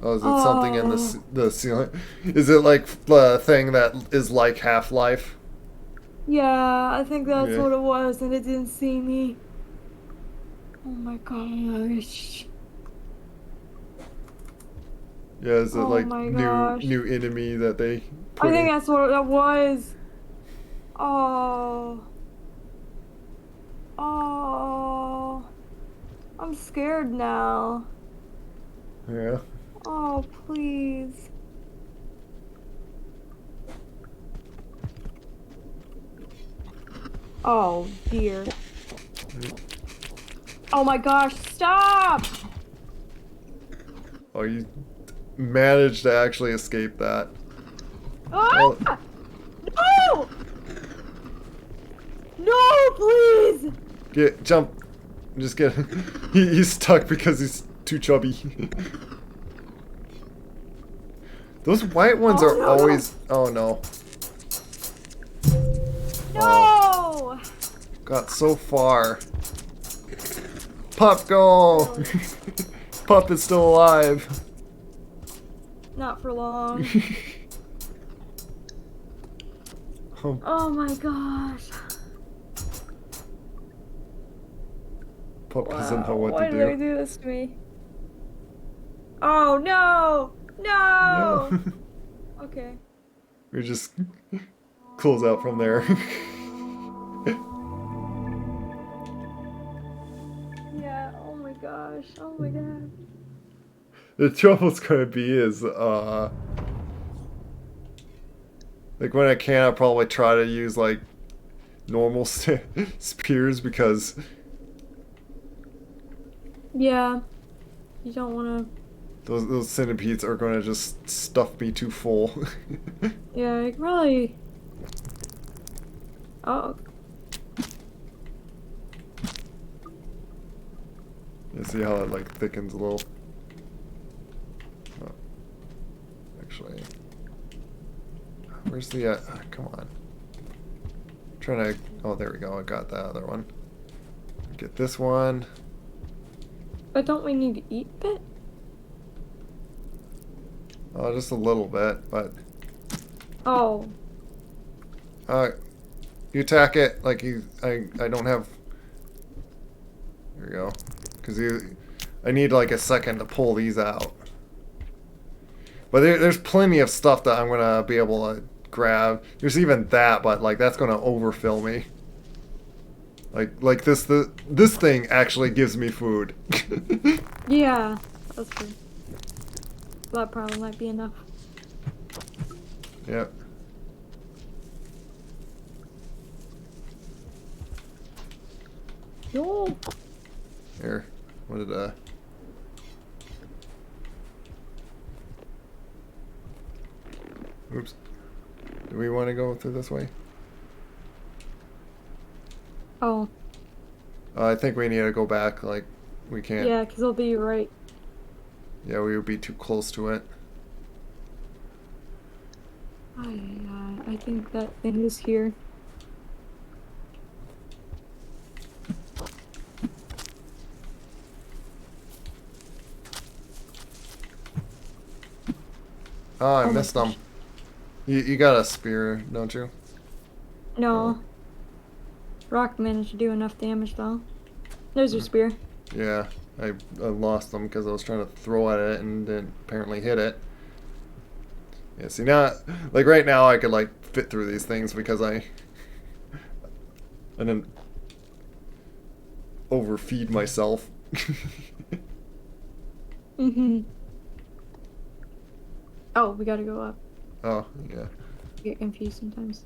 Oh, is it something in Oh. the ceiling? Is it like the thing that is like Half-Life? Yeah, I think that's Yeah. what it was, and it didn't see me. Oh my gosh. Yeah, is it Oh like my gosh. new enemy that they I put think in? that's what that was. Oh. Oh. I'm scared now. Yeah. Oh, please. Oh, dear. Oh my gosh, stop! Oh, you managed to actually escape that. Ah! Oh, No! No, please! jump. Just get. He's stuck because he's too chubby. Those white ones Oh, are no, always. Oh no. Oh, No! got so far. Pup, go! No. Pup is still alive. Not for long. Oh, Oh my gosh. Pup doesn't know Wow, what why to did they do. do this to me? Oh no! No. No! Okay. We just close out from there. Yeah, oh my gosh. Oh my god. The trouble's gonna be is, like when I can, I'll probably try to use like normal spears because Yeah. You don't wanna. those centipedes are gonna just stuff me too full. Yeah, you really. Oh. You see how it like thickens a little? Oh, actually, where's the? Come on. I'm trying to. Oh, there we go. I got that other one. Get this one. But don't we need to eat it? Oh, just a little bit, but. Oh. You attack it like you. I don't have. There we go. Because I need like a second to pull these out. But there's plenty of stuff that I'm gonna be able to grab. There's even that, but like that's gonna overfill me. Like this thing actually gives me food. Yeah. That's true. That probably might be enough. Yep. No. Here. What did Oops. Do we want to go through this way? Oh. I think we need to go back. Like, we can't. Yeah, because it'll be right. Yeah, we would be too close to it. I think that thing is here. Oh, I Oh my missed them. gosh. You got a spear, don't you? No. Rock managed to do enough damage though. There's your spear. Yeah, I lost them because I was trying to throw at it and didn't apparently hit it. Yeah, see now, like right now I could like fit through these things because I didn't overfeed myself. Mm-hmm. Oh, we gotta go up. Oh, yeah. I get confused sometimes.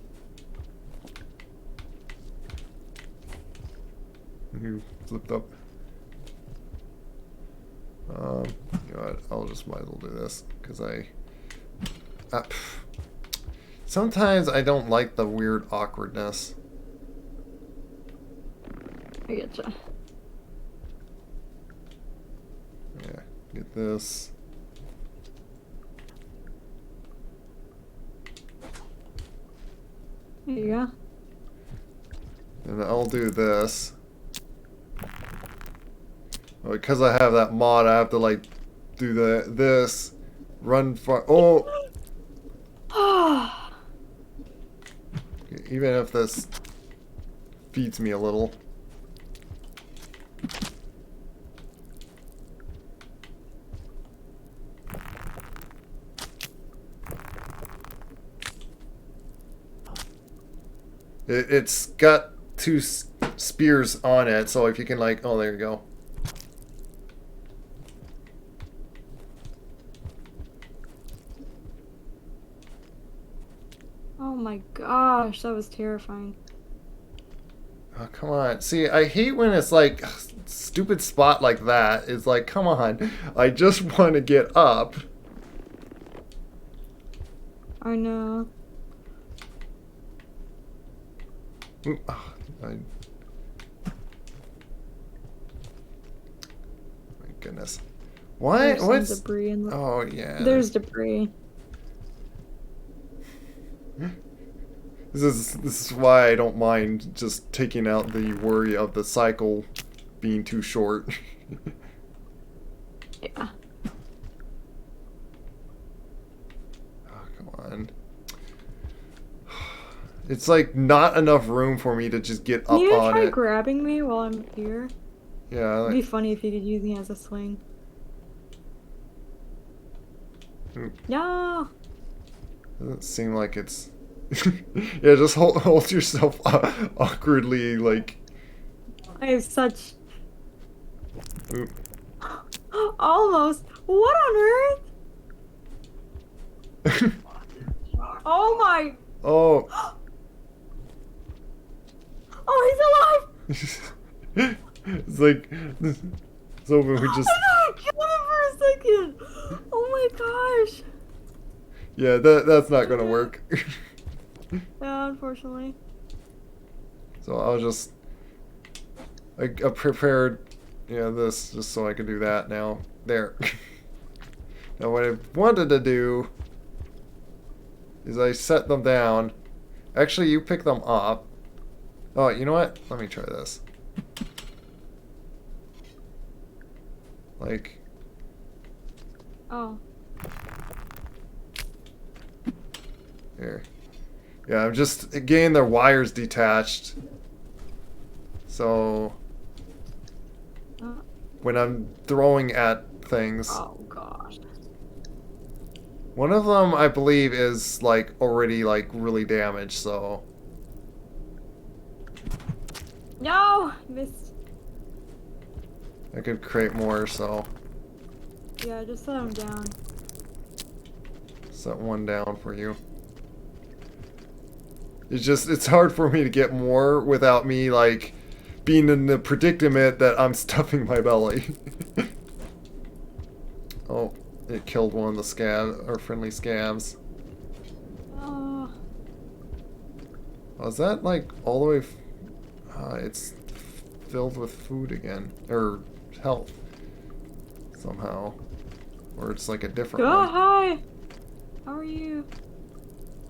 You flipped up. You know what? I'll just might as well do this because sometimes I don't like the weird awkwardness. I getcha. Yeah, get this. There you go. And I'll do this. Well, because I have that mod, I have to like do this, run far. Oh, even if this feeds me a little. It's got two spears on it, so if you can like, oh, there you go. Oh my gosh, that was terrifying. Oh, come on. See, I hate when it's like stupid spot like that. It's like, come on. I just want to get up. I know. Ooh, oh, my goodness. What? There's some What's? debris in the. Oh yeah. There's debris. This is why I don't mind just taking out the worry of the cycle being too short. Yeah. Oh, come on. It's like not enough room for me to just get up Can you on try it. grabbing me while I'm here? Yeah. It'd be Like, funny if you could use me as a swing. Oop. No. Doesn't seem like it's. Yeah, just hold yourself awkwardly, like. I have such Oop. almost. What on earth? Oh my! Oh. Oh, It's like. It's hoping we just. he's alive! I thought I killed him for a second. Oh my gosh! Yeah, that's not gonna work. Yeah, unfortunately. So I'll just. I prepared. Yeah, this just so I can do that now. There. Now what I wanted to do is I set them down. Actually, you pick them up. Oh, you know what? Let me try this. Like, Oh. here. Yeah, I'm just getting their wires detached. So, Uh, when I'm throwing at things, oh gosh. one of them I believe is like already like really damaged, so. No! Missed. I could create more, so Yeah, just set him down. set one down for you. It's hard for me to get more without me like being in the predicament that I'm stuffing my belly. Oh, it killed one of the scab or friendly scabs. Oh. Oh, is that like all the way? It's filled with food again or health somehow, or it's like a different Oh, one. hi! How are you?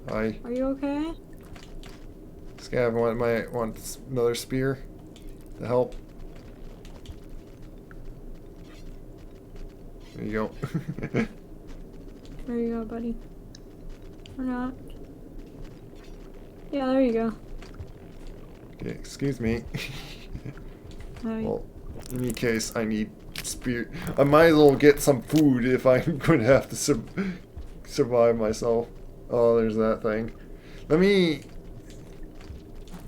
Hi, Are you okay? scab. Want another spear to help? There you go. There you go, buddy. Or not. Yeah, there you go. Okay, excuse me. Hi. Well, in any case, I need spear. I might as well get some food if I'm going to have to survive myself. Oh, there's that thing. Let me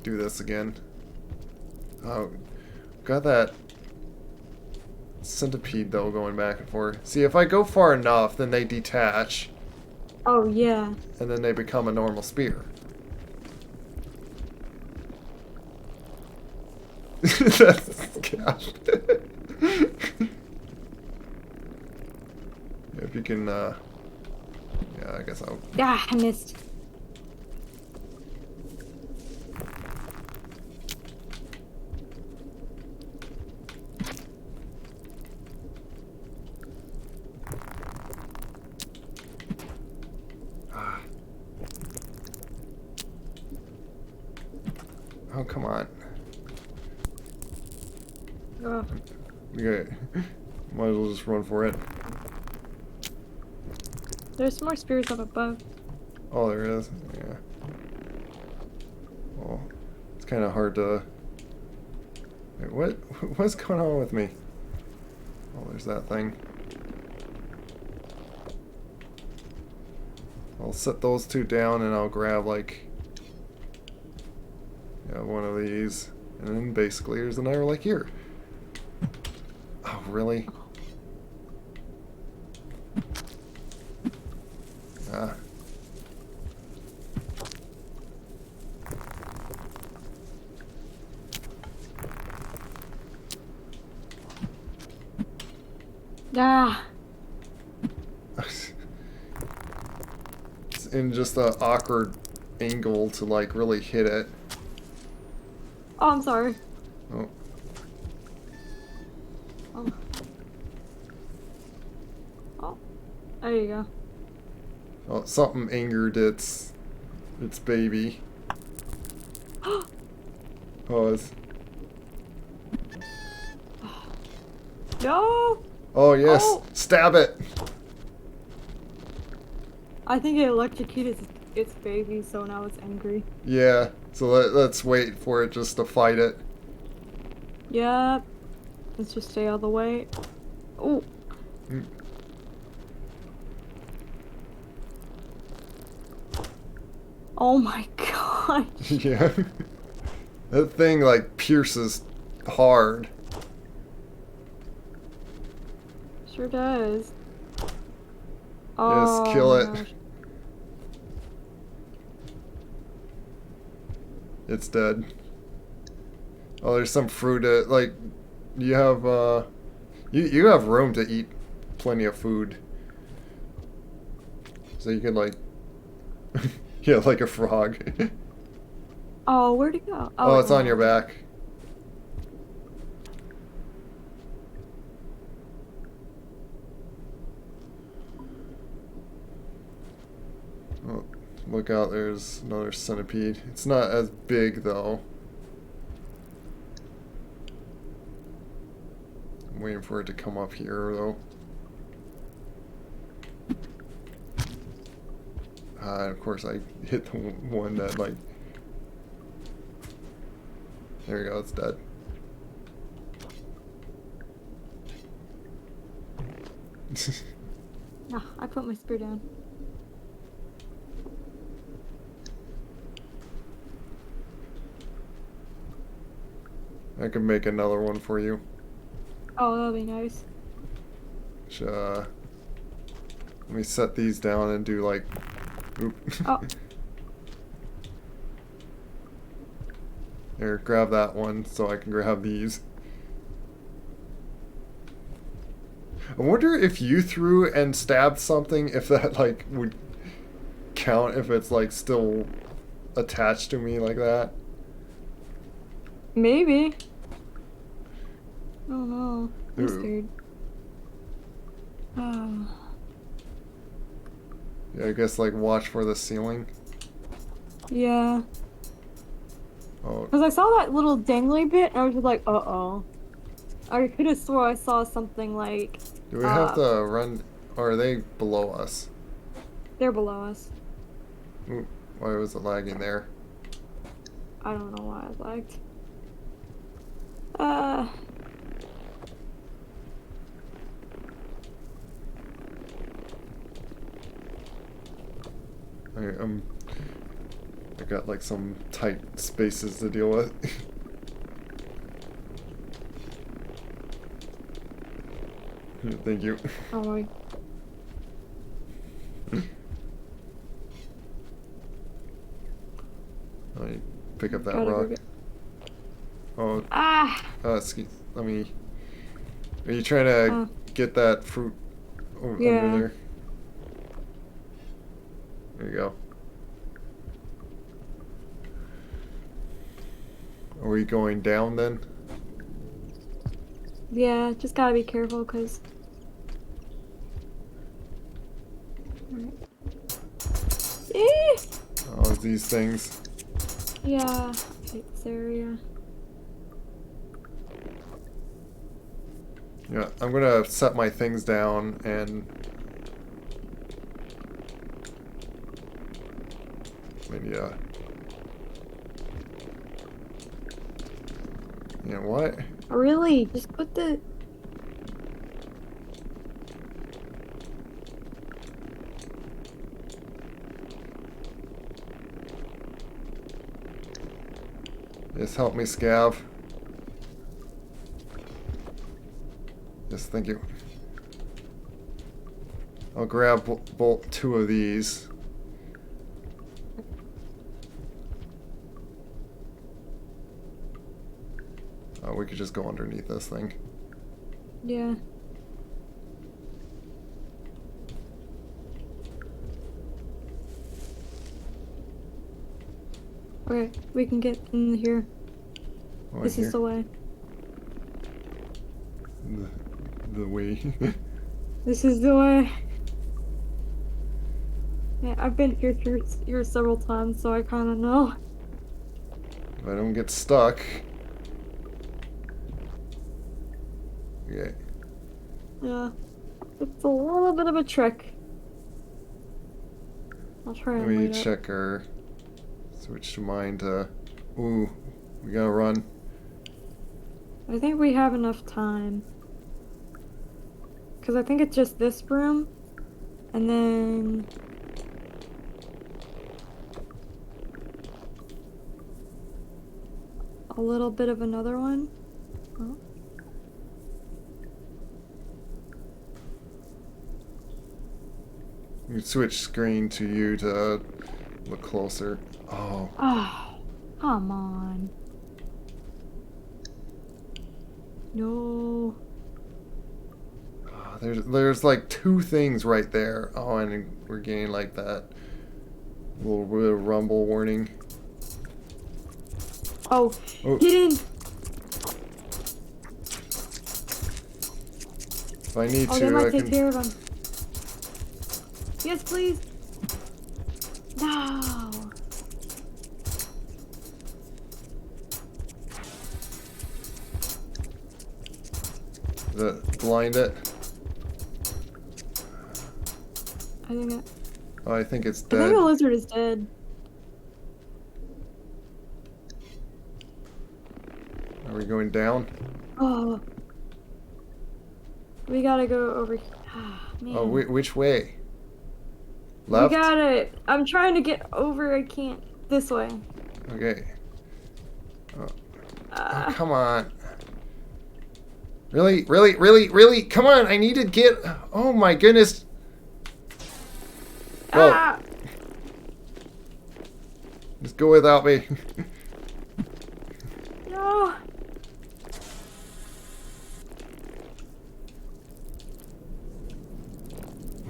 do this again. Oh, got that centipede though going back and forth. See, if I go far enough, then they detach, Oh, yeah. and then they become a normal spear. That's gosh. If you can, yeah, I guess I'll. Ah, I missed. Oh, come on. Oh. Okay. Might as well just run for it. There's some more spears up above. Oh, there is. Yeah. Well, it's kind of hard to. Wait, what's going on with me? Oh, there's that thing. I'll set those two down and I'll grab like. Yeah, one of these. And then basically there's another like here. Oh, really? Ah. Ah. It's in just an awkward angle to like really hit it. Oh, I'm sorry. Oh. Oh. Oh. There you go. Oh, something angered its baby. Oh, it's. No! Oh yes, Oh. stab it. I think it electrocuted its baby, so now it's angry. Yeah. So let's wait for it just to fight it. Yep. Let's just stay out of the way. Oh. Mm. Oh my gosh. Yeah. That thing, like, pierces hard. Sure does. Yes, Oh kill my it. gosh. It's dead. Oh, there's some fruit. Like, you have, you have room to eat plenty of food. So you can, like, yeah, like a frog. Oh, where'd it go? Oh, Oh, it it's on your went. back. Oh, look out, there's another centipede. It's not as big, though. I'm waiting for it to come up here, though. Of course, I hit the one that, like... There we go, it's dead. No, I put my spear down. I can make another one for you. Oh, that'll be nice. Which, let me set these down and do, like... Oop. Oh. Here, grab that one so I can grab these. I wonder if you threw and stabbed something, if that, like, would count if it's, like, still attached to me like that. Maybe. Oh no. I'm Ooh. scared. Oh. Yeah, I guess, like, watch for the ceiling. Yeah. Oh, Because I saw that little dangly bit, and I was just like, uh-oh. I could have swore I saw something like, do we have to run, or are they below us? they're below us. Ooh, why was it lagging there? I don't know why I lagged. I got, like, some tight spaces to deal with. Thank you. Oh my. Let me pick up that Gotta rock. grab it. Oh, Ah! excuse. Let me. Are you trying to get that fruit Yeah. under there? There you go. Are we going down then? Yeah, just gotta be careful, because... Alright. Oh, these things. Yeah, I hate this area. Yeah, I'm gonna set my things down and maybe you know what? Really? Just put the... Just help me, Scav. Yes, thank you. I'll grab bolt 2 of these. Oh, we could just go underneath this thing. Yeah. Okay, we can get in here. Oh, This in is the way. the way. This is the way. Yeah, I've been here several times, so I kind of know. If I don't get stuck. Okay. Yeah, it's a little bit of a trick. I'll try Let and me wait up. check our switch to mine to. Ooh, we gotta run. I think we have enough time. Because I think it's just this room. And then... a little bit of another one. Oh. You switch screen to you to look closer. Oh. Oh, come on. No. Oh, there's like 2 things right there. Oh, and we're getting like that little bit of rumble warning. Oh, Oh. get in. If I need Oh, they to, might I take can. care of him. Yes, please. No. Blind it. I think it, Oh, I think it's I think dead. the lizard is dead. Are we going down? Oh, we gotta go over here. Ah, man. Oh, which way? We Left? gotta. I'm trying to get over. I can't. This way. Okay. Oh, Ah. come on. Really? Really? Really? Really? Come on, I need to get... Oh my goodness. Whoa. Ah. Just go without me. No.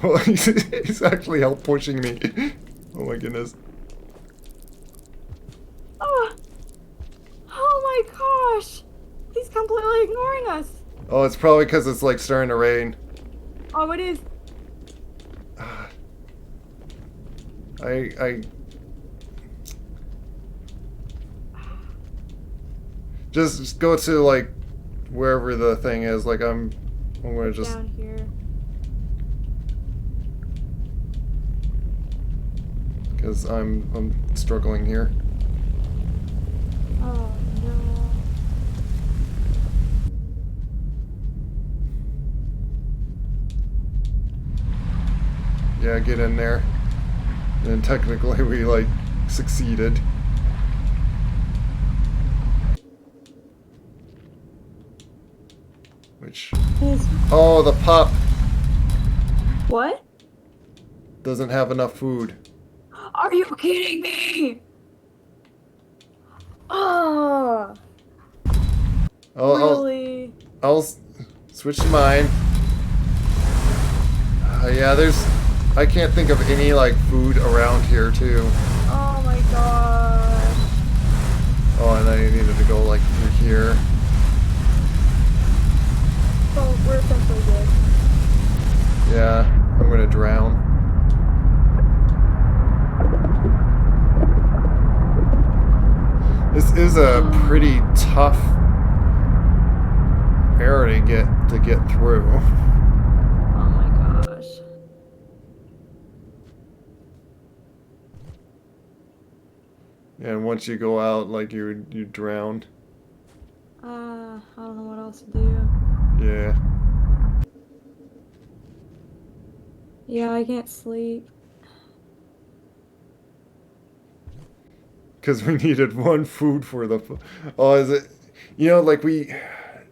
Well, he's actually help pushing me. Oh my goodness. Oh. Oh my gosh. He's completely ignoring us. Oh, it's probably because it's like starting to rain. Oh, it is. I just go to like wherever the thing is. Like I'm gonna just Down here. because I'm struggling here. Oh no. Yeah, get in there. And technically we like succeeded. Which oh, the pup What? doesn't have enough food. Are you kidding me? Oh. Really? I'll switch to mine. Yeah, I can't think of any like food around here too. Oh my gosh. Oh, and I needed to go like through here. So we're essentially good. Yeah, I'm gonna drown. This is a pretty tough area to get through. Oh my gosh. And once you go out, like you drown. I don't know what else to do. Yeah. Yeah, I can't sleep. Because we needed one food for the... Oh, is it... You know, like we...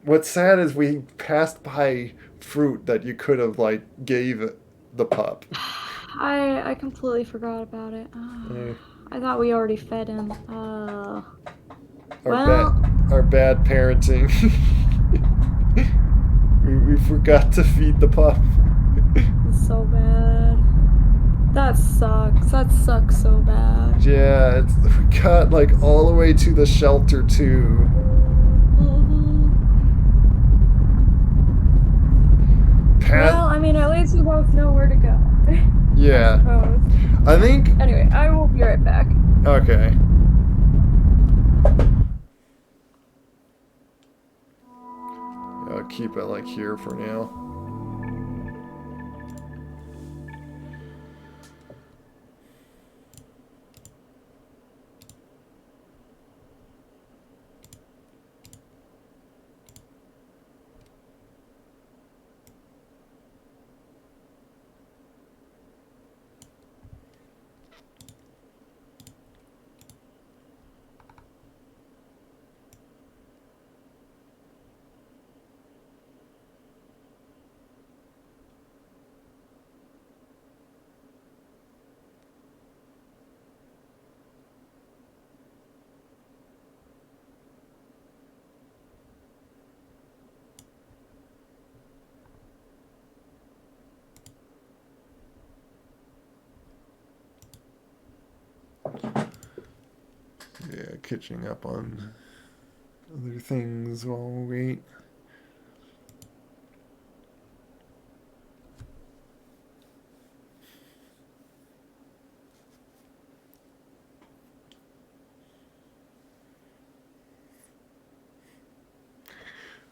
What's sad is we passed by fruit that you could have, like, gave the pup. I completely forgot about it. I thought we already fed him. Our bad parenting. we forgot to feed the pup. It's so bad. That sucks. That sucks so bad. Yeah, we got like all the way to the shelter too. Well, I mean, at least we both know where to go. Yeah. I think. Anyway, I will be right back. Okay. I'll keep it like here for now. Yeah, catching up on other things while we wait.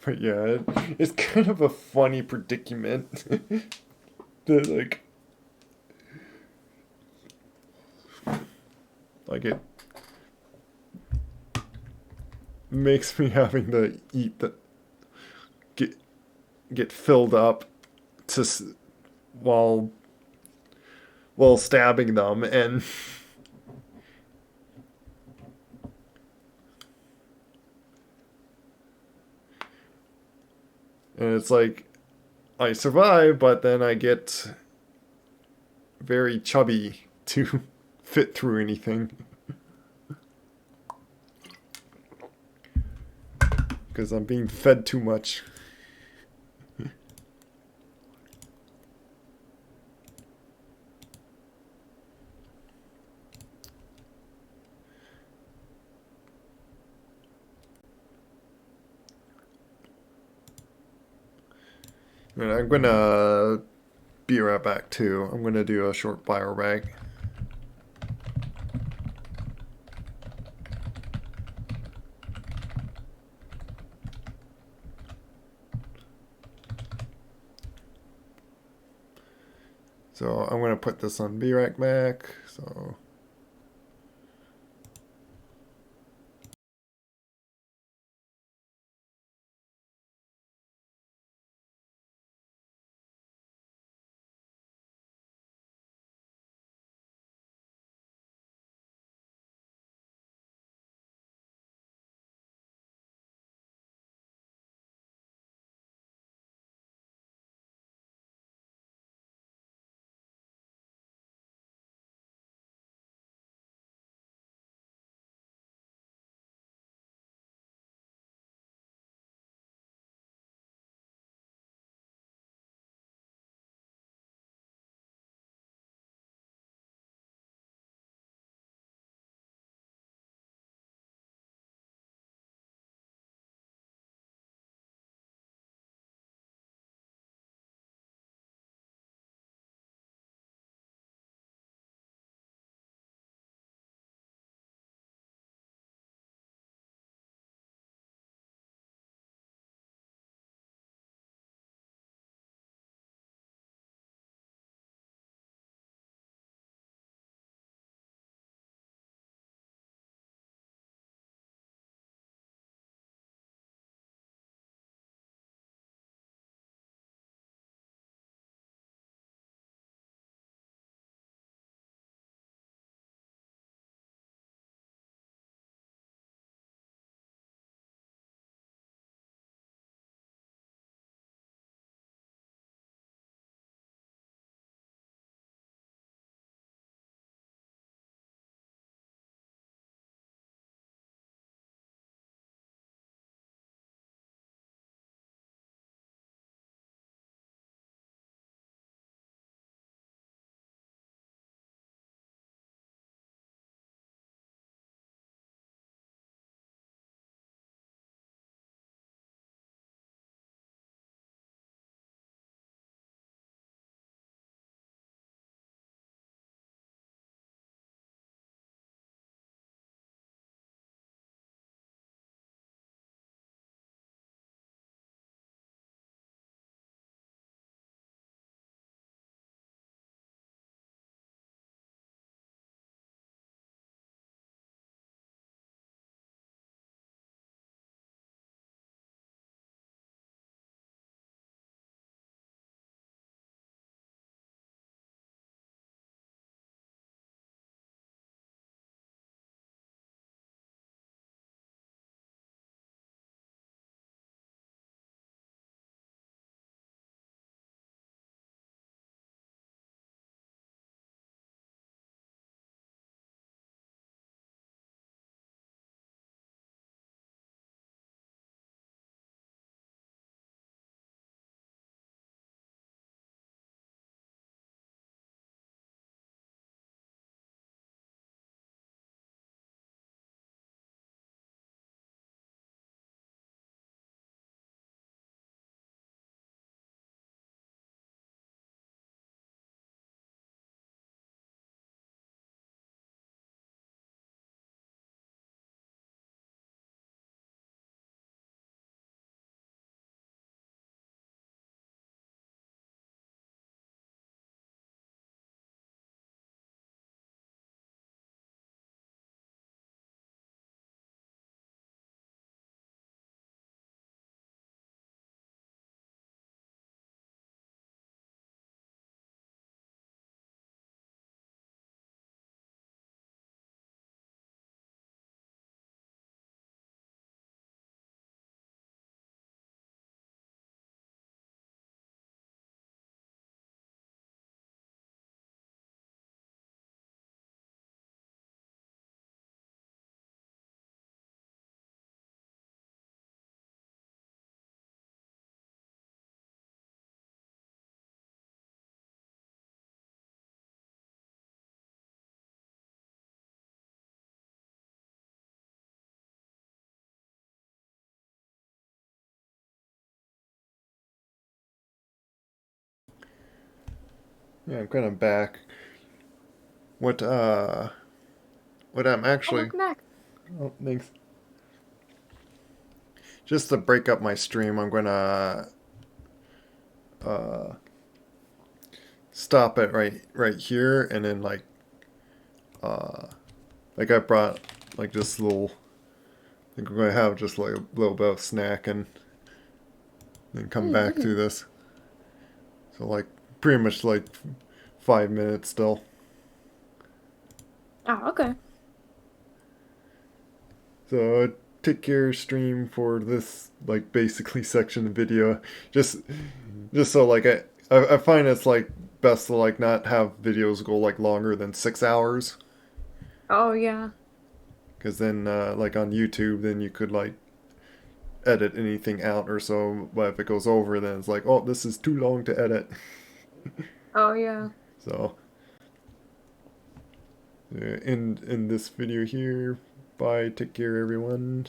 But yeah, it's kind of a funny predicament. That like it makes me having to eat the get get filled up to while while stabbing them, and it's like I survive, but then I get very chubby to fit through anything because I'm being fed too much. And I'm gonna be right back too. I'm gonna do a short bio bag. So I'm gonna put this on B-Rack Mac. So Yeah, I'm kind of back. What I'm Oh, actually. welcome back. Oh, thanks. Just to break up my stream, I'm gonna uh, stop it right here, and then uh, I brought like this little. I think we're gonna have just like a little bit of snack and then come back to Mm-hmm. this. So like pretty much like 5 minutes still. Oh, okay. So take your stream for this like basically section of video. Just just so like I find it's like best to like not have videos go like longer than 6 hours. Oh, yeah. Because then like on YouTube then you could like edit anything out or so, but if it goes over then it's like, oh, this is too long to edit. Oh, yeah. So in this video here, bye, take care everyone.